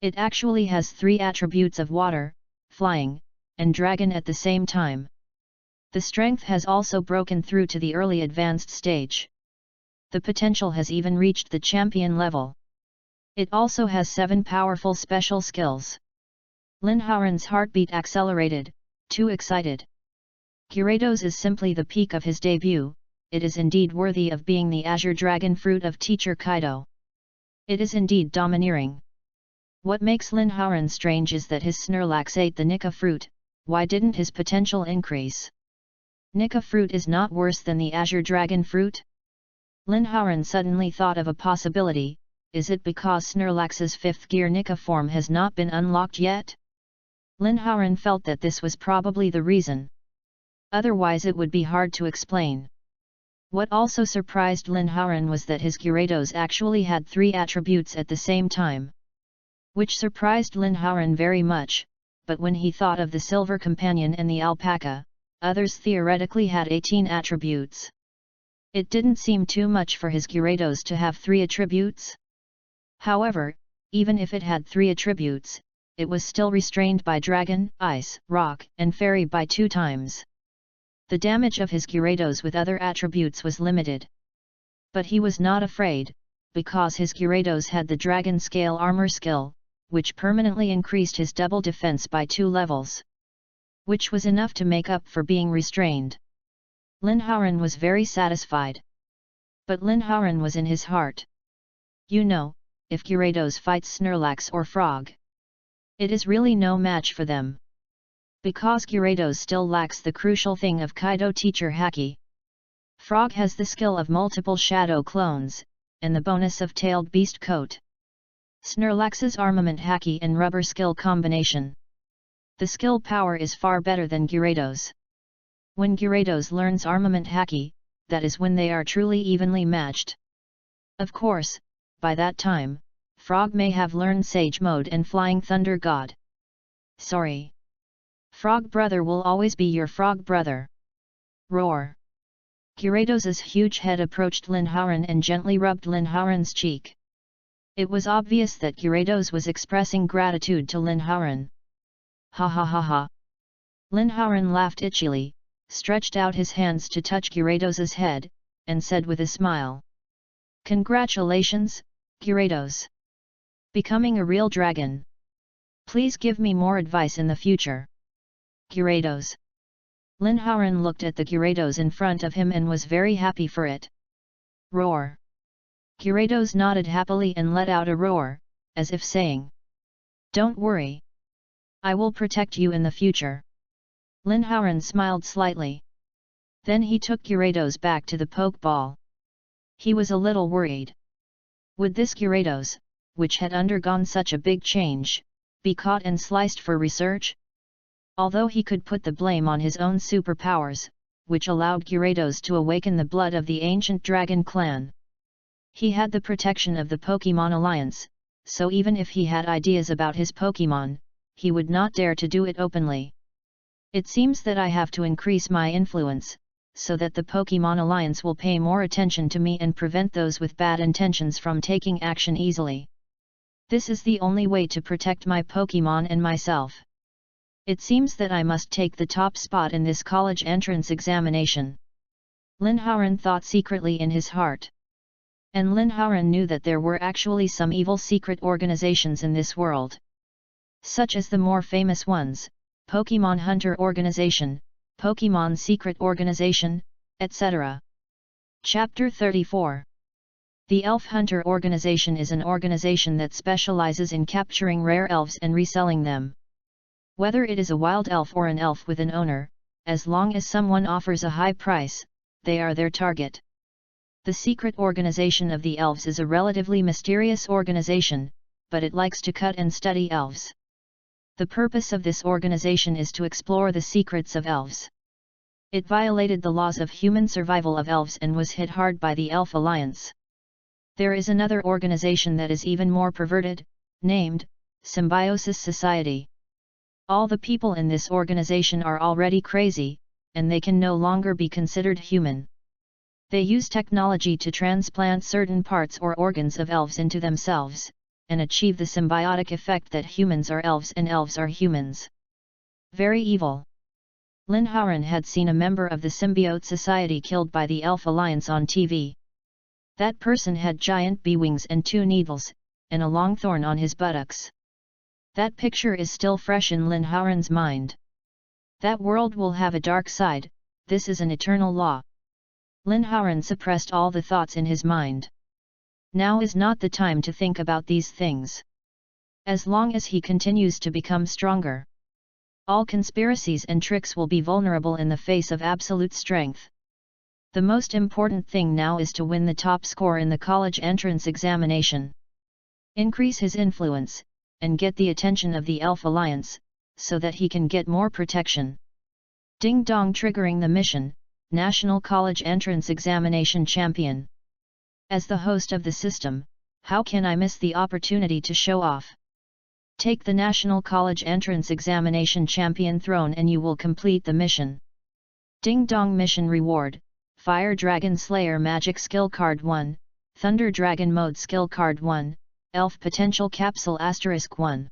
It actually has 3 attributes of water, flying, and dragon at the same time. The strength has also broken through to the early advanced stage. The potential has even reached the champion level. It also has 7 powerful special skills. Lin Hauran's heartbeat accelerated, too excited. Gyarados is simply the peak of his debut, it is indeed worthy of being the Azure Dragon Fruit of Teacher Kaido. It is indeed domineering. What makes Lin Hauran strange is that his Snorlax ate the Nika fruit. Why didn't his potential increase? Nika fruit is not worse than the Azure Dragon Fruit? Lin Hauran suddenly thought of a possibility. Is it because Snorlax's 5th gear Nika form has not been unlocked yet? Lin Hauran felt that this was probably the reason. Otherwise it would be hard to explain. What also surprised Lin Hauran was that his Gyarados actually had 3 attributes at the same time. Which surprised Lin Hauran very much, but when he thought of the Silver Companion and the Alpaca, others theoretically had 18 attributes. It didn't seem too much for his Gyarados to have 3 attributes. However, even if it had 3 attributes, it was still restrained by Dragon, Ice, Rock, and Fairy by 2 times. The damage of his Gyarados with other attributes was limited. But he was not afraid, because his Gyarados had the Dragon Scale Armor skill, which permanently increased his double defense by 2 levels. Which was enough to make up for being restrained. Lin Hauran was very satisfied. But Lin Hauran was in his heart. You know, if Gyarados fights Snorlax or Frog, it is really no match for them. Because Gyarados still lacks the crucial thing of Kaido teacher Haki. Frog has the skill of multiple shadow clones, and the bonus of tailed beast coat. Snorlax's armament Haki and rubber skill combination. The skill power is far better than Gyarados. When Gyarados learns armament Haki, that is when they are truly evenly matched. Of course, by that time, Frog may have learned Sage Mode and Flying Thunder God. Sorry. Frog brother will always be your frog brother. Roar. Gyarados' huge head approached Lin Hauran and gently rubbed Lin Hauran's cheek. It was obvious that Gyarados was expressing gratitude to Lin Hauran. Ha ha ha ha. Lin Hauran laughed itchily, stretched out his hands to touch Gyarados' head, and said with a smile. Congratulations, Gyarados. Becoming a real dragon. Please give me more advice in the future. Gyarados. Lin Hauran looked at the Gyarados in front of him and was very happy for it. Roar. Gyarados nodded happily and let out a roar, as if saying, Don't worry. I will protect you in the future. Lin Hauran smiled slightly. Then he took Gyarados back to the Pokeball. He was a little worried. Would this Gyarados, which had undergone such a big change, be caught and sliced for research? Although he could put the blame on his own superpowers, which allowed Gyarados to awaken the blood of the ancient dragon clan. He had the protection of the Pokémon Alliance, so even if he had ideas about his Pokémon, he would not dare to do it openly. It seems that I have to increase my influence, so that the Pokémon Alliance will pay more attention to me and prevent those with bad intentions from taking action easily. This is the only way to protect my Pokémon and myself. It seems that I must take the top spot in this college entrance examination. Lin Hauran thought secretly in his heart. And Lin Hauran knew that there were actually some evil secret organizations in this world. Such as the more famous ones, Pokémon Hunter Organization, Pokemon Secret Organization, etc. Chapter 34. The Elf Hunter Organization is an organization that specializes in capturing rare elves and reselling them. Whether it is a wild elf or an elf with an owner, as long as someone offers a high price, they are their target. The secret organization of the elves is a relatively mysterious organization, but it likes to cut and study elves. The purpose of this organization is to explore the secrets of elves. It violated the laws of human survival of elves and was hit hard by the Elf Alliance. There is another organization that is even more perverted, named Symbiosis Society. All the people in this organization are already crazy, and they can no longer be considered human. They use technology to transplant certain parts or organs of elves into themselves, and achieve the symbiotic effect that humans are elves and elves are humans. Very evil. Lin Haoran had seen a member of the Symbiote Society killed by the Elf Alliance on TV. That person had giant bee wings and 2 needles, and a long thorn on his buttocks. That picture is still fresh in Lin Haoran's mind. That world will have a dark side, this is an eternal law. Lin Haoran suppressed all the thoughts in his mind. Now is not the time to think about these things. As long as he continues to become stronger, all conspiracies and tricks will be vulnerable in the face of absolute strength. The most important thing now is to win the top score in the college entrance examination. Increase his influence, and get the attention of the Elf Alliance, so that he can get more protection. Ding dong, triggering the mission, National College Entrance Examination Champion. As the host of the system, how can I miss the opportunity to show off? Take the National College Entrance Examination Champion throne and you will complete the mission. Ding dong, mission reward. Fire Dragon Slayer Magic Skill Card 1, Thunder Dragon Mode Skill Card 1, Elf Potential Capsule *1.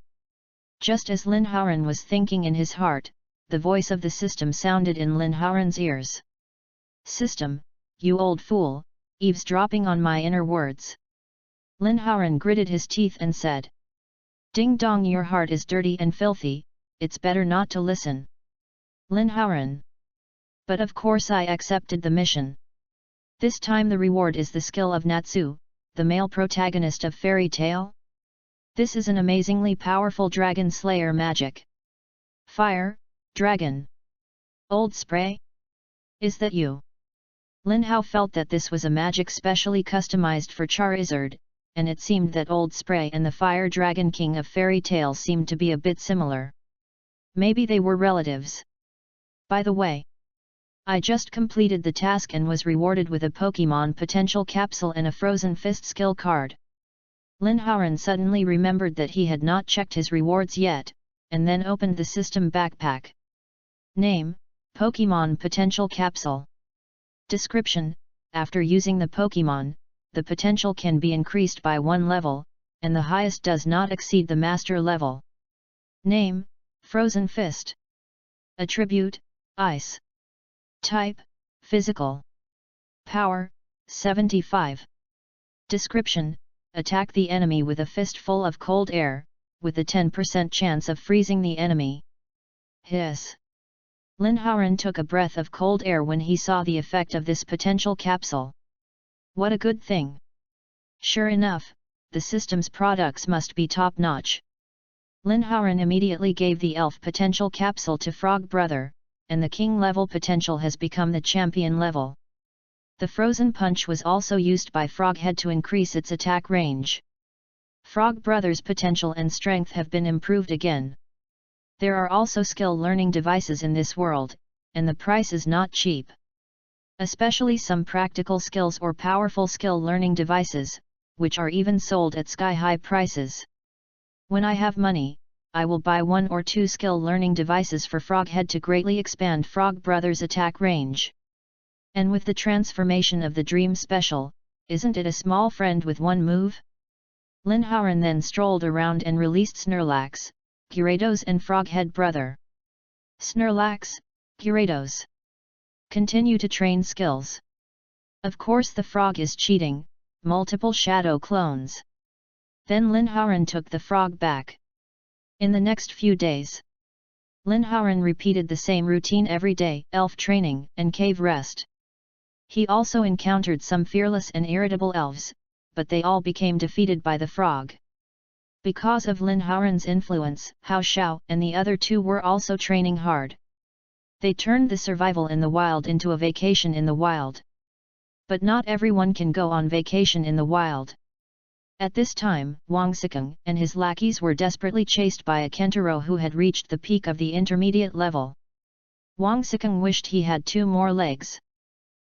Just as Lin Haoran was thinking in his heart, the voice of the system sounded in Lin Haoran's ears. System, you old fool, eavesdropping on my inner words. Lin Haoran gritted his teeth and said. Ding dong, your heart is dirty and filthy, it's better not to listen. Lin Haoran. But of course I accepted the mission. This time the reward is the skill of Natsu, the male protagonist of Fairy Tail. This is an amazingly powerful dragon slayer magic. Fire, dragon. Old Spray? Is that you? Lin Hao felt that this was a magic specially customized for Charizard, and it seemed that Old Spray and the Fire Dragon King of Fairy Tail seemed to be a bit similar. Maybe they were relatives. By the way, I just completed the task and was rewarded with a Pokemon Potential Capsule and a Frozen Fist skill card. Lin Haoran suddenly remembered that he had not checked his rewards yet, and then opened the system backpack. Name, Pokemon Potential Capsule. Description, after using the Pokemon, the potential can be increased by 1 level, and the highest does not exceed the master level. Name, Frozen Fist. Attribute, Ice. Type, Physical. Power, 75. Description, attack the enemy with a fist full of cold air, with a 10% chance of freezing the enemy. Hiss. Lin Haoran took a breath of cold air when he saw the effect of this potential capsule. What a good thing. Sure enough, the system's products must be top-notch. Lin Haoran immediately gave the elf potential capsule to Frog Brother, and the king level potential has become the champion level. The frozen punch was also used by Froghead to increase its attack range. Frog Brother's potential and strength have been improved again. There are also skill learning devices in this world, and the price is not cheap. Especially some practical skills or powerful skill learning devices, which are even sold at sky-high prices. When I have money, I will buy 1 or 2 skill learning devices for Froghead to greatly expand Frog Brother's attack range. And with the transformation of the Dream Special, isn't it a small friend with 1 move? Lin Haoran then strolled around and released Snorlax, Gyarados and Froghead Brother. Snorlax, Gyarados. Continue to train skills. Of course the frog is cheating, multiple shadow clones. Then Lin Haoran took the frog back. In the next few days, Lin Haoran repeated the same routine every day, elf training and cave rest. He also encountered some fearless and irritable elves, but they all became defeated by the frog. Because of Lin Haoran's influence, Hao Xiao and the other two were also training hard. They turned the survival in the wild into a vacation in the wild. But not everyone can go on vacation in the wild. At this time, Wang Xikeng and his lackeys were desperately chased by a Kentaro who had reached the peak of the intermediate level. Wang Xikeng wished he had 2 more legs.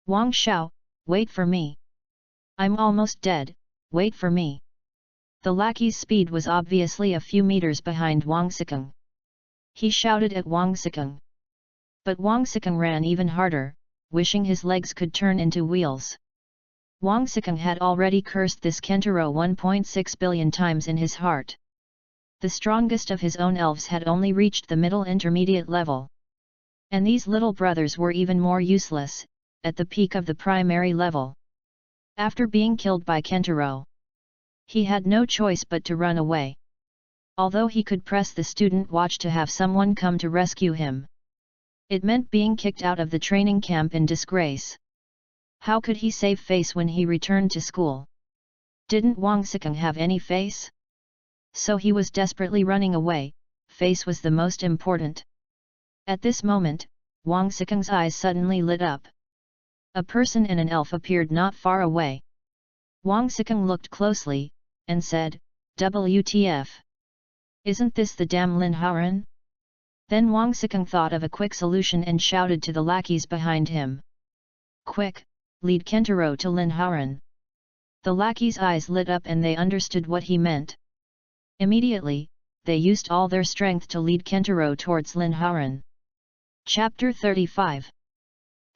Wang Xiao, wait for me. I'm almost dead, wait for me. The lackey's speed was obviously a few meters behind Wang Xikeng. He shouted at Wang Xikeng. But Wang Xikeng ran even harder, wishing his legs could turn into wheels. Wang Xikeng had already cursed this Kentaro 1.6 billion times in his heart. The strongest of his own elves had only reached the middle intermediate level. And these little brothers were even more useless, at the peak of the primary level. After being killed by Kentaro, he had no choice but to run away. Although he could press the student watch to have someone come to rescue him, it meant being kicked out of the training camp in disgrace. How could he save face when he returned to school? Didn't Wang Xikeng have any face? So he was desperately running away, face was the most important. At this moment, Wang Xikeng's eyes suddenly lit up. A person and an elf appeared not far away. Wang Xikeng looked closely, and said, WTF? Isn't this the damn Lin Haoran? Then Wang Xikeng thought of a quick solution and shouted to the lackeys behind him. Quick, lead Kentaro to Lin Haoran. The lackeys' eyes lit up and they understood what he meant. Immediately, they used all their strength to lead Kentaro towards Lin Haoran. Chapter 35.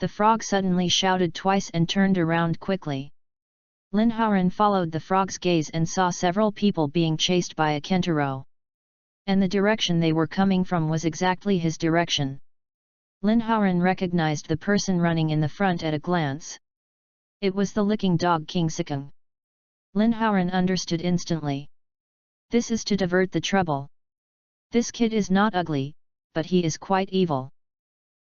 The frog suddenly shouted twice and turned around quickly. Lin Haoran followed the frog's gaze and saw several people being chased by a Kentaro. And the direction they were coming from was exactly his direction. Lin Haoran recognized the person running in the front at a glance. It was the licking dog King Xikeng. Lin Haoran understood instantly. This is to divert the trouble. This kid is not ugly, but he is quite evil.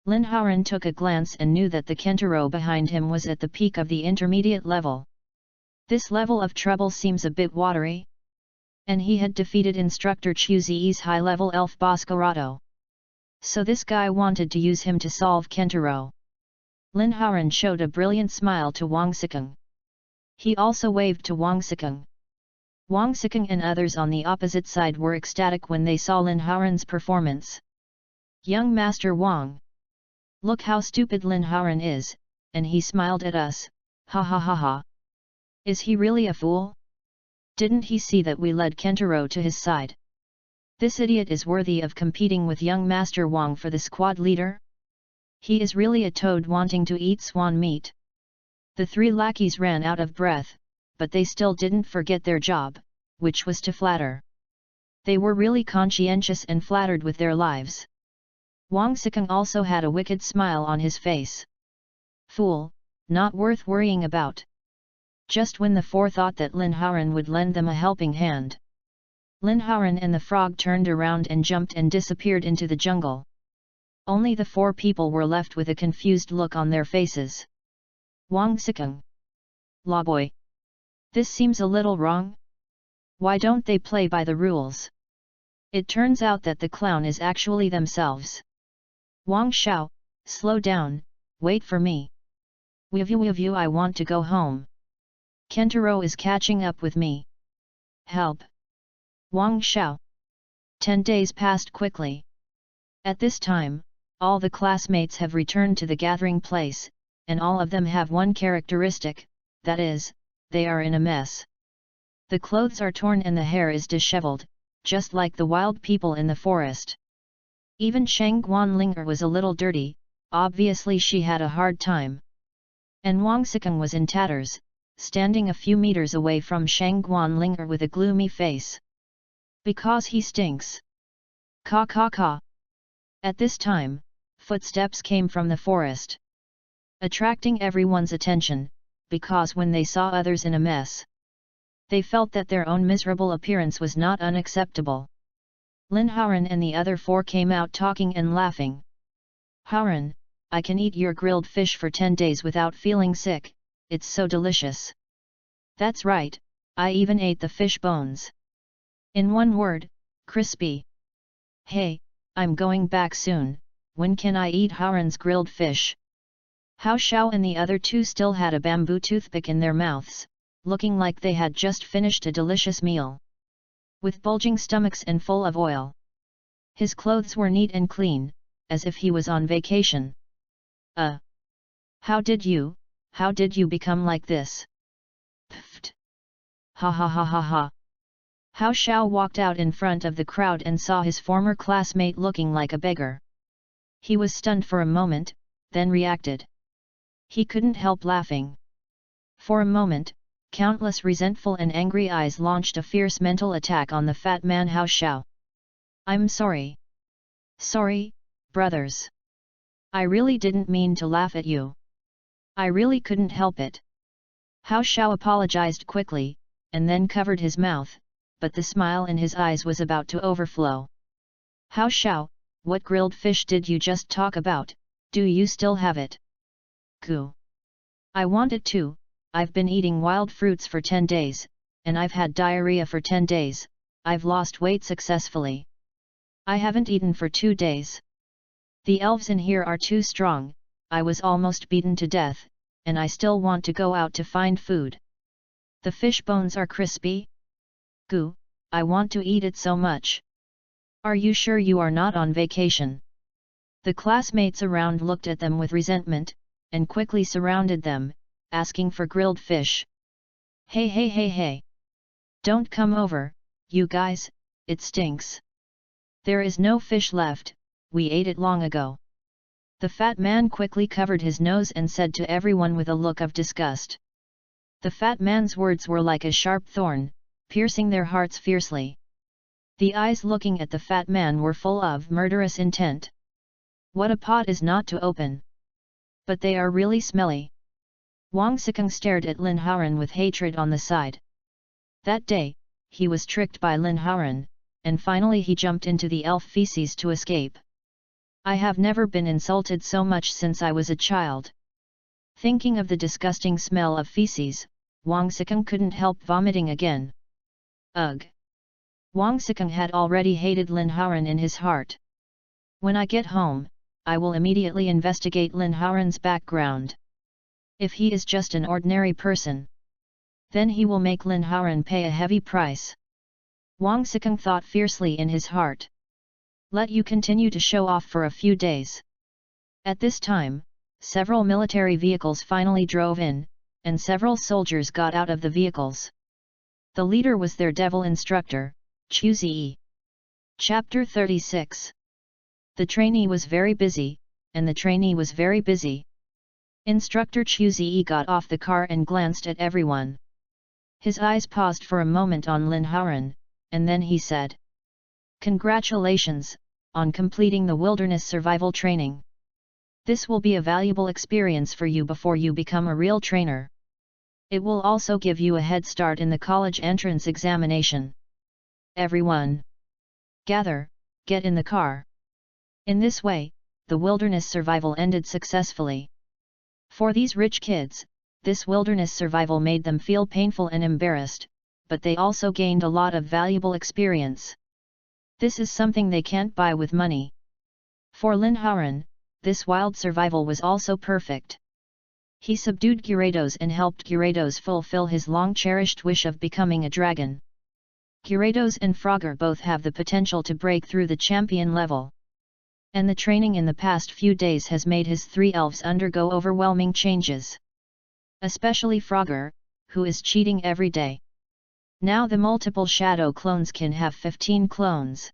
Lin Haoran took a glance and knew that the Kentaro behind him was at the peak of the intermediate level. This level of trouble seems a bit watery. And he had defeated Instructor Chu Zi's high-level elf boss Garato. So this guy wanted to use him to solve Kentaro. Lin Haoran showed a brilliant smile to Wang Xikeng. He also waved to Wang Xikeng. Wang Xikeng and others on the opposite side were ecstatic when they saw Lin Haoran's performance. Young Master Wang! Look how stupid Lin Haoran is, and he smiled at us, ha ha ha ha. Is he really a fool? Didn't he see that we led Kentaro to his side? This idiot is worthy of competing with young Master Wang for the squad leader? He is really a toad wanting to eat swan meat. The 3 lackeys ran out of breath, but they still didn't forget their job, which was to flatter. They were really conscientious and flattered with their lives. Wang Xikeng also had a wicked smile on his face. Fool, not worth worrying about. Just when the 4 thought that Lin Haoran would lend them a helping hand, Lin Haoran and the frog turned around and jumped and disappeared into the jungle. Only the 4 people were left with a confused look on their faces. Wang Xikeng. La boy. This seems a little wrong. Why don't they play by the rules? It turns out that the clown is actually themselves. Wang Xiao, slow down, wait for me. With you I want to go home. Kentaro is catching up with me. Help! Wang Xiao. 10 days passed quickly. At this time, all the classmates have returned to the gathering place, and all of them have one characteristic, that is, they are in a mess. The clothes are torn and the hair is disheveled, just like the wild people in the forest. Even Shang Guanlinger was a little dirty, obviously she had a hard time. And Wang Xikeng was in tatters, standing a few meters away from Shang Guanlinger with a gloomy face. Because he stinks. Ka ka ka. At this time, footsteps came from the forest, attracting everyone's attention, because when they saw others in a mess, they felt that their own miserable appearance was not unacceptable. Lin Haoran and the other four came out talking and laughing. Haoran, I can eat your grilled fish for 10 days without feeling sick, it's so delicious. That's right, I even ate the fish bones. In one word, crispy. Hey, I'm going back soon, when can I eat Haoran's grilled fish? Hao Shao and the other two still had a bamboo toothpick in their mouths, looking like they had just finished a delicious meal. With bulging stomachs and full of oil. His clothes were neat and clean, as if he was on vacation. How did you become like this? Pfft! Ha ha ha ha ha! Hao Shao walked out in front of the crowd and saw his former classmate looking like a beggar. He was stunned for a moment, then reacted. He couldn't help laughing. For a moment, countless resentful and angry eyes launched a fierce mental attack on the fat man Hao Shao. I'm sorry. Sorry, brothers. I really didn't mean to laugh at you. I really couldn't help it. Hao Shao apologized quickly, and then covered his mouth, but the smile in his eyes was about to overflow. Hao Shao, what grilled fish did you just talk about, do you still have it? Goo. I want it too, I've been eating wild fruits for 10 days, and I've had diarrhea for 10 days, I've lost weight successfully. I haven't eaten for 2 days. The elves in here are too strong, I was almost beaten to death, and I still want to go out to find food. The fish bones are crispy? Goo, I want to eat it so much. Are you sure you are not on vacation? The classmates around looked at them with resentment, and quickly surrounded them, asking for grilled fish. Hey hey hey hey! Don't come over, you guys, it stinks. There is no fish left, we ate it long ago. The fat man quickly covered his nose and said to everyone with a look of disgust. The fat man's words were like a sharp thorn, piercing their hearts fiercely. The eyes looking at the fat man were full of murderous intent. What a pot is not to open! But they are really smelly. Wang Xikeng stared at Lin Haoran with hatred on the side. That day, he was tricked by Lin Haoran, and finally he jumped into the elf feces to escape. I have never been insulted so much since I was a child. Thinking of the disgusting smell of feces, Wang Xikeng couldn't help vomiting again. Ugh! Wang Xikeng had already hated Lin Haoran in his heart. When I get home, I will immediately investigate Lin Haoran's background. If he is just an ordinary person, then he will make Lin Haoran pay a heavy price. Wang Xikeng thought fiercely in his heart. Let you continue to show off for a few days. At this time, several military vehicles finally drove in, and several soldiers got out of the vehicles. The leader was their devil instructor, Chu Ziyi. Chapter 36. The trainee was very busy, and the trainee was very busy. Instructor Chu Ziyi got off the car and glanced at everyone. His eyes paused for a moment on Lin Haoran, and then he said, "Congratulations, on completing the wilderness survival training. This will be a valuable experience for you before you become a real trainer. It will also give you a head start in the college entrance examination. Everyone, gather, get in the car." In this way, the wilderness survival ended successfully. For these rich kids, this wilderness survival made them feel painful and embarrassed, but they also gained a lot of valuable experience. This is something they can't buy with money. For Lin Haoran, this wild survival was also perfect. He subdued Gyarados and helped Gyarados fulfill his long-cherished wish of becoming a dragon. Gyarados and Frogger both have the potential to break through the champion level. And the training in the past few days has made his 3 elves undergo overwhelming changes. Especially Frogger, who is cheating every day. Now the multiple shadow clones can have 15 clones.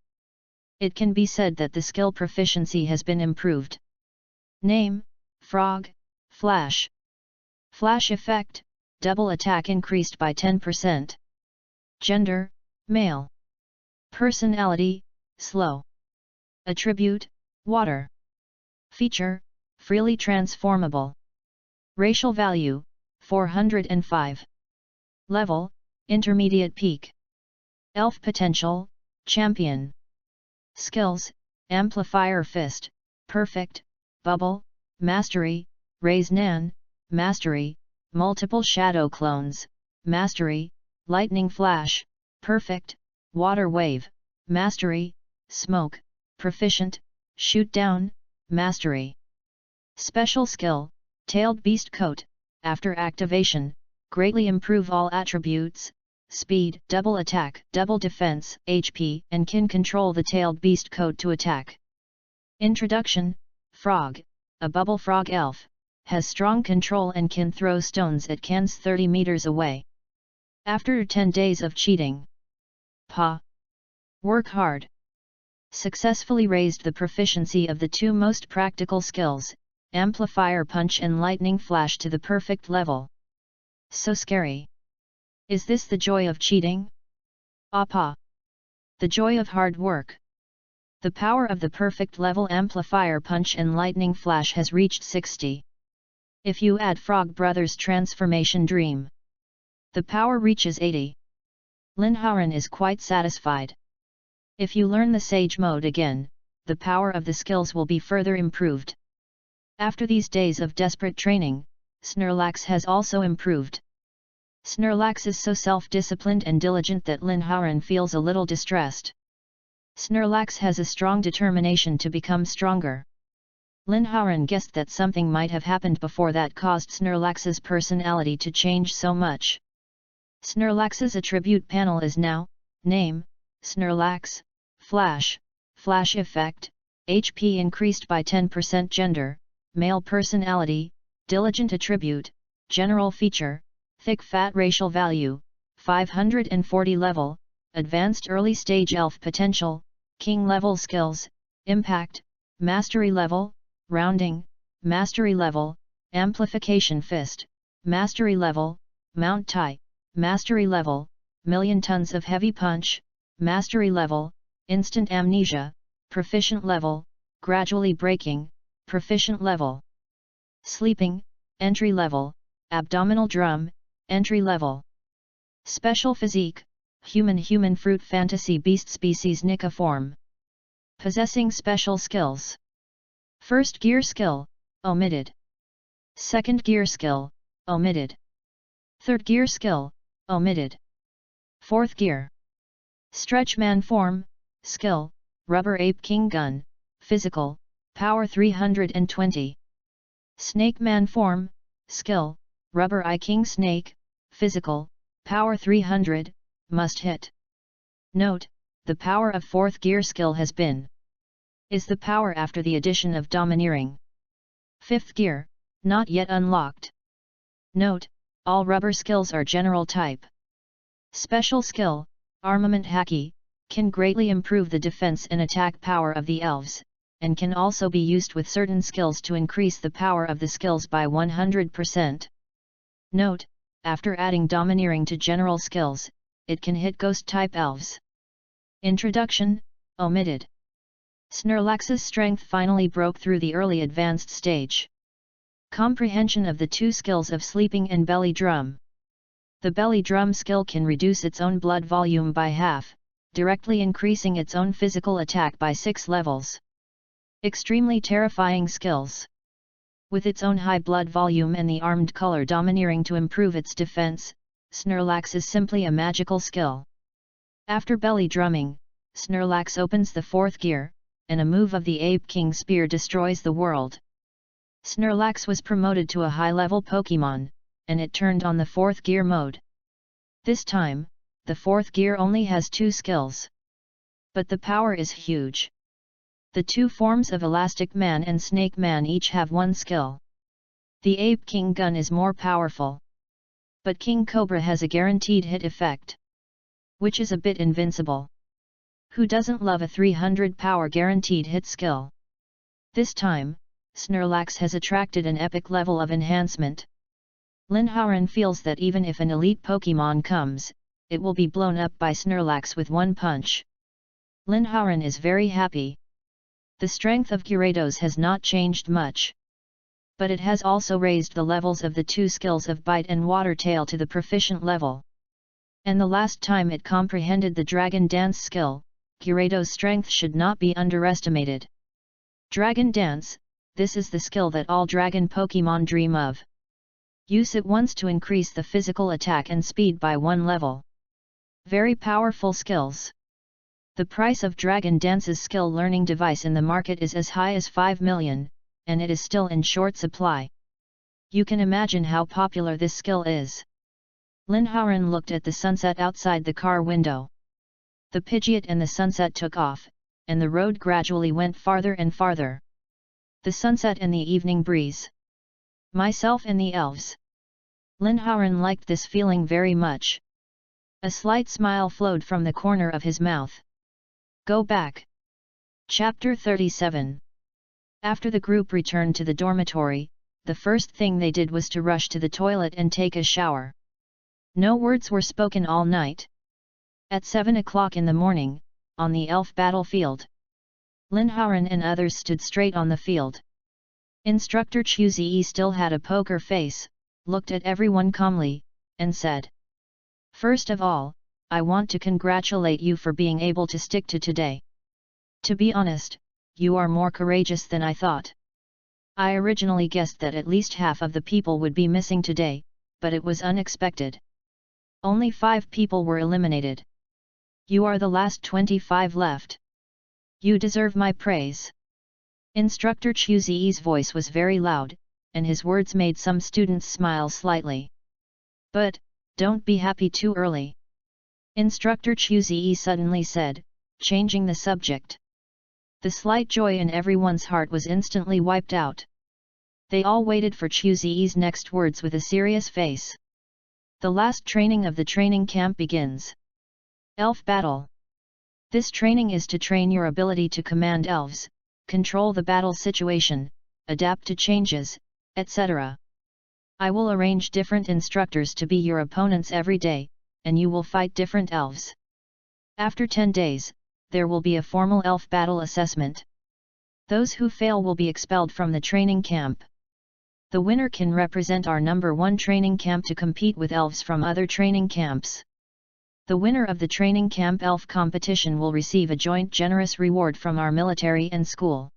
It can be said that the skill proficiency has been improved. Name, Frog, Flash. Flash effect, double attack increased by 10%. Gender, male. Personality, slow. Attribute, water. Feature, freely transformable. Racial value, 405. Level, intermediate peak. Elf potential, champion. Skills: Amplifier Fist, Perfect, Bubble, Mastery, Raise Nan, Mastery, Multiple Shadow Clones, Mastery, Lightning Flash, Perfect, Water Wave, Mastery, Smoke, Proficient, Shoot Down, Mastery. Special Skill: Tailed Beast Coat, after activation, greatly improve all attributes, speed, double attack, double defense, HP, and can control the tailed beast coat to attack. Introduction: Frog, a bubble frog elf, has strong control and can throw stones at cans 30 meters away. After 10 days of cheating, Pa. Work hard. Successfully raised the proficiency of the two most practical skills, Amplifier Punch and Lightning Flash, to the perfect level. So scary. Is this the joy of cheating? Pa. The joy of hard work. The power of the perfect level Amplifier Punch and Lightning Flash has reached 60. If you add Frog Brothers Transformation Dream, the power reaches 80. Lin Haoran is quite satisfied. If you learn the Sage Mode again, the power of the skills will be further improved. After these days of desperate training, Snorlax has also improved. Snorlax is so self-disciplined and diligent that Lin Haoran feels a little distressed. Snorlax has a strong determination to become stronger. Lin Haoran guessed that something might have happened before that caused Snorlax's personality to change so much. Snorlax's attribute panel is now: Name, Snorlax, Flash, Flash Effect, HP increased by 10%, Gender, Male Personality, Diligent Attribute, General Feature, Thick Fat Racial Value, 540 Level, Advanced Early Stage Elf Potential, King Level Skills, Impact, Mastery Level, Rounding, Mastery Level, Amplification Fist, Mastery Level, Mount Tai, Mastery Level, Million Tons of Heavy Punch, Mastery Level, Instant Amnesia, Proficient Level, Gradually Breaking, Proficient Level. Sleeping, Entry Level, Abdominal Drum, Entry Level. Special Physique, Human Fruit Fantasy Beast Species Nika Form. Possessing Special Skills. First Gear Skill, omitted. Second Gear Skill, omitted. Third Gear Skill, omitted. Fourth Gear. Stretch Man Form, Skill, Rubber Ape King Gun, Physical, Power 320. Snake Man Form, Skill, Rubber Eye King Snake, Physical, Power 300, Must Hit. Note: the power of fourth gear skill has been is the power after the addition of Domineering. Fifth gear, not yet unlocked. Note: all rubber skills are general type. Special skill, Armament Haki, can greatly improve the defense and attack power of the elves, and can also be used with certain skills to increase the power of the skills by 100%. Note: after adding Domineering to general skills, it can hit ghost-type elves. Introduction, omitted. Snorlax's strength finally broke through the early advanced stage. Comprehension of the two skills of Sleeping and Belly Drum. The Belly Drum skill can reduce its own blood volume by half, directly increasing its own physical attack by 6 levels. Extremely terrifying skills. With its own high blood volume and the armed color Domineering to improve its defense, Snorlax is simply a magical skill. After belly drumming, Snorlax opens the fourth gear, and a move of the Ape King Spear destroys the world. Snorlax was promoted to a high-level Pokémon, and it turned on the fourth gear mode. This time, the fourth gear only has 2 skills. But the power is huge. The two forms of Elastic Man and Snake Man each have 1 skill. The Ape King Gun is more powerful. But King Cobra has a guaranteed hit effect, which is a bit invincible. Who doesn't love a 300 power guaranteed hit skill? This time, Snorlax has attracted an epic level of enhancement. Lin Haoran feels that even if an elite Pokémon comes, it will be blown up by Snorlax with 1 punch. Lin Haoran is very happy. The strength of Gyarados has not changed much. But it has also raised the levels of the 2 skills of Bite and Water Tail to the proficient level. And the last time it comprehended the Dragon Dance skill, Gyarados' strength should not be underestimated. Dragon Dance, this is the skill that all dragon Pokémon dream of. Use it once to increase the physical attack and speed by 1 level. Very powerful skills. The price of Dragon Dance's skill learning device in the market is as high as 5 million, and it is still in short supply. You can imagine how popular this skill is. Lin Hao-ren looked at the sunset outside the car window. The Pidgeot and the sunset took off, and the road gradually went farther and farther. The sunset and the evening breeze. Myself and the elves. Lin Hao-ren liked this feeling very much. A slight smile flowed from the corner of his mouth. Go back. Chapter 37. After the group returned to the dormitory, the first thing they did was to rush to the toilet and take a shower. No words were spoken all night. At 7 o'clock in the morning, on the elf battlefield, Lin Hao-ren and others stood straight on the field. Instructor Chu Ziyi still had a poker face, looked at everyone calmly, and said, "First of all, I want to congratulate you for being able to stick to today. To be honest, you are more courageous than I thought. I originally guessed that at least half of the people would be missing today, but it was unexpected. Only 5 people were eliminated. You are the last 25 left. You deserve my praise." Instructor Chu Ziyi's voice was very loud, and his words made some students smile slightly. "But, don't be happy too early," Instructor Chu Ziyi suddenly said, changing the subject. The slight joy in everyone's heart was instantly wiped out. They all waited for Chu Ziyi's next words with a serious face. The last training of the training camp begins. Elf Battle. This training is to train your ability to command elves, control the battle situation, adapt to changes, etc. I will arrange different instructors to be your opponents every day, and you will fight different elves. After 10 days, there will be a formal elf battle assessment. Those who fail will be expelled from the training camp. The winner can represent our number 1 training camp to compete with elves from other training camps. The winner of the training camp elf competition will receive a joint generous reward from our military and school.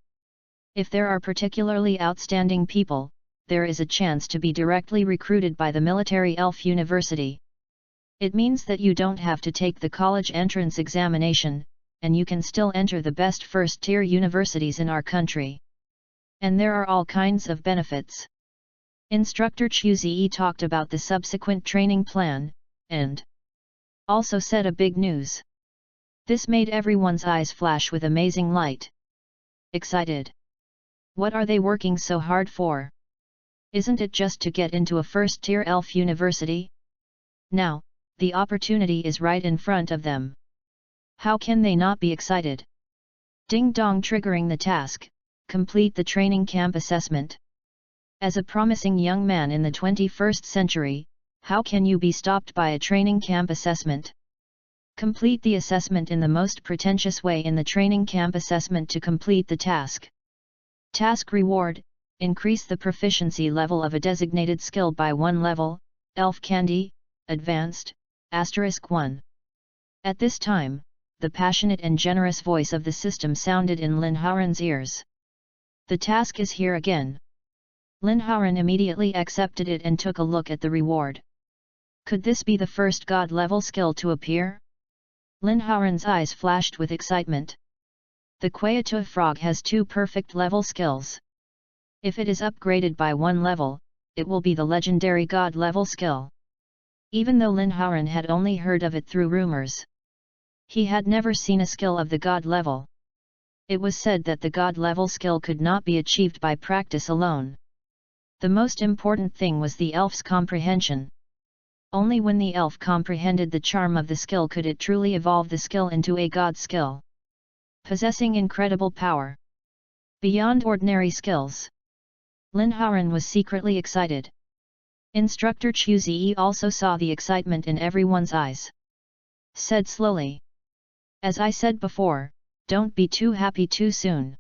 If there are particularly outstanding people, there is a chance to be directly recruited by the military elf university. It means that you don't have to take the college entrance examination, and you can still enter the best first-tier universities in our country. And there are all kinds of benefits. Instructor Chu Ziyi talked about the subsequent training plan, and also said a big news. This made everyone's eyes flash with amazing light. Excited. What are they working so hard for? Isn't it just to get into a first-tier elf university? Now, the opportunity is right in front of them. How can they not be excited? Ding dong, triggering the task, complete the training camp assessment. As a promising young man in the 21st century, how can you be stopped by a training camp assessment? Complete the assessment in the most pretentious way in the training camp assessment to complete the task. Task reward: increase the proficiency level of a designated skill by 1 level, Elf Candy, Advanced, *1. At this time, the passionate and generous voice of the system sounded in Lin Hao-ren's ears. The task is here again. Lin Hao-ren immediately accepted it and took a look at the reward. Could this be the first God-level skill to appear? Lin Hao-ren's eyes flashed with excitement. The Quaotua frog has 2 perfect level skills. If it is upgraded by 1 level, it will be the legendary God-level skill. Even though Lin Hao-ren had only heard of it through rumors, he had never seen a skill of the God level. It was said that the God level skill could not be achieved by practice alone. The most important thing was the elf's comprehension. Only when the elf comprehended the charm of the skill could it truly evolve the skill into a God skill, possessing incredible power beyond ordinary skills. Lin Hao-ren was secretly excited. Instructor Chu Ziyi also saw the excitement in everyone's eyes. Said slowly, "As I said before, don't be too happy too soon.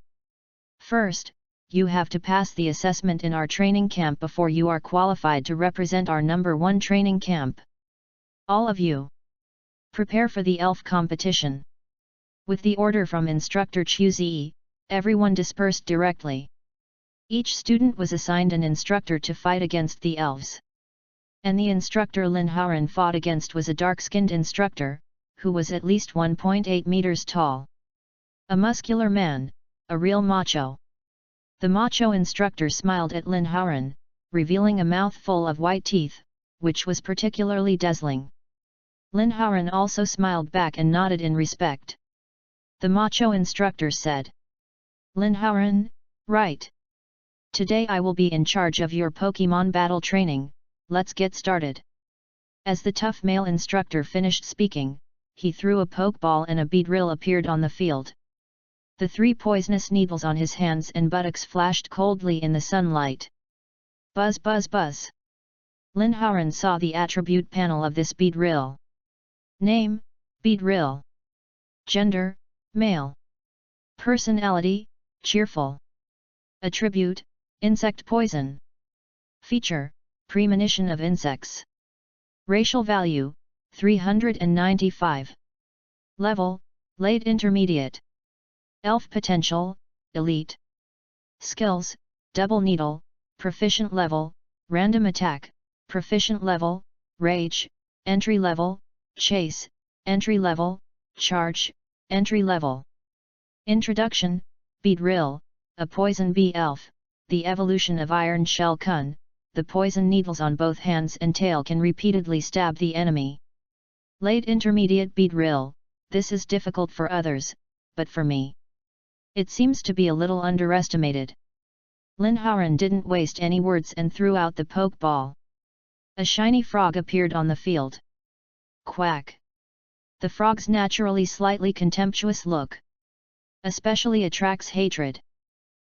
First, you have to pass the assessment in our training camp before you are qualified to represent our number 1 training camp. All of you, prepare for the elf competition." With the order from instructor Chu Zi, everyone dispersed directly. Each student was assigned an instructor to fight against the elves. And the instructor Lin Haoran fought against was a dark-skinned instructor, who was at least 1.8 meters tall. A muscular man, a real macho. The macho instructor smiled at Lin Haoran, revealing a mouth full of white teeth, which was particularly dazzling. Lin Haoran also smiled back and nodded in respect. The macho instructor said, "Lin Haoran, right. Today I will be in charge of your Pokemon battle training, let's get started." As the tough male instructor finished speaking, he threw a pokeball and a beedrill appeared on the field. The 3 poisonous needles on his hands and buttocks flashed coldly in the sunlight. Buzz buzz buzz. Lin Haoran saw the attribute panel of this beedrill. Name, beedrill. Gender, male. Personality, cheerful. Attribute, insect poison. Feature, premonition of insects. Racial value, 395. Level, late intermediate. Elf potential, elite. Skills, double needle, proficient level, random attack, proficient level, rage, entry level, chase, entry level, charge, entry level. Introduction, beedrill, a poison bee elf, the evolution of Iron Shell Kun. The poison needles on both hands and tail can repeatedly stab the enemy. Late intermediate beedrill, this is difficult for others, but for me, it seems to be a little underestimated. Lin Haoran didn't waste any words and threw out the pokeball. A shiny frog appeared on the field. Quack! The frog's naturally slightly contemptuous look especially attracts hatred.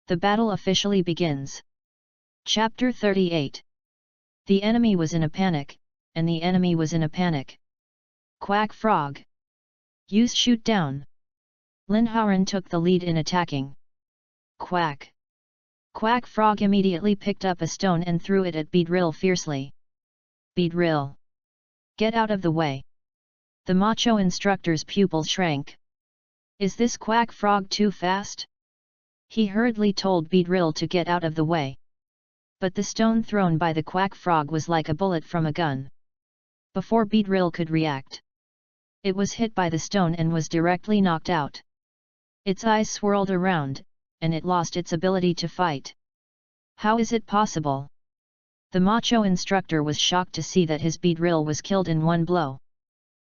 The battle officially begins. Chapter 38. The enemy was in a panic, and the enemy was in a panic. Quack frog! Use shoot down! Lin Haoran took the lead in attacking. Quack! Quack frog immediately picked up a stone and threw it at beedrill fiercely. Beedrill! Get out of the way! The macho instructor's pupils shrank. Is this quack frog too fast? He hurriedly told beedrill to get out of the way. But the stone thrown by the quack frog was like a bullet from a gun. Before beedrill could react, it was hit by the stone and was directly knocked out. Its eyes swirled around, and it lost its ability to fight. How is it possible? The macho instructor was shocked to see that his beedrill was killed in one blow.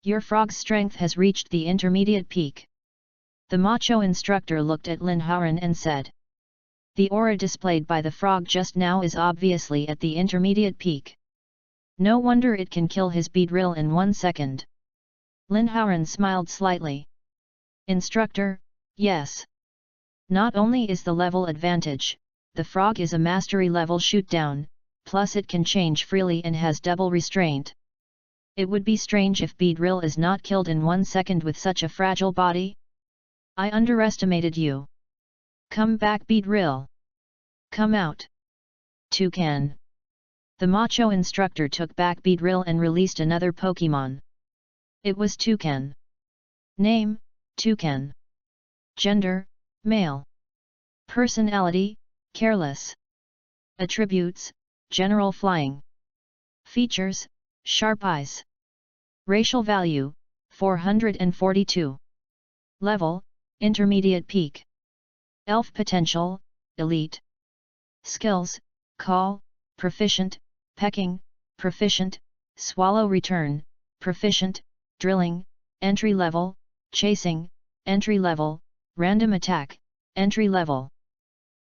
Your frog's strength has reached the intermediate peak. The macho instructor looked at Lin Haoran and said, "The aura displayed by the frog just now is obviously at the intermediate peak. No wonder it can kill his beedrill in 1 second." Lin Haoran smiled slightly. Instructor, yes. Not only is the level advantage, the frog is a mastery level shoot-down, plus it can change freely and has double restraint. It would be strange if beedrill is not killed in 1 second with such a fragile body. I underestimated you. Come back beedrill. Come out. Toucan. The macho instructor took back beedrill and released another Pokemon. It was Toucan. Name, Toucan. Gender, male. Personality, careless. Attributes, general flying. Features, sharp eyes. Racial value, 442. Level, intermediate peak. Elf potential, elite. Skills, call, proficient, pecking, proficient, swallow return, proficient, drilling, entry level, chasing, entry level, random attack, entry level.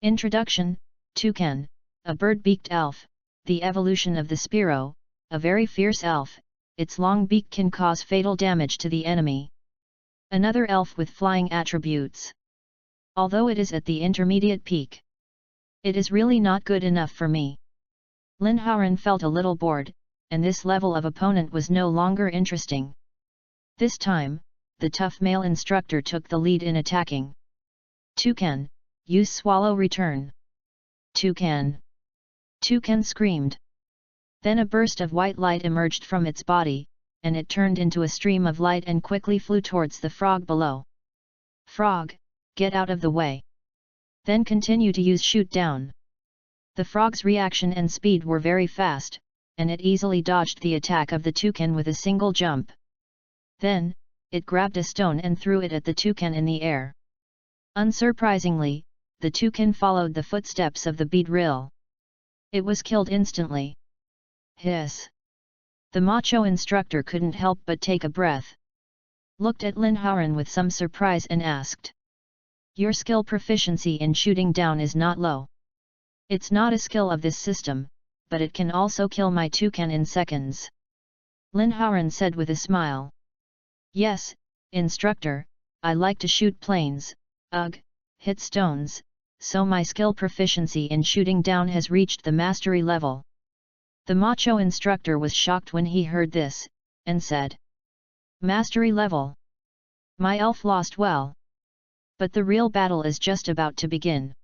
Introduction, Toucan, a bird-beaked elf, the evolution of the Spearow, a very fierce elf, its long beak can cause fatal damage to the enemy. Another elf with flying attributes. Although it is at the intermediate peak, it is really not good enough for me. Lin Haoran felt a little bored, and this level of opponent was no longer interesting. This time, the tough male instructor took the lead in attacking. Toucan, use swallow return. Toucan! Toucan screamed. Then a burst of white light emerged from its body, and it turned into a stream of light and quickly flew towards the frog below. Frog, get out of the way. Then continue to use shoot down. The frog's reaction and speed were very fast, and it easily dodged the attack of the toucan with a single jump. Then, it grabbed a stone and threw it at the toucan in the air. Unsurprisingly, the toucan followed the footsteps of the beedrill. It was killed instantly. Hiss! The macho instructor couldn't help but take a breath. Looked at Lin Haoran with some surprise and asked. Your skill proficiency in shooting down is not low. It's not a skill of this system, but it can also kill my toucan in seconds. Lin Haoran said with a smile. Yes, instructor, I like to shoot planes, hit stones, so my skill proficiency in shooting down has reached the mastery level. The macho instructor was shocked when he heard this, and said. Mastery level? My elf lost well. But the real battle is just about to begin.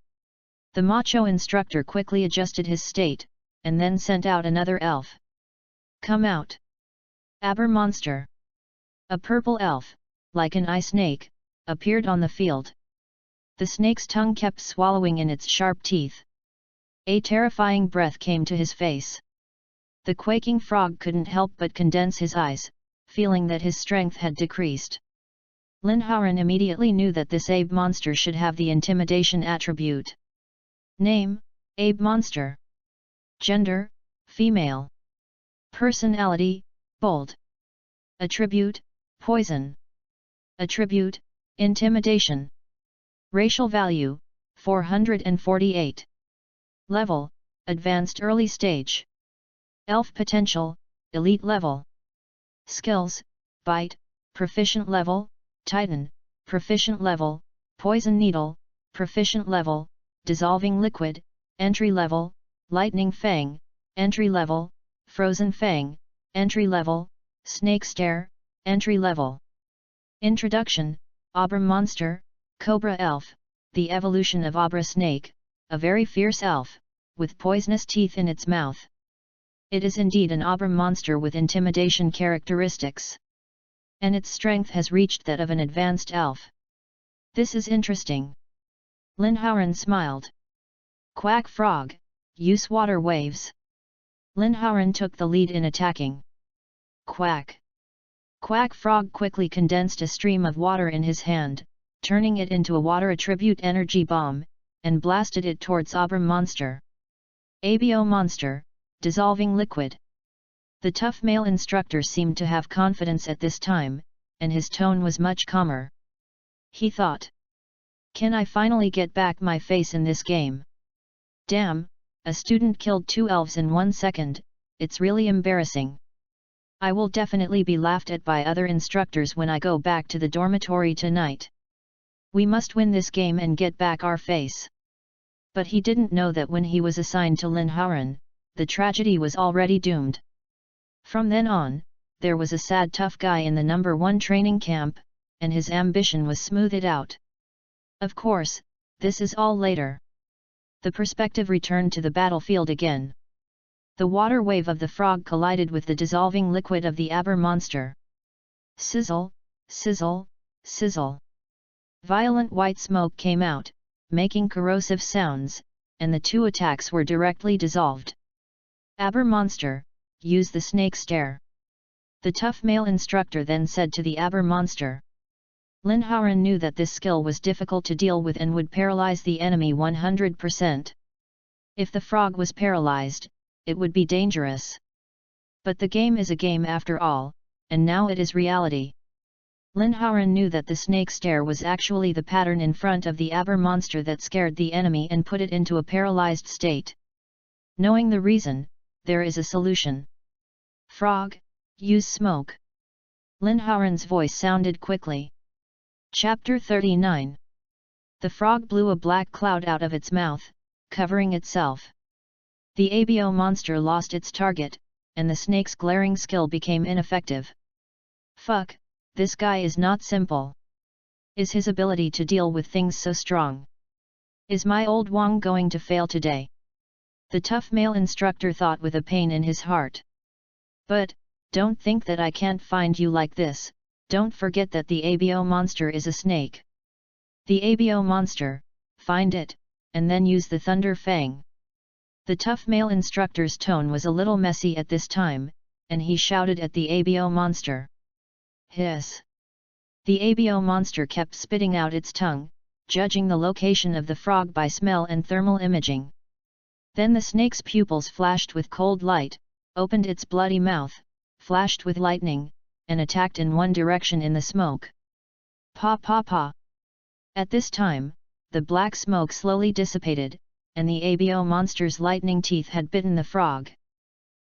The macho instructor quickly adjusted his state, and then sent out another elf. Come out! Aber monster! A purple elf, like an eye snake, appeared on the field. The snake's tongue kept swallowing in its sharp teeth. A terrifying breath came to his face. The quaking frog couldn't help but condense his eyes, feeling that his strength had decreased. Lin Haoran immediately knew that this Abe monster should have the intimidation attribute. Name, Abe monster. Gender, female. Personality, bold. Attribute, poison. Attribute, intimidation. Racial value, 448. Level, advanced early stage. Elf potential, elite level. Skills, bite, proficient level, Titan, proficient level, poison needle, proficient level, dissolving liquid, entry level, lightning fang, entry level, frozen fang, entry level, snake stare, entry level. Introduction, Abra monster, cobra elf, the evolution of Abra snake, a very fierce elf, with poisonous teeth in its mouth. It is indeed an Abra monster with intimidation characteristics. And its strength has reached that of an advanced elf. This is interesting. Lin Haoran smiled. Quack frog, use water waves. Lin Haoran took the lead in attacking. Quack! Quack frog quickly condensed a stream of water in his hand, turning it into a water attribute energy bomb, and blasted it towards Abra monster. Abo monster, dissolving liquid. The tough male instructor seemed to have confidence at this time, and his tone was much calmer. He thought. Can I finally get back my face in this game? Damn, a student killed 2 elves in 1 second, it's really embarrassing. I will definitely be laughed at by other instructors when I go back to the dormitory tonight. We must win this game and get back our face. But he didn't know that when he was assigned to Lin Haoran, the tragedy was already doomed. From then on, there was a sad tough guy in the number 1 training camp, and his ambition was smoothed out. Of course, this is all later. The perspective returned to the battlefield again. The water wave of the frog collided with the dissolving liquid of the Aber monster. Sizzle, sizzle, sizzle. Violent white smoke came out, making corrosive sounds, and the 2 attacks were directly dissolved. Aber monster, use the snake stare. The tough male instructor then said to the Aber monster. Lin Haoran knew that this skill was difficult to deal with and would paralyze the enemy 100%. If the frog was paralyzed, it would be dangerous. But the game is a game after all, and now it is reality. Lin Haoran knew that the snake stare was actually the pattern in front of the Aber monster that scared the enemy and put it into a paralyzed state. Knowing the reason, there is a solution. Frog, use smoke. Lin Haoran's voice sounded quickly. Chapter 39. The frog blew a black cloud out of its mouth, covering itself. The Abo monster lost its target, and the snake's glaring skill became ineffective. Fuck, this guy is not simple. Is his ability to deal with things so strong? Is my old Wang going to fail today? The tough male instructor thought with a pain in his heart. But, don't think that I can't find you like this, don't forget that the Abo monster is a snake. The ABO monster, find it, and then use the Thunder Fang. The tough male instructor's tone was a little messy at this time, and he shouted at the ABO monster. Hiss! The ABO monster kept spitting out its tongue, judging the location of the frog by smell and thermal imaging. Then the snake's pupils flashed with cold light, opened its bloody mouth, flashed with lightning, and attacked in one direction in the smoke. Pa pa pa! At this time, the black smoke slowly dissipated, and the ABO monster's lightning teeth had bitten the frog.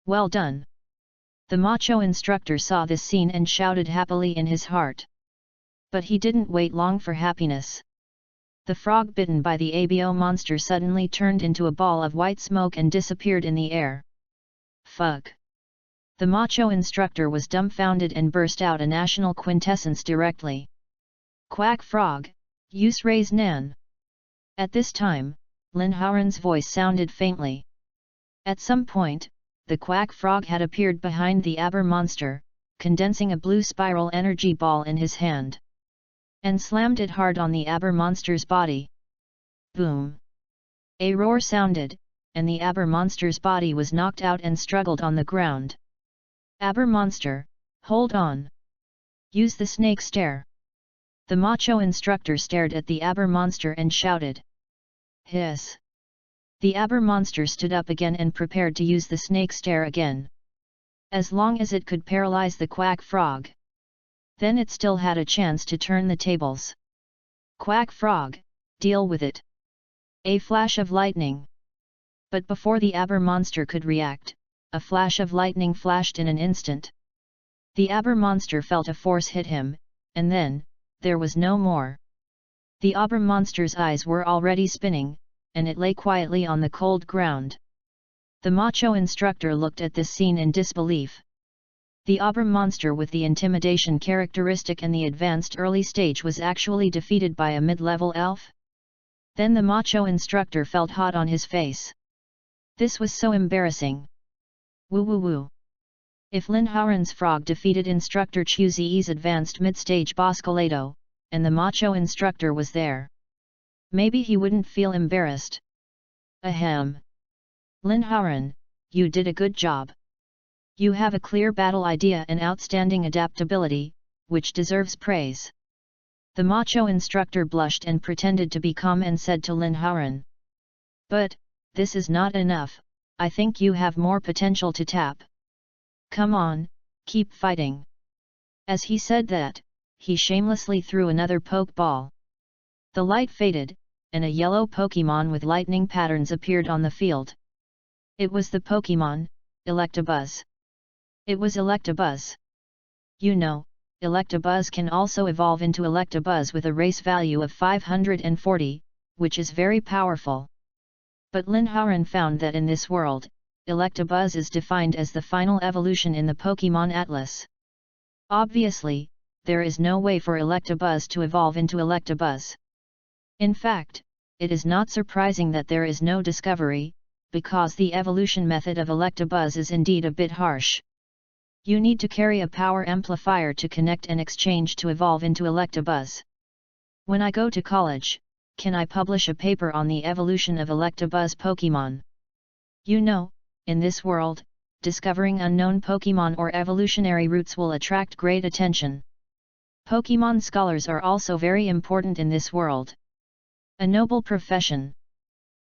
Well done! The macho instructor saw this scene and shouted happily in his heart. But he didn't wait long for happiness. The frog bitten by the ABO monster suddenly turned into a ball of white smoke and disappeared in the air. Fuck! The macho instructor was dumbfounded and burst out a national quintessence directly. Quack frog, use raise nan! At this time, Lin Haoran's voice sounded faintly. At some point, the quack frog had appeared behind the Aber monster, condensing a blue spiral energy ball in his hand. And slammed it hard on the Aber monster's body. Boom! A roar sounded, and the Aber monster's body was knocked out and struggled on the ground. Aber monster, hold on! Use the snake stare! The macho instructor stared at the Aber monster and shouted. Hiss! The Aber monster stood up again and prepared to use the snake stare again. As long as it could paralyze the quack frog. Then it still had a chance to turn the tables. Quack frog, deal with it! A flash of lightning. But before the Aber monster could react, a flash of lightning flashed in an instant. The Aber monster felt a force hit him, and then, there was no more. The Aber monster's eyes were already spinning, and it lay quietly on the cold ground. The macho instructor looked at this scene in disbelief. The Aber monster with the intimidation characteristic and the advanced early stage was actually defeated by a mid-level elf? Then the macho instructor felt hot on his face. This was so embarrassing. Woo woo woo. If Lin Haoran's frog defeated instructor Chu Ziyi's advanced mid-stage boss Kaleido, and the macho instructor was there, maybe he wouldn't feel embarrassed. Ahem. Lin Haoran, you did a good job. You have a clear battle idea and outstanding adaptability, which deserves praise. The macho instructor blushed and pretended to be calm and said to Lin Haoran. But, this is not enough, I think you have more potential to tap. Come on, keep fighting. As he said that, he shamelessly threw another poke ball. The light faded, and a yellow Pokemon with lightning patterns appeared on the field. It was the Pokemon, Electabuzz. It was Electabuzz. You know, Electabuzz can also evolve into Electabuzz with a race value of 540, which is very powerful. But Lin Haoran found that in this world, Electabuzz is defined as the final evolution in the Pokemon Atlas. Obviously, there is no way for Electabuzz to evolve into Electabuzz. In fact, it is not surprising that there is no discovery, because the evolution method of Electabuzz is indeed a bit harsh. You need to carry a power amplifier to connect and exchange to evolve into Electabuzz. When I go to college, can I publish a paper on the evolution of Electabuzz Pokemon? You know, in this world, discovering unknown Pokemon or evolutionary routes will attract great attention. Pokemon scholars are also very important in this world. A noble profession.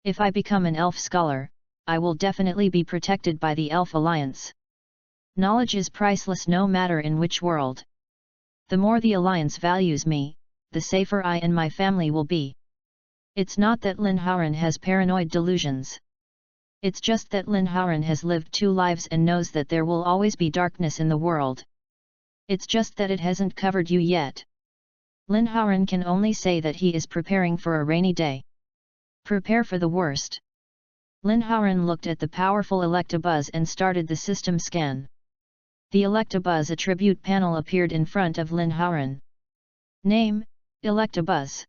If I become an elf scholar, I will definitely be protected by the Elf Alliance. Knowledge is priceless no matter in which world. The more the Alliance values me, the safer I and my family will be. It's not that Lin Haoran has paranoid delusions. It's just that Lin Haoran has lived 2 lives and knows that there will always be darkness in the world. It's just that it hasn't covered you yet. Lin Haoran can only say that he is preparing for a rainy day. Prepare for the worst. Lin Haoran looked at the powerful Electabuzz and started the system scan. The Electabuzz attribute panel appeared in front of Lin Haoran. Name, Electabuzz.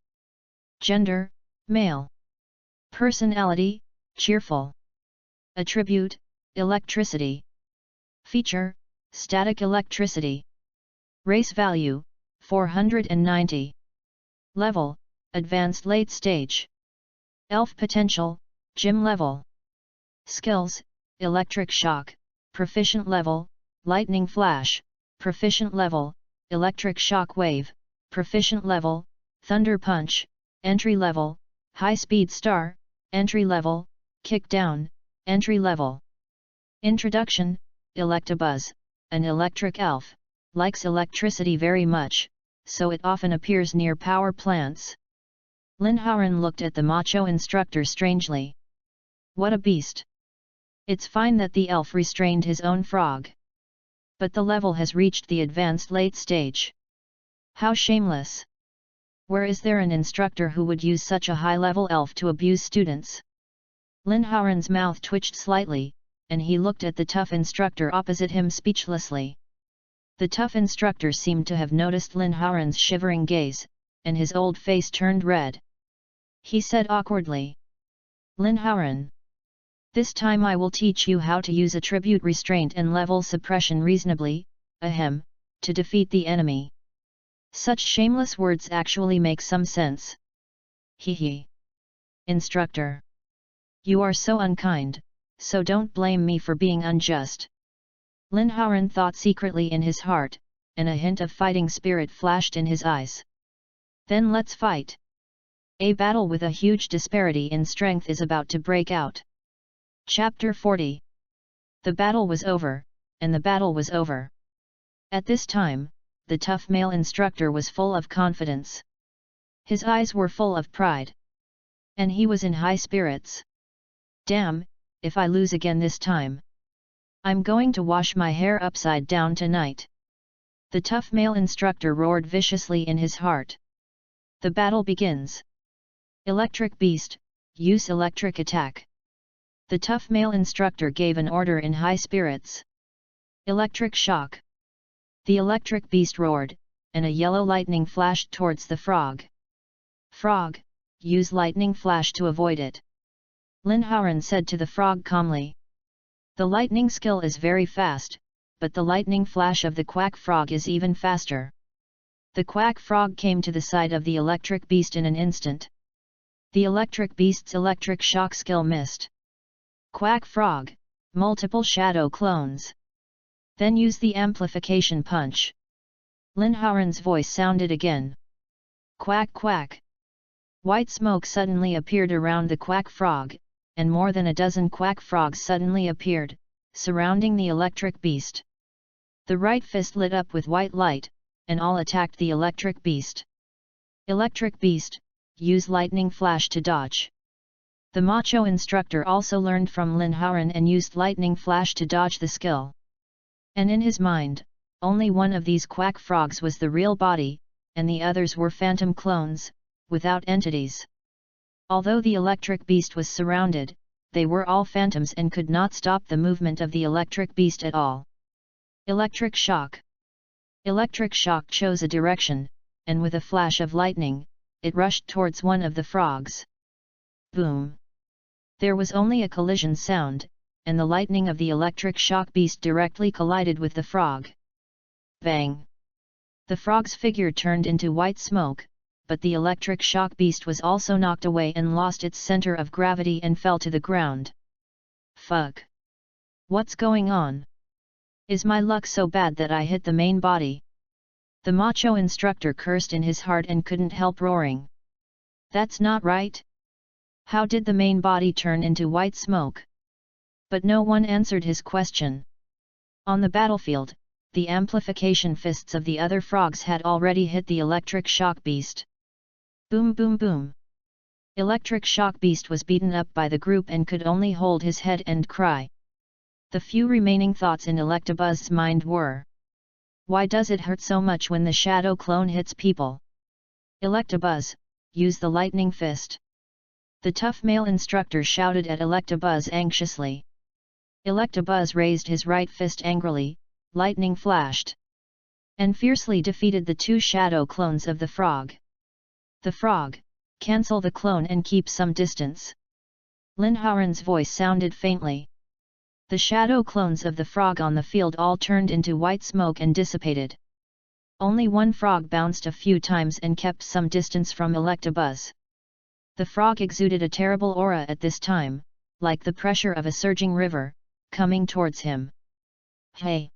Gender, male. Personality, cheerful. Attribute, electricity. Feature, static electricity. Race value, 490. Level, Advanced Late Stage. Elf Potential, Gym Level. Skills, Electric Shock, Proficient Level, Lightning Flash, Proficient Level, Electric Shock Wave, Proficient Level, Thunder Punch, Entry Level, High Speed Star, Entry Level, Kick Down, Entry Level. Introduction, Electabuzz, an electric elf, likes electricity very much, so it often appears near power plants. Linhauren looked at the macho instructor strangely. What a beast! It's fine that the elf restrained his own frog. But the level has reached the advanced late stage. How shameless! Where is there an instructor who would use such a high-level elf to abuse students? Linhauren's mouth twitched slightly, and he looked at the tough instructor opposite him speechlessly. The tough instructor seemed to have noticed Linhauren's shivering gaze, and his old face turned red. He said awkwardly, "Linhauren, this time I will teach you how to use attribute restraint and level suppression reasonably, ahem, to defeat the enemy." Such shameless words actually make some sense. Hee. Instructor. You are so unkind, so don't blame me for being unjust. Linhauren thought secretly in his heart, and a hint of fighting spirit flashed in his eyes. Then let's fight. A battle with a huge disparity in strength is about to break out. Chapter 40. The battle was over, and the battle was over. At this time, the tough male instructor was full of confidence. His eyes were full of pride. And he was in high spirits. Damn, if I lose again this time, I'm going to wash my hair upside down tonight. The tough male instructor roared viciously in his heart. The battle begins. Electric Beast, use electric attack. The tough male instructor gave an order in high spirits. Electric Shock. The electric beast roared, and a yellow lightning flashed towards the frog. Frog, use lightning flash to avoid it. Linhauren said to the frog calmly. The lightning skill is very fast, but the lightning flash of the quack frog is even faster. The quack frog came to the side of the electric beast in an instant. The electric beast's electric shock skill missed. Quack frog, multiple shadow clones. Then use the amplification punch. Linhauren's voice sounded again. Quack quack. White smoke suddenly appeared around the quack frog, and more than a dozen quack frogs suddenly appeared, surrounding the electric beast. The right fist lit up with white light, and all attacked the electric beast. Electric beast, use lightning flash to dodge. The macho instructor also learned from Linhauren and used lightning flash to dodge the skill. And in his mind, only one of these quack frogs was the real body, and the others were phantom clones, without entities. Although the electric beast was surrounded, they were all phantoms and could not stop the movement of the electric beast at all. Electric Shock. Electric Shock chose a direction, and with a flash of lightning, it rushed towards one of the frogs. Boom! There was only a collision sound, and the lightning of the electric shock beast directly collided with the frog. Bang! The frog's figure turned into white smoke, but the electric shock beast was also knocked away and lost its center of gravity and fell to the ground. Fuck! What's going on? Is my luck so bad that I hit the main body? The macho instructor cursed in his heart and couldn't help roaring. That's not right. How did the main body turn into white smoke? But no one answered his question. On the battlefield, the amplification fists of the other frogs had already hit the electric shock beast. Boom boom boom. Electric shock beast was beaten up by the group and could only hold his head and cry. The few remaining thoughts in Electabuzz's mind were: why does it hurt so much when the shadow clone hits people? Electabuzz, use the lightning fist. The tough male instructor shouted at Electabuzz anxiously. Electabuzz raised his right fist angrily, lightning flashed, and fiercely defeated the two shadow clones of the frog. The frog, cancel the clone and keep some distance. Linhauren's voice sounded faintly. The shadow clones of the frog on the field all turned into white smoke and dissipated. Only one frog bounced a few times and kept some distance from Electabuzz. The frog exuded a terrible aura at this time, like the pressure of a surging river, coming towards him. Hey!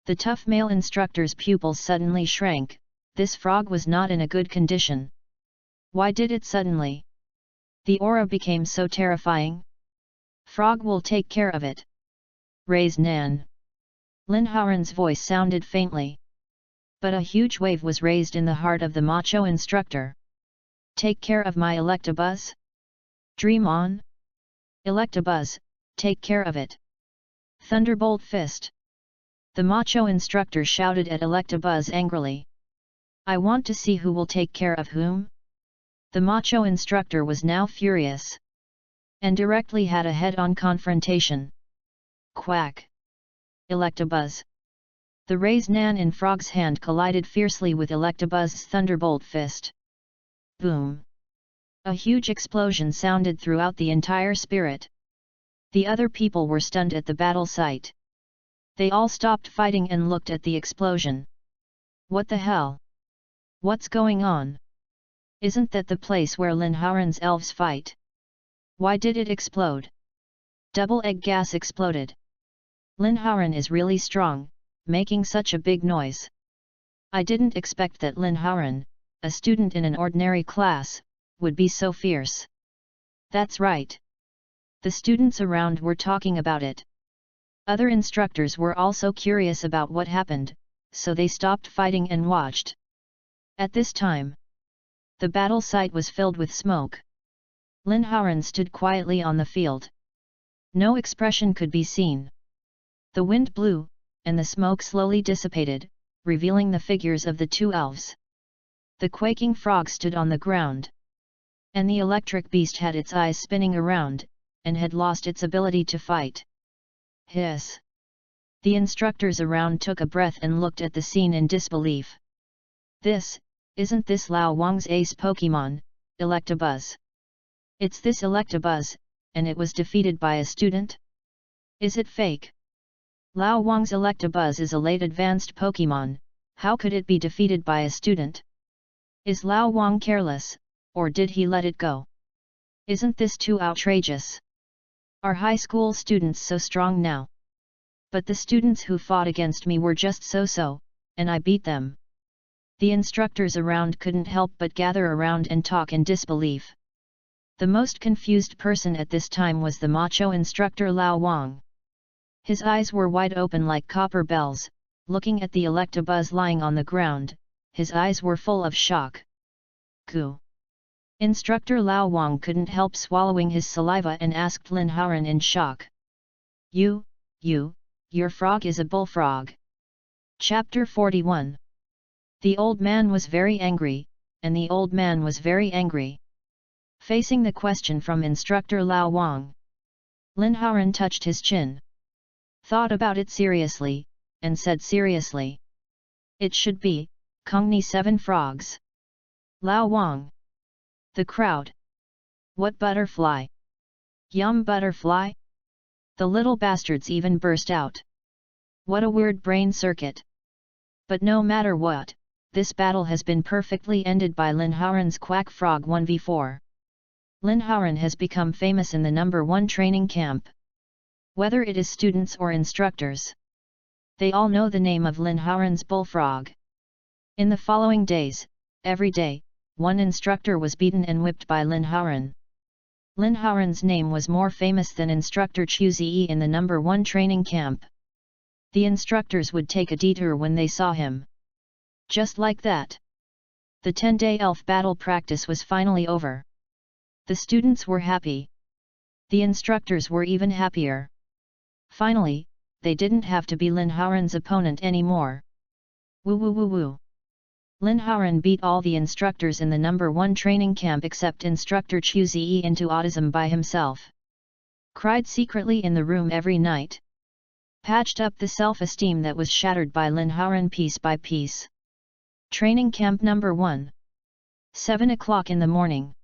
The tough male instructor's pupils suddenly shrank. This frog was not in a good condition. Why did it suddenly? The aura became so terrifying. Frog will take care of it. Raise Nan. Lin Haoran's voice sounded faintly. But a huge wave was raised in the heart of the macho instructor. Take care of my Electabuzz? Dream on? Electabuzz, take care of it. Thunderbolt Fist. The macho instructor shouted at Electabuzz angrily. I want to see who will take care of whom? The macho instructor was now furious. And directly had a head-on confrontation. Quack! Electabuzz. The raised Nan in Frog's hand collided fiercely with Electabuzz's thunderbolt fist. Boom! A huge explosion sounded throughout the entire spirit. The other people were stunned at the battle site. They all stopped fighting and looked at the explosion. What the hell? What's going on? Isn't that the place where Lin Haoran's elves fight? Why did it explode? Double egg gas exploded. Lin Haoran is really strong, making such a big noise. I didn't expect that Lin Haoran, a student in an ordinary class, would be so fierce. That's right. The students around were talking about it. Other instructors were also curious about what happened, so they stopped fighting and watched. At this time, the battle site was filled with smoke. Lin Haoran stood quietly on the field. No expression could be seen. The wind blew, and the smoke slowly dissipated, revealing the figures of the two elves. The quaking frog stood on the ground. And the electric beast had its eyes spinning around, and had lost its ability to fight. Hiss! The instructors around took a breath and looked at the scene in disbelief. Isn't this Lao Wang's ace Pokemon, Electabuzz? It's this Electabuzz, and it was defeated by a student? Is it fake? Lao Wang's Electabuzz is a late advanced Pokemon, how could it be defeated by a student? Is Lao Wang careless, or did he let it go? Isn't this too outrageous? Are high school students so strong now? But the students who fought against me were just so-so, and I beat them. The instructors around couldn't help but gather around and talk in disbelief. The most confused person at this time was the macho instructor Lao Wang. His eyes were wide open like copper bells, looking at the Electabuzz lying on the ground, his eyes were full of shock. Goo! Instructor Lao Wang couldn't help swallowing his saliva and asked Lin Haoran in shock. Your frog is a bullfrog. Chapter 41. The old man was very angry, and the old man was very angry. Facing the question from instructor Lao Wang, Lin Haoran touched his chin. Thought about it seriously, and said seriously. It should be, Kongni 7 frogs. Lao Wang. The crowd. What butterfly? Yum butterfly? The little bastards even burst out. What a weird brain circuit. But no matter what, this battle has been perfectly ended by Lin Haoran's Quack Frog 1v4. Lin Haoran has become famous in the #1 training camp. Whether it is students or instructors, they all know the name of Lin Haoran's bullfrog. In the following days, every day, one instructor was beaten and whipped by Lin Haoran. Lin Haoran's name was more famous than instructor Chu Ziyi in the #1 training camp. The instructors would take a detour when they saw him. Just like that. The 10-day elf battle practice was finally over. The students were happy. The instructors were even happier. Finally, they didn't have to be Lin Haoran's opponent anymore. Woo woo woo woo. Lin Haoran beat all the instructors in the #1 training camp except instructor Chu Ziyi into autism by himself. Cried secretly in the room every night. Patched up the self-esteem that was shattered by Lin Haoran piece by piece. Training camp #1. 7 o'clock in the morning.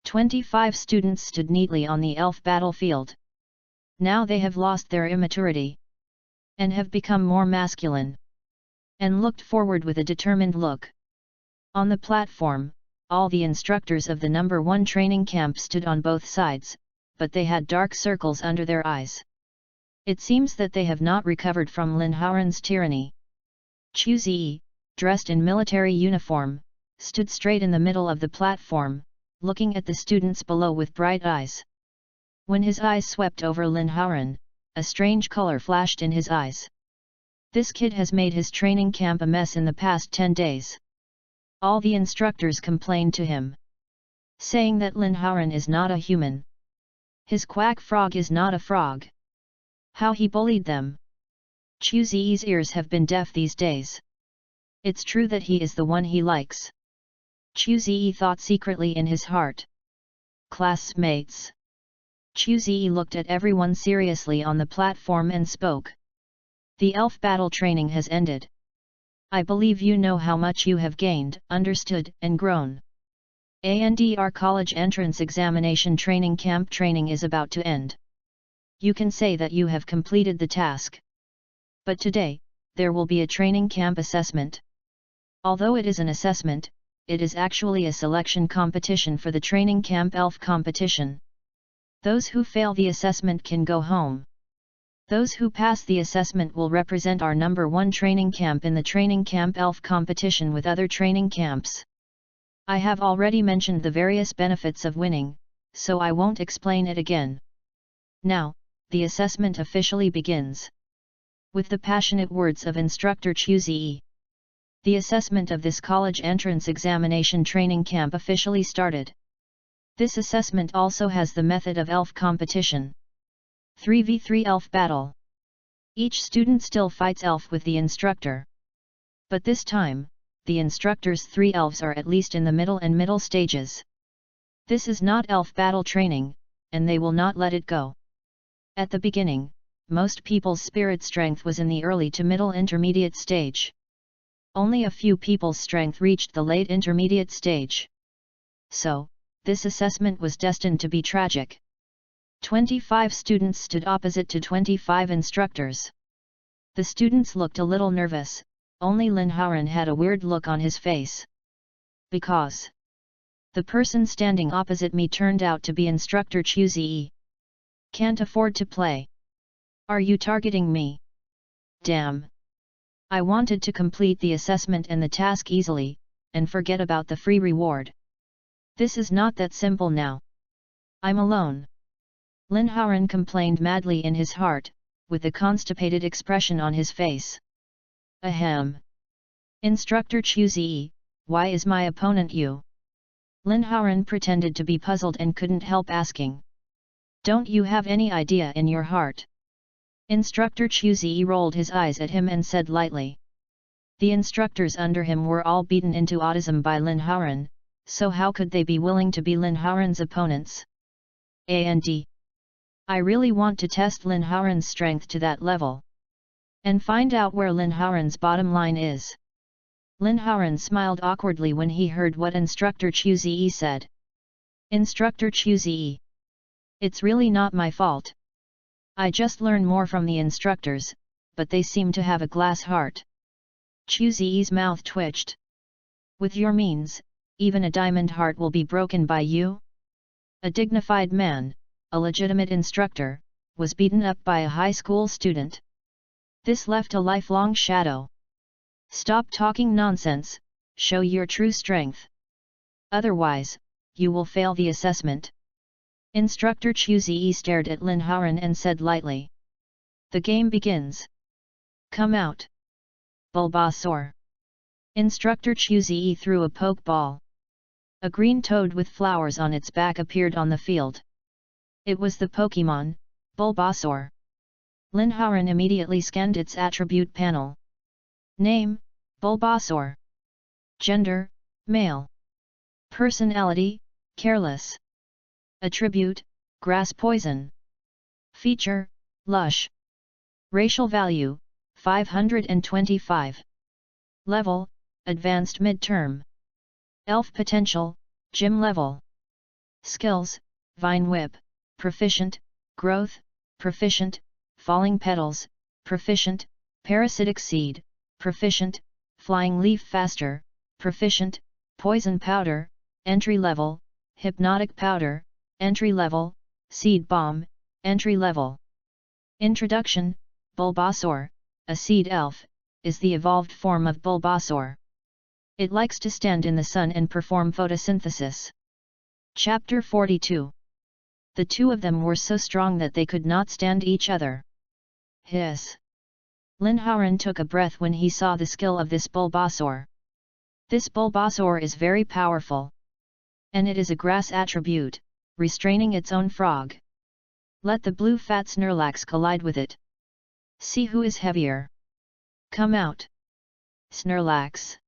25 students stood neatly on the elf battlefield. Now they have lost their immaturity. And have become more masculine. and looked forward with a determined look. On the platform, all the instructors of the number 1 training camp stood on both sides, but they had dark circles under their eyes. It seems that they have not recovered from Lin Haoran's tyranny. Chu Ziyi, dressed in military uniform, stood straight in the middle of the platform, looking at the students below with bright eyes. When his eyes swept over Lin Haoran, a strange color flashed in his eyes. This kid has made his training camp a mess in the past 10 days. All the instructors complained to him, saying that Lin Haoran is not a human. His quack frog is not a frog. How he bullied them! Chu Ziyi's ears have been deaf these days. It's true that he is the one he likes. Chu Ziyi thought secretly in his heart. Classmates. Chu Ziyi looked at everyone seriously on the platform and spoke. The elf battle training has ended. I believe you know how much you have gained, understood, and grown. Our college entrance examination training camp training is about to end. You can say that you have completed the task. But today, there will be a training camp assessment. Although it is an assessment, it is actually a selection competition for the training camp elf competition. Those who fail the assessment can go home. Those who pass the assessment will represent our number 1 training camp in the training camp elf competition with other training camps. I have already mentioned the various benefits of winning, so I won't explain it again. Now, the assessment officially begins. With the passionate words of instructor Chu Ziyi, the assessment of this college entrance examination training camp officially started. This assessment also has the method of elf competition. 3v3 elf battle. Each student still fights elf with the instructor. But this time, the instructor's 3 elves are at least in the middle stages. This is not elf battle training, and they will not let it go. At the beginning, most people's spirit strength was in the early to middle intermediate stage. Only a few people's strength reached the late intermediate stage. So, this assessment was destined to be tragic. 25 students stood opposite to 25 instructors. The students looked a little nervous, only Lin Haoran had a weird look on his face. Because the person standing opposite me turned out to be instructor Chu Ziyi. Can't afford to play. Are you targeting me? Damn. I wanted to complete the assessment and the task easily, and forget about the free reward. This is not that simple now. I'm alone. Lin Haoran complained madly in his heart, with a constipated expression on his face. Ahem. Instructor Chu Ziyi, why is my opponent you? Lin Haoran pretended to be puzzled and couldn't help asking. Don't you have any idea in your heart? Instructor Chu Ziyi rolled his eyes at him and said lightly. The instructors under him were all beaten into autism by Lin Haoran, so how could they be willing to be Lin Haoran's opponents? I really want to test Lin Haoran's strength to that level. And find out where Lin Haoran's bottom line is. Lin Haoran smiled awkwardly when he heard what Instructor Chu Ziyi said. Instructor Chu Ziyi. It's really not my fault. I just learn more from the instructors, but they seem to have a glass heart. Chu Ziyi's mouth twitched. With your means, even a diamond heart will be broken by you? A dignified man, a legitimate instructor, was beaten up by a high school student. This left a lifelong shadow. Stop talking nonsense, show your true strength. Otherwise, you will fail the assessment. Instructor Chu Ziyi stared at Lin Haoran and said lightly. The game begins. Come out. Bulbasaur. Instructor Chu Ziyi threw a pokeball. A green toad with flowers on its back appeared on the field. It was the Pokémon, Bulbasaur. Lin Haoran immediately scanned its attribute panel. Name, Bulbasaur. Gender, male. Personality, careless. Attribute, grass poison. Feature, lush. Racial value, 525. Level, advanced midterm. Elf potential, gym level. Skills, vine whip, proficient, growth, proficient, falling petals, proficient, parasitic seed, proficient, flying leaf faster, proficient, poison powder, entry level, hypnotic powder, entry level, seed bomb, entry level. Introduction: Bulbasaur, a seed elf, is the evolved form of Bulbasaur. It likes to stand in the sun and perform photosynthesis. Chapter 42. The two of them were so strong that they could not stand each other. Hiss! Linhausen took a breath when he saw the skill of this Bulbasaur. This Bulbasaur is very powerful. And it is a grass attribute, restraining its own frog. Let the blue fat Snorlax collide with it. See who is heavier. Come out. Snorlax.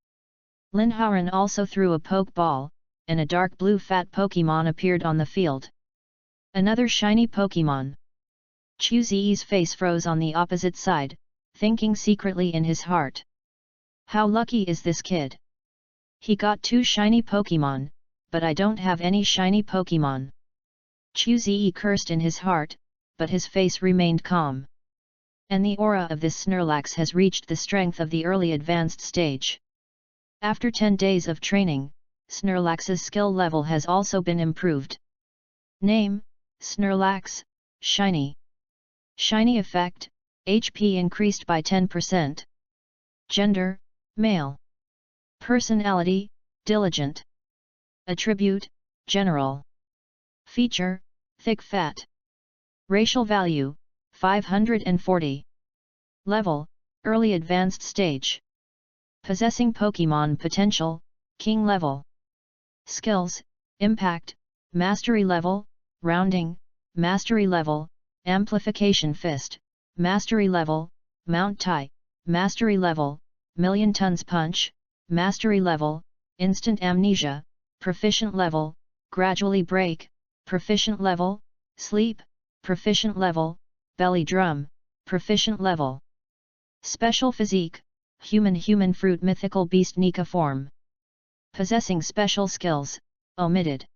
Linhausen also threw a Pokeball, and a dark blue fat Pokemon appeared on the field. Another shiny Pokemon. Chuzi's face froze on the opposite side, thinking secretly in his heart. How lucky is this kid? He got 2 shiny Pokemon, but I don't have any shiny Pokemon. Chuzi cursed in his heart, but his face remained calm. And the aura of this Snorlax has reached the strength of the early advanced stage. After 10 days of training, Snorlax's skill level has also been improved. Name: Snorlax, Shiny. Shiny effect: HP increased by 10%. Gender: male. Personality: diligent. Attribute: general. Feature: thick fat. Racial value: 540. Level: early advanced stage. Possessing Pokemon potential: King level. Skills: Impact, Mastery level, Rounding, Mastery level, Amplification Fist, Mastery level, Mount Tai, Mastery level, Million Tons Punch, Mastery level, Instant Amnesia, Proficient level, Gradually Break, Proficient level, Sleep, Proficient level, Belly Drum, Proficient level. Special Physique: Human Fruit Mythical Beast Nika form. Possessing special skills: omitted.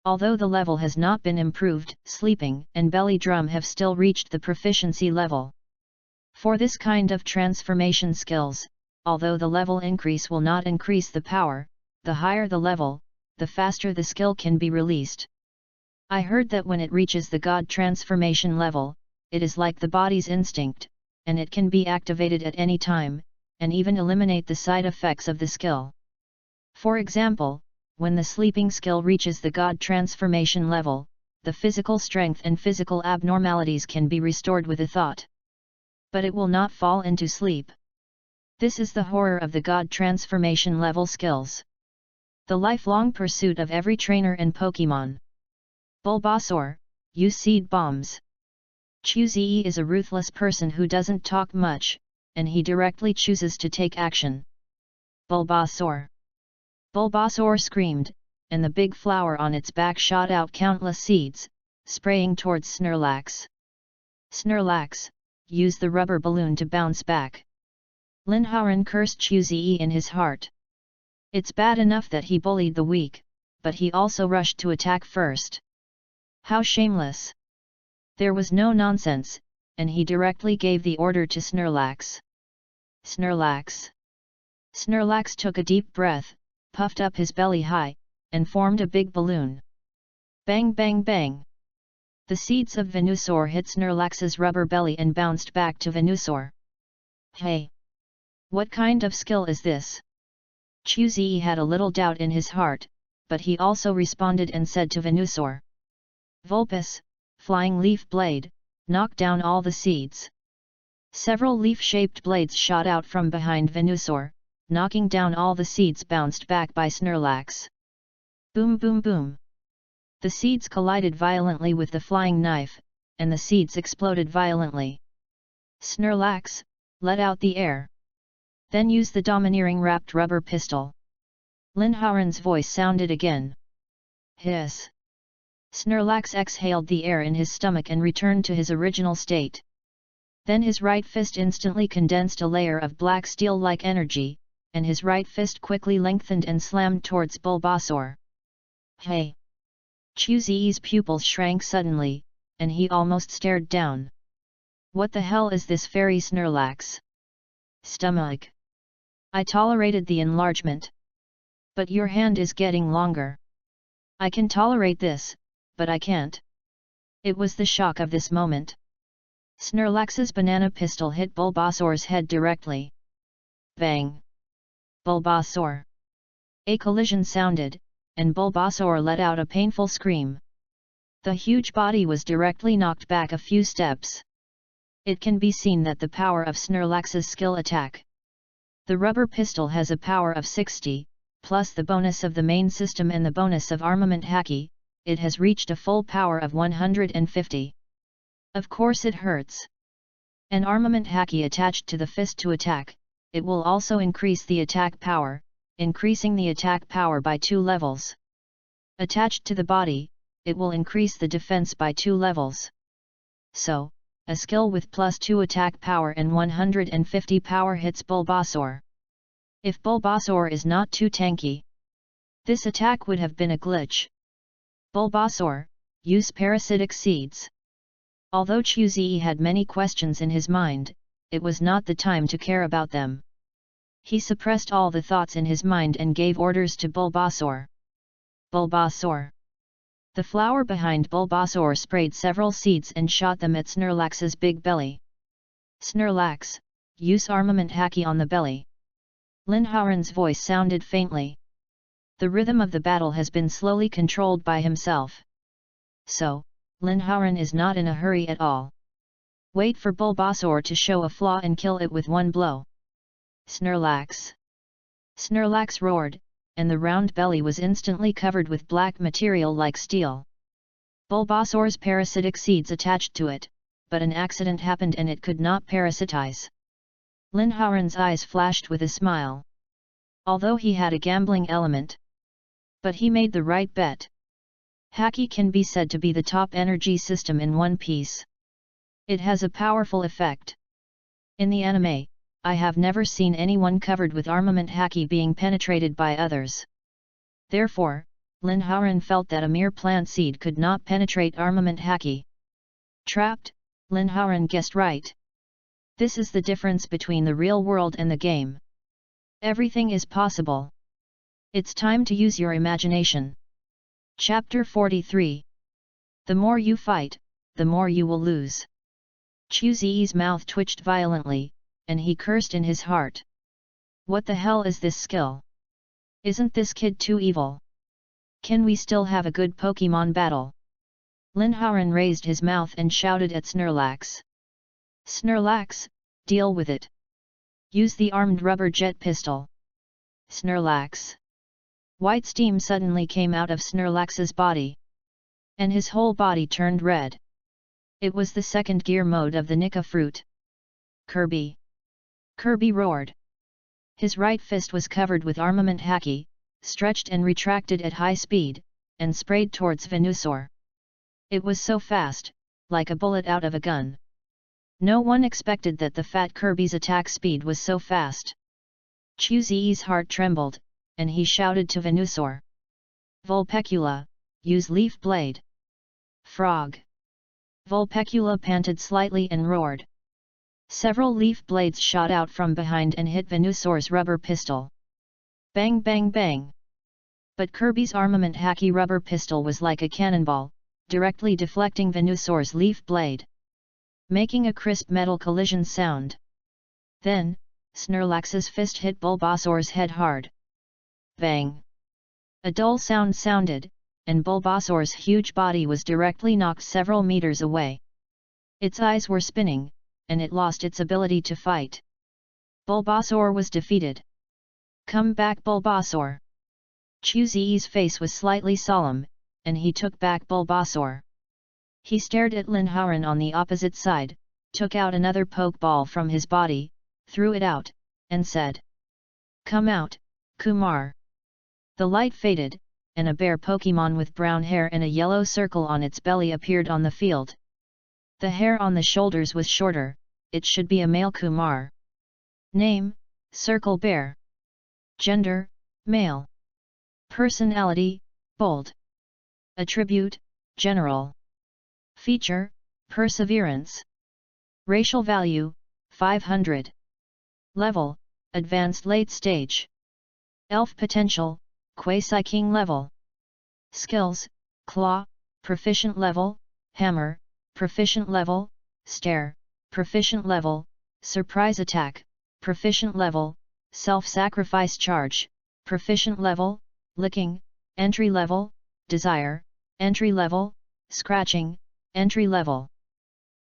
Although the level has not been improved, Sleeping and Belly Drum have still reached the proficiency level. For this kind of transformation skills, although the level increase will not increase the power, the higher the level, the faster the skill can be released. I heard that when it reaches the God transformation level, it is like the body's instinct, and it can be activated at any time, and even eliminate the side effects of the skill. For example, when the sleeping skill reaches the God transformation level, the physical strength and physical abnormalities can be restored with a thought. But it will not fall into sleep. This is the horror of the God transformation level skills. The lifelong pursuit of every trainer and Pokemon. Bulbasaur, use seed bombs. Chuzi is a ruthless person who doesn't talk much, and he directly chooses to take action. Bulbasaur. Bulbasaur screamed, and the big flower on its back shot out countless seeds, spraying towards Snorlax. Snorlax, use the rubber balloon to bounce back. Linhausen cursed Chuzi in his heart. It's bad enough that he bullied the weak, but he also rushed to attack first. How shameless! There was no nonsense, and he directly gave the order to Snorlax. Snorlax. Snorlax took a deep breath, puffed up his belly high, and formed a big balloon. Bang bang bang! The seeds of Venusaur hit Snorlax's rubber belly and bounced back to Venusaur. Hey! What kind of skill is this? Chuzi had a little doubt in his heart, but he also responded and said to Venusaur. Vulpes, Flying Leaf Blade, knock down all the seeds. Several leaf-shaped blades shot out from behind Venusaur, knocking down all the seeds bounced back by Snorlax. Boom boom boom! The seeds collided violently with the flying knife, and the seeds exploded violently. Snorlax, let out the air. Then use the domineering wrapped rubber pistol. Linhausen's voice sounded again. Hiss! Snorlax exhaled the air in his stomach and returned to his original state. Then his right fist instantly condensed a layer of black steel-like energy, and his right fist quickly lengthened and slammed towards Bulbasaur. Hey! Chuzi's pupils shrank suddenly, and he almost stared down. What the hell is this fairy Snorlax? Stomach! I tolerated the enlargement. But your hand is getting longer. I can tolerate this, but I can't. It was the shock of this moment. Snorlax's banana pistol hit Bulbasaur's head directly. Bang! Bulbasaur! A collision sounded, and Bulbasaur let out a painful scream. The huge body was directly knocked back a few steps. It can be seen that the power of Snorlax's skill attack. The rubber pistol has a power of 60, plus the bonus of the main system and the bonus of armament haki, it has reached a full power of 150. Of course it hurts. An armament haki attached to the fist to attack, it will also increase the attack power, increasing the attack power by 2 levels. Attached to the body, it will increase the defense by 2 levels. So, a skill with plus 2 attack power and 150 power hits Bulbasaur. If Bulbasaur is not too tanky, this attack would have been a glitch. Bulbasaur, use parasitic seeds. Although Chuzi had many questions in his mind, it was not the time to care about them. He suppressed all the thoughts in his mind and gave orders to Bulbasaur. Bulbasaur! The flower behind Bulbasaur sprayed several seeds and shot them at Snorlax's big belly. Snorlax, use armament haki on the belly. Linhauen's voice sounded faintly. The rhythm of the battle has been slowly controlled by himself. So, Linhauen is not in a hurry at all. Wait for Bulbasaur to show a flaw and kill it with one blow. Snorlax! Snorlax roared, and the round belly was instantly covered with black material like steel. Bulbasaur's parasitic seeds attached to it, but an accident happened and it could not parasitize. Linhauen's eyes flashed with a smile. Although he had a gambling element. But he made the right bet. Haki can be said to be the top energy system in One Piece. It has a powerful effect. In the anime, I have never seen anyone covered with armament haki being penetrated by others. Therefore, Linhauen felt that a mere plant seed could not penetrate armament haki. Trapped, Linhauen guessed right. This is the difference between the real world and the game. Everything is possible. It's time to use your imagination. Chapter 43. The more you fight, the more you will lose. Chuzi's mouth twitched violently, and he cursed in his heart. What the hell is this skill? Isn't this kid too evil? Can we still have a good Pokemon battle? Linhauen raised his mouth and shouted at Snorlax. Snorlax, deal with it. Use the armed rubber jet pistol. Snorlax. White steam suddenly came out of Snorlax's body. And his whole body turned red. It was the second gear mode of the Nika fruit. Kirby! Kirby roared. His right fist was covered with armament haki, stretched and retracted at high speed, and sprayed towards Venusaur. It was so fast, like a bullet out of a gun. No one expected that the fat Kirby's attack speed was so fast. Chuzi's heart trembled, and he shouted to Venusaur. Vulpecula, use leaf blade. Frog! Vulpecula panted slightly and roared. Several leaf blades shot out from behind and hit Venusaur's rubber pistol. Bang bang bang! But Kirby's armament haki rubber pistol was like a cannonball, directly deflecting Venusaur's leaf blade, making a crisp metal collision sound. Then, Snorlax's fist hit Bulbasaur's head hard. Bang! A dull sound sounded, and Bulbasaur's huge body was directly knocked several meters away. Its eyes were spinning, and it lost its ability to fight. Bulbasaur was defeated. Come back Bulbasaur! Chuzi's face was slightly solemn, and he took back Bulbasaur. He stared at Linhauen on the opposite side, took out another pokeball from his body, threw it out, and said, "Come out, Kumar." The light faded, and a bear Pokemon with brown hair and a yellow circle on its belly appeared on the field. The hair on the shoulders was shorter, it should be a male Kumar. Name, Circle Bear. Gender, male. Personality, bold. Attribute, general. Feature, perseverance. Racial value, 500. Level, Advanced Late Stage. Elf Potential, Quasi-King Level. Skills, Claw, Proficient Level, Hammer, Proficient Level, Stare, Proficient Level, Surprise Attack, Proficient Level, Self-Sacrifice Charge, Proficient Level, Licking, Entry Level, Desire, Entry Level, Scratching, Entry Level.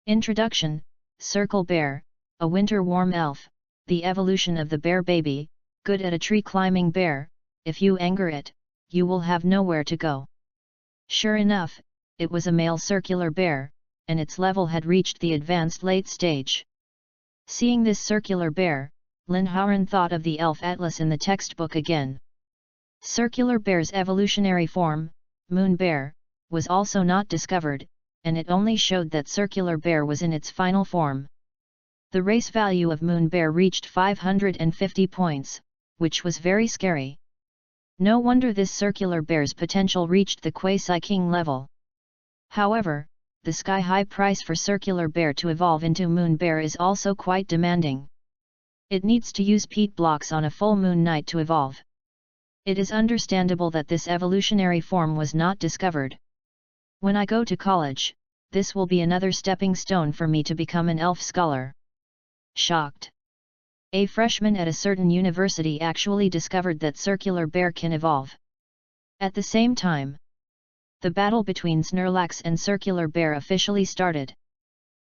Introduction, Circle Bear, a winter warm elf, the evolution of the bear baby, good at a tree climbing bear. If you anger it, you will have nowhere to go. Sure enough, it was a male circular bear, and its level had reached the advanced late stage. Seeing this circular bear, Lin Hauran thought of the elf atlas in the textbook again. Circular bear's evolutionary form, moon bear, was also not discovered, and it only showed that circular bear was in its final form. The race value of moon bear reached 550 points, which was very scary. No wonder this circular bear's potential reached the quasi-king level. However, the sky-high price for circular bear to evolve into moon bear is also quite demanding. It needs to use peat blocks on a full moon night to evolve. It is understandable that this evolutionary form was not discovered. When I go to college, this will be another stepping stone for me to become an elf scholar. Shocked. A freshman at a certain university actually discovered that circular bear can evolve. At the same time, the battle between Snorlax and circular bear officially started.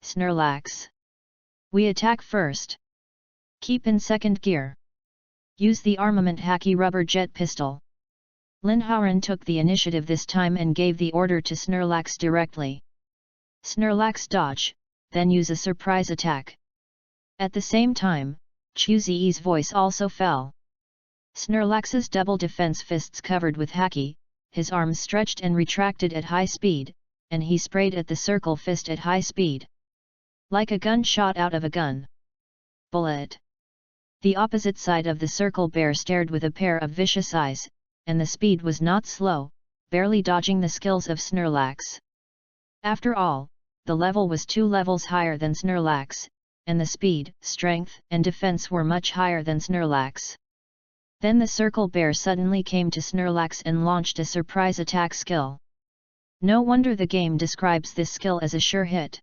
Snorlax. We attack first. Keep in second gear. Use the armament Hacky rubber jet pistol. Lin Hauran took the initiative this time and gave the order to Snorlax directly. Snorlax dodge, then use a surprise attack. At the same time, Chuzi's voice also fell. Snorlax's double defense fists covered with Hacky, his arms stretched and retracted at high speed, and he sprayed at the circle fist at high speed. Like a gun shot out of a gun. Bullet. The opposite side of the circle bear stared with a pair of vicious eyes, and the speed was not slow, barely dodging the skills of Snorlax. After all, the level was 2 levels higher than Snorlax, and the speed, strength, and defense were much higher than Snorlax. Then the circle bear suddenly came to Snorlax and launched a surprise attack skill. No wonder the game describes this skill as a sure hit.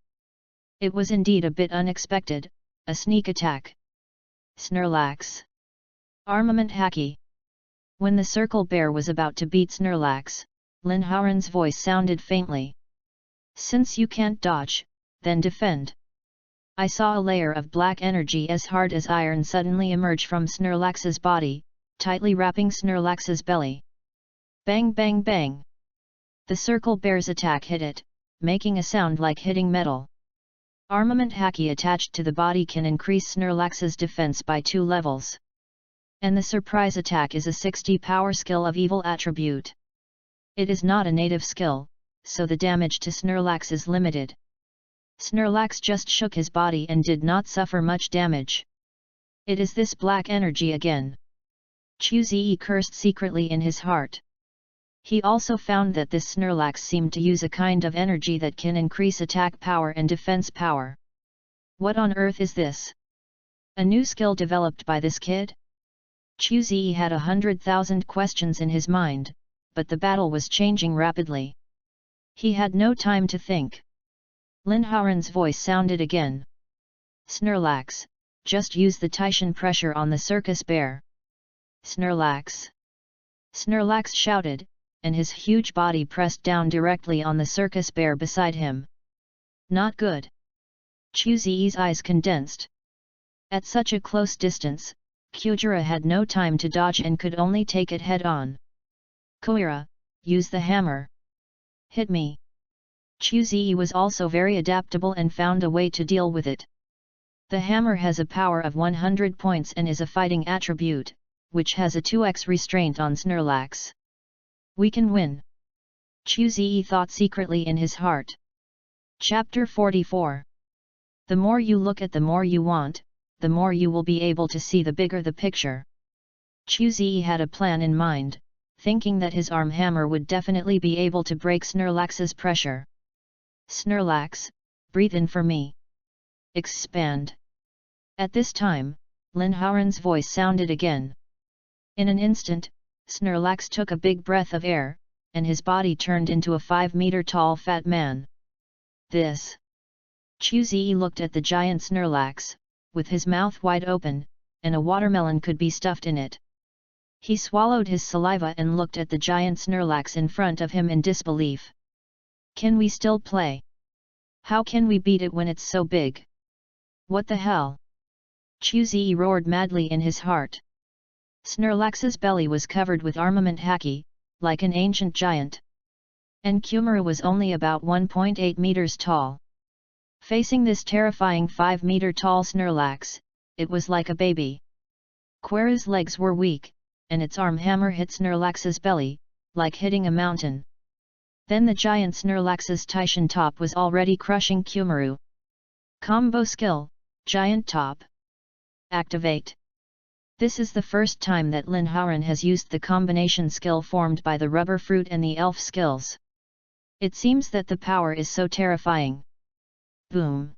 It was indeed a bit unexpected, a sneak attack. Snorlax. Armament Hacky. When the circle bear was about to beat Snorlax, Lin Hauran's voice sounded faintly. Since you can't dodge, then defend. I saw a layer of black energy as hard as iron suddenly emerge from Snorlax's body, tightly wrapping Snorlax's belly. Bang bang bang! The circle bear's attack hit it, making a sound like hitting metal. Armament Hacky attached to the body can increase Snorlax's defense by 2 levels. And the surprise attack is a 60 power skill of evil attribute. It is not a native skill, so the damage to Snorlax is limited. Snorlax just shook his body and did not suffer much damage. It is this black energy again. Chuzi cursed secretly in his heart. He also found that this Snorlax seemed to use a kind of energy that can increase attack power and defense power. What on earth is this? A new skill developed by this kid? Chuzi had 100,000 questions in his mind, but the battle was changing rapidly. He had no time to think. Lin Hauran's voice sounded again. Snorlax, just use the Taishan pressure on the circus bear. Snorlax. Snorlax shouted, and his huge body pressed down directly on the circus bear beside him. Not good. Chuzi's eyes condensed. At such a close distance, Kujira had no time to dodge and could only take it head-on. Koira, use the hammer. Hit me. Chuzi was also very adaptable and found a way to deal with it. The hammer has a power of 100 points and is a fighting attribute, which has a 2x restraint on Snorlax. We can win. Chuzi thought secretly in his heart. Chapter 44. The more you look at the more you want, the more you will be able to see the bigger the picture. Chuzi had a plan in mind, thinking that his arm hammer would definitely be able to break Snorlax's pressure. Snorlax, breathe in for me. Expand. At this time, Lin Haoran's voice sounded again. In an instant, Snorlax took a big breath of air, and his body turned into a 5-meter-tall fat man. This. Chu Zi looked at the giant Snorlax, with his mouth wide open, and a watermelon could be stuffed in it. He swallowed his saliva and looked at the giant Snorlax in front of him in disbelief. Can we still play? How can we beat it when it's so big? What the hell? Chu Zi roared madly in his heart. Snorlax's belly was covered with armament haki, like an ancient giant. And Kumara was only about 1.8 meters tall. Facing this terrifying 5-meter-tall Snorlax, it was like a baby. Quera's legs were weak, and its arm hammer hit Snorlax's belly, like hitting a mountain. Then the giant Snorlax's Taishan top was already crushing Kumara. Combo skill, Giant Top. Activate. This is the first time that Lin Haoran has used the combination skill formed by the rubber fruit and the elf skills. It seems that the power is so terrifying. Boom!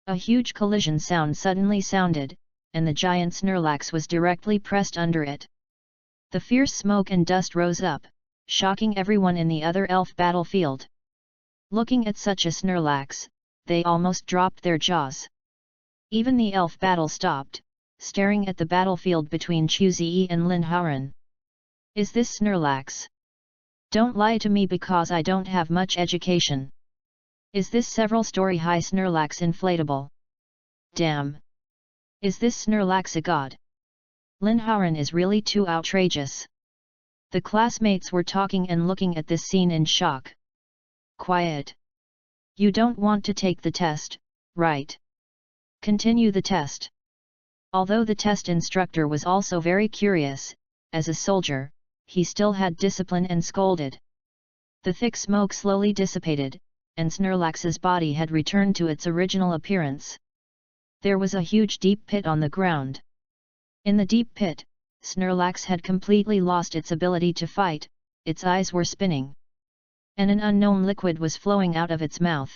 A huge collision sound suddenly sounded, and the giant Snorlax was directly pressed under it. The fierce smoke and dust rose up, shocking everyone in the other elf battlefield. Looking at such a Snorlax, they almost dropped their jaws. Even the elf battle stopped, staring at the battlefield between Chu Zi and Lin Haoran. Is this Snorlax? Don't lie to me because I don't have much education. Is this several story high Snorlax inflatable? Damn! Is this Snorlax a god? Lin Haoran is really too outrageous. The classmates were talking and looking at this scene in shock. Quiet! You don't want to take the test, right? Continue the test. Although the test instructor was also very curious, as a soldier, he still had discipline and scolded. The thick smoke slowly dissipated, and Snorlax's body had returned to its original appearance. There was a huge deep pit on the ground. In the deep pit, Snorlax had completely lost its ability to fight, its eyes were spinning. And an unknown liquid was flowing out of its mouth.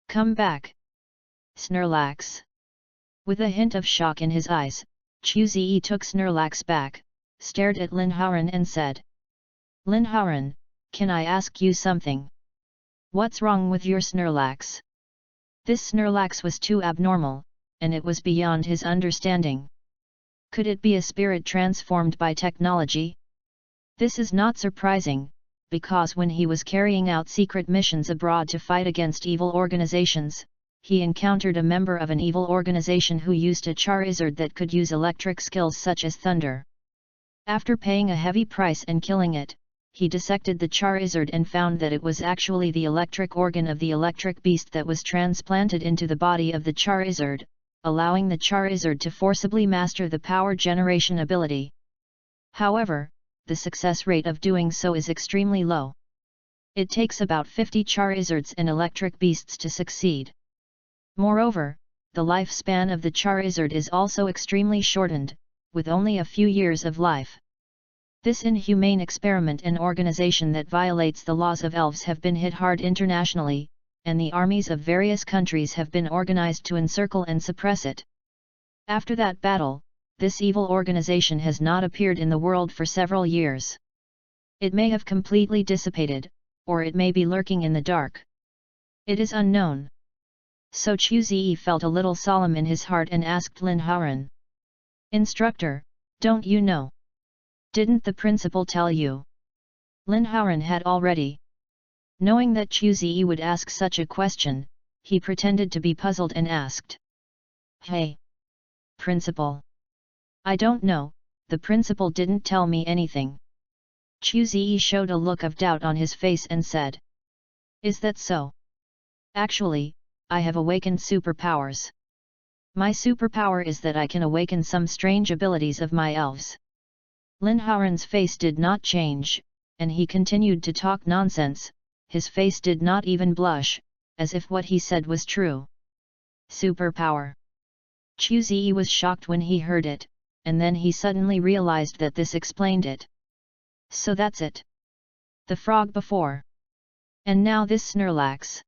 Come back! Snorlax! With a hint of shock in his eyes, Chu Zi took Snorlax back, stared at Lin Haoran and said, Lin Haoran, can I ask you something? What's wrong with your Snorlax? This Snorlax was too abnormal, and it was beyond his understanding. Could it be a spirit transformed by technology? This is not surprising, because when he was carrying out secret missions abroad to fight against evil organizations, he encountered a member of an evil organization who used a Charizard that could use electric skills such as thunder. After paying a heavy price and killing it, he dissected the Charizard and found that it was actually the electric organ of the electric beast that was transplanted into the body of the Charizard, allowing the Charizard to forcibly master the power generation ability. However, the success rate of doing so is extremely low. It takes about 50 Charizards and electric beasts to succeed. Moreover, the lifespan of the Charizard is also extremely shortened, with only a few years of life. This inhumane experiment and organization that violates the laws of elves have been hit hard internationally, and the armies of various countries have been organized to encircle and suppress it. After that battle, this evil organization has not appeared in the world for several years. It may have completely dissipated, or it may be lurking in the dark. It is unknown. So Chu Zi felt a little solemn in his heart and asked Lin Haoran. Instructor, don't you know? Didn't the principal tell you? Lin Haoran had already. Knowing that Chu Zi would ask such a question, he pretended to be puzzled and asked. Hey! Principal! I don't know, the principal didn't tell me anything. Chu Zi showed a look of doubt on his face and said. Is that so? Actually, I have awakened superpowers. My superpower is that I can awaken some strange abilities of my elves. Lin Haoran's face did not change, and he continued to talk nonsense, his face did not even blush, as if what he said was true. Superpower. Chu Zi was shocked when he heard it, and then he suddenly realized that this explained it. So that's it. The frog before. And now this Snorlax.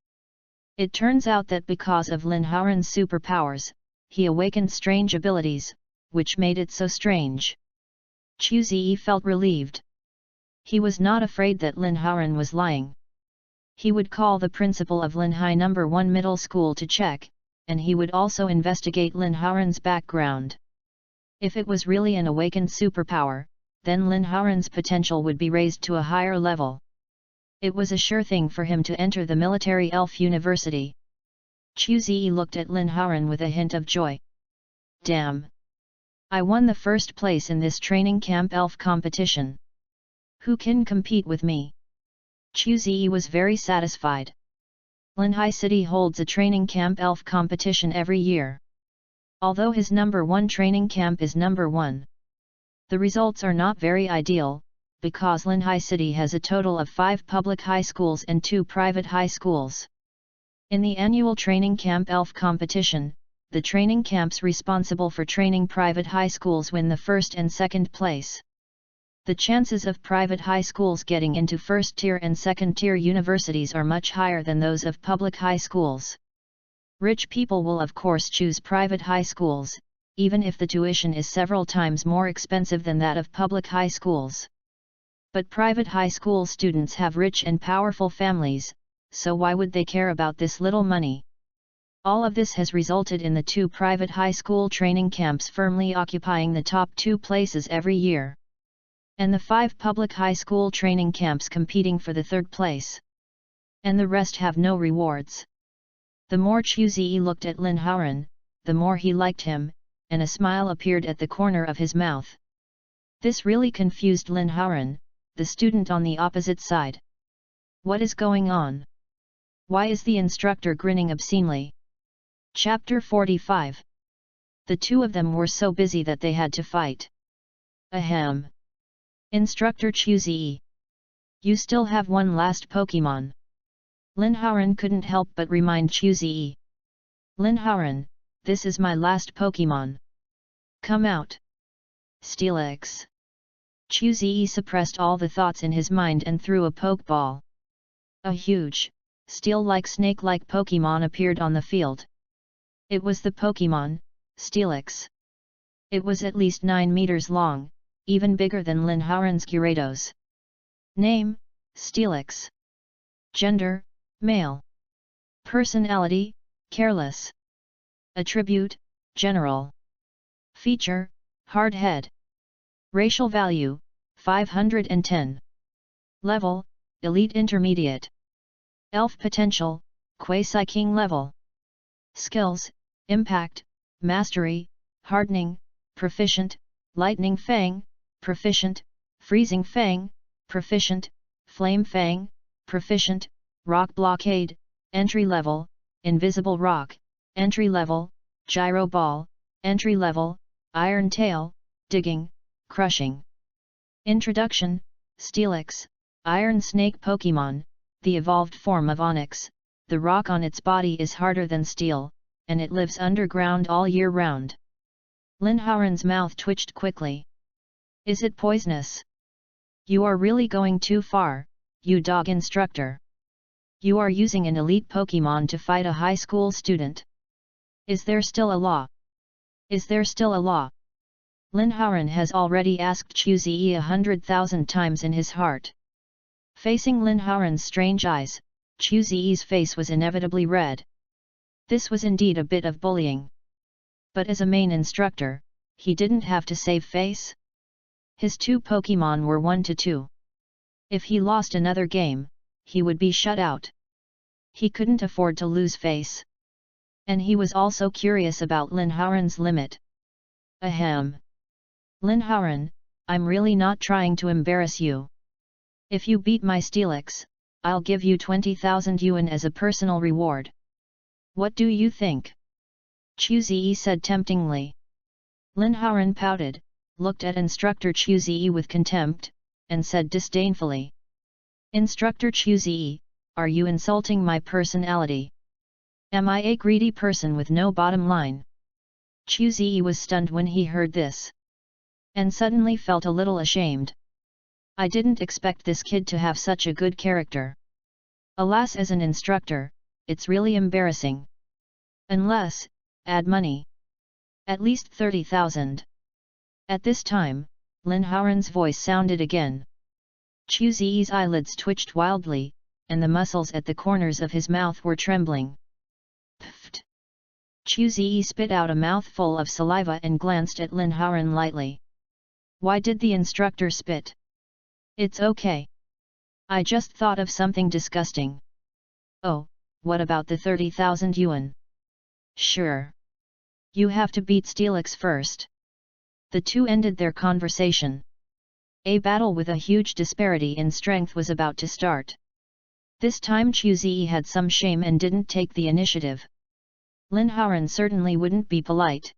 It turns out that because of Lin Haoran's superpowers, he awakened strange abilities, which made it so strange. Chu Ziyi felt relieved. He was not afraid that Lin Haoran was lying. He would call the principal of Linhai No. 1 Middle School to check, and he would also investigate Lin Haoran's background. If it was really an awakened superpower, then Lin Haoran's potential would be raised to a higher level. It was a sure thing for him to enter the military elf university. Chu Ziyi looked at Lin Haoran with a hint of joy. Damn! I won the first place in this training camp elf competition. Who can compete with me? Chu Ziyi was very satisfied. Linhai City holds a training camp elf competition every year. Although his number 1 training camp is number 1. The results are not very ideal, because Linhai City has a total of 5 public high schools and 2 private high schools. In the annual training camp elf competition, the training camps responsible for training private high schools win the first and second place. The chances of private high schools getting into first-tier and second-tier universities are much higher than those of public high schools. Rich people will of course choose private high schools, even if the tuition is several times more expensive than that of public high schools. But private high school students have rich and powerful families, so why would they care about this little money? All of this has resulted in the 2 private high school training camps firmly occupying the top 2 places every year. And the 5 public high school training camps competing for the 3rd place. And the rest have no rewards. The more Chu Ziyi looked at Lin Haoran, the more he liked him, and a smile appeared at the corner of his mouth. This really confused Lin Haoran, the student on the opposite side. What is going on? Why is the instructor grinning obscenely? Chapter 45. The 2 of them were so busy that they had to fight. Ahem. Instructor Chu Ziyi. You still have one last Pokemon. Lin Haoran couldn't help but remind Chu Ziyi. Lin Haoran, this is my last Pokemon. Come out. Steelix. Chu Ziyi suppressed all the thoughts in his mind and threw a Pokeball. A huge, steel-like snake-like Pokemon appeared on the field. It was the Pokemon, Steelix. It was at least 9 meters long, even bigger than Lin Haoran's Gyarados. Name, Steelix. Gender, male. Personality, careless. Attribute, general. Feature, hard head. Racial value, 510. Level, elite intermediate. Elf potential, quasi-king level. Skills, impact, mastery, hardening, proficient, lightning fang, proficient, freezing fang, proficient, flame fang, proficient, rock blockade, entry level, invisible rock, entry level, gyro ball, entry level, iron tail, digging, crushing. Introduction, Steelix, Iron Snake Pokemon, the evolved form of Onyx. The rock on its body is harder than steel, and it lives underground all year round. Lin Haoran's mouth twitched quickly. Is it poisonous? You are really going too far, you dog instructor. You are using an elite Pokemon to fight a high school student. Is there still a law? Is there still a law? Lin Haoran has already asked Chu Ziyi 100,000 times in his heart. Facing Lin Haoran's strange eyes, Chu Ziyi's face was inevitably red. This was indeed a bit of bullying. But as a main instructor, he didn't have to save face. His 2 Pokemon were 1-2. If he lost another game, he would be shut out. He couldn't afford to lose face. And he was also curious about Lin Haoran's limit. Ahem. Lin Haoran, I'm really not trying to embarrass you. If you beat my Steelix, I'll give you 20,000 yuan as a personal reward. What do you think? Chu Ziyi said temptingly. Lin Haoran pouted, looked at Instructor Chu Ziyi with contempt, and said disdainfully. Instructor Chu Ziyi, are you insulting my personality? Am I a greedy person with no bottom line? Chu Ziyi was stunned when he heard this. And suddenly felt a little ashamed. I didn't expect this kid to have such a good character. Alas, as an instructor, it's really embarrassing. Unless, add money. At least 30,000. At this time, Lin Haoran's voice sounded again. Chu Ziyi's eyelids twitched wildly, and the muscles at the corners of his mouth were trembling. Pfft! Chu Ziyi spit out a mouthful of saliva and glanced at Lin Haoran lightly. Why did the instructor spit? It's okay. I just thought of something disgusting. Oh, what about the 30,000 yuan? Sure. You have to beat Steelix first. The two ended their conversation. A battle with a huge disparity in strength was about to start. This time Chu Ziyi had some shame and didn't take the initiative. Lin Haoran certainly wouldn't be polite.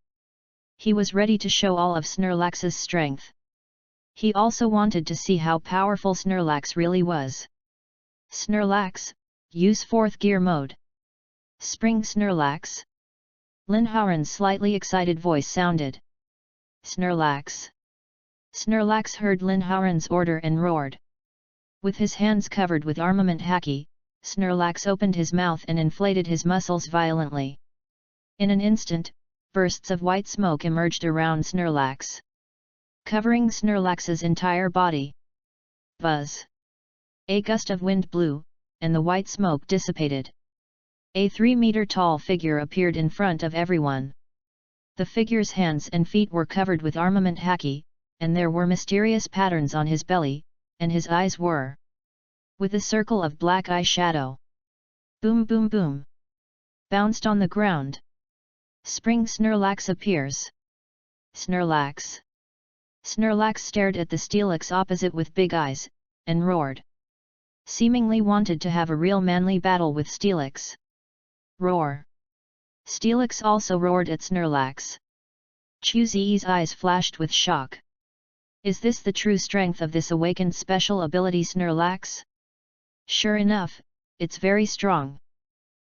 He was ready to show all of Snorlax's strength. He also wanted to see how powerful Snorlax really was. Snorlax, use 4th gear mode. Spring Snorlax. Lin Haoran's slightly excited voice sounded. Snorlax. Snorlax heard Lin Haoran's order and roared. With his hands covered with armament haki, Snorlax opened his mouth and inflated his muscles violently. In an instant, bursts of white smoke emerged around Snorlax, covering Snorlax's entire body. Buzz! A gust of wind blew, and the white smoke dissipated. A 3-meter-tall figure appeared in front of everyone. The figure's hands and feet were covered with armament haki, and there were mysterious patterns on his belly, and his eyes were with a circle of black eye shadow. Boom boom boom! Bounced on the ground. Spring Snorlax appears. Snorlax! Snorlax stared at the Steelix opposite with big eyes, and roared. Seemingly wanted to have a real manly battle with Steelix. Roar! Steelix also roared at Snorlax. Chu Ziyi's eyes flashed with shock. Is this the true strength of this awakened special ability Snorlax? Sure enough, it's very strong.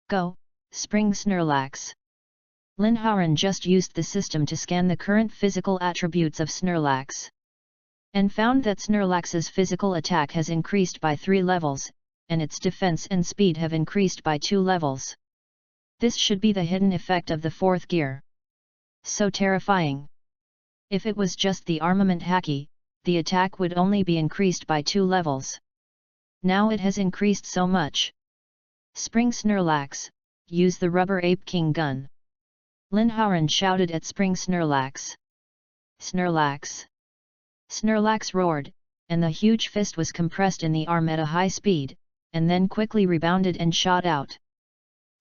Go, Spring Snorlax! Lin Haoran just used the system to scan the current physical attributes of Snorlax, and found that Snorlax's physical attack has increased by 3 levels, and its defense and speed have increased by 2 levels. This should be the hidden effect of the 4th gear. So terrifying! If it was just the armament haki, the attack would only be increased by 2 levels. Now it has increased so much. Spring Snorlax, use the Rubber Ape King gun! Lin Haoran shouted at Spring Snorlax. Snorlax! Snorlax roared, and the huge fist was compressed in the arm at a high speed, and then quickly rebounded and shot out.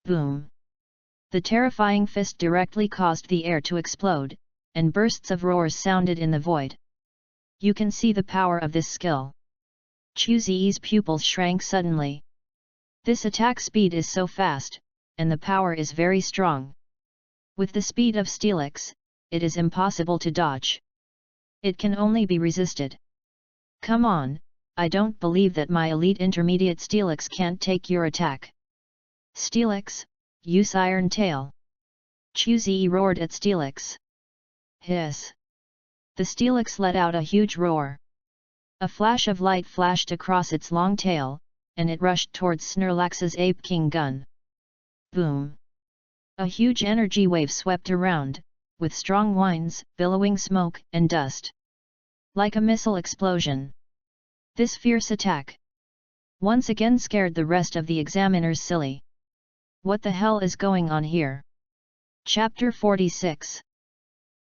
Boom! The terrifying fist directly caused the air to explode, and bursts of roars sounded in the void. You can see the power of this skill. Chu Ziyi's pupils shrank suddenly. This attack speed is so fast, and the power is very strong. With the speed of Steelix, it is impossible to dodge. It can only be resisted. Come on, I don't believe that my elite intermediate Steelix can't take your attack. Steelix, use Iron Tail! Chu Ziyi roared at Steelix. Hiss! The Steelix let out a huge roar. A flash of light flashed across its long tail, and it rushed towards Snorlax's Ape King gun. Boom! A huge energy wave swept around, with strong whines, billowing smoke and dust. Like a missile explosion. This fierce attack once again scared the rest of the examiners silly. What the hell is going on here? Chapter 46.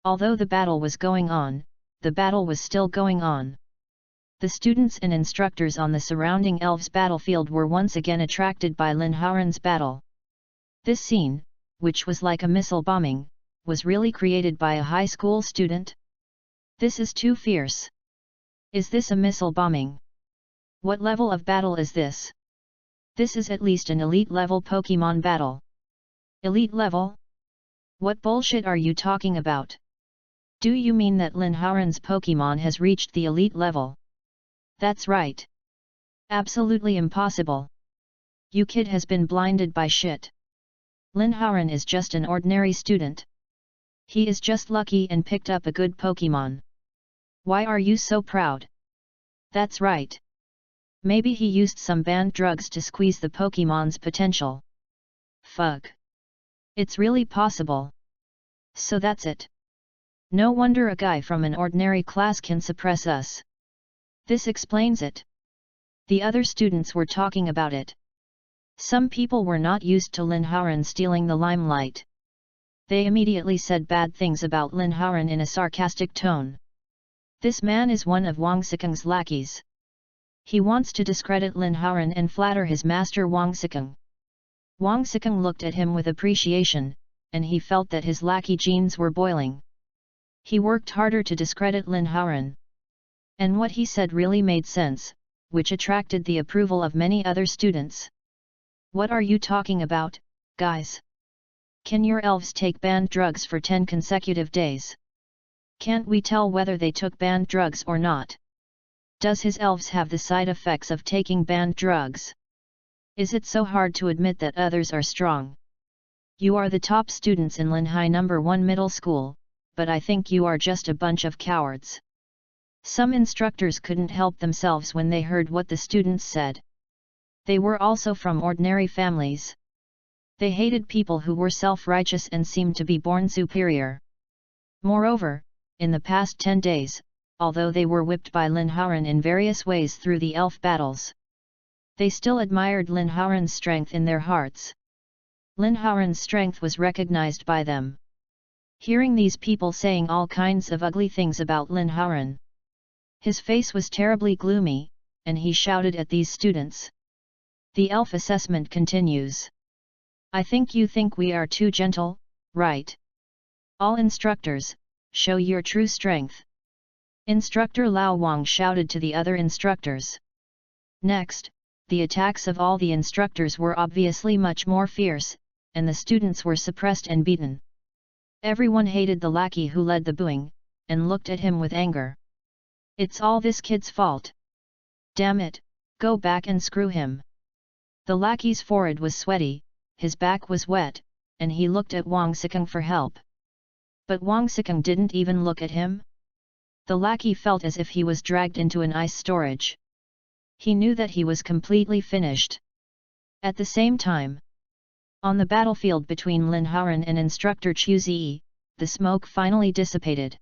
Although the battle was going on, the battle was still going on. The students and instructors on the surrounding elves' battlefield were once again attracted by Lin Haoran's battle. This scene, which was like a missile bombing, was really created by a high school student? This is too fierce. Is this a missile bombing? What level of battle is this? This is at least an elite level Pokemon battle. Elite level? What bullshit are you talking about? Do you mean that Lin Haoran's Pokemon has reached the elite level? That's right. Absolutely impossible. You kid has been blinded by shit. Lin Haoran is just an ordinary student. He is just lucky and picked up a good Pokemon. Why are you so proud? That's right. Maybe he used some banned drugs to squeeze the Pokemon's potential. Fuck. It's really possible. So that's it. No wonder a guy from an ordinary class can suppress us. This explains it. The other students were talking about it. Some people were not used to Lin Haoran stealing the limelight. They immediately said bad things about Lin Haoran in a sarcastic tone. This man is one of Wang Xikeng's lackeys. He wants to discredit Lin Haoran and flatter his master Wang Xikeng. Wang Xikeng looked at him with appreciation, and he felt that his lackey genes were boiling. He worked harder to discredit Lin Haoran. And what he said really made sense, which attracted the approval of many other students. What are you talking about, guys? Can your elves take banned drugs for 10 consecutive days? Can't we tell whether they took banned drugs or not? Does his elves have the side effects of taking banned drugs? Is it so hard to admit that others are strong? You are the top students in Linhai No. 1 Middle School, but I think you are just a bunch of cowards. Some instructors couldn't help themselves when they heard what the students said. They were also from ordinary families. They hated people who were self-righteous and seemed to be born superior. Moreover, in the past 10 days, although they were whipped by Lin Haoran in various ways through the elf battles, they still admired Lin Haoran's strength in their hearts. Lin Haoran's strength was recognized by them. Hearing these people saying all kinds of ugly things about Lin Haoran, his face was terribly gloomy, and he shouted at these students. The elf assessment continues. I think you think we are too gentle, right? All instructors, show your true strength. Instructor Lao Wang shouted to the other instructors. Next, the attacks of all the instructors were obviously much more fierce, and the students were suppressed and beaten. Everyone hated the lackey who led the booing, and looked at him with anger. It's all this kid's fault. Damn it, go back and screw him. The lackey's forehead was sweaty, his back was wet, and he looked at Wang Xikeng for help. But Wang Xikeng didn't even look at him. The lackey felt as if he was dragged into an ice storage. He knew that he was completely finished. At the same time, on the battlefield between Lin Haoran and instructor Chu Ziyi, the smoke finally dissipated.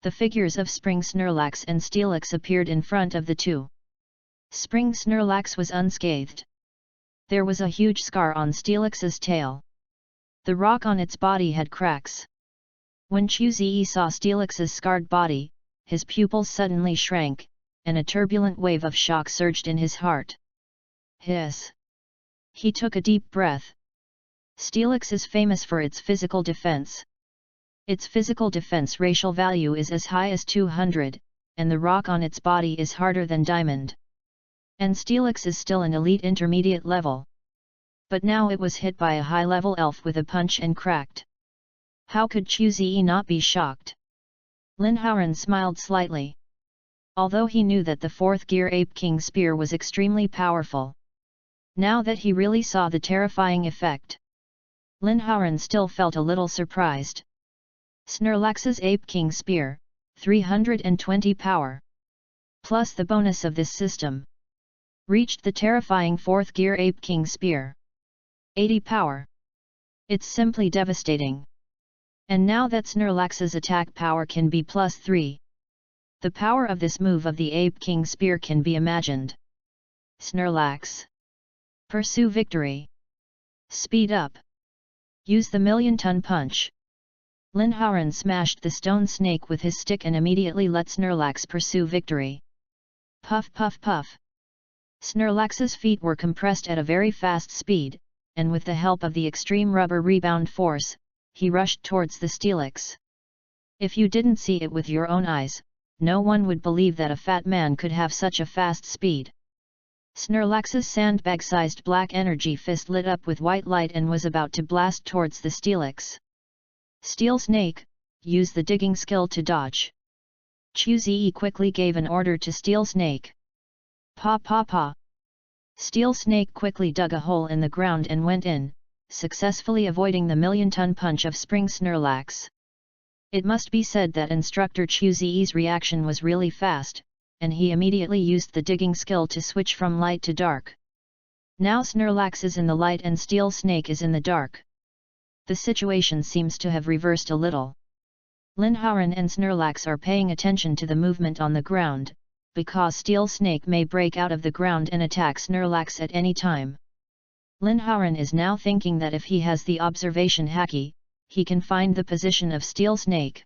The figures of Spring Snorlax and Steelix appeared in front of the two. Spring Snorlax was unscathed. There was a huge scar on Steelix's tail. The rock on its body had cracks. When Chu Ziyi saw Steelix's scarred body, his pupils suddenly shrank, and a turbulent wave of shock surged in his heart. Hiss! He took a deep breath. Steelix is famous for its physical defense. Its physical defense racial value is as high as 200, and the rock on its body is harder than diamond. And Steelix is still an elite intermediate level. But now it was hit by a high-level elf with a punch and cracked. How could Chu Ziyi not be shocked? Lin Haoran smiled slightly. Although he knew that the 4th Gear Ape King Spear was extremely powerful. Now that he really saw the terrifying effect, Lin Haoran still felt a little surprised. Snorlax's Ape King Spear, 320 power. Plus the bonus of this system. Reached the terrifying 4th Gear Ape King Spear. 80 power. It's simply devastating. And now that Snorlax's attack power can be plus 3. The power of this move of the Ape King Spear can be imagined. Snorlax. Pursue victory. Speed up. Use the million-ton punch. Lin Haoran smashed the stone snake with his stick and immediately let Snorlax pursue victory. Puff puff puff. Snorlax's feet were compressed at a very fast speed, and with the help of the extreme rubber rebound force, he rushed towards the Steelix. If you didn't see it with your own eyes, no one would believe that a fat man could have such a fast speed. Snorlax's sandbag-sized black energy fist lit up with white light and was about to blast towards the Steelix. Steel Snake, use the digging skill to dodge. Chu Ziyi quickly gave an order to Steel Snake. Pa pa pa. Steel Snake quickly dug a hole in the ground and went in, successfully avoiding the million-ton punch of Spring Snorlax. It must be said that instructor Chu Ziyi's reaction was really fast, and he immediately used the digging skill to switch from light to dark. Now Snorlax is in the light and Steel Snake is in the dark. The situation seems to have reversed a little. Linharen and Snorlax are paying attention to the movement on the ground, because Steel Snake may break out of the ground and attack Snorlax at any time. Linharen is now thinking that if he has the observation haki, he can find the position of Steel Snake.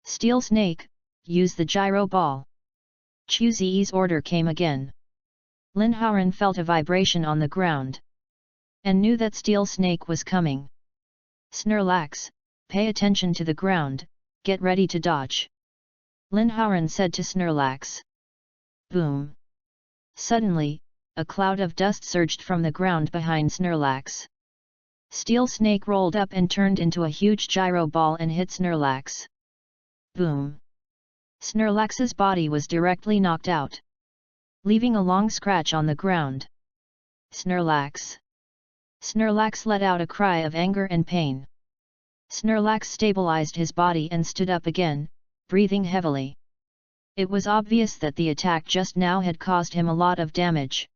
Steel Snake, use the gyro ball. Chu Ziyi's order came again. Linharen felt a vibration on the ground, and knew that Steel Snake was coming. Snorlax, pay attention to the ground, get ready to dodge. Linharen said to Snorlax. Boom! Suddenly, a cloud of dust surged from the ground behind Snorlax. Steel Snake rolled up and turned into a huge gyro ball and hit Snorlax. Boom! Snorlax's body was directly knocked out, leaving a long scratch on the ground. Snorlax! Snorlax let out a cry of anger and pain. Snorlax stabilized his body and stood up again, breathing heavily. It was obvious that the attack just now had caused him a lot of damage.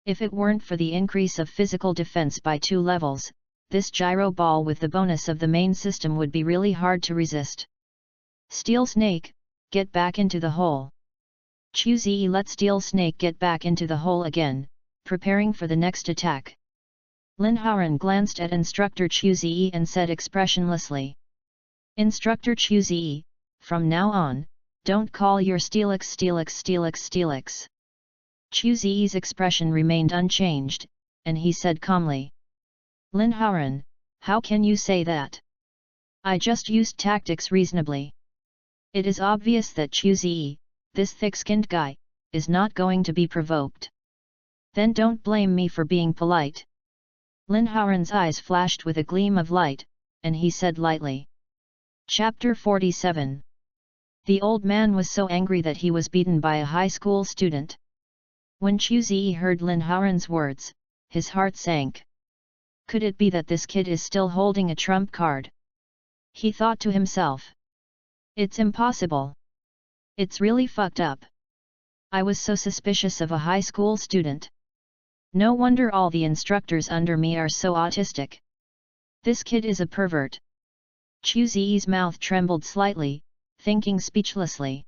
If it weren't for the increase of physical defense by 2 levels, this gyro ball with the bonus of the main system would be really hard to resist. Steel Snake, get back into the hole. Chu Ziyi let Steel Snake get back into the hole again, preparing for the next attack. Linharen glanced at Instructor Chu Ziyi and said expressionlessly. Instructor Chu Ziyi, from now on, don't call your Steelix Steelix Steelix Steelix. Chu Ziyi's expression remained unchanged, and he said calmly. Linharen, how can you say that? I just used tactics reasonably. It is obvious that Chu Ziyi, this thick-skinned guy, is not going to be provoked. Then don't blame me for being polite. Linharen's eyes flashed with a gleam of light, and he said lightly. Chapter 47. The old man was so angry that he was beaten by a high school student. When Chu Ziyi heard Linharen's words, his heart sank. Could it be that this kid is still holding a trump card? He thought to himself. It's impossible. It's really fucked up. I was so suspicious of a high school student. No wonder all the instructors under me are so autistic. This kid is a pervert. Chu Ziyi's mouth trembled slightly, thinking speechlessly.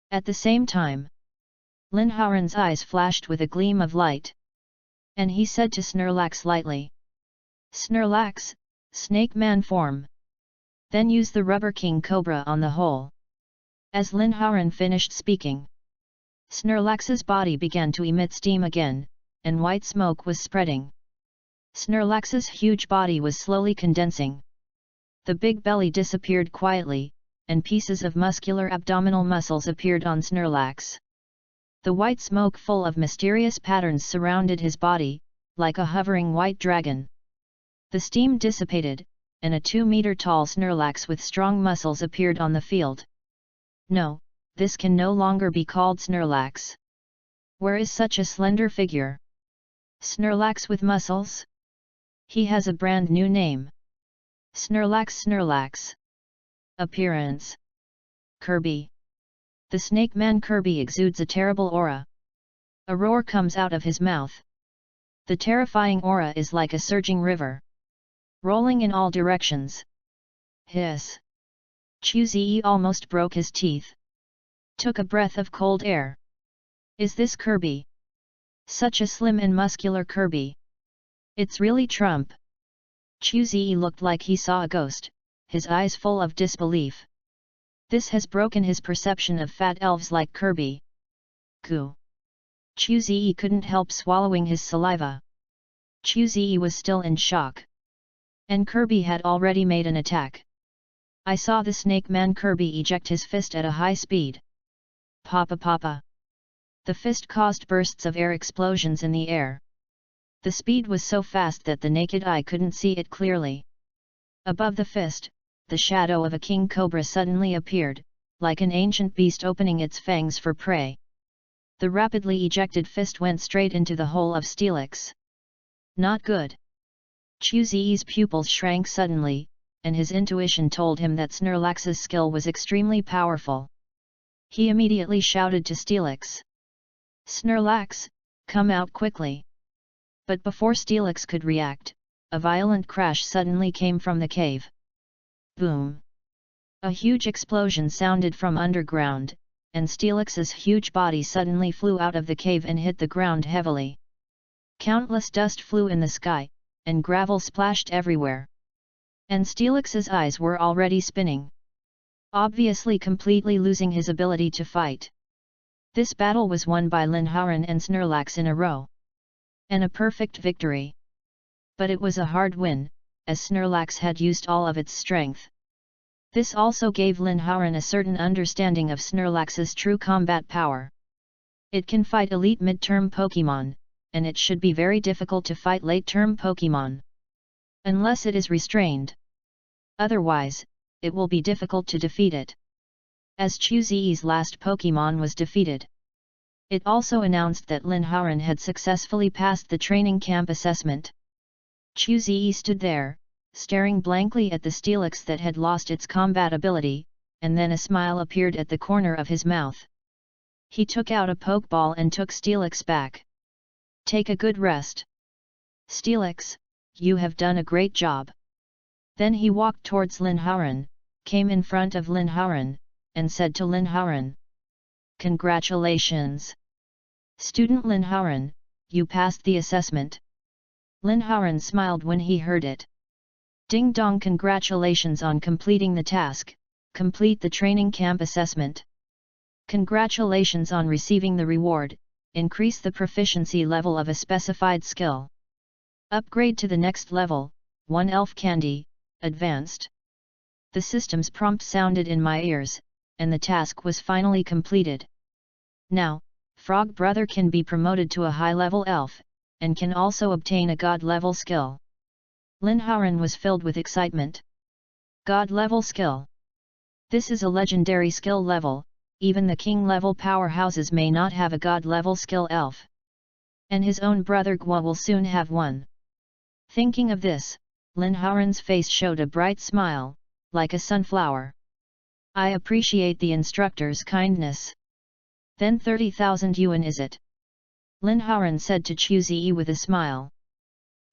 At the same time, Linharen's eyes flashed with a gleam of light. And he said to Snorlax lightly. Snorlax, Snake Man form. Then use the Rubber King Cobra on the hole. As Linharen finished speaking, Snorlax's body began to emit steam again, and white smoke was spreading. Snorlax's huge body was slowly condensing. The big belly disappeared quietly, and pieces of muscular abdominal muscles appeared on Snorlax. The white smoke full of mysterious patterns surrounded his body, like a hovering white dragon. The steam dissipated, and a 2-meter-tall Snorlax with strong muscles appeared on the field. No, this can no longer be called Snorlax. Where is such a slender figure? Snorlax with muscles? He has a brand new name. Snorlax Snorlax. Appearance. Kirby. The Snake Man Kirby exudes a terrible aura. A roar comes out of his mouth. The terrifying aura is like a surging river, rolling in all directions. Hiss! Chu Ziyi almost broke his teeth. Took a breath of cold air. Is this Kirby? Such a slim and muscular Kirby. It's really Trump. Chu Ziyi looked like he saw a ghost, his eyes full of disbelief. This has broken his perception of fat elves like Kirby. Goo! Chu Ziyi couldn't help swallowing his saliva. Chu Ziyi was still in shock. And Kirby had already made an attack. I saw the Snake Man Kirby eject his fist at a high speed. Papa papa! The fist caused bursts of air explosions in the air. The speed was so fast that the naked eye couldn't see it clearly. Above the fist, the shadow of a king cobra suddenly appeared, like an ancient beast opening its fangs for prey. The rapidly ejected fist went straight into the hole of Steelix. Not good. Chu Ziyi's pupils shrank suddenly, and his intuition told him that Snorlax's skill was extremely powerful. He immediately shouted to Steelix. Snorlax, come out quickly! But before Steelix could react, a violent crash suddenly came from the cave. Boom! A huge explosion sounded from underground, and Steelix's huge body suddenly flew out of the cave and hit the ground heavily. Countless dust flew in the sky, and gravel splashed everywhere. And Steelix's eyes were already spinning, obviously completely losing his ability to fight. This battle was won by Linhauren and Snorlax in a row. And a perfect victory. But it was a hard win, as Snorlax had used all of its strength. This also gave Linhauren a certain understanding of Snorlax's true combat power. It can fight elite mid-term Pokémon, and it should be very difficult to fight late-term Pokémon. Unless it is restrained. Otherwise, it will be difficult to defeat it. As Chuzi's last Pokémon was defeated. It also announced that Linhauren had successfully passed the training camp assessment. Chuzi stood there, staring blankly at the Steelix that had lost its combat ability, and then a smile appeared at the corner of his mouth. He took out a Pokeball and took Steelix back. Take a good rest. Steelix, you have done a great job. Then he walked towards Linhauren, came in front of Linhauren, and said to Linhauren, "Congratulations! Student Linhauren, you passed the assessment." Linhauren smiled when he heard it. Ding dong, congratulations on completing the task, complete the training camp assessment. Congratulations on receiving the reward, increase the proficiency level of a specified skill. Upgrade to the next level, 1 elf candy, advanced. The system's prompt sounded in my ears, and the task was finally completed. Now, Frog Brother can be promoted to a high-level elf, and can also obtain a God-level skill. Linhauren was filled with excitement. God-level skill. This is a legendary skill level, even the king-level powerhouses may not have a God-level skill elf. And his own brother Gua will soon have one. Thinking of this, Linhauren's face showed a bright smile, like a sunflower. I appreciate the instructor's kindness. Then 30,000 yuan is it? Linhauren said to Chuzi with a smile.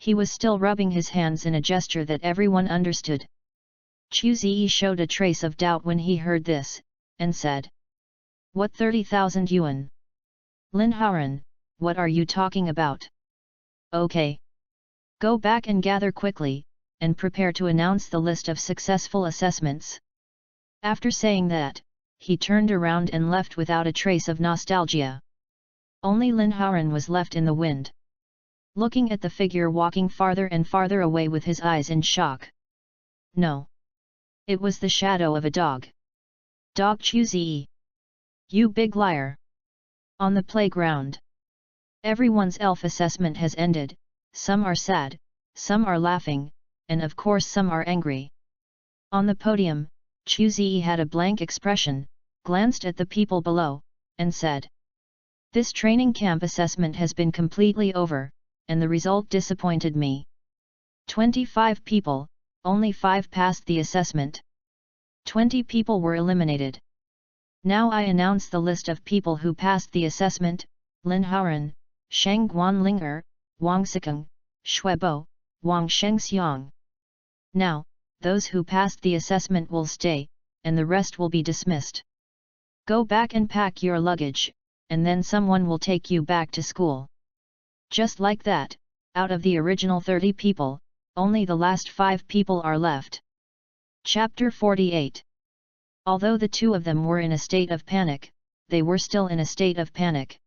He was still rubbing his hands in a gesture that everyone understood. Chuzi showed a trace of doubt when he heard this, and said, "What 30,000 yuan? Linhauren, what are you talking about? Okay. Go back and gather quickly, and prepare to announce the list of successful assessments." After saying that, he turned around and left without a trace of nostalgia. Only Linhauren was left in the wind, looking at the figure walking farther and farther away with his eyes in shock. No. It was the shadow of a dog. Dog Chuzi. You big liar. On the playground. Everyone's elf assessment has ended, some are sad, some are laughing, and of course some are angry. On the podium, Chuzi had a blank expression, glanced at the people below, and said, "This training camp assessment has been completely over, and the result disappointed me. 25 people, only 5 passed the assessment. 20 people were eliminated. Now I announce the list of people who passed the assessment: Linhauren, Shang Guanlinger, Wang Sikeng, Shuebo, Wang Shengxiang. Now, those who passed the assessment will stay, and the rest will be dismissed. Go back and pack your luggage, and then someone will take you back to school." Just like that, out of the original 30 people, only the last 5 people are left. Chapter 48. Although the 2 of them were in a state of panic, they were still in a state of panic.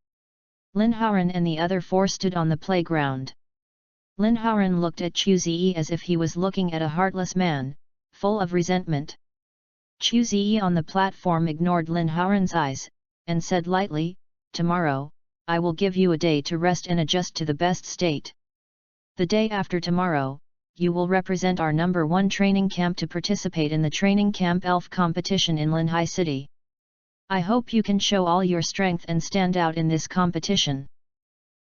Linhauren and the other 4 stood on the playground. Linhauren looked at Chuzi as if he was looking at a heartless man, full of resentment. Chuzi on the platform ignored Linhauren's eyes, and said lightly, "Tomorrow, I will give you a day to rest and adjust to the best state. The day after tomorrow, you will represent our #1 training camp to participate in the training camp elf competition in Linhai City. I hope you can show all your strength and stand out in this competition.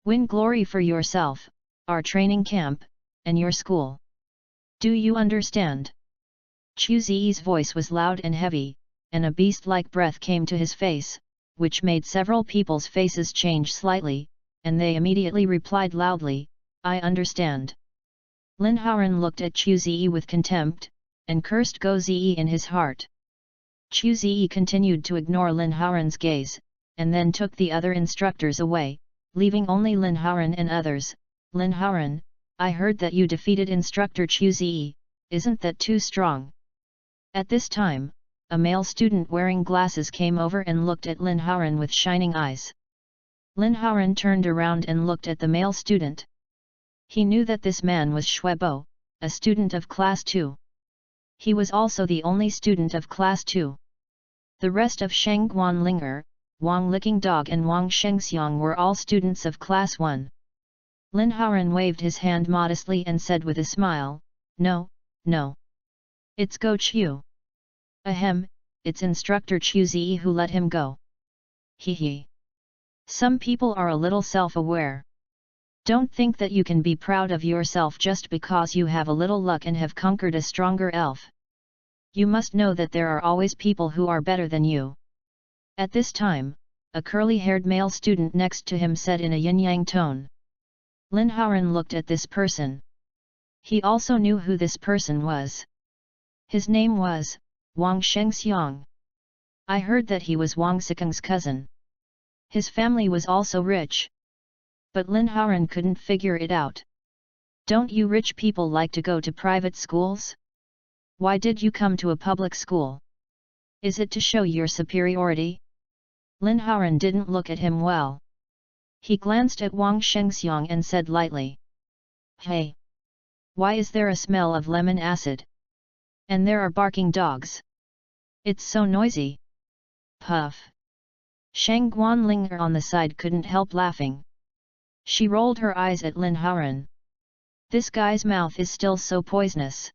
Win glory for yourself, our training camp, and your school. Do you understand?" Chuzi's voice was loud and heavy, and a beast-like breath came to his face, which made several people's faces change slightly, and they immediately replied loudly, "I understand." Linhauren looked at Chuzi with contempt, and cursed Gozi in his heart. Chu Ziyi continued to ignore Lin Haoren's gaze, and then took the other instructors away, leaving only Lin Haoren and others. Lin Haoren, I heard that you defeated instructor Chu Ziyi, isn't that too strong? At this time, a male student wearing glasses came over and looked at Lin Haoren with shining eyes. Lin Haoren turned around and looked at the male student. He knew that this man was Shuebo, a student of class 2. He was also the only student of class 2. The rest of Sheng Guanlinger, Wang Licking Dog and Wang Shengxiang were all students of class 1. Lin Haoren waved his hand modestly and said with a smile, "No, no. It's Go Chu. Ahem, it's instructor Chu Ziyi who let him go. Hee. Some people are a little self-aware. Don't think that you can be proud of yourself just because you have a little luck and have conquered a stronger elf. You must know that there are always people who are better than you." At this time, a curly-haired male student next to him said in a yin-yang tone. Lin Haoren looked at this person. He also knew who this person was. His name was Wang Shengxiang. I heard that he was Wang Sikeng's cousin. His family was also rich. But Lin Haoren couldn't figure it out. Don't you rich people like to go to private schools? Why did you come to a public school? Is it to show your superiority? Lin Haoren didn't look at him well. He glanced at Wang Shengxiang and said lightly. Hey! Why is there a smell of lemon acid? And there are barking dogs. It's so noisy. Puff! Sheng Guanlinger on the side couldn't help laughing. She rolled her eyes at Lin Haoren. This guy's mouth is still so poisonous.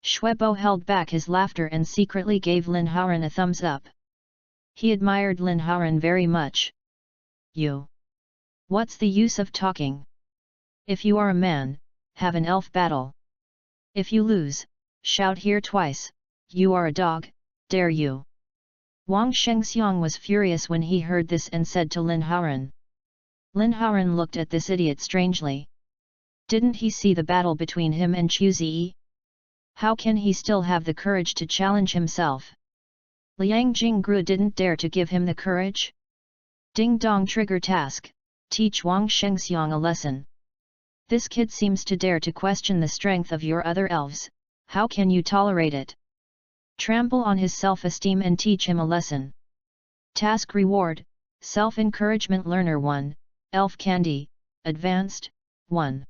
Shuebo held back his laughter and secretly gave Lin Haoren a thumbs up. He admired Lin Haoren very much. You! What's the use of talking? If you are a man, have an elf battle. If you lose, shout here twice, you are a dog, dare you! Wang Shengxiang was furious when he heard this and said to Lin Haoren. Lin Haoren looked at this idiot strangely. Didn't he see the battle between him and Chu Ziyi? How can he still have the courage to challenge himself? Liang Jingru didn't dare to give him the courage? Ding dong trigger task, teach Wang Shengxiang a lesson. This kid seems to dare to question the strength of your other elves, how can you tolerate it? Trample on his self-esteem and teach him a lesson. Task reward, Self-Encouragement Learner 1, Elf Candy, Advanced, 1.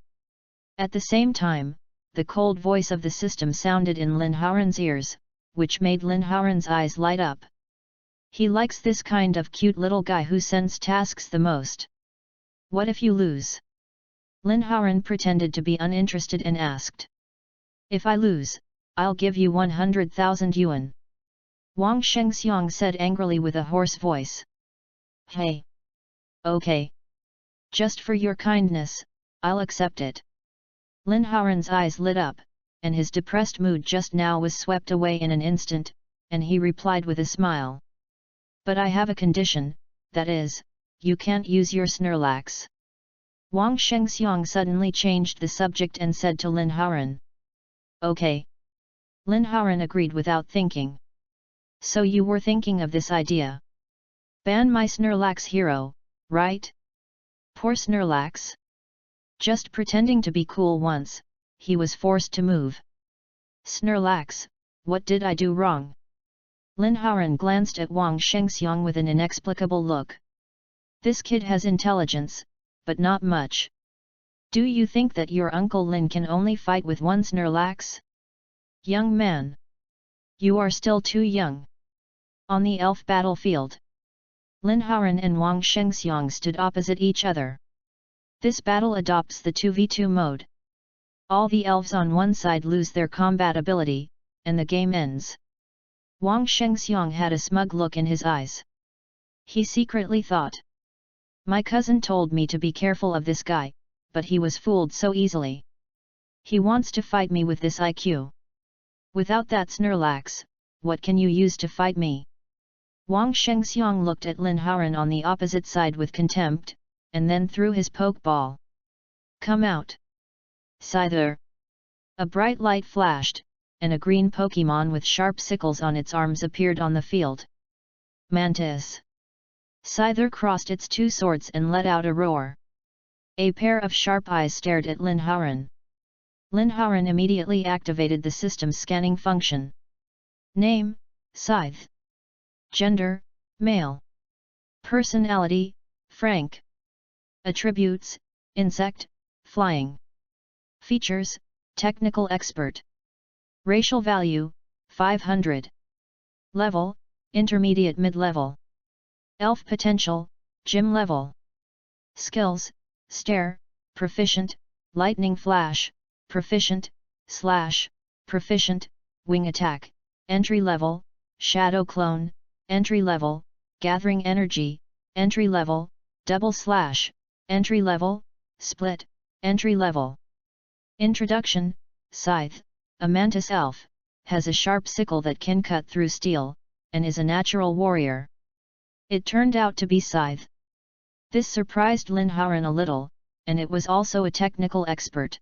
At the same time, the cold voice of the system sounded in Lin Haoren's ears, which made Lin Haoren's eyes light up. He likes this kind of cute little guy who sends tasks the most. What if you lose? Lin Haoren pretended to be uninterested and asked. If I lose, I'll give you 100,000 yuan. Wang Shengxiang said angrily with a hoarse voice. Hey! Okay. Just for your kindness, I'll accept it. Lin Haoren's eyes lit up, and his depressed mood just now was swept away in an instant, and he replied with a smile. But I have a condition, that is, you can't use your Snorlax. Wang Shengxiang suddenly changed the subject and said to Lin Haoren. Okay. Lin Haoren agreed without thinking. So you were thinking of this idea. Ban my Snorlax hero, right? Poor Snorlax. Just pretending to be cool once, he was forced to move. Snorlax, what did I do wrong? Lin Haoren glanced at Wang Shengxiang with an inexplicable look. This kid has intelligence, but not much. Do you think that your Uncle Lin can only fight with one Snorlax? Young man. You are still too young. On the elf battlefield, Lin Haoren and Wang Shengxiang stood opposite each other. This battle adopts the 2v2 mode. All the elves on one side lose their combat ability, and the game ends. Wang Shengxiang had a smug look in his eyes. He secretly thought. My cousin told me to be careful of this guy, but he was fooled so easily. He wants to fight me with this IQ. Without that Snorlax, what can you use to fight me? Wang Shengxiang looked at Lin Haoren on the opposite side with contempt, and then threw his pokeball. Come out! Scyther! A bright light flashed, and a green Pokémon with sharp sickles on its arms appeared on the field. Mantis. Scyther crossed its two swords and let out a roar. A pair of sharp eyes stared at Lin Hauran. Lin Hauran immediately activated the system's scanning function. Name, Scythe. Gender, male. Personality, frank. Attributes, insect, flying. Features, technical expert. Racial value, 500. Level, intermediate mid-level. Elf potential, gym level. Skills, stare, proficient, lightning flash, proficient, slash, proficient, wing attack, entry level, shadow clone, entry level, gathering energy, entry level, double slash, entry level, split, entry level. Introduction, Scythe, a mantis elf, has a sharp sickle that can cut through steel, and is a natural warrior. It turned out to be Scythe. This surprised Lin Hauran a little, and it was also a technical expert.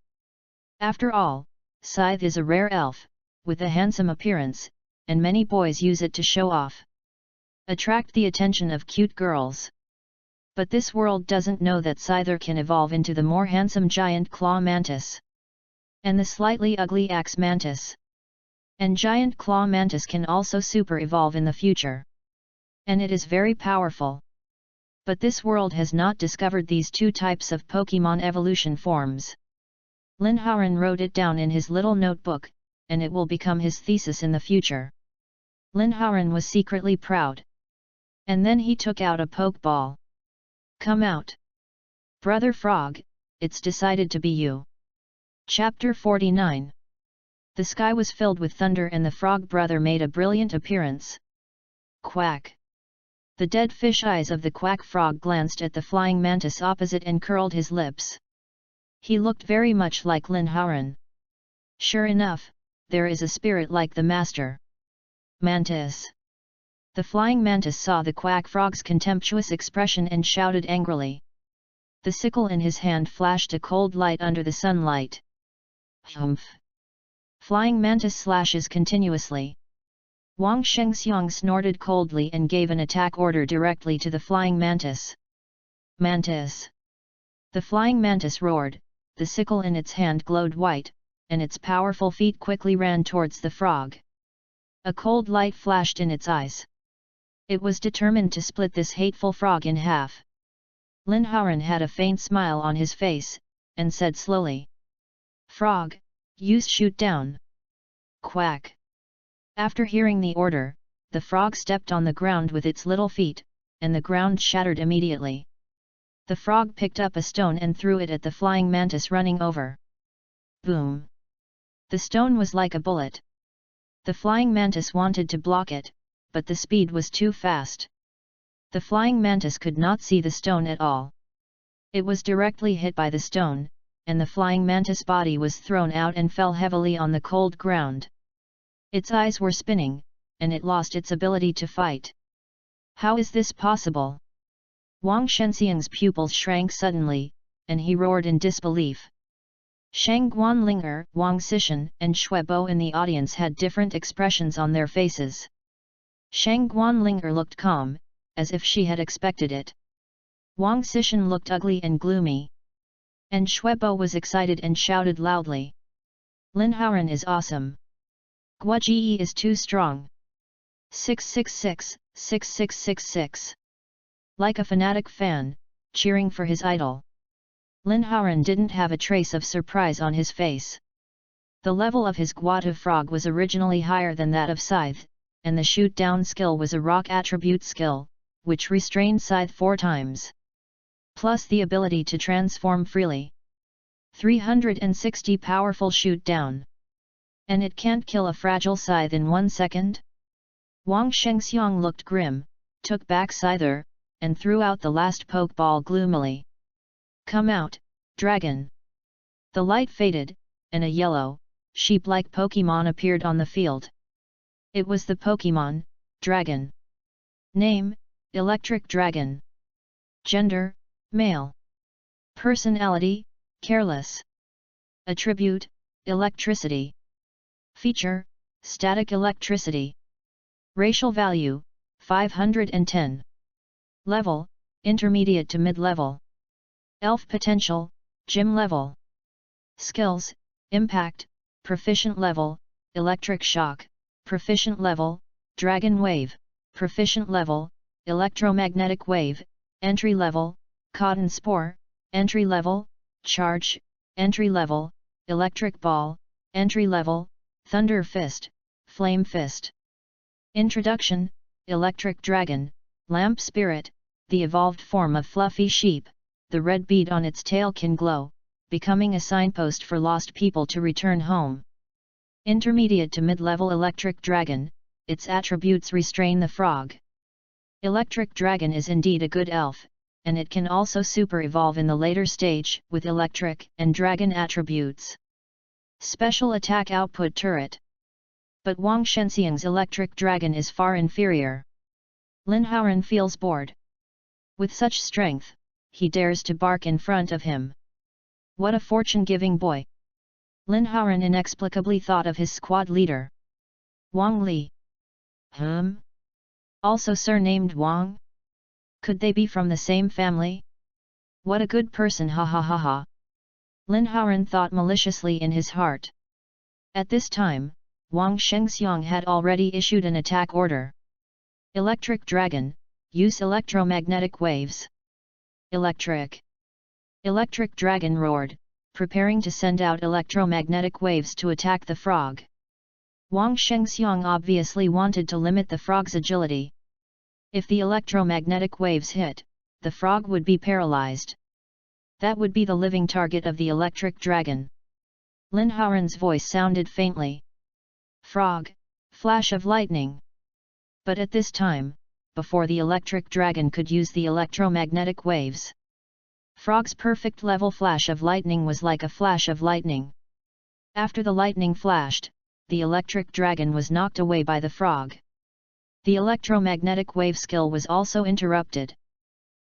After all, Scythe is a rare elf, with a handsome appearance, and many boys use it to show off. Attract the attention of cute girls. But this world doesn't know that Scyther can evolve into the more handsome giant claw mantis. And the slightly ugly axe mantis. And giant claw mantis can also super evolve in the future. And it is very powerful. But this world has not discovered these two types of Pokémon evolution forms. Lin Hauran wrote it down in his little notebook, and it will become his thesis in the future. Lin Hauran was secretly proud. And then he took out a Pokeball. Come out. Brother Frog, it's decided to be you. Chapter 49. The sky was filled with thunder and the frog brother made a brilliant appearance. Quack. The dead fish eyes of the quack frog glanced at the flying mantis opposite and curled his lips. He looked very much like Lin Hauran. Sure enough, there is a spirit like the master. Mantis. The flying mantis saw the quack frog's contemptuous expression and shouted angrily. The sickle in his hand flashed a cold light under the sunlight. Humph! Flying mantis slashes continuously. Wang Shengxiang snorted coldly and gave an attack order directly to the flying mantis. Mantis! The flying mantis roared, the sickle in its hand glowed white, and its powerful feet quickly ran towards the frog. A cold light flashed in its eyes. It was determined to split this hateful frog in half. Lin Hauran had a faint smile on his face, and said slowly. Frog, you shoot down. Quack. After hearing the order, the frog stepped on the ground with its little feet, and the ground shattered immediately. The frog picked up a stone and threw it at the flying mantis running over. Boom! The stone was like a bullet. The flying mantis wanted to block it, but the speed was too fast. The flying mantis could not see the stone at all. It was directly hit by the stone, and the flying mantis body was thrown out and fell heavily on the cold ground. Its eyes were spinning, and it lost its ability to fight. How is this possible? Wang Shengxiang's pupils shrank suddenly, and he roared in disbelief. Shang Guanlinger, Wang Xishan, and Xuebo in the audience had different expressions on their faces. Shang Guanlinger looked calm, as if she had expected it. Wang Xishan looked ugly and gloomy. And Xuebo was excited and shouted loudly. Lin Hauran is awesome. Guoji is too strong. 666, 6666. Like a fanatic fan, cheering for his idol. Lin Hauran didn't have a trace of surprise on his face. The level of his Guata frog was originally higher than that of Scythe, and the shoot-down skill was a rock attribute skill, which restrained Scythe 4 times. Plus the ability to transform freely. 360 powerful shoot-down. And it can't kill a fragile Scythe in 1 second? Wang Shengxiang looked grim, took back Scyther, and threw out the last Pokeball gloomily. Come out, dragon! The light faded, and a yellow, sheep-like Pokémon appeared on the field. It was the Pokémon, Dragon. Name, Electric Dragon. Gender, male. Personality, careless. Attribute, electricity. Feature, static electricity. Racial value, 510. Level, intermediate to mid-level. Elf potential, gym level. Skills, impact, proficient level, electric shock, proficient level, dragon wave, proficient level, electromagnetic wave, entry level, cotton spore, entry level, charge, entry level, electric ball, entry level, thunder fist, flame fist. Introduction, electric dragon, lamp spirit, the evolved form of fluffy sheep. The red bead on its tail can glow, becoming a signpost for lost people to return home. Intermediate to mid-level electric dragon, its attributes restrain the frog. Electric dragon is indeed a good elf, and it can also super evolve in the later stage with electric and dragon attributes. Special attack output turret. But Wang Shenxiang's electric dragon is far inferior. Lin Haoran feels bored. With such strength, he dares to bark in front of him. What a fortune-giving boy! Lin Haoran inexplicably thought of his squad leader. Wang Li. Also surnamed Wang? Could they be from the same family? What a good person, ha ha ha ha! Lin Haoran thought maliciously in his heart. At this time, Wang Shengxiang had already issued an attack order. Electric Dragon, use electromagnetic waves. Electric Dragon roared, preparing to send out electromagnetic waves to attack the frog. Wang Shengxiang obviously wanted to limit the frog's agility. If the electromagnetic waves hit, the frog would be paralyzed. That would be the living target of the electric dragon. Lin Haoran's voice sounded faintly. Frog, flash of lightning. But at this time, before the electric dragon could use the electromagnetic waves, Frog's perfect level flash of lightning was like a flash of lightning. After the lightning flashed, the electric dragon was knocked away by the frog. The electromagnetic wave skill was also interrupted.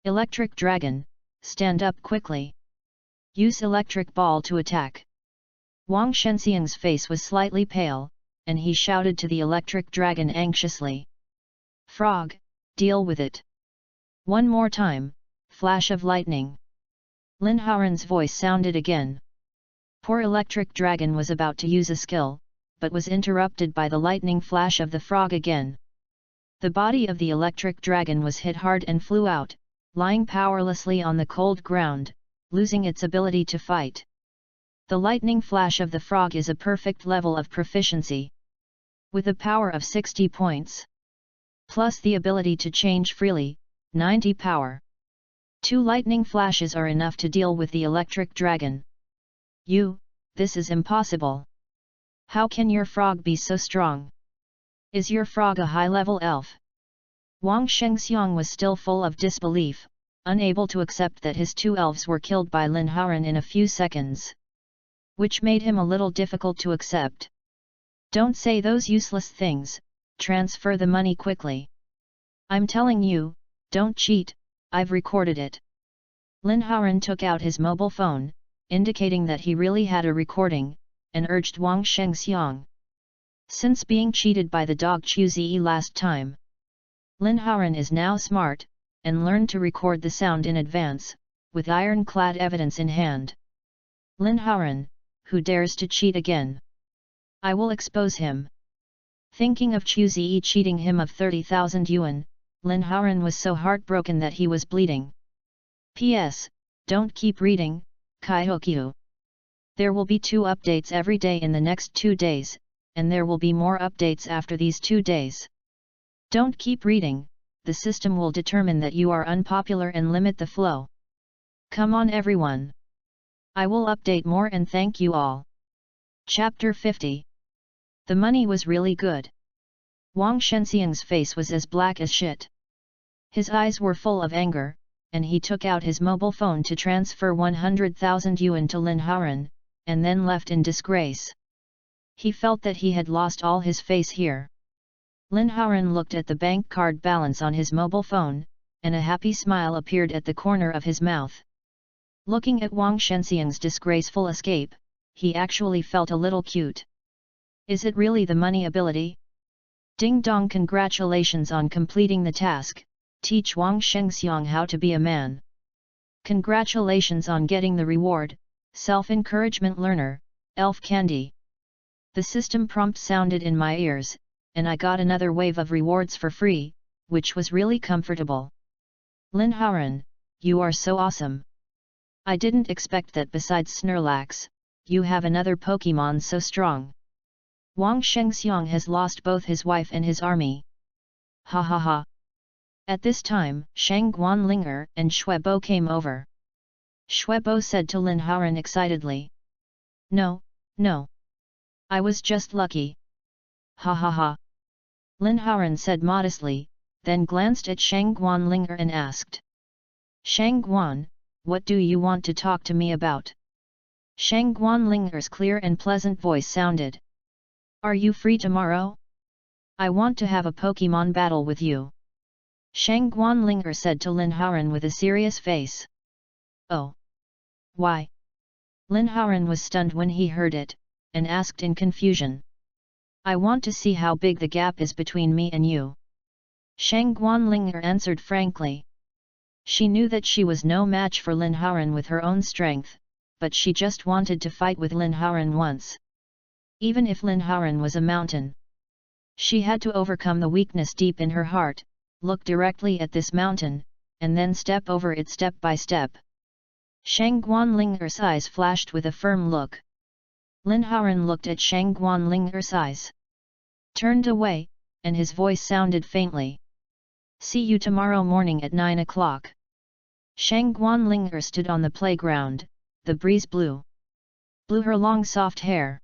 Electric dragon, stand up quickly. Use electric ball to attack. Wang Shenxiang's face was slightly pale, and he shouted to the electric dragon anxiously. Frog, deal with it. One more time, flash of lightning. Lin Haoran's voice sounded again. Poor electric dragon was about to use a skill, but was interrupted by the lightning flash of the frog again. The body of the electric dragon was hit hard and flew out, lying powerlessly on the cold ground, losing its ability to fight. The lightning flash of the frog is a perfect level of proficiency. With a power of 60 points. Plus the ability to change freely, 90 power. 2 lightning flashes are enough to deal with the electric dragon. This is impossible. How can your frog be so strong? Is your frog a high-level elf? Wang Shengxiang was still full of disbelief, unable to accept that his 2 elves were killed by Lin Haoran in a few seconds. Which made him a little difficult to accept. Don't say those useless things, transfer the money quickly. I'm telling you, don't cheat, I've recorded it. Lin Haoran took out his mobile phone, indicating that he really had a recording, and urged Wang Shengxiang. Since being cheated by the dog Chuzi last time, Lin Haoran is now smart, and learned to record the sound in advance, with ironclad evidence in hand. Lin Haoran, who dares to cheat again? I will expose him. Thinking of Chuzi cheating him of 30,000 yuan, Lin Haoran was so heartbroken that he was bleeding. P.S. Don't keep reading, Kaihokyu. There will be 2 updates every day in the next 2 days, and there will be more updates after these 2 days. Don't keep reading, the system will determine that you are unpopular and limit the flow. Come on everyone. I will update more and thank you all. Chapter 50. The money was really good. Wang Shenxiang's face was as black as shit. His eyes were full of anger, and he took out his mobile phone to transfer 100,000 yuan to Lin Haoran, and then left in disgrace. He felt that he had lost all his face here. Lin Haoran looked at the bank card balance on his mobile phone, and a happy smile appeared at the corner of his mouth. Looking at Wang Shenxiang's disgraceful escape, he actually felt a little cute. Is it really the money ability? Ding dong, congratulations on completing the task, teach Wang Shengxiang how to be a man. Congratulations on getting the reward, self-encouragement learner, elf candy. The system prompt sounded in my ears, and I got another wave of rewards for free, which was really comfortable. Lin Haoran, you are so awesome. I didn't expect that besides Snorlax, you have another Pokemon so strong. Wang Shengxiang has lost both his wife and his army. Ha ha ha. At this time, Shang Guanlinger and Shuebo came over. Shuebo said to Lin Haoran excitedly. No, no. I was just lucky. Ha ha ha. Lin Haoran said modestly, then glanced at Shang Guanlinger and asked. Shang Guan, what do you want to talk to me about? Shang Guanlinger's clear and pleasant voice sounded. Are you free tomorrow? I want to have a Pokemon battle with you. Shang Guanlinger said to Lin Haoran with a serious face. Oh. Why? Lin Haoran was stunned when he heard it, and asked in confusion. I want to see how big the gap is between me and you. Shang Guanlinger answered frankly. She knew that she was no match for Lin Haoran with her own strength, but she just wanted to fight with Lin Haoran once. Even if Lin Haoran was a mountain. She had to overcome the weakness deep in her heart, look directly at this mountain, and then step over it step by step. Shang Guanlinger's eyes flashed with a firm look. Lin Haoran looked at Shang Guanlinger's eyes, turned away, and his voice sounded faintly. See you tomorrow morning at 9 o'clock. Shang Guanlinger stood on the playground, the breeze blew her long soft hair.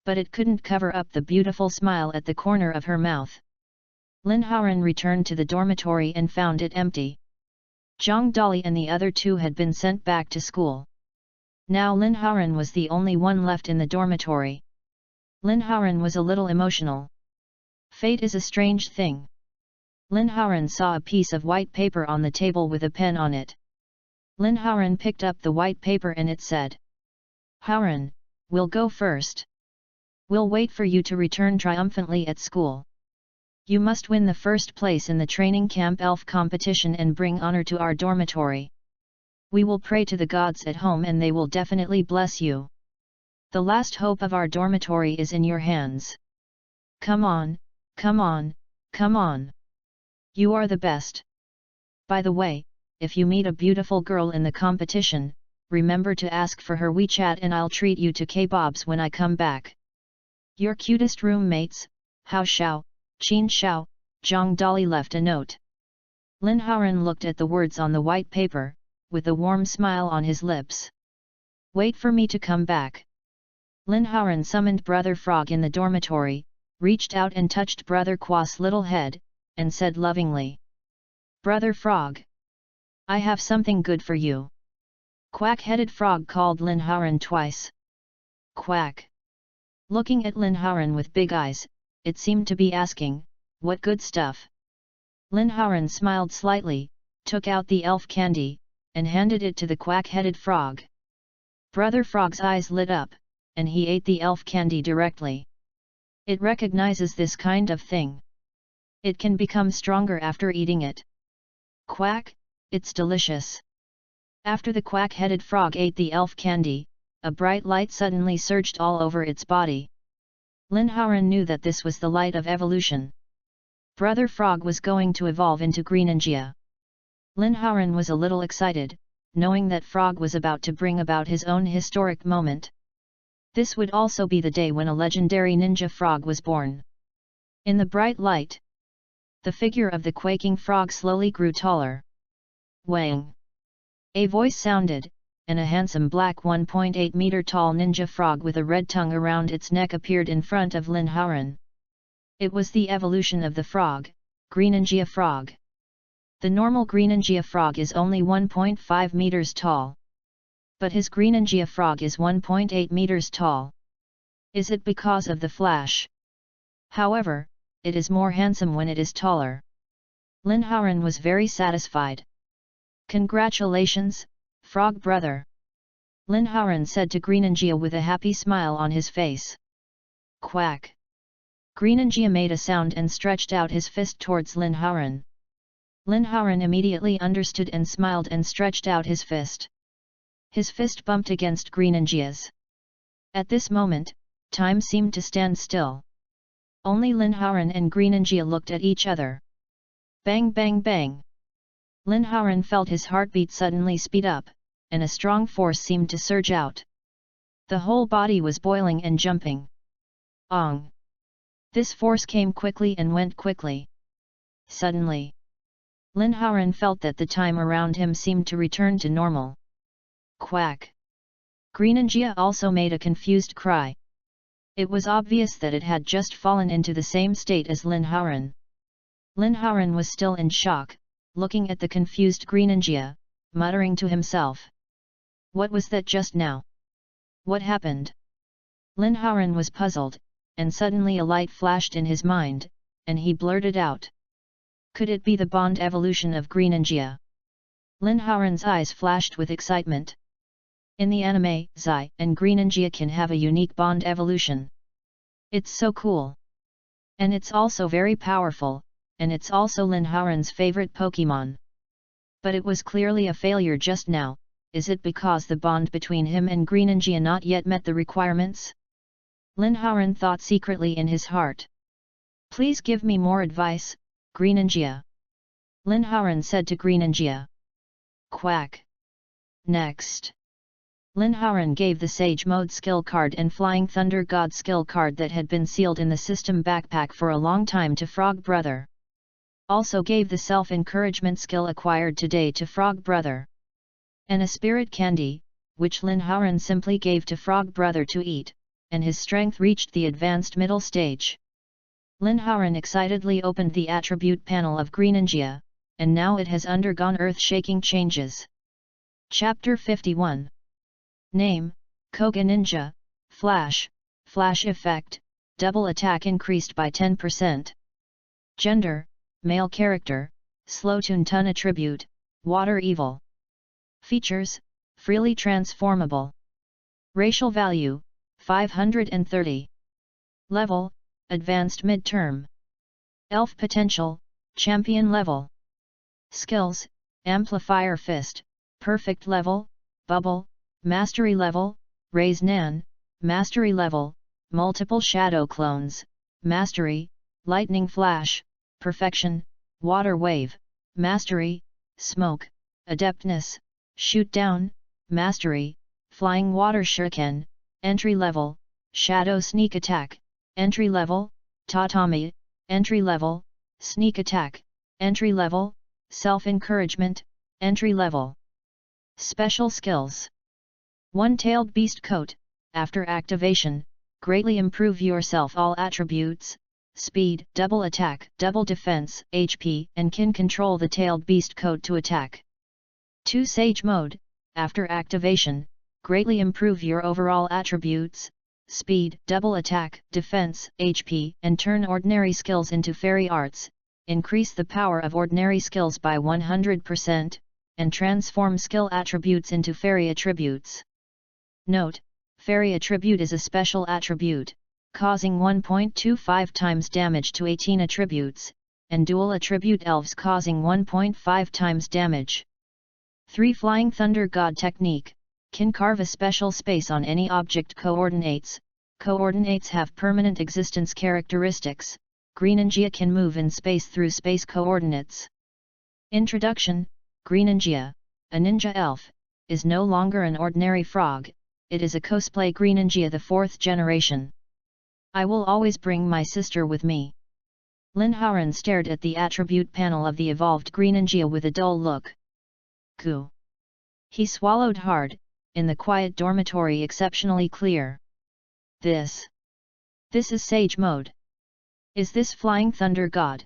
But it couldn't cover up the beautiful smile at the corner of her mouth. Lin Haoran returned to the dormitory and found it empty. Zhang Dali and the other two had been sent back to school. Now Lin Haoran was the only one left in the dormitory. Lin Haoran was a little emotional. Fate is a strange thing. Lin Haoran saw a piece of white paper on the table with a pen on it. Lin Haoran picked up the white paper and it said, Haoran, we'll go first. We'll wait for you to return triumphantly at school. You must win the first place in the training camp elf competition and bring honor to our dormitory. We will pray to the gods at home and they will definitely bless you. The last hope of our dormitory is in your hands. Come on, come on, come on. You are the best. By the way, if you meet a beautiful girl in the competition, remember to ask for her WeChat and I'll treat you to kebabs when I come back. Your cutest roommates, Hao Xiao, Qin Xiao, Zhang Dali left a note. Lin Haoran looked at the words on the white paper, with a warm smile on his lips. Wait for me to come back. Lin Haoran summoned Brother Frog in the dormitory, reached out and touched Brother Qua's little head, and said lovingly. Brother Frog. I have something good for you. Quack-headed Frog called Lin Haoran twice. Quack. Looking at Lin Haoran with big eyes, it seemed to be asking, what good stuff? Lin Haoran smiled slightly, took out the elf candy, and handed it to the quack-headed frog. Brother Frog's eyes lit up, and he ate the elf candy directly. It recognizes this kind of thing. It can become stronger after eating it. Quack, it's delicious. After the quack-headed frog ate the elf candy, a bright light suddenly surged all over its body. Lin Haoran knew that this was the light of evolution. Brother Frog was going to evolve into Greninja. Lin Haoran was a little excited, knowing that Frog was about to bring about his own historic moment. This would also be the day when a legendary ninja frog was born. In the bright light, the figure of the quaking frog slowly grew taller. Wang! A voice sounded, and a handsome black 1.8 meter tall ninja frog with a red tongue around its neck appeared in front of Lin Haoran. It was the evolution of the frog, Greninja frog. The normal Greninja frog is only 1.5 meters tall. But his Greninja frog is 1.8 meters tall. Is it because of the flash? However, it is more handsome when it is taller. Lin Haoran was very satisfied. Congratulations, Frog brother. Lin Haoran said to Greninja with a happy smile on his face. Quack! Greninja made a sound and stretched out his fist towards Lin Hauran. Lin Hauran immediately understood and smiled and stretched out his fist. His fist bumped against Greninja's. At this moment, time seemed to stand still. Only Lin Hauran and Greninja looked at each other. Bang bang bang! Lin Hauran felt his heartbeat suddenly speed up, and a strong force seemed to surge out. The whole body was boiling and jumping. Ong! This force came quickly and went quickly. Suddenly, Lin Hauran felt that the time around him seemed to return to normal. Quack! Greninja also made a confused cry. It was obvious that it had just fallen into the same state as Lin Hauran. Lin Hauran was still in shock, looking at the confused Greninja, muttering to himself. What was that just now? What happened? Lin Hauran was puzzled, and suddenly a light flashed in his mind, and he blurted out. Could it be the Bond evolution of Greninja? Lin Hauran's eyes flashed with excitement. In the anime, Zai and Greninja can have a unique Bond evolution. It's so cool. And it's also very powerful, and it's also Lin Hauran's favorite Pokémon. But it was clearly a failure just now. Is it because the bond between him and Greninja not yet met the requirements? Lin Hauran thought secretly in his heart. Please give me more advice, Greninja. Lin Hauran said to Greninja. Quack! Next. Lin Hauran gave the Sage Mode skill card and Flying Thunder God skill card that had been sealed in the system backpack for a long time to Frog Brother. Also gave the self-encouragement skill acquired today to Frog Brother. And a spirit candy, which Lin Hauran simply gave to Frog Brother to eat, and his strength reached the advanced middle stage. Lin Hauran excitedly opened the attribute panel of Greninja, and now it has undergone earth-shaking changes. Chapter 51. Name, Koga Ninja, Flash, Flash Effect, Double Attack increased by 10%. Gender, Male Character, Slow Toon Attribute, Water Evil. Features, Freely Transformable. Racial Value, 530. Level, Advanced Midterm. Elf Potential, Champion Level. Skills, Amplifier Fist, Perfect Level, Bubble, Mastery Level, Raise Nan, Mastery Level, Multiple Shadow Clones, Mastery, Lightning Flash, Perfection, Water Wave, Mastery, Smoke, Adeptness, Shoot Down, Mastery, Flying Water Shuriken, Entry Level, Shadow Sneak Attack, Entry Level, Tatami, Entry Level, Sneak Attack, Entry Level, Self-Encouragement, Entry Level. Special Skills. One-Tailed Beast Coat, after activation, greatly improve yourself all attributes, speed, double attack, double defense, HP, and can control the tailed beast coat to attack. 2 Sage Mode, after activation, greatly improve your overall attributes, speed, double attack, defense, HP, and turn ordinary skills into fairy arts, increase the power of ordinary skills by 100%, and transform skill attributes into fairy attributes. Note, Fairy Attribute is a special attribute, causing 1.25 times damage to 18 attributes, and Dual Attribute Elves causing 1.5 times damage. 3 Flying Thunder God Technique, can carve a special space on any object coordinates. Coordinates have permanent existence characteristics. Greninja can move in space through space coordinates. Introduction. Greninja, a ninja elf, is no longer an ordinary frog. It is a cosplay Greninja, the 4th generation. I will always bring my sister with me. Lin Hauran stared at the attribute panel of the evolved Greninja with a dull look. Goo. He swallowed hard, in the quiet dormitory exceptionally clear. This is Sage Mode. Is this Flying Thunder God?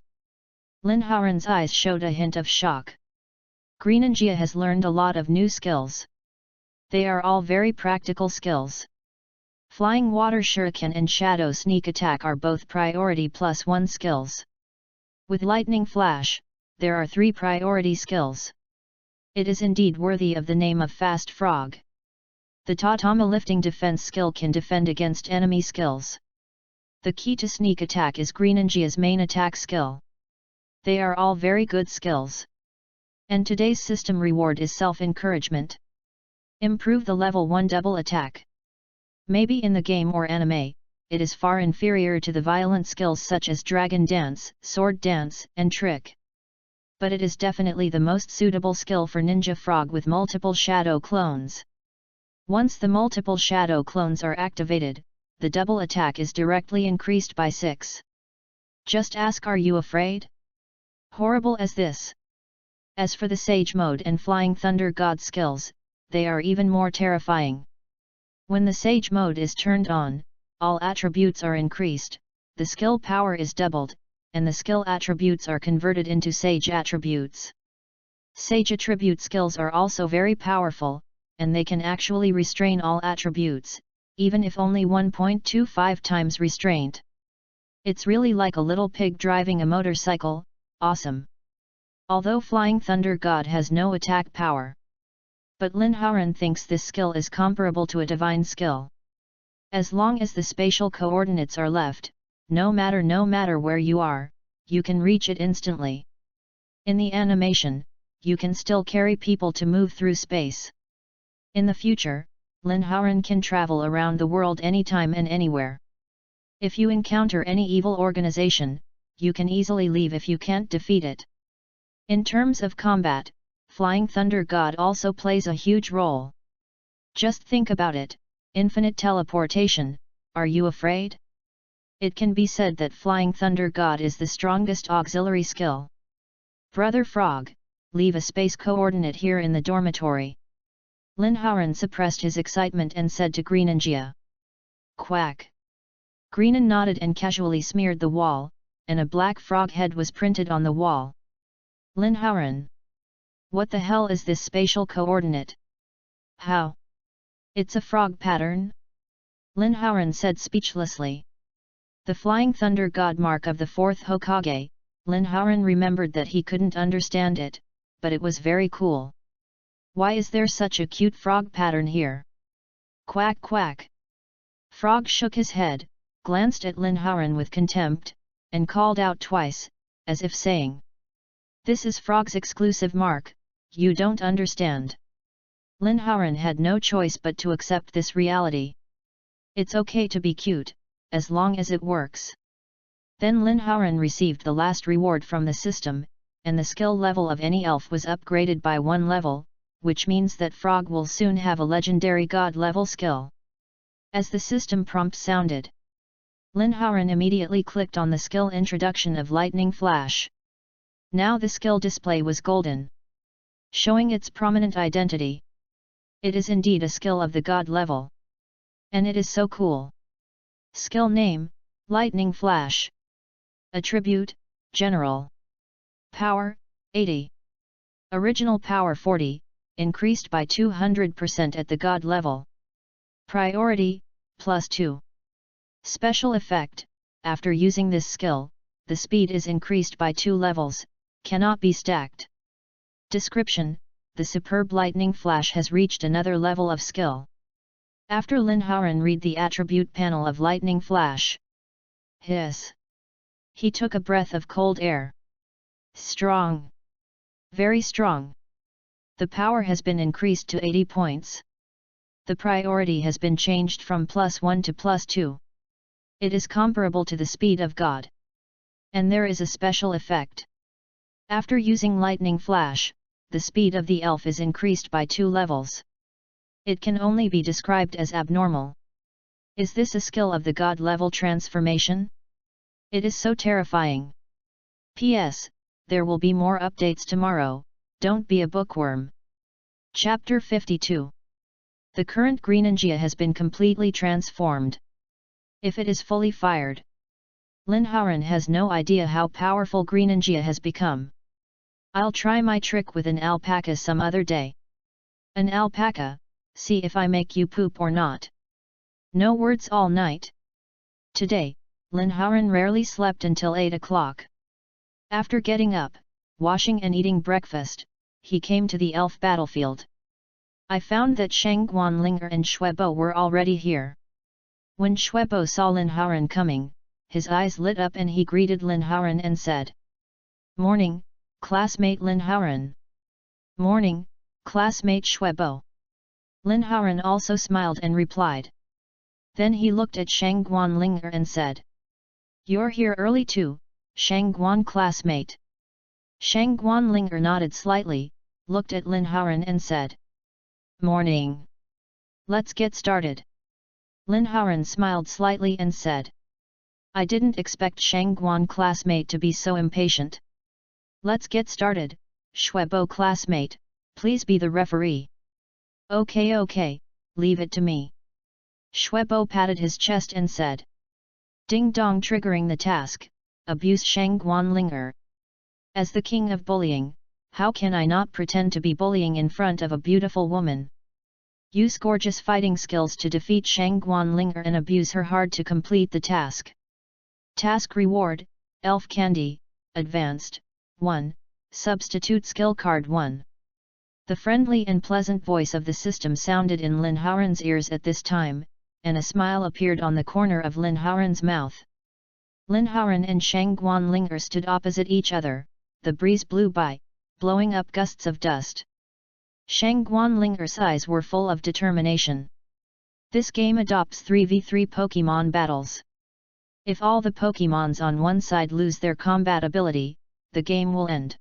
Lin Hauran's eyes showed a hint of shock. Greninja has learned a lot of new skills. They are all very practical skills. Flying Water Shuriken and Shadow Sneak Attack are both priority +1 skills. With Lightning Flash, there are 3 priority skills. It is indeed worthy of the name of Fast Frog. The Tatama Lifting Defense skill can defend against enemy skills. The key to sneak attack is Greninja's main attack skill. They are all very good skills. And today's system reward is self-encouragement. Improve the level 1 double attack. Maybe in the game or anime, it is far inferior to the violent skills such as Dragon Dance, Sword Dance, and Trick. But it is definitely the most suitable skill for Ninja Frog with multiple shadow clones. Once the multiple shadow clones are activated, the double attack is directly increased by 6. Just ask, are you afraid? Horrible as this. As for the Sage Mode and Flying Thunder God skills, they are even more terrifying. When the Sage Mode is turned on, all attributes are increased, the skill power is doubled, and the skill attributes are converted into Sage attributes. Sage attribute skills are also very powerful, and they can actually restrain all attributes, even if only 1.25 times restraint. It's really like a little pig driving a motorcycle, awesome. Although Flying Thunder God has no attack power. But Lin Haoran thinks this skill is comparable to a divine skill. As long as the spatial coordinates are left, no matter where you are, you can reach it instantly. In the animation, you can still carry people to move through space. In the future, Lin Haoran can travel around the world anytime and anywhere. If you encounter any evil organization, you can easily leave if you can't defeat it. In terms of combat, Flying Thunder God also plays a huge role. Just think about it, infinite teleportation, are you afraid? It can be said that Flying Thunder God is the strongest auxiliary skill. Brother Frog, leave a space coordinate here in the dormitory. Lin Haoran suppressed his excitement and said to Greninja. Quack. Greenin nodded and casually smeared the wall, and a black frog head was printed on the wall. Lin Haoran. What the hell is this spatial coordinate? How? It's a frog pattern? Lin Haoran said speechlessly. The Flying Thunder God mark of the 4th Hokage, Lin Haoran remembered that he couldn't understand it, but it was very cool. Why is there such a cute frog pattern here? Quack quack. Frog shook his head, glanced at Lin Haoran with contempt, and called out twice, as if saying, "This is Frog's exclusive mark, you don't understand." Lin Haoran had no choice but to accept this reality. It's okay to be cute, as long as it works. Then Lin Haoran received the last reward from the system, and the skill level of any elf was upgraded by 1 level, which means that Frog will soon have a legendary god level skill. As the system prompt sounded, Lin Haoran immediately clicked on the skill introduction of Lightning Flash. Now the skill display was golden, showing its prominent identity. It is indeed a skill of the god level. And it is so cool. Skill name, Lightning Flash. Attribute, General. Power, 80. Original power 40, increased by 200% at the god level. Priority, +2. Special effect, after using this skill, the speed is increased by 2 levels, cannot be stacked. Description, the superb Lightning Flash has reached another level of skill. After Lin Haoran read the attribute panel of Lightning Flash. Hiss. He took a breath of cold air. Strong. Very strong. The power has been increased to 80 points. The priority has been changed from +1 to +2. It is comparable to the speed of God. And there is a special effect. After using Lightning Flash, the speed of the elf is increased by 2 levels. It can only be described as abnormal. Is this a skill of the god level transformation? It is so terrifying. P.S. There will be more updates tomorrow, don't be a bookworm. Chapter 52. The current Greninja has been completely transformed. If it is fully fired. Lin Haoran has no idea how powerful Greninja has become. I'll try my trick with an alpaca some other day. An alpaca, see if I make you poop or not. No words all night. Today, Lin Haoran rarely slept until 8 o'clock. After getting up, washing and eating breakfast, he came to the elf battlefield. I found that Shang Guanlinger and Shuebo were already here. When Shuebo saw Lin Haoran coming, his eyes lit up and he greeted Lin Haoran and said, "Morning, classmate Lin Haoran." "Morning, classmate Xuebo." Lin Haoran also smiled and replied. Then he looked at Shang Guanlinger and said, "You're here early too, Shang Guan classmate." Shang Guanlinger nodded slightly, looked at Lin Haoran and said, "Morning. Let's get started." Lin Haoran smiled slightly and said, "I didn't expect Shang Guan classmate to be so impatient. Let's get started, Xuebo classmate, please be the referee." Okay, leave it to me." Xuebo patted his chest and said. Ding dong, triggering the task, abuse Shang Guanlinger. As the king of bullying, how can I not pretend to be bullying in front of a beautiful woman? Use gorgeous fighting skills to defeat Shang Guanlinger and abuse her hard to complete the task. Task reward, Elf Candy, Advanced, 1, Substitute Skill Card 1. The friendly and pleasant voice of the system sounded in Lin Haoran's ears at this time, and a smile appeared on the corner of Lin Haoran's mouth. Lin Haoran and Shang Guanlinger stood opposite each other, the breeze blew by, blowing up gusts of dust. Shang Guanlinger's eyes were full of determination. This game adopts 3v3 Pokémon battles. If all the Pokémons on one side lose their combat ability, the game will end.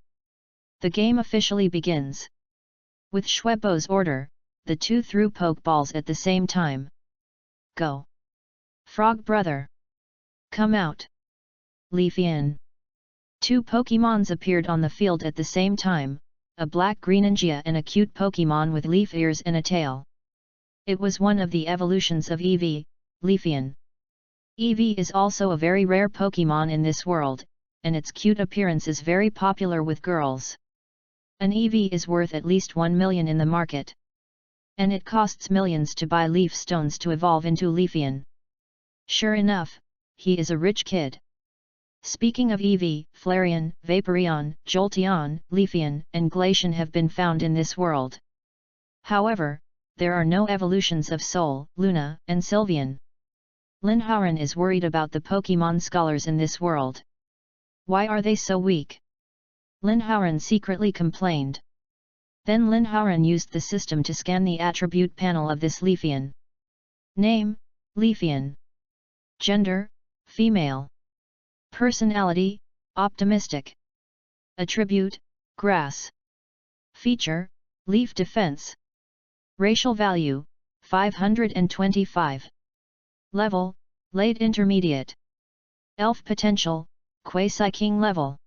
The game officially begins. With Xuebo's order, the two threw Pokeballs at the same time. Go! Frog brother! Come out! Leafeon! Two Pokémons appeared on the field at the same time, a black Greninja and a cute Pokémon with leaf ears and a tail. It was one of the evolutions of Eevee, Leafeon. Eevee is also a very rare Pokémon in this world, and its cute appearance is very popular with girls. An Eevee is worth at least 1 million in the market. And it costs millions to buy leaf stones to evolve into Leafeon. Sure enough, he is a rich kid. Speaking of Eevee, Flareon, Vaporeon, Jolteon, Leafeon, and Glaceon have been found in this world. However, there are no evolutions of Sol, Luna, and Sylveon. Lin Haoran is worried about the Pokémon scholars in this world. Why are they so weak? Lin Haoran secretly complained. Then Lin Haoran used the system to scan the attribute panel of this Leafeon. Name, Leafeon. Gender, female. Personality, optimistic. Attribute, grass. Feature, leaf defense. Racial value, 525. Level, late intermediate. Elf potential, Quasi-King level.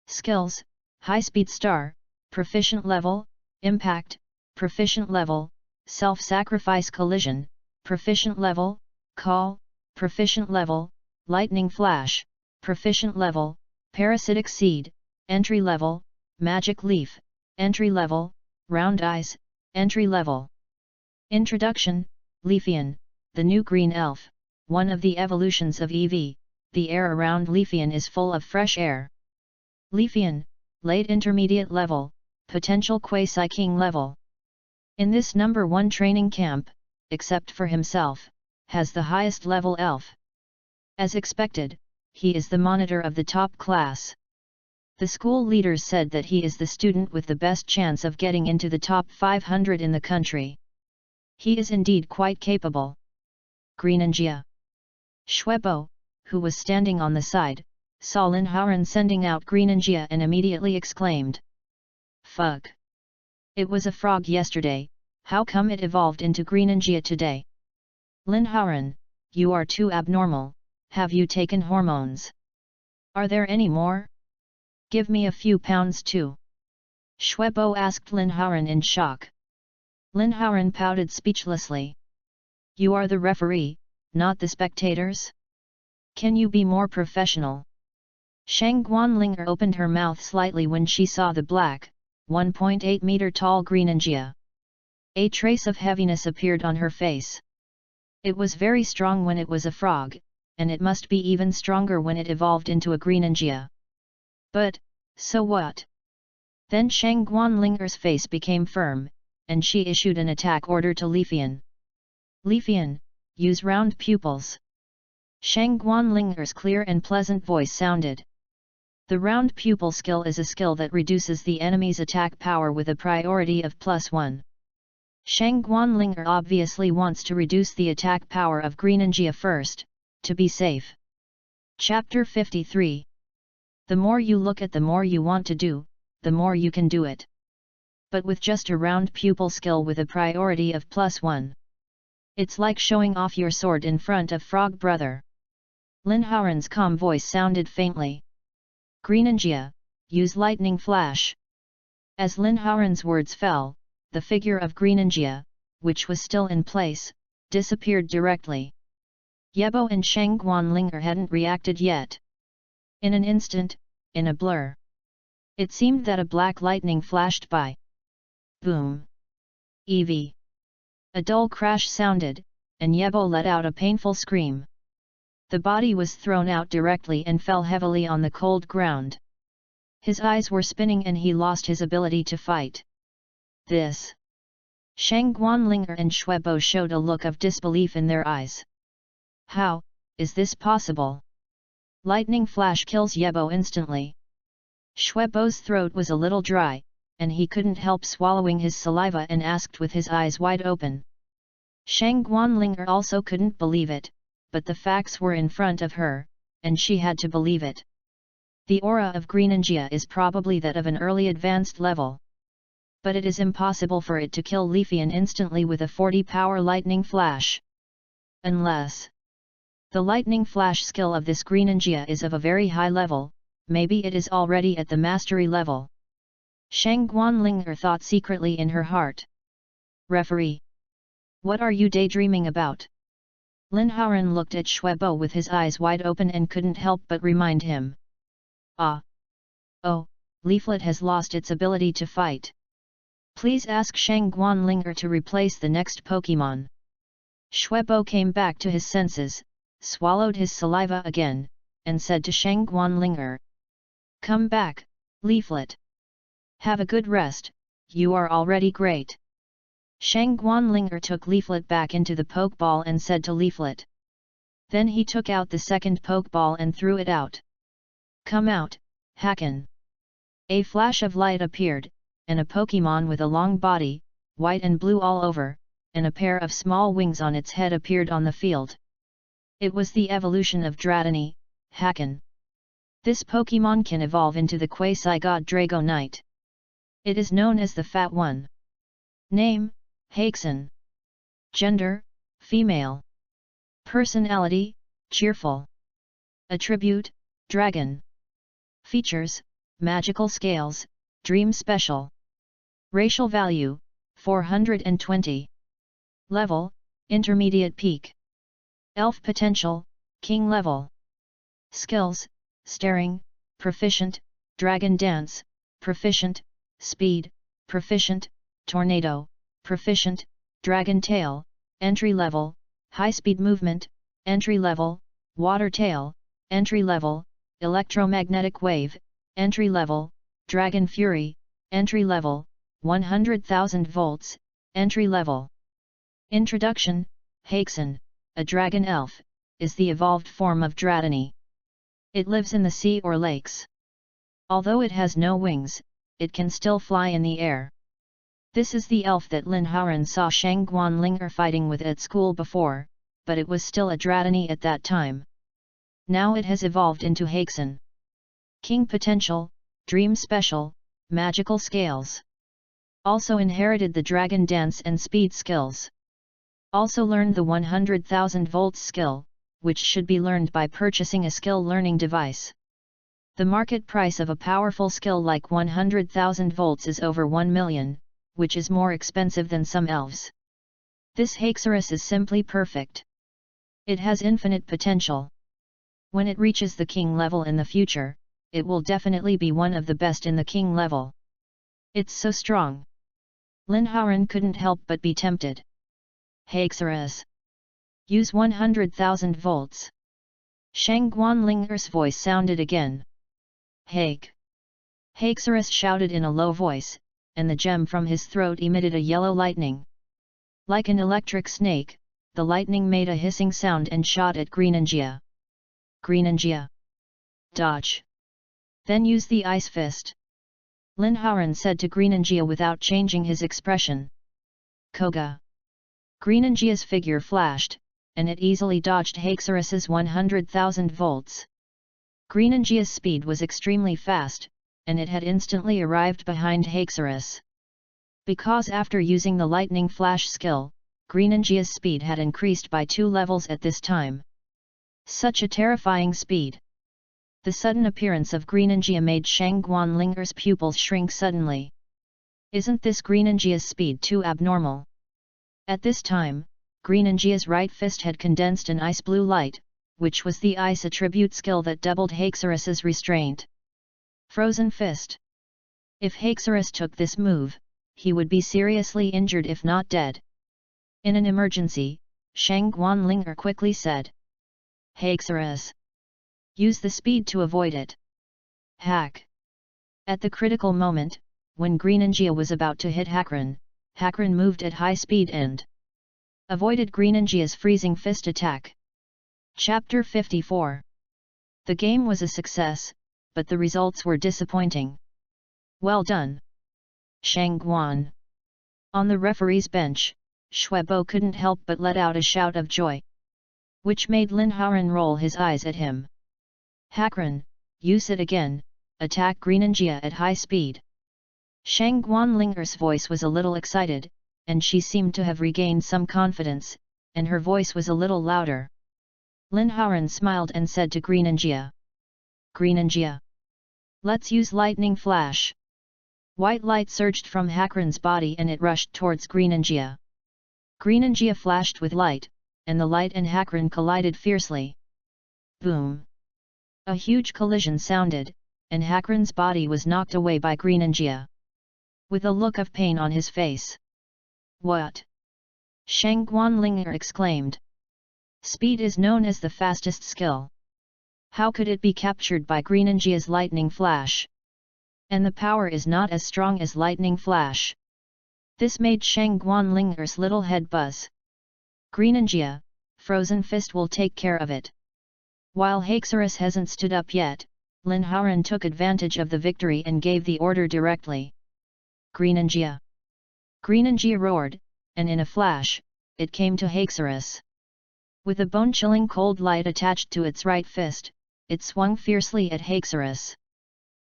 Skills, high-speed star, proficient level, impact, proficient level, self-sacrifice collision, proficient level, call, proficient level, lightning flash, proficient level, parasitic seed, entry level, magic leaf, entry level, round eyes, entry level. Introduction, Leafeon, the new green elf, one of the evolutions of Eevee. The air around Leafeon is full of fresh air. Leafeon, late intermediate level, potential Quasi-King level. In this number 1 training camp, except for himself, has the highest level elf. As expected, he is the monitor of the top class. The school leaders said that he is the student with the best chance of getting into the top 500 in the country. He is indeed quite capable. Greninja. Xuebo, who was standing on the side, saw Lin Haoran sending out Greninja and immediately exclaimed. Fuck! It was a frog yesterday, how come it evolved into Greninja today? Lin Haoran, you are too abnormal, have you taken hormones? Are there any more? Give me a few pounds too. Xuebo asked Lin Haoran in shock. Lin Haoran pouted speechlessly. You are the referee, not the spectators? Can you be more professional? Shang Guanlinger opened her mouth slightly when she saw the black, 1.8 meter tall Greninja. A trace of heaviness appeared on her face. It was very strong when it was a frog, and it must be even stronger when it evolved into a Greninja. But, so what? Then Shang Guanlinger's face became firm, and she issued an attack order to Leafeon. Leafeon, use round pupils. Shang Guanlinger's clear and pleasant voice sounded. The round pupil skill is a skill that reduces the enemy's attack power with a priority of +1. Shang Guanlinger obviously wants to reduce the attack power of Greninja first, to be safe. Chapter 53. The more you look at the more you want to do, the more you can do it. But with just a round pupil skill with a priority of +1. It's like showing off your sword in front of Frog Brother. Lin Haoran's calm voice sounded faintly. Greninja, use lightning flash. As Lin Haoran's words fell, the figure of Greninja, which was still in place, disappeared directly. Yebo and Shang Guanlinger hadn't reacted yet. In an instant, in a blur, it seemed that a black lightning flashed by. Boom! EV. A dull crash sounded, and Yebo let out a painful scream. The body was thrown out directly and fell heavily on the cold ground. His eyes were spinning and he lost his ability to fight. This. Shang Guanlinger and Xuebo showed a look of disbelief in their eyes. How is this possible? Lightning flash kills Yebo instantly. Xuebo's throat was a little dry, and he couldn't help swallowing his saliva and asked with his eyes wide open. Shang Guanlinger also couldn't believe it, but the facts were in front of her, and she had to believe it. The aura of Greninja is probably that of an early advanced level. But it is impossible for it to kill Leafian instantly with a 40 power lightning flash. Unless the lightning flash skill of this Greninja is of a very high level, maybe it is already at the mastery level. Shang Guanlinger thought secretly in her heart. Referee. What are you daydreaming about? Lin Haoran looked at Xuebo with his eyes wide open and couldn't help but remind him. Ah! Oh, Leaflet has lost its ability to fight. Please ask Shang Guanlinger to replace the next Pokemon. Xuebo came back to his senses, swallowed his saliva again, and said to Shang Guanlinger. Come back, Leaflet. Have a good rest, you are already great. Shang Guanlinger took Leaflet back into the Pokeball and said to Leaflet. Then he took out the second Pokeball and threw it out. Come out, Hacken. A flash of light appeared, and a Pokemon with a long body, white and blue all over, and a pair of small wings on its head appeared on the field. It was the evolution of Dratini, Hacken. This Pokemon can evolve into the quasi-god Dragonite. It is known as the Fat One. Name, Haxen. Gender, female. Personality, cheerful. Attribute, dragon. Features, magical scales, dream special. Racial value, 420. Level, intermediate peak. Elf potential, king level. Skills, staring, proficient, dragon dance, proficient, speed, proficient, tornado, proficient, dragon tail, entry level, high speed movement, entry level, water tail, entry level, electromagnetic wave, entry level, dragon fury, entry level, 100,000 volts, entry level. Introduction, Haxen, a dragon elf, is the evolved form of Dratini. It lives in the sea or lakes. Although it has no wings, it can still fly in the air. This is the elf that Lin Haoran saw Shang Guanlinger fighting with at school before, but it was still a Dratini at that time. Now it has evolved into Haxen. King potential, dream special, magical scales. Also inherited the dragon dance and speed skills. Also learned the 100,000 volts skill, which should be learned by purchasing a skill learning device. The market price of a powerful skill like 100,000 volts is over 1 million, which is more expensive than some elves. This Haxorus is simply perfect. It has infinite potential. When it reaches the king level in the future, it will definitely be one of the best in the king level. It's so strong. Lin Haoran couldn't help but be tempted. Haxorus. Use 100,000 volts. Shang Guanlinger's voice sounded again. Hake. Haxorus shouted in a low voice, and the gem from his throat emitted a yellow lightning. Like an electric snake, the lightning made a hissing sound and shot at Greninja. Greninja. Dodge. Then use the Ice Fist. Lin Hauran said to Greninja without changing his expression. Koga. Greninja's figure flashed, and it easily dodged Haxorus's 100,000 volts. Greninja's speed was extremely fast, and it had instantly arrived behind Haxorus. Because after using the Lightning Flash skill, Greninja's speed had increased by 2 levels at this time. Such a terrifying speed! The sudden appearance of Greninja made Shang Guanlinger's pupils shrink suddenly. Isn't this Greninja's speed too abnormal? At this time, Greninja's right fist had condensed an ice blue light, which was the ice attribute skill that doubled Haxorus's restraint. Frozen Fist. If Haxorus took this move, he would be seriously injured if not dead. In an emergency, Shang Guanlinger quickly said. Haxorus. Use the speed to avoid it. Hack. At the critical moment, when Greninja was about to hit Hakran, Hakran moved at high speed and avoided Greninja's freezing fist attack. Chapter 54. The game was a success, but the results were disappointing. Well done, Shang Guan. On the referee's bench, Shuebo couldn't help but let out a shout of joy, which made Lin Hauran roll his eyes at him. Hakran, use it again, attack Greninja at high speed. Shang Guanlinger's voice was a little excited, and she seemed to have regained some confidence, and her voice was a little louder. Lin Hauran smiled and said to Greninja. Greninja. Let's use Lightning Flash. White light surged from Hakran's body and it rushed towards Greninja. Greninja flashed with light, and the light and Hakran collided fiercely. Boom! A huge collision sounded, and Hakran's body was knocked away by Greninja. With a look of pain on his face. What? Shang Guanlinger exclaimed. Speed is known as the fastest skill. How could it be captured by Greninja's Lightning Flash? And the power is not as strong as Lightning Flash. This made Shang Guanlinger's little head buzz. Greninja, Frozen Fist will take care of it. While Haxorus hasn't stood up yet, Lin Hauran took advantage of the victory and gave the order directly. Greninja. Greninja roared, and in a flash, it came to Haxorus. With a bone-chilling cold light attached to its right fist, it swung fiercely at Haxorus.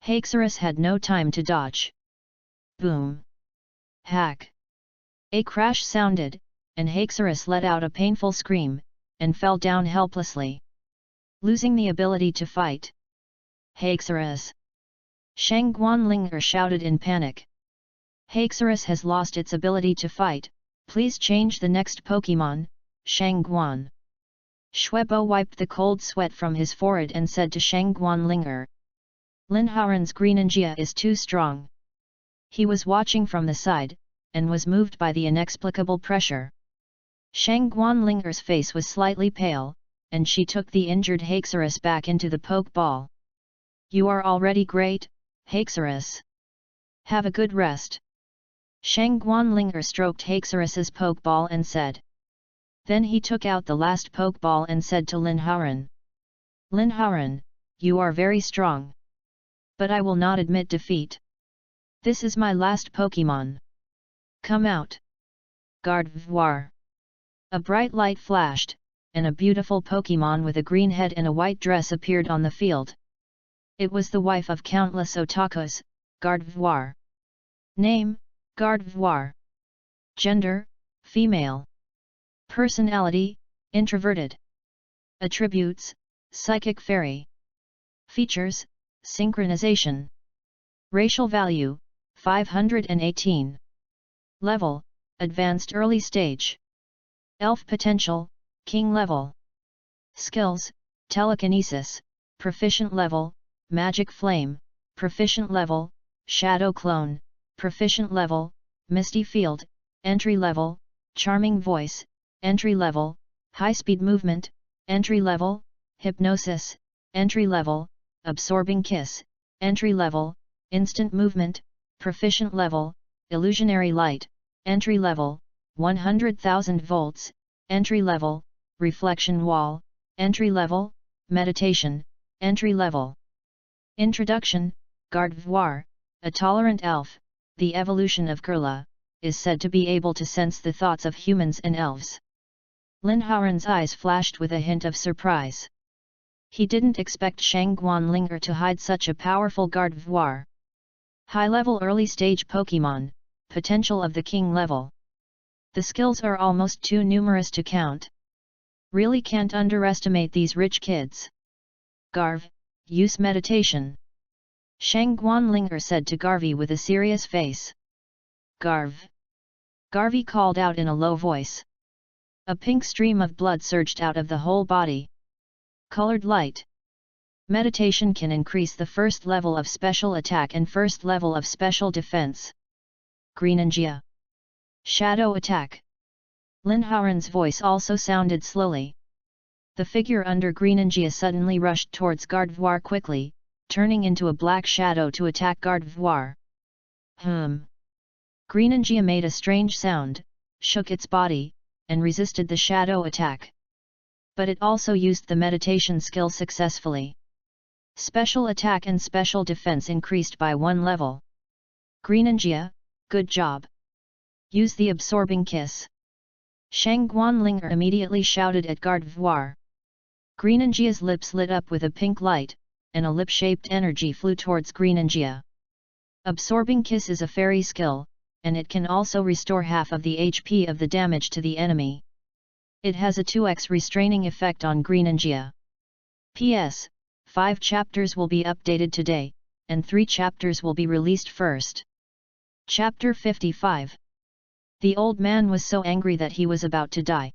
Haxorus had no time to dodge. Boom! Hack! A crash sounded, and Haxorus let out a painful scream, and fell down helplessly. Losing the ability to fight. Haxorus! Shang Guanlinger shouted in panic. Haxorus has lost its ability to fight, please change the next Pokemon, Shang Guan. Shuebo wiped the cold sweat from his forehead and said to Shang Guanlinger. Lin Hauran's Greninja is too strong. He was watching from the side, and was moved by the inexplicable pressure. Shang Guanlinger's face was slightly pale, and she took the injured Haxorus back into the Pokeball. You are already great, Haxorus. Have a good rest. Shang Guanlinger stroked Haxorus's Pokeball and said. Then he took out the last Pokeball and said to Lin Hauran. Lin Hauran, you are very strong. But I will not admit defeat. This is my last Pokemon. Come out. Gardevoir. A bright light flashed, and a beautiful Pokemon with a green head and a white dress appeared on the field. It was the wife of countless otakus, Gardevoir. Name, Gardevoir. Gender, female. Personality, introverted. Attributes, psychic fairy. Features, synchronization. Racial value, 518. Level, advanced early stage. Elf potential, king level. Skills, telekinesis, proficient level, magic flame, proficient level, shadow clone, proficient level, misty field, entry level, charming voice, entry level, high speed movement, entry level, hypnosis, entry level, absorbing kiss, entry level, instant movement, proficient level, illusionary light, entry level, 100,000 volts, entry level, reflection wall, entry level, Meditation, Entry Level. Introduction, Gardevoir, a tolerant elf, the evolution of Kurla, is said to be able to sense the thoughts of humans and elves. Linhauen's eyes flashed with a hint of surprise. He didn't expect Shangguanlinger to hide such a powerful Gardevoir. High-level early-stage Pokémon, potential of the king level. The skills are almost too numerous to count. Really can't underestimate these rich kids. Garv, use meditation. Shangguanlinger said to Garvey with a serious face. Garv. Garvey called out in a low voice. A pink stream of blood surged out of the whole body. Colored light. Meditation can increase the first level of special attack and first level of special defense. Greninja. Shadow attack. Linhauen's voice also sounded slowly. The figure under Greninja suddenly rushed towards Gardevoir quickly, turning into a black shadow to attack Gardevoir. Greninja made a strange sound, shook its body, and resisted the shadow attack. But it also used the meditation skill successfully. Special attack and special defense increased by 1 level. Greninja, good job. Use the absorbing kiss. Shangguanlinger immediately shouted at Gardevoir. Greninja's lips lit up with a pink light, and a lip-shaped energy flew towards Greninja. Absorbing Kiss is a fairy skill, and it can also restore half of the HP of the damage to the enemy. It has a 2x restraining effect on Greninja. PS, 5 chapters will be updated today, and 3 chapters will be released first. Chapter 55. The old man was so angry that he was about to die.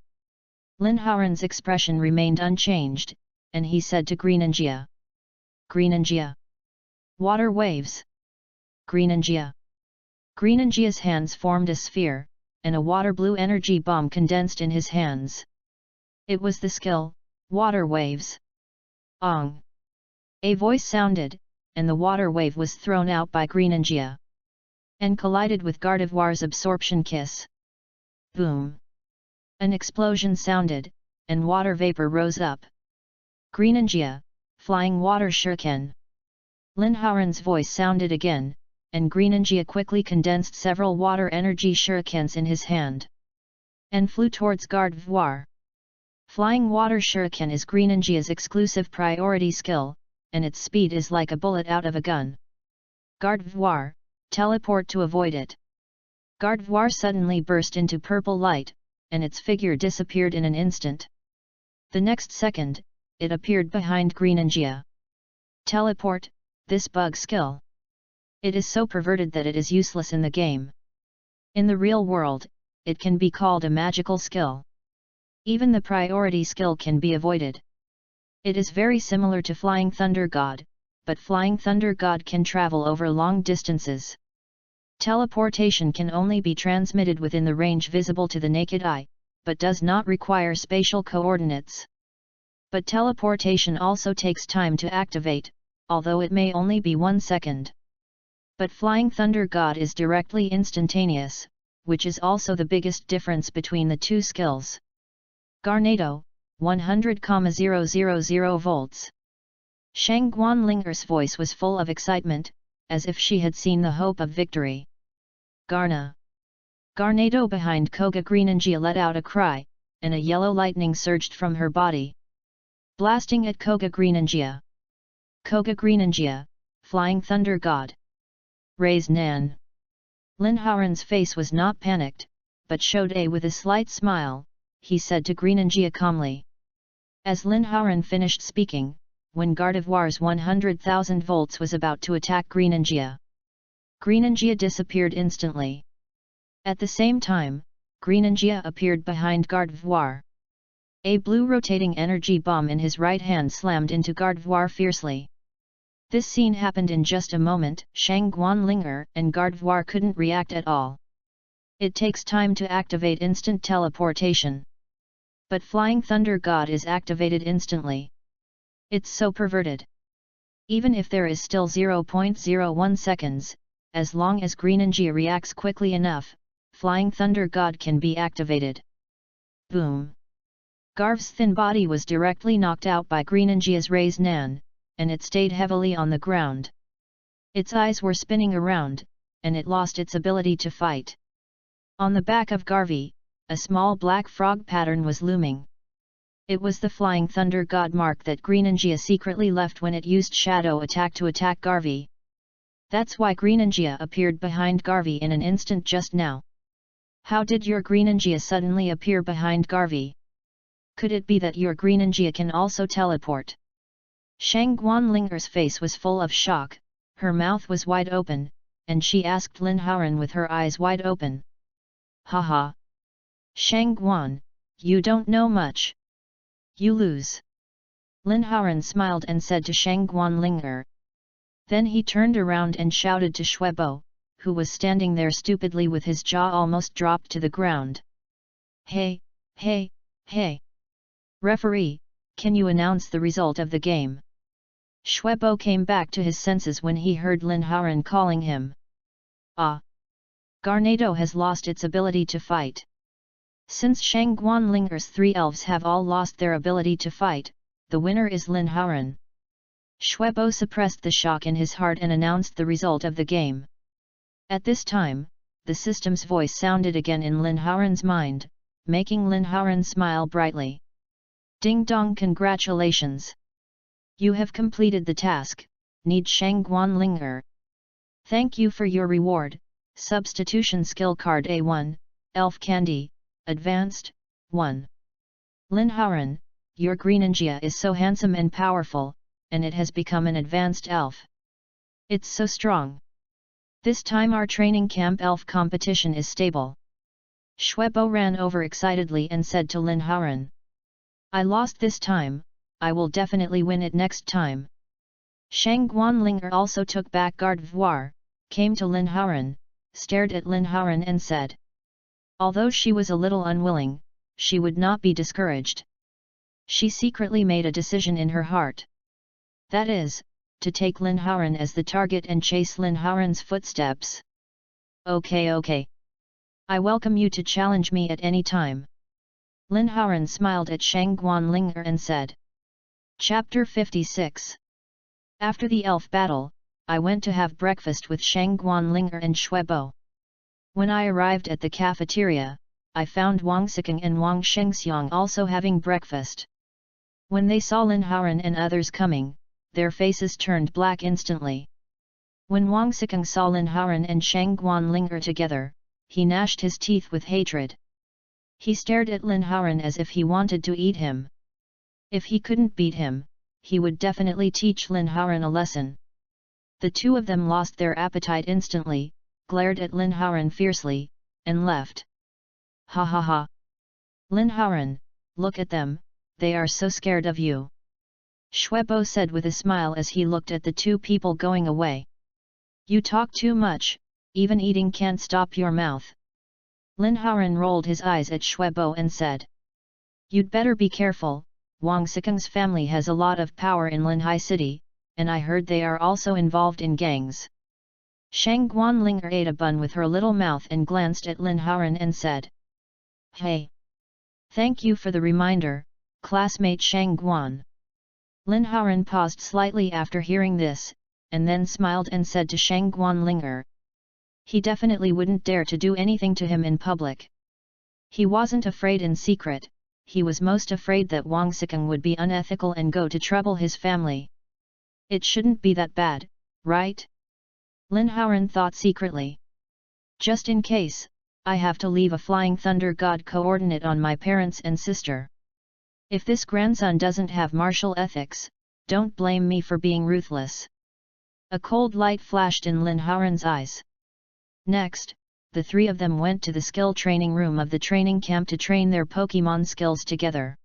Linhauen's expression remained unchanged, and he said to Greninja. Greninja. Water waves. Greninja. Greninja's hands formed a sphere, and a water blue energy bomb condensed in his hands. It was the skill, water waves. Ong. A voice sounded, and the water wave was thrown out by Greninja. And collided with Gardevoir's absorption kiss. Boom. An explosion sounded, and water vapor rose up. Greninja, flying water shuriken. Linhauen's voice sounded again, and Greninja quickly condensed several water energy shurikens in his hand. And flew towards Gardevoir. Flying water shuriken is Greninja's exclusive priority skill, and its speed is like a bullet out of a gun. Gardevoir, teleport to avoid it. Gardevoir suddenly burst into purple light, and its figure disappeared in an instant. The next second, it appeared behind Greninja. Teleport, this bug skill. It is so perverted that it is useless in the game. In the real world, it can be called a magical skill. Even the priority skill can be avoided. It is very similar to Flying Thunder God, but Flying Thunder God can travel over long distances. Teleportation can only be transmitted within the range visible to the naked eye, but does not require spatial coordinates. But teleportation also takes time to activate, although it may only be 1 second. But Flying Thunder God is directly instantaneous, which is also the biggest difference between the two skills. Garnado, 100,000 volts. Shangguanlinger's voice was full of excitement, as if she had seen the hope of victory. Garna. Garnado behind Koga Greninja let out a cry, and a yellow lightning surged from her body. Blasting at Koga Greninja. Koga Greninja, Flying Thunder God. Raise Nan. Linhauen's face was not panicked, but showed with a slight smile, he said to Greninja calmly. As Linhauen finished speaking, when Gardevoir's 100,000 volts was about to attack Greninja. Greninja disappeared instantly. At the same time, Greninja appeared behind Gardevoir. A blue rotating energy bomb in his right hand slammed into Gardevoir fiercely. This scene happened in just a moment. Shangguanlinger and Gardevoir couldn't react at all. It takes time to activate instant teleportation. But Flying Thunder God is activated instantly. It's so perverted. Even if there is still 0.01 seconds, as long as Greninja reacts quickly enough, Flying Thunder God can be activated. Boom! Garv's thin body was directly knocked out by Greenangia's raised nan, and it stayed heavily on the ground. Its eyes were spinning around, and it lost its ability to fight. On the back of Garvey, a small black frog pattern was looming. It was the flying thunder god mark that Greenangia secretly left when it used shadow attack to attack Garvey. That's why Greenangia appeared behind Garvey in an instant just now. How did your Greenangia suddenly appear behind Garvey? Could it be that your Greenangia can also teleport? Shang Guanlinger's face was full of shock, her mouth was wide open, and she asked Lin Haoran with her eyes wide open. Haha! Shang Guan, you don't know much. You lose. Lin Haoran smiled and said to Shang Guanlinger. Then he turned around and shouted to Shuebo, who was standing there stupidly with his jaw almost dropped to the ground. Hey, hey, hey! Referee, can you announce the result of the game? Shuebo came back to his senses when he heard Lin Haoran calling him. Ah! Garnado has lost its ability to fight. Since Shang Guanlinger's 3 elves have all lost their ability to fight, the winner is Lin Haoran. Shuebo suppressed the shock in his heart and announced the result of the game. At this time, the system's voice sounded again in Lin Haoran's mind, making Lin Haoran smile brightly. Ding dong, congratulations! You have completed the task, need Shang Guanlinger. Thank you for your reward, Substitution Skill Card A1, Elf Candy, Advanced, 1. Lin Haoran, your Greenangia is so handsome and powerful, and it has become an advanced elf. It's so strong. This time our training camp elf competition is stable. Shuebo ran over excitedly and said to Lin Haoran. I lost this time, I will definitely win it next time. Shang Guanlinger also took back garde voir, came to Lin Haoran, stared at Lin Haoran and said. Although she was a little unwilling, she would not be discouraged. She secretly made a decision in her heart. That is, to take Lin Haoran as the target and chase Lin Haoran's footsteps. Okay. I welcome you to challenge me at any time. Lin Haoran smiled at Shang Guanlinger and said. Chapter 56. After the elf battle, I went to have breakfast with Shang Guanlinger and Shuebo. When I arrived at the cafeteria, I found Wang Xikang and Wang Shengxiang also having breakfast. When they saw Lin Haoran and others coming, their faces turned black instantly. When Wang Xikang saw Lin Haoran and Shang Guanlinger together, he gnashed his teeth with hatred. He stared at Lin Haoran as if he wanted to eat him. If he couldn't beat him, he would definitely teach Lin Haoran a lesson. The two of them lost their appetite instantly, glared at Lin Haoran fiercely, and left. Ha ha ha! Lin Haoran, look at them, they are so scared of you. Shuebo said with a smile as he looked at the two people going away. You talk too much, even eating can't stop your mouth. Lin Haoran rolled his eyes at Shuebo and said. You'd better be careful, Wang Xikang's family has a lot of power in Linhai City, and I heard they are also involved in gangs. Shang Guanlinger ate a bun with her little mouth and glanced at Lin Haoran and said. Hey! Thank you for the reminder, classmate Shang Guan. Lin Haoran paused slightly after hearing this, and then smiled and said to Shang Guanlinger. He definitely wouldn't dare to do anything to him in public. He wasn't afraid in secret, he was most afraid that Wang Xikang would be unethical and go to trouble his family. It shouldn't be that bad, right? Lin Haoran thought secretly. Just in case, I have to leave a flying thunder god coordinate on my parents and sister. If this grandson doesn't have martial ethics, don't blame me for being ruthless. A cold light flashed in Lin Haoran's eyes. Next, the three of them went to the skill training room of the training camp to train their Pokémon skills together.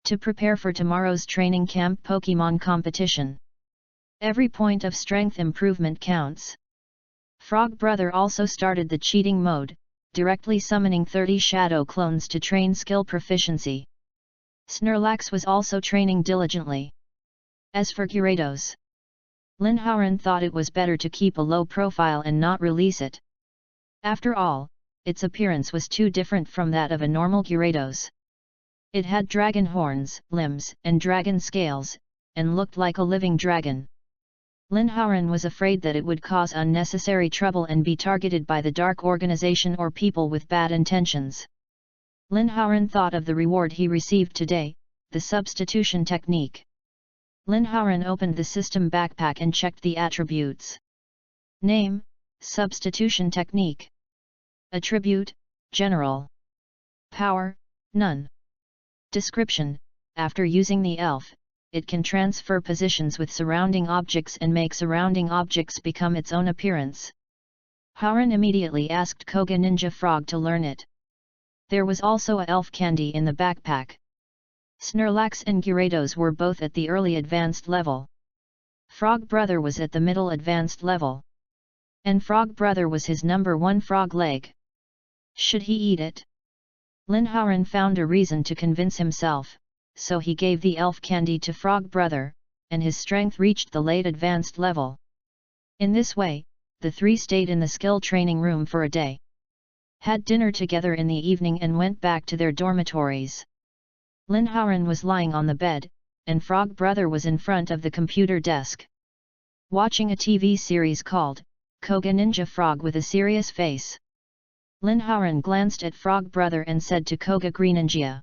To prepare for tomorrow's training camp Pokémon competition. Every point of strength improvement counts. Frog Brother also started the cheating mode, directly summoning 30 shadow clones to train skill proficiency. Snorlax was also training diligently. As for Gyarados, Lin Haoran thought it was better to keep a low profile and not release it. After all, its appearance was too different from that of a normal Gyarados. It had dragon horns, limbs, and dragon scales, and looked like a living dragon. Lin Haoran was afraid that it would cause unnecessary trouble and be targeted by the dark organization or people with bad intentions. Lin Haoran thought of the reward he received today, the substitution technique. Lin Haoran opened the system backpack and checked the attributes. Name, substitution technique. Attribute, general. Power, none. Description, after using the elf, it can transfer positions with surrounding objects and make surrounding objects become its own appearance. Haoran immediately asked Koga Ninja Frog to learn it. There was also a elf candy in the backpack. Snorlax and Gyarados were both at the early advanced level. Frog Brother was at the middle advanced level. And Frog Brother was his number 1 frog leg. Should he eat it? Lin Haoran found a reason to convince himself, so he gave the elf candy to Frog Brother, and his strength reached the late advanced level. In this way, the three stayed in the skill training room for a day. Had dinner together in the evening and went back to their dormitories. Lin Haoran was lying on the bed, and Frog Brother was in front of the computer desk. Watching a TV series called Koga Ninja Frog with a serious face. Lin Haoran glanced at Frog Brother and said to Koga Greninja.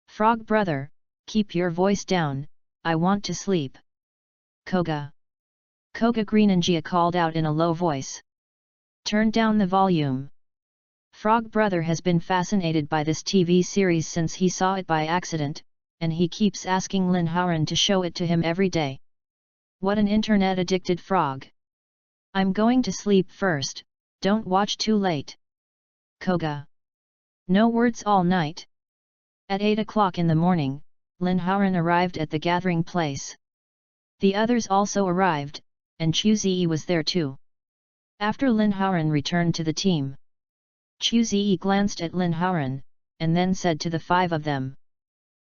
Frog Brother, keep your voice down, I want to sleep. Koga. Koga Greninja called out in a low voice. Turn down the volume. Frog Brother has been fascinated by this TV series since he saw it by accident, and he keeps asking Lin Haoran to show it to him every day. What an internet-addicted frog! I'm going to sleep first, don't watch too late. Koga. No words all night. At 8 o'clock in the morning, Lin Haoran arrived at the gathering place. The others also arrived, and Chu Ziyi was there too. After Lin Haoran returned to the team, Chu Ziyi glanced at Lin Haoran, and then said to the 5 of them.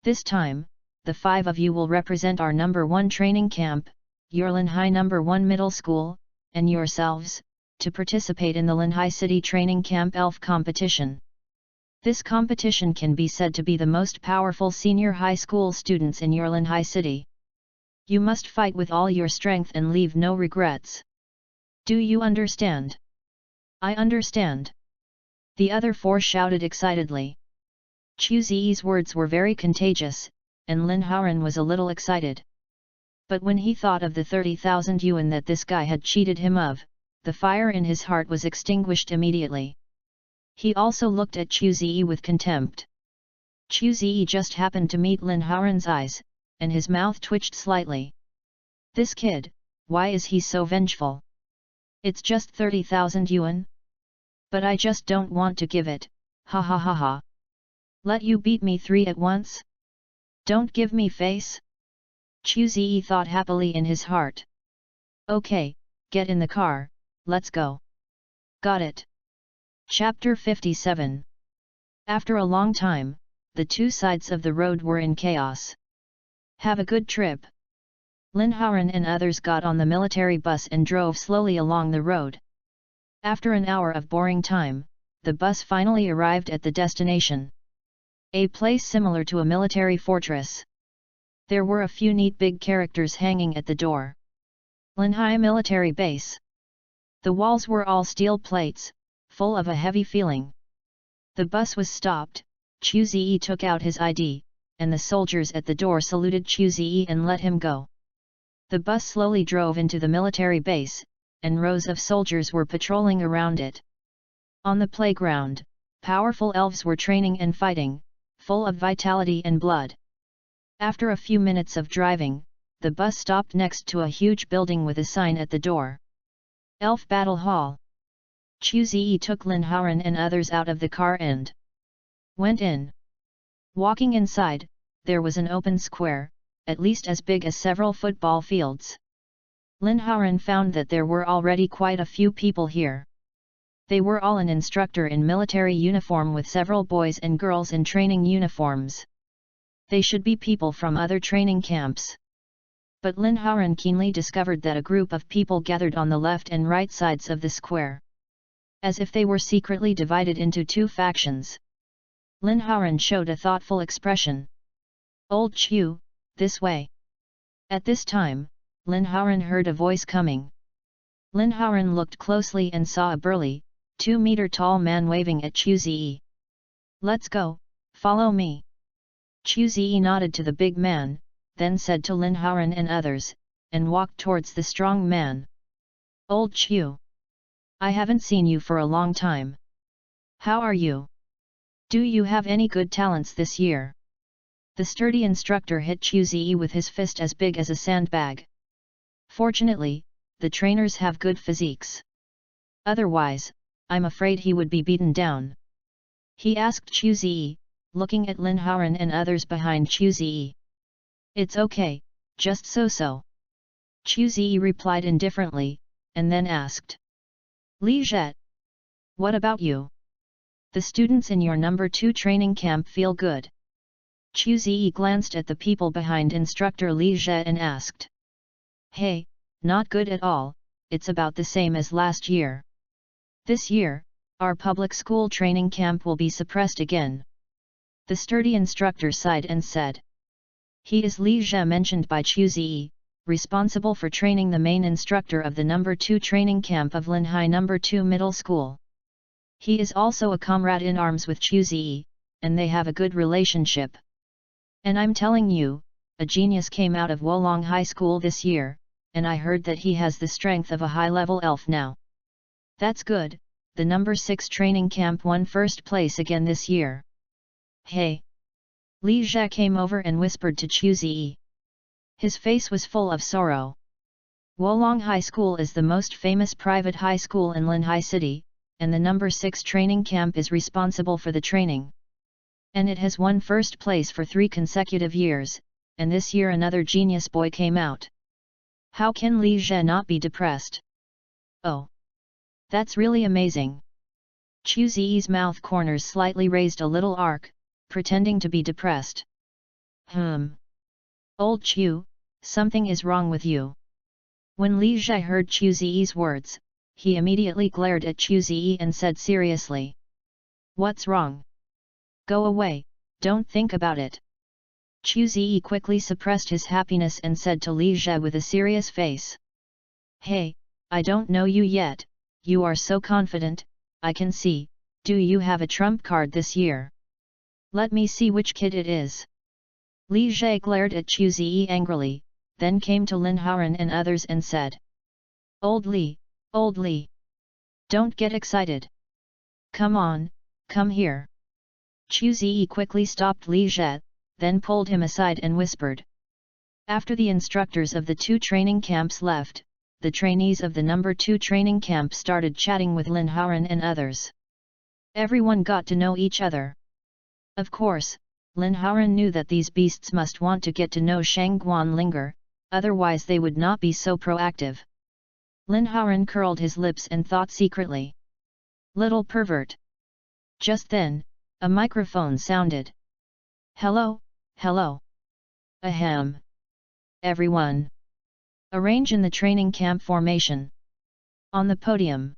This time, the 5 of you will represent our number 1 training camp, your Linhai number 1 middle school, and yourselves, to participate in the Linhai City Training Camp Elf competition. This competition can be said to be the most powerful senior high school students in your Linhai City. You must fight with all your strength and leave no regrets. Do you understand? I understand. The other 4 shouted excitedly. Chu Ziyi's words were very contagious, and Lin Haoran was a little excited. But when he thought of the 30,000 yuan that this guy had cheated him of, the fire in his heart was extinguished immediately. He also looked at Chu Ziyi with contempt. Chu Ziyi just happened to meet Lin Haoran's eyes, and his mouth twitched slightly. This kid, why is he so vengeful? It's just 30,000 yuan? But I just don't want to give it, ha ha ha ha. Let you beat me 3 at once? Don't give me face? Chu Ziyi thought happily in his heart. Okay, get in the car, let's go. Got it. Chapter 57. After a long time, the 2 sides of the road were in chaos. Have a good trip. Lin Haoran and others got on the military bus and drove slowly along the road. After an hour of boring time, the bus finally arrived at the destination. A place similar to a military fortress. There were a few neat big characters hanging at the door. Linhai Military Base. The walls were all steel plates, full of a heavy feeling. The bus was stopped, Chu Ziyi took out his ID, and the soldiers at the door saluted Chu Ziyi and let him go. The bus slowly drove into the military base, and rows of soldiers were patrolling around it. On the playground, powerful elves were training and fighting, full of vitality and blood. After a few minutes of driving, the bus stopped next to a huge building with a sign at the door. Elf Battle Hall. Chu Ziyi took Lin Haoran and others out of the car and went in. Walking inside, there was an open square, at least as big as several football fields. Lin Haoran found that there were already quite a few people here. They were all an instructor in military uniform with several boys and girls in training uniforms. They should be people from other training camps. But Lin Haoran keenly discovered that a group of people gathered on the left and right sides of the square. As if they were secretly divided into 2 factions. Lin Haoran showed a thoughtful expression. Old Chu, this way. At this time, Lin Haoran heard a voice coming. Lin Haoran looked closely and saw a burly, 2-meter-tall man waving at Chu Ziyi. Let's go, follow me. Chu Ziyi nodded to the big man, then said to Lin Haoran and others, and walked towards the strong man. Old Chu. I haven't seen you for a long time. How are you? Do you have any good talents this year? The sturdy instructor hit Chu Ziyi with his fist as big as a sandbag. Fortunately, the trainers have good physiques. Otherwise, I'm afraid he would be beaten down. He asked Chu Ziyi, looking at Lin Haoran and others behind Chu Ziyi. It's okay, just so. Chu Ziyi replied indifferently, and then asked. Li Zhe. What about you? The students in your number 2 training camp feel good. Chu Ziyi glanced at the people behind instructor Li Zhe and asked. Hey, not good at all, it's about the same as last year. This year, our public school training camp will be suppressed again. The sturdy instructor sighed and said. He is Li Zhe mentioned by Chu Ziyi, responsible for training the main instructor of the number 2 training camp of Linhai number 2 middle school. He is also a comrade in arms with Chu Ziyi, and they have a good relationship. And I'm telling you, a genius came out of Wolong High School this year, and I heard that he has the strength of a high-level elf now. That's good, the number 6 training camp won first place again this year. Hey! Li Zhe came over and whispered to Chu Ziyi. His face was full of sorrow. Wolong High School is the most famous private high school in Linhai City, and the number 6 training camp is responsible for the training. And it has won first place for 3 consecutive years, and this year another genius boy came out. How can Li Zhe not be depressed? Oh! That's really amazing. Chu Ziyi's mouth corners slightly raised a little arc, pretending to be depressed. Old Chu, something is wrong with you. When Li Zhe heard Chu Ziyi's words, he immediately glared at Chu Ziyi and said seriously. What's wrong? Go away, don't think about it. Chu Ziyi quickly suppressed his happiness and said to Li Zhe with a serious face. Hey, I don't know you yet, you are so confident, I can see, do you have a trump card this year? Let me see which kid it is. Li Zhe glared at Chu Ziyi angrily, then came to Lin Haoran and others and said. Old Li, don't get excited. Come on, come here. Chu Ziyi quickly stopped Li Zhe, then pulled him aside and whispered. After the instructors of the 2 training camps left, the trainees of the number 2 training camp started chatting with Lin Haoran and others. Everyone got to know each other. Of course, Lin Haoran knew that these beasts must want to get to know Shang Guanlinger, otherwise they would not be so proactive. Lin Haoran curled his lips and thought secretly. Little pervert. Just then, a microphone sounded. Hello. Ahem. Everyone. Arrange in the training camp formation. On the podium.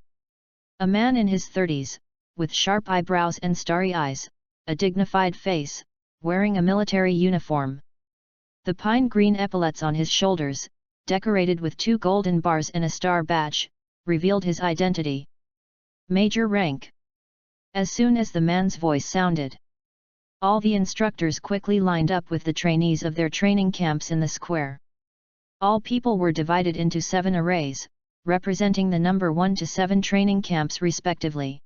A man in his 30s, with sharp eyebrows and starry eyes, a dignified face, wearing a military uniform. The pine green epaulets on his shoulders, decorated with 2 golden bars and a star badge, revealed his identity. Major rank. As soon as the man's voice sounded, all the instructors quickly lined up with the trainees of their training camps in the square. All people were divided into 7 arrays, representing the number 1 to 7 training camps respectively.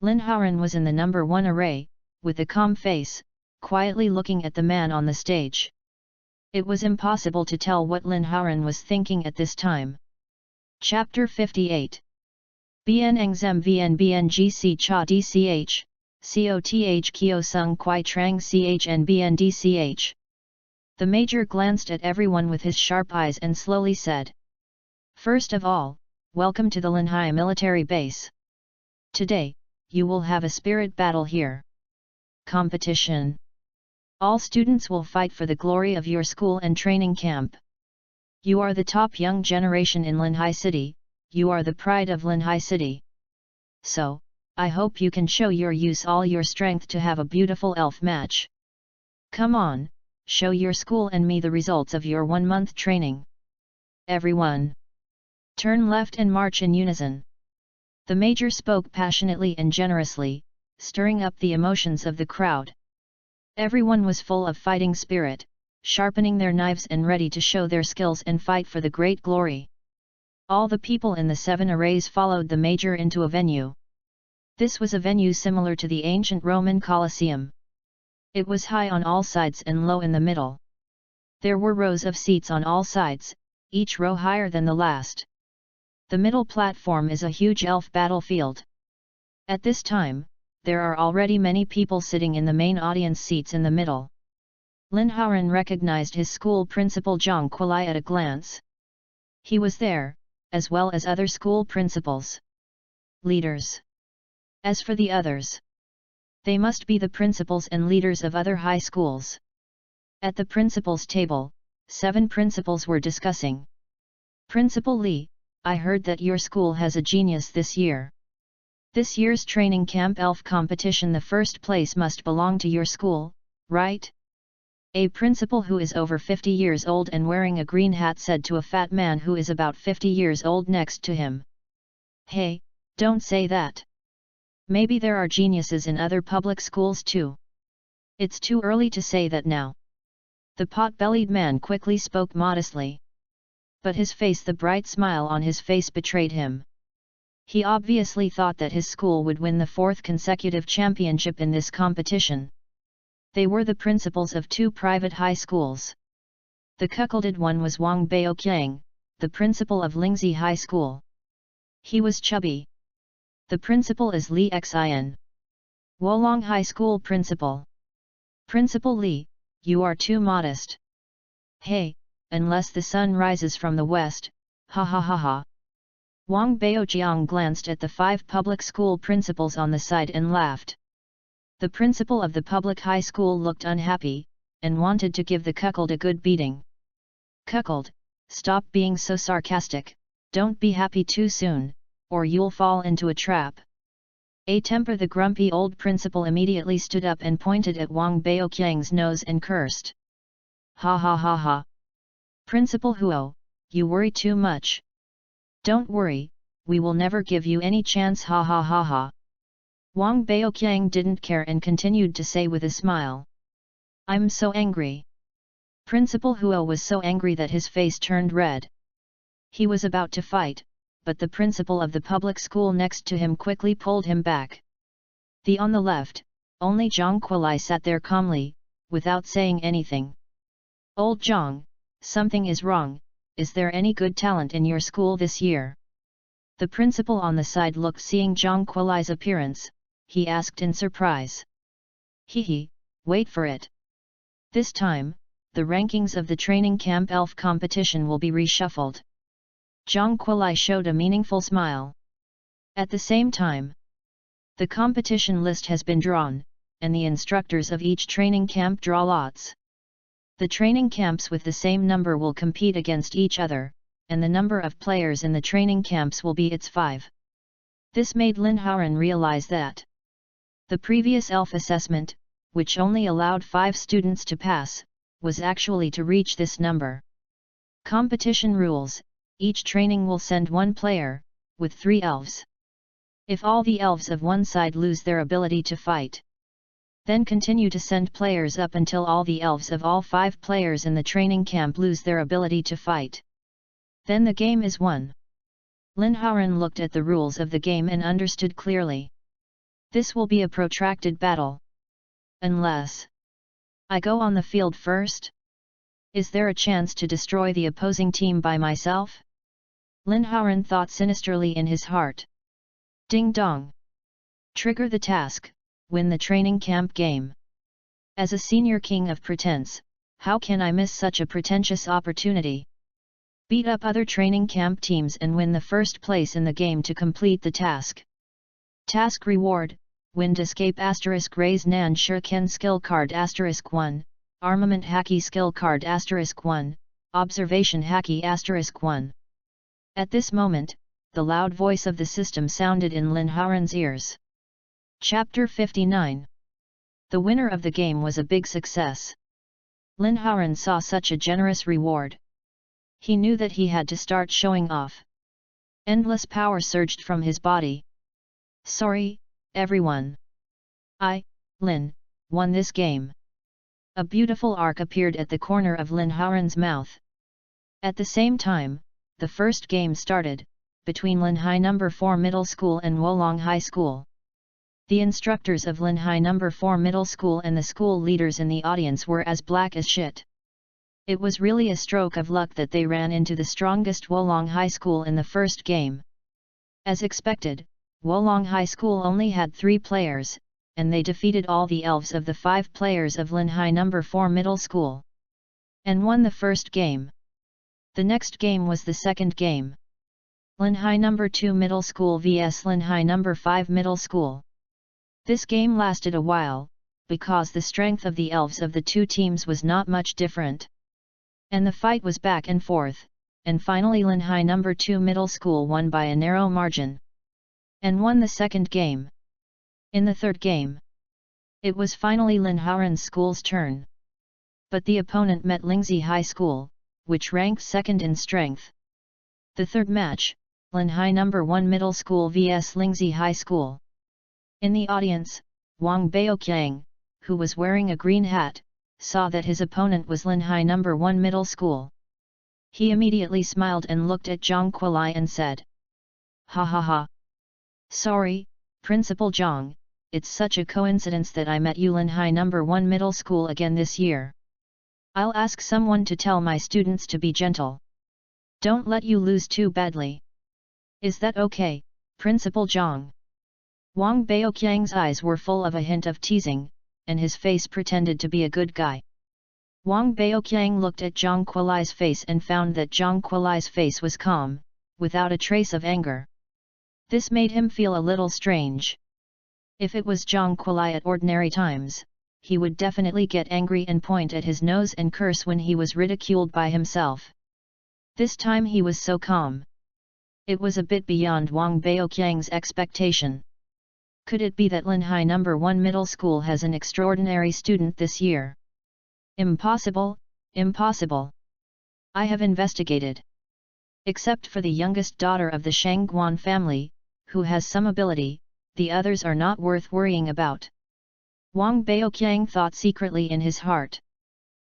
Lin Haoran was in the number 1 array, with a calm face, quietly looking at the man on the stage. It was impossible to tell what Lin Haoran was thinking at this time. Chapter 58. Bien Engzem Vn Bngc Cha Dch, Coth Kyo Sung Kwai Trang Chn Bn Dch. The major glanced at everyone with his sharp eyes and slowly said. First of all, welcome to the Linhai military base. Today, you will have a spirit battle here. Competition. All students will fight for the glory of your school and training camp. You are the top young generation in Linhai City, you are the pride of Linhai City. So, I hope you can show all your strength to have a beautiful elf match. Come on, show your school and me the results of your 1-month training. Everyone, turn left and march in unison. The major spoke passionately and generously, stirring up the emotions of the crowd. Everyone was full of fighting spirit, sharpening their knives and ready to show their skills and fight for the great glory. All the people in the 7 arrays followed the major into a venue. This was a venue similar to the ancient Roman Colosseum. It was high on all sides and low in the middle. There were rows of seats on all sides, each row higher than the last. The middle platform is a huge elf battlefield. At this time, there are already many people sitting in the main audience seats in the middle. Lin Haoran recognized his school principal Zhang Kuilai at a glance. He was there, as well as other school principals. Leaders. As for the others, they must be the principals and leaders of other high schools. At the principals' table, 7 principals were discussing. Principal Li, I heard that your school has a genius this year. This year's training camp elf competition, the first place must belong to your school, right? A principal who is over 50 years old and wearing a green hat said to a fat man who is about 50 years old next to him. Hey, don't say that. Maybe there are geniuses in other public schools too. It's too early to say that now. The pot-bellied man quickly spoke modestly. But his face, the bright smile on his face betrayed him. He obviously thought that his school would win the 4th consecutive championship in this competition. They were the principals of 2 private high schools. The cuckolded one was Wang Baoqiang, the principal of Lingzi High School. He was chubby. The principal is Li Xin. Wolong High School principal. Principal Li, you are too modest. Hey, unless the sun rises from the west, ha ha ha ha. Wang Baoqiang glanced at the 5 public school principals on the side and laughed. The principal of the public high school looked unhappy, and wanted to give the cuckold a good beating. Cuckold, stop being so sarcastic, don't be happy too soon, or you'll fall into a trap. A temper, the grumpy old principal immediately stood up and pointed at Wang Baoqiang's nose and cursed. Ha ha ha ha. Principal Huo, you worry too much. Don't worry, we will never give you any chance, ha ha ha ha. Wang Baoqiang didn't care and continued to say with a smile. I'm so angry. Principal Huo was so angry that his face turned red. He was about to fight, but the principal of the public school next to him quickly pulled him back. On the left, only Zhang Kuilai sat there calmly, without saying anything. Old Zhang, something is wrong. Is there any good talent in your school this year? The principal on the side looked, seeing Zhang Kuilai's appearance. He asked in surprise. Hee, wait for it. This time, the rankings of the training camp elf competition will be reshuffled. Zhang Kuilai showed a meaningful smile. At the same time, the competition list has been drawn, and the instructors of each training camp draw lots. The training camps with the same number will compete against each other, and the number of players in the training camps will be its 5. This made Lin Haoran realize that the previous elf assessment, which only allowed 5 students to pass, was actually to reach this number. Competition rules: each training will send 1 player, with 3 elves. If all the elves of one side lose their ability to fight, then continue to send players up until all the elves of all 5 players in the training camp lose their ability to fight. Then the game is won. Lin Haoran looked at the rules of the game and understood clearly. This will be a protracted battle. Unless I go on the field first? Is there a chance to destroy the opposing team by myself? Lin Haoran thought sinisterly in his heart. Ding dong! Trigger the task. Win the training camp game. As a senior king of pretense, how can I miss such a pretentious opportunity? Beat up other training camp teams and win the first place in the game to complete the task. Task reward: Wind Escape * Raise Nan Shuriken Skill Card *1, Armament Haki Skill Card *1, Observation Haki *1. At this moment, the loud voice of the system sounded in Lin Haoran's ears. Chapter 59. The winner of the game was a big success. Lin Haoran saw such a generous reward. He knew that he had to start showing off. Endless power surged from his body. Sorry, everyone. I, Lin, won this game. A beautiful arc appeared at the corner of Lin Haoran's mouth. At the same time, the first game started, between Lin Hai No. 4 Middle School and Wolong High School. The instructors of Lin Hai No. 4 Middle School and the school leaders in the audience were as black as shit. It was really a stroke of luck that they ran into the strongest Wolong High School in the first game. As expected, Wolong High School only had 3 players, and they defeated all the elves of the 5 players of Lin Hai No. 4 Middle School, and won the first game. The next game was the second game. Lin Hai No. 2 Middle School vs Lin Hai No. 5 Middle School. This game lasted a while, because the strength of the elves of the two teams was not much different. And the fight was back and forth, and finally Lin Hai No. 2 Middle School won by a narrow margin. And won the second game. In the third game, it was finally Lin Haoran's school's turn. But the opponent met Lingzi High School, which ranked second in strength. The third match, Lin Hai No. 1 Middle School vs Lingzi High School. In the audience, Wang Baoqiang, who was wearing a green hat, saw that his opponent was Lin Hai No. 1 Middle School. He immediately smiled and looked at Zhang Kualai and said, "Ha ha ha. Sorry, Principal Zhang, it's such a coincidence that I met you Lin Hai No. 1 Middle School again this year. I'll ask someone to tell my students to be gentle. Don't let you lose too badly. Is that okay, Principal Zhang?" Wang Baoqiang's eyes were full of a hint of teasing, and his face pretended to be a good guy. Wang Baoqiang looked at Zhang Kualai's face and found that Zhang Kualai's face was calm, without a trace of anger. This made him feel a little strange. If it was Zhang Kualai at ordinary times, he would definitely get angry and point at his nose and curse when he was ridiculed by himself. This time he was so calm. It was a bit beyond Wang Baoqiang's expectation. Could it be that Lin Hai No. 1 Middle School has an extraordinary student this year? Impossible, impossible. I have investigated. Except for the youngest daughter of the Shangguan family, who has some ability, the others are not worth worrying about. Wang Baoqiang thought secretly in his heart.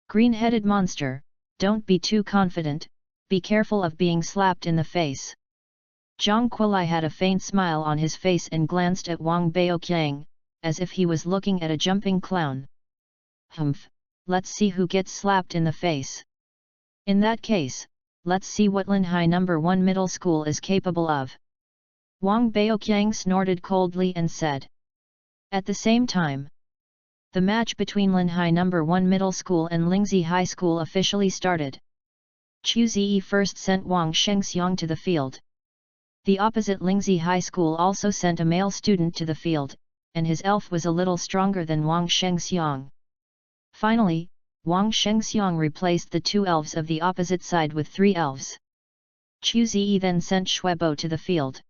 Green-headed monster, don't be too confident, be careful of being slapped in the face. Zhang Kualai had a faint smile on his face and glanced at Wang Baoqiang, as if he was looking at a jumping clown. Humph, let's see who gets slapped in the face. In that case, let's see what Lin Hai No. 1 Middle School is capable of. Wang Baoqiang snorted coldly and said. At the same time, the match between Lin Hai No. 1 Middle School and Lingzi High School officially started. Chu Ziyi first sent Wang Shengxiang to the field. The opposite Lingzi High School also sent a male student to the field, and his elf was a little stronger than Wang Shengxiang. Finally, Wang Shengxiang replaced the 2 elves of the opposite side with 3 elves. Chu Ziyi then sent Shuebo to the field.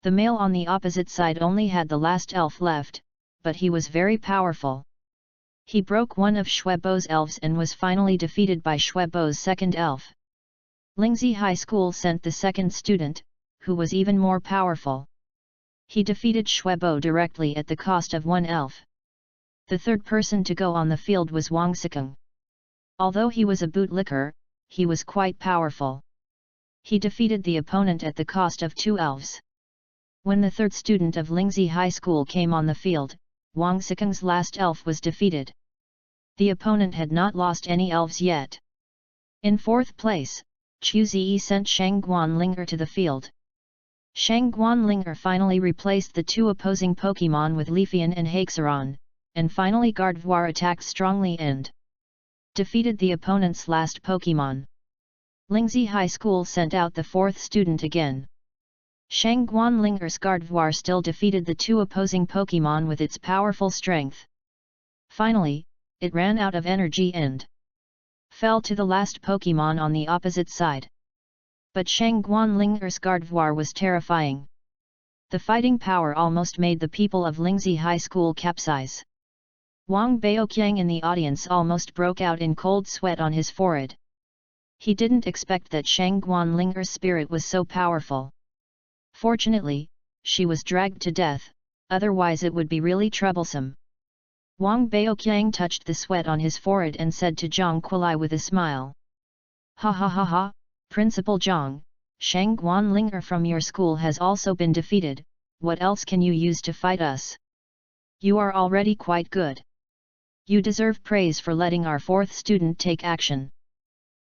The male on the opposite side only had the last elf left, but he was very powerful. He broke one of Shuebo's elves and was finally defeated by Shuebo's second elf. Lingzi High School sent the second student, who was even more powerful. He defeated Shuebo directly at the cost of 1 elf. The third person to go on the field was Wang Sikeng. Although he was a bootlicker, he was quite powerful. He defeated the opponent at the cost of 2 elves. When the third student of Lingzi High School came on the field, Wang Sikeng's last elf was defeated. The opponent had not lost any elves yet. In fourth place, Chu Ziyi sent Shangguan Linger to the field. Shangguan Linger finally replaced the 2 opposing Pokémon with Leafian and Haxoron, and finally Gardevoir attacked strongly and defeated the opponent's last Pokémon. Lingzi High School sent out the 4th student again. Shangguan Linger's Gardevoir still defeated the 2 opposing Pokémon with its powerful strength. Finally, it ran out of energy and fell to the last Pokémon on the opposite side. But Shangguan Linger's Gardevoir was terrifying. The fighting power almost made the people of Lingzi High School capsize. Wang Baoqiang in the audience almost broke out in cold sweat on his forehead. He didn't expect that Shang Guanlinger's spirit was so powerful. Fortunately, she was dragged to death, otherwise it would be really troublesome. Wang Baoqiang touched the sweat on his forehead and said to Zhang Kuilai with a smile. Ha ha ha ha, Principal Zhang, Shang Guanlinger from your school has also been defeated, what else can you use to fight us? You are already quite good. You deserve praise for letting our fourth student take action.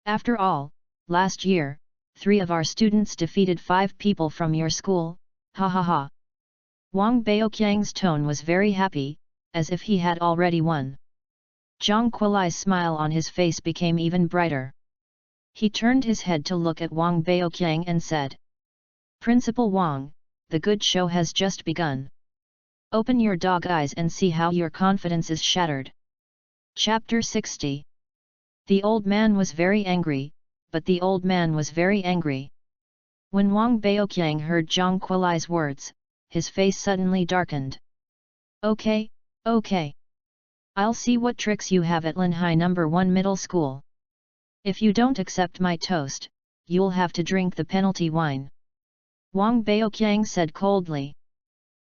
After all, last year, 3 of our students defeated 5 people from your school, ha ha ha. Wang Baoqiang's tone was very happy, as if he had already won. Zhang Kuilai's smile on his face became even brighter. He turned his head to look at Wang Baoqiang and said, Principal Wang, the good show has just begun. Open your dog eyes and see how your confidence is shattered. Chapter 60. The old man was very angry, but the old man was very angry. When Wang Baoqiang heard Zhang Kuilai's words, his face suddenly darkened. Okay, okay. I'll see what tricks you have at Linhai No. 1 Middle School. If you don't accept my toast, you'll have to drink the penalty wine. Wang Baoqiang said coldly.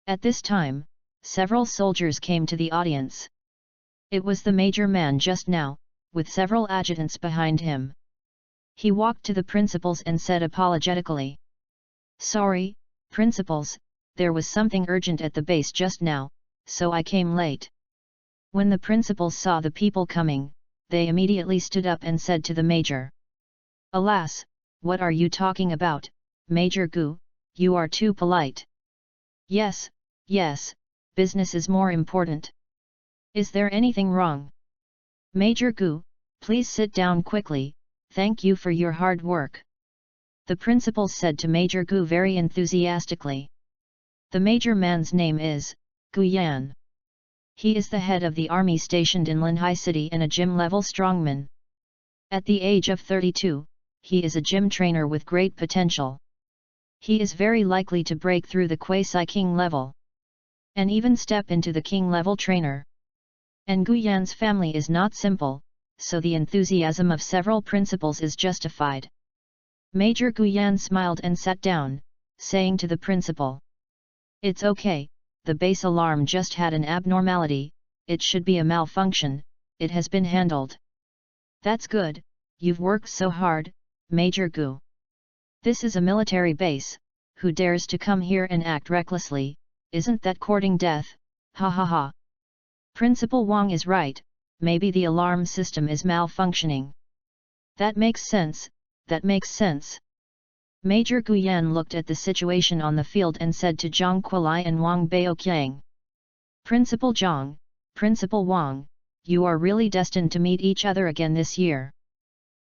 At this time, several soldiers came to the audience. It was the major man just now, with several adjutants behind him. He walked to the principals and said apologetically. Sorry, principals, there was something urgent at the base just now, so I came late. When the principals saw the people coming, they immediately stood up and said to the major. Alas, what are you talking about, Major Gu, you are too polite. Yes, yes, business is more important. Is there anything wrong? Major Gu, please sit down quickly, thank you for your hard work. The principals said to Major Gu very enthusiastically. The major man's name is Gu Yan. He is the head of the army stationed in Linhai City and a gym-level strongman. At the age of 32, he is a gym trainer with great potential. He is very likely to break through the quasi-king level, and even step into the king-level trainer. And Gu Yan's family is not simple, so the enthusiasm of several principals is justified. Major Gu Yan smiled and sat down, saying to the principal. It's okay. The base alarm just had an abnormality, it should be a malfunction, it has been handled. That's good, you've worked so hard, Major Gu. This is a military base, who dares to come here and act recklessly, isn't that courting death, ha ha ha. Principal Wang is right, maybe the alarm system is malfunctioning. That makes sense, that makes sense. Major Gu Yan looked at the situation on the field and said to Zhang Kuilai and Wang Baoqiang. Principal Zhang, Principal Wang, you are really destined to meet each other again this year.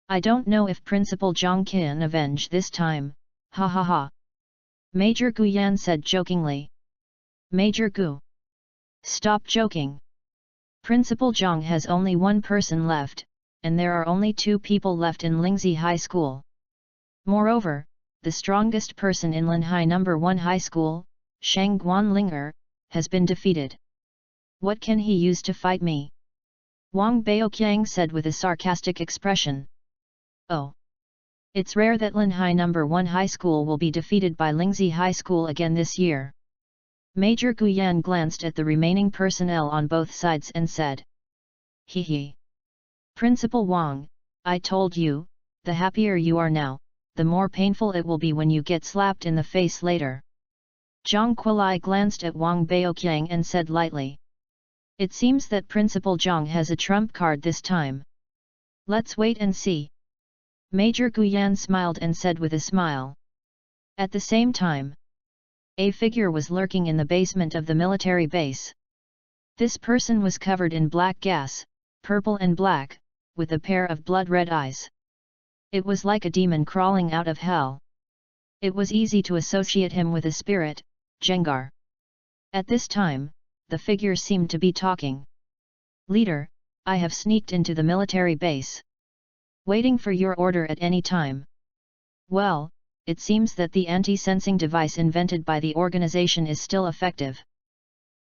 I don't know if Principal Zhang can avenge this time, ha ha ha. Major Gu Yan said jokingly. Major Gu. Stop joking. Principal Zhang has only one person left, and there are only 2 people left in Lingzi High School. Moreover, the strongest person in Linhai No. 1 High School, Shang Guanlinger, has been defeated. What can he use to fight me? Wang Baoqiang said with a sarcastic expression. Oh! It's rare that Linhai No. 1 High School will be defeated by Lingzi High School again this year. Major Gu Yan glanced at the remaining personnel on both sides and said. Hee hee. Principal Wang, I told you, the happier you are now, the more painful it will be when you get slapped in the face later. Zhang Kuilai glanced at Wang Baoqiang and said lightly. It seems that Principal Zhang has a trump card this time. Let's wait and see. Major Gu Yan smiled and said with a smile. At the same time, a figure was lurking in the basement of the military base. This person was covered in black gas, purple and black, with a pair of blood-red eyes. It was like a demon crawling out of hell. It was easy to associate him with a spirit, Jengar. At this time, the figure seemed to be talking. Leader, I have sneaked into the military base. Waiting for your order at any time. Well, it seems that the anti-sensing device invented by the organization is still effective.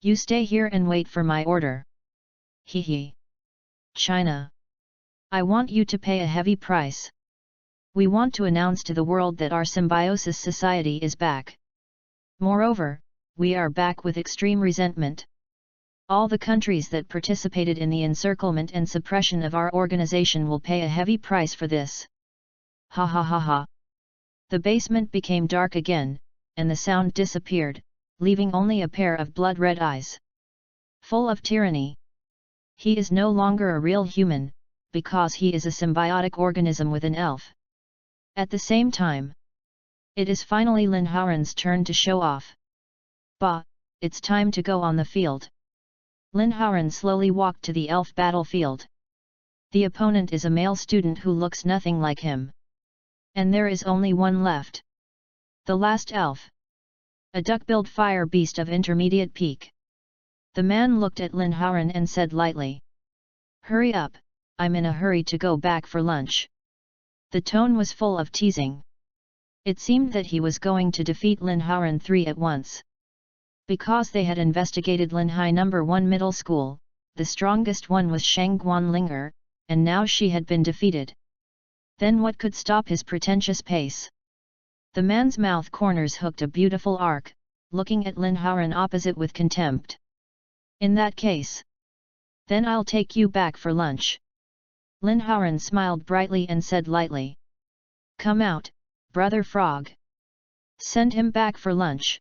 You stay here and wait for my order. Hee. China. I want you to pay a heavy price. We want to announce to the world that our symbiosis society is back. Moreover, we are back with extreme resentment. All the countries that participated in the encirclement and suppression of our organization will pay a heavy price for this. Ha ha ha ha. The basement became dark again, and the sound disappeared, leaving only a pair of blood-red eyes. Full of tyranny. He is no longer a real human, because he is a symbiotic organism with an elf. At the same time, it is finally Lin Haoran's turn to show off. Bah, it's time to go on the field. Lin Haoran slowly walked to the elf battlefield. The opponent is a male student who looks nothing like him. And there is only one left. The last elf. A duck-billed fire beast of intermediate peak. The man looked at Lin Haoran and said lightly. Hurry up, I'm in a hurry to go back for lunch. The tone was full of teasing. It seemed that he was going to defeat Lin Haoran 3 at once. Because they had investigated Linhai No. 1 Middle School, the strongest one was Shang Guanlinger, and now she had been defeated. Then what could stop his pretentious pace? The man's mouth corners hooked a beautiful arc, looking at Lin Haoran opposite with contempt. In that case, then I'll take you back for lunch. Lin Haoran smiled brightly and said lightly. Come out, Brother Frog. Send him back for lunch.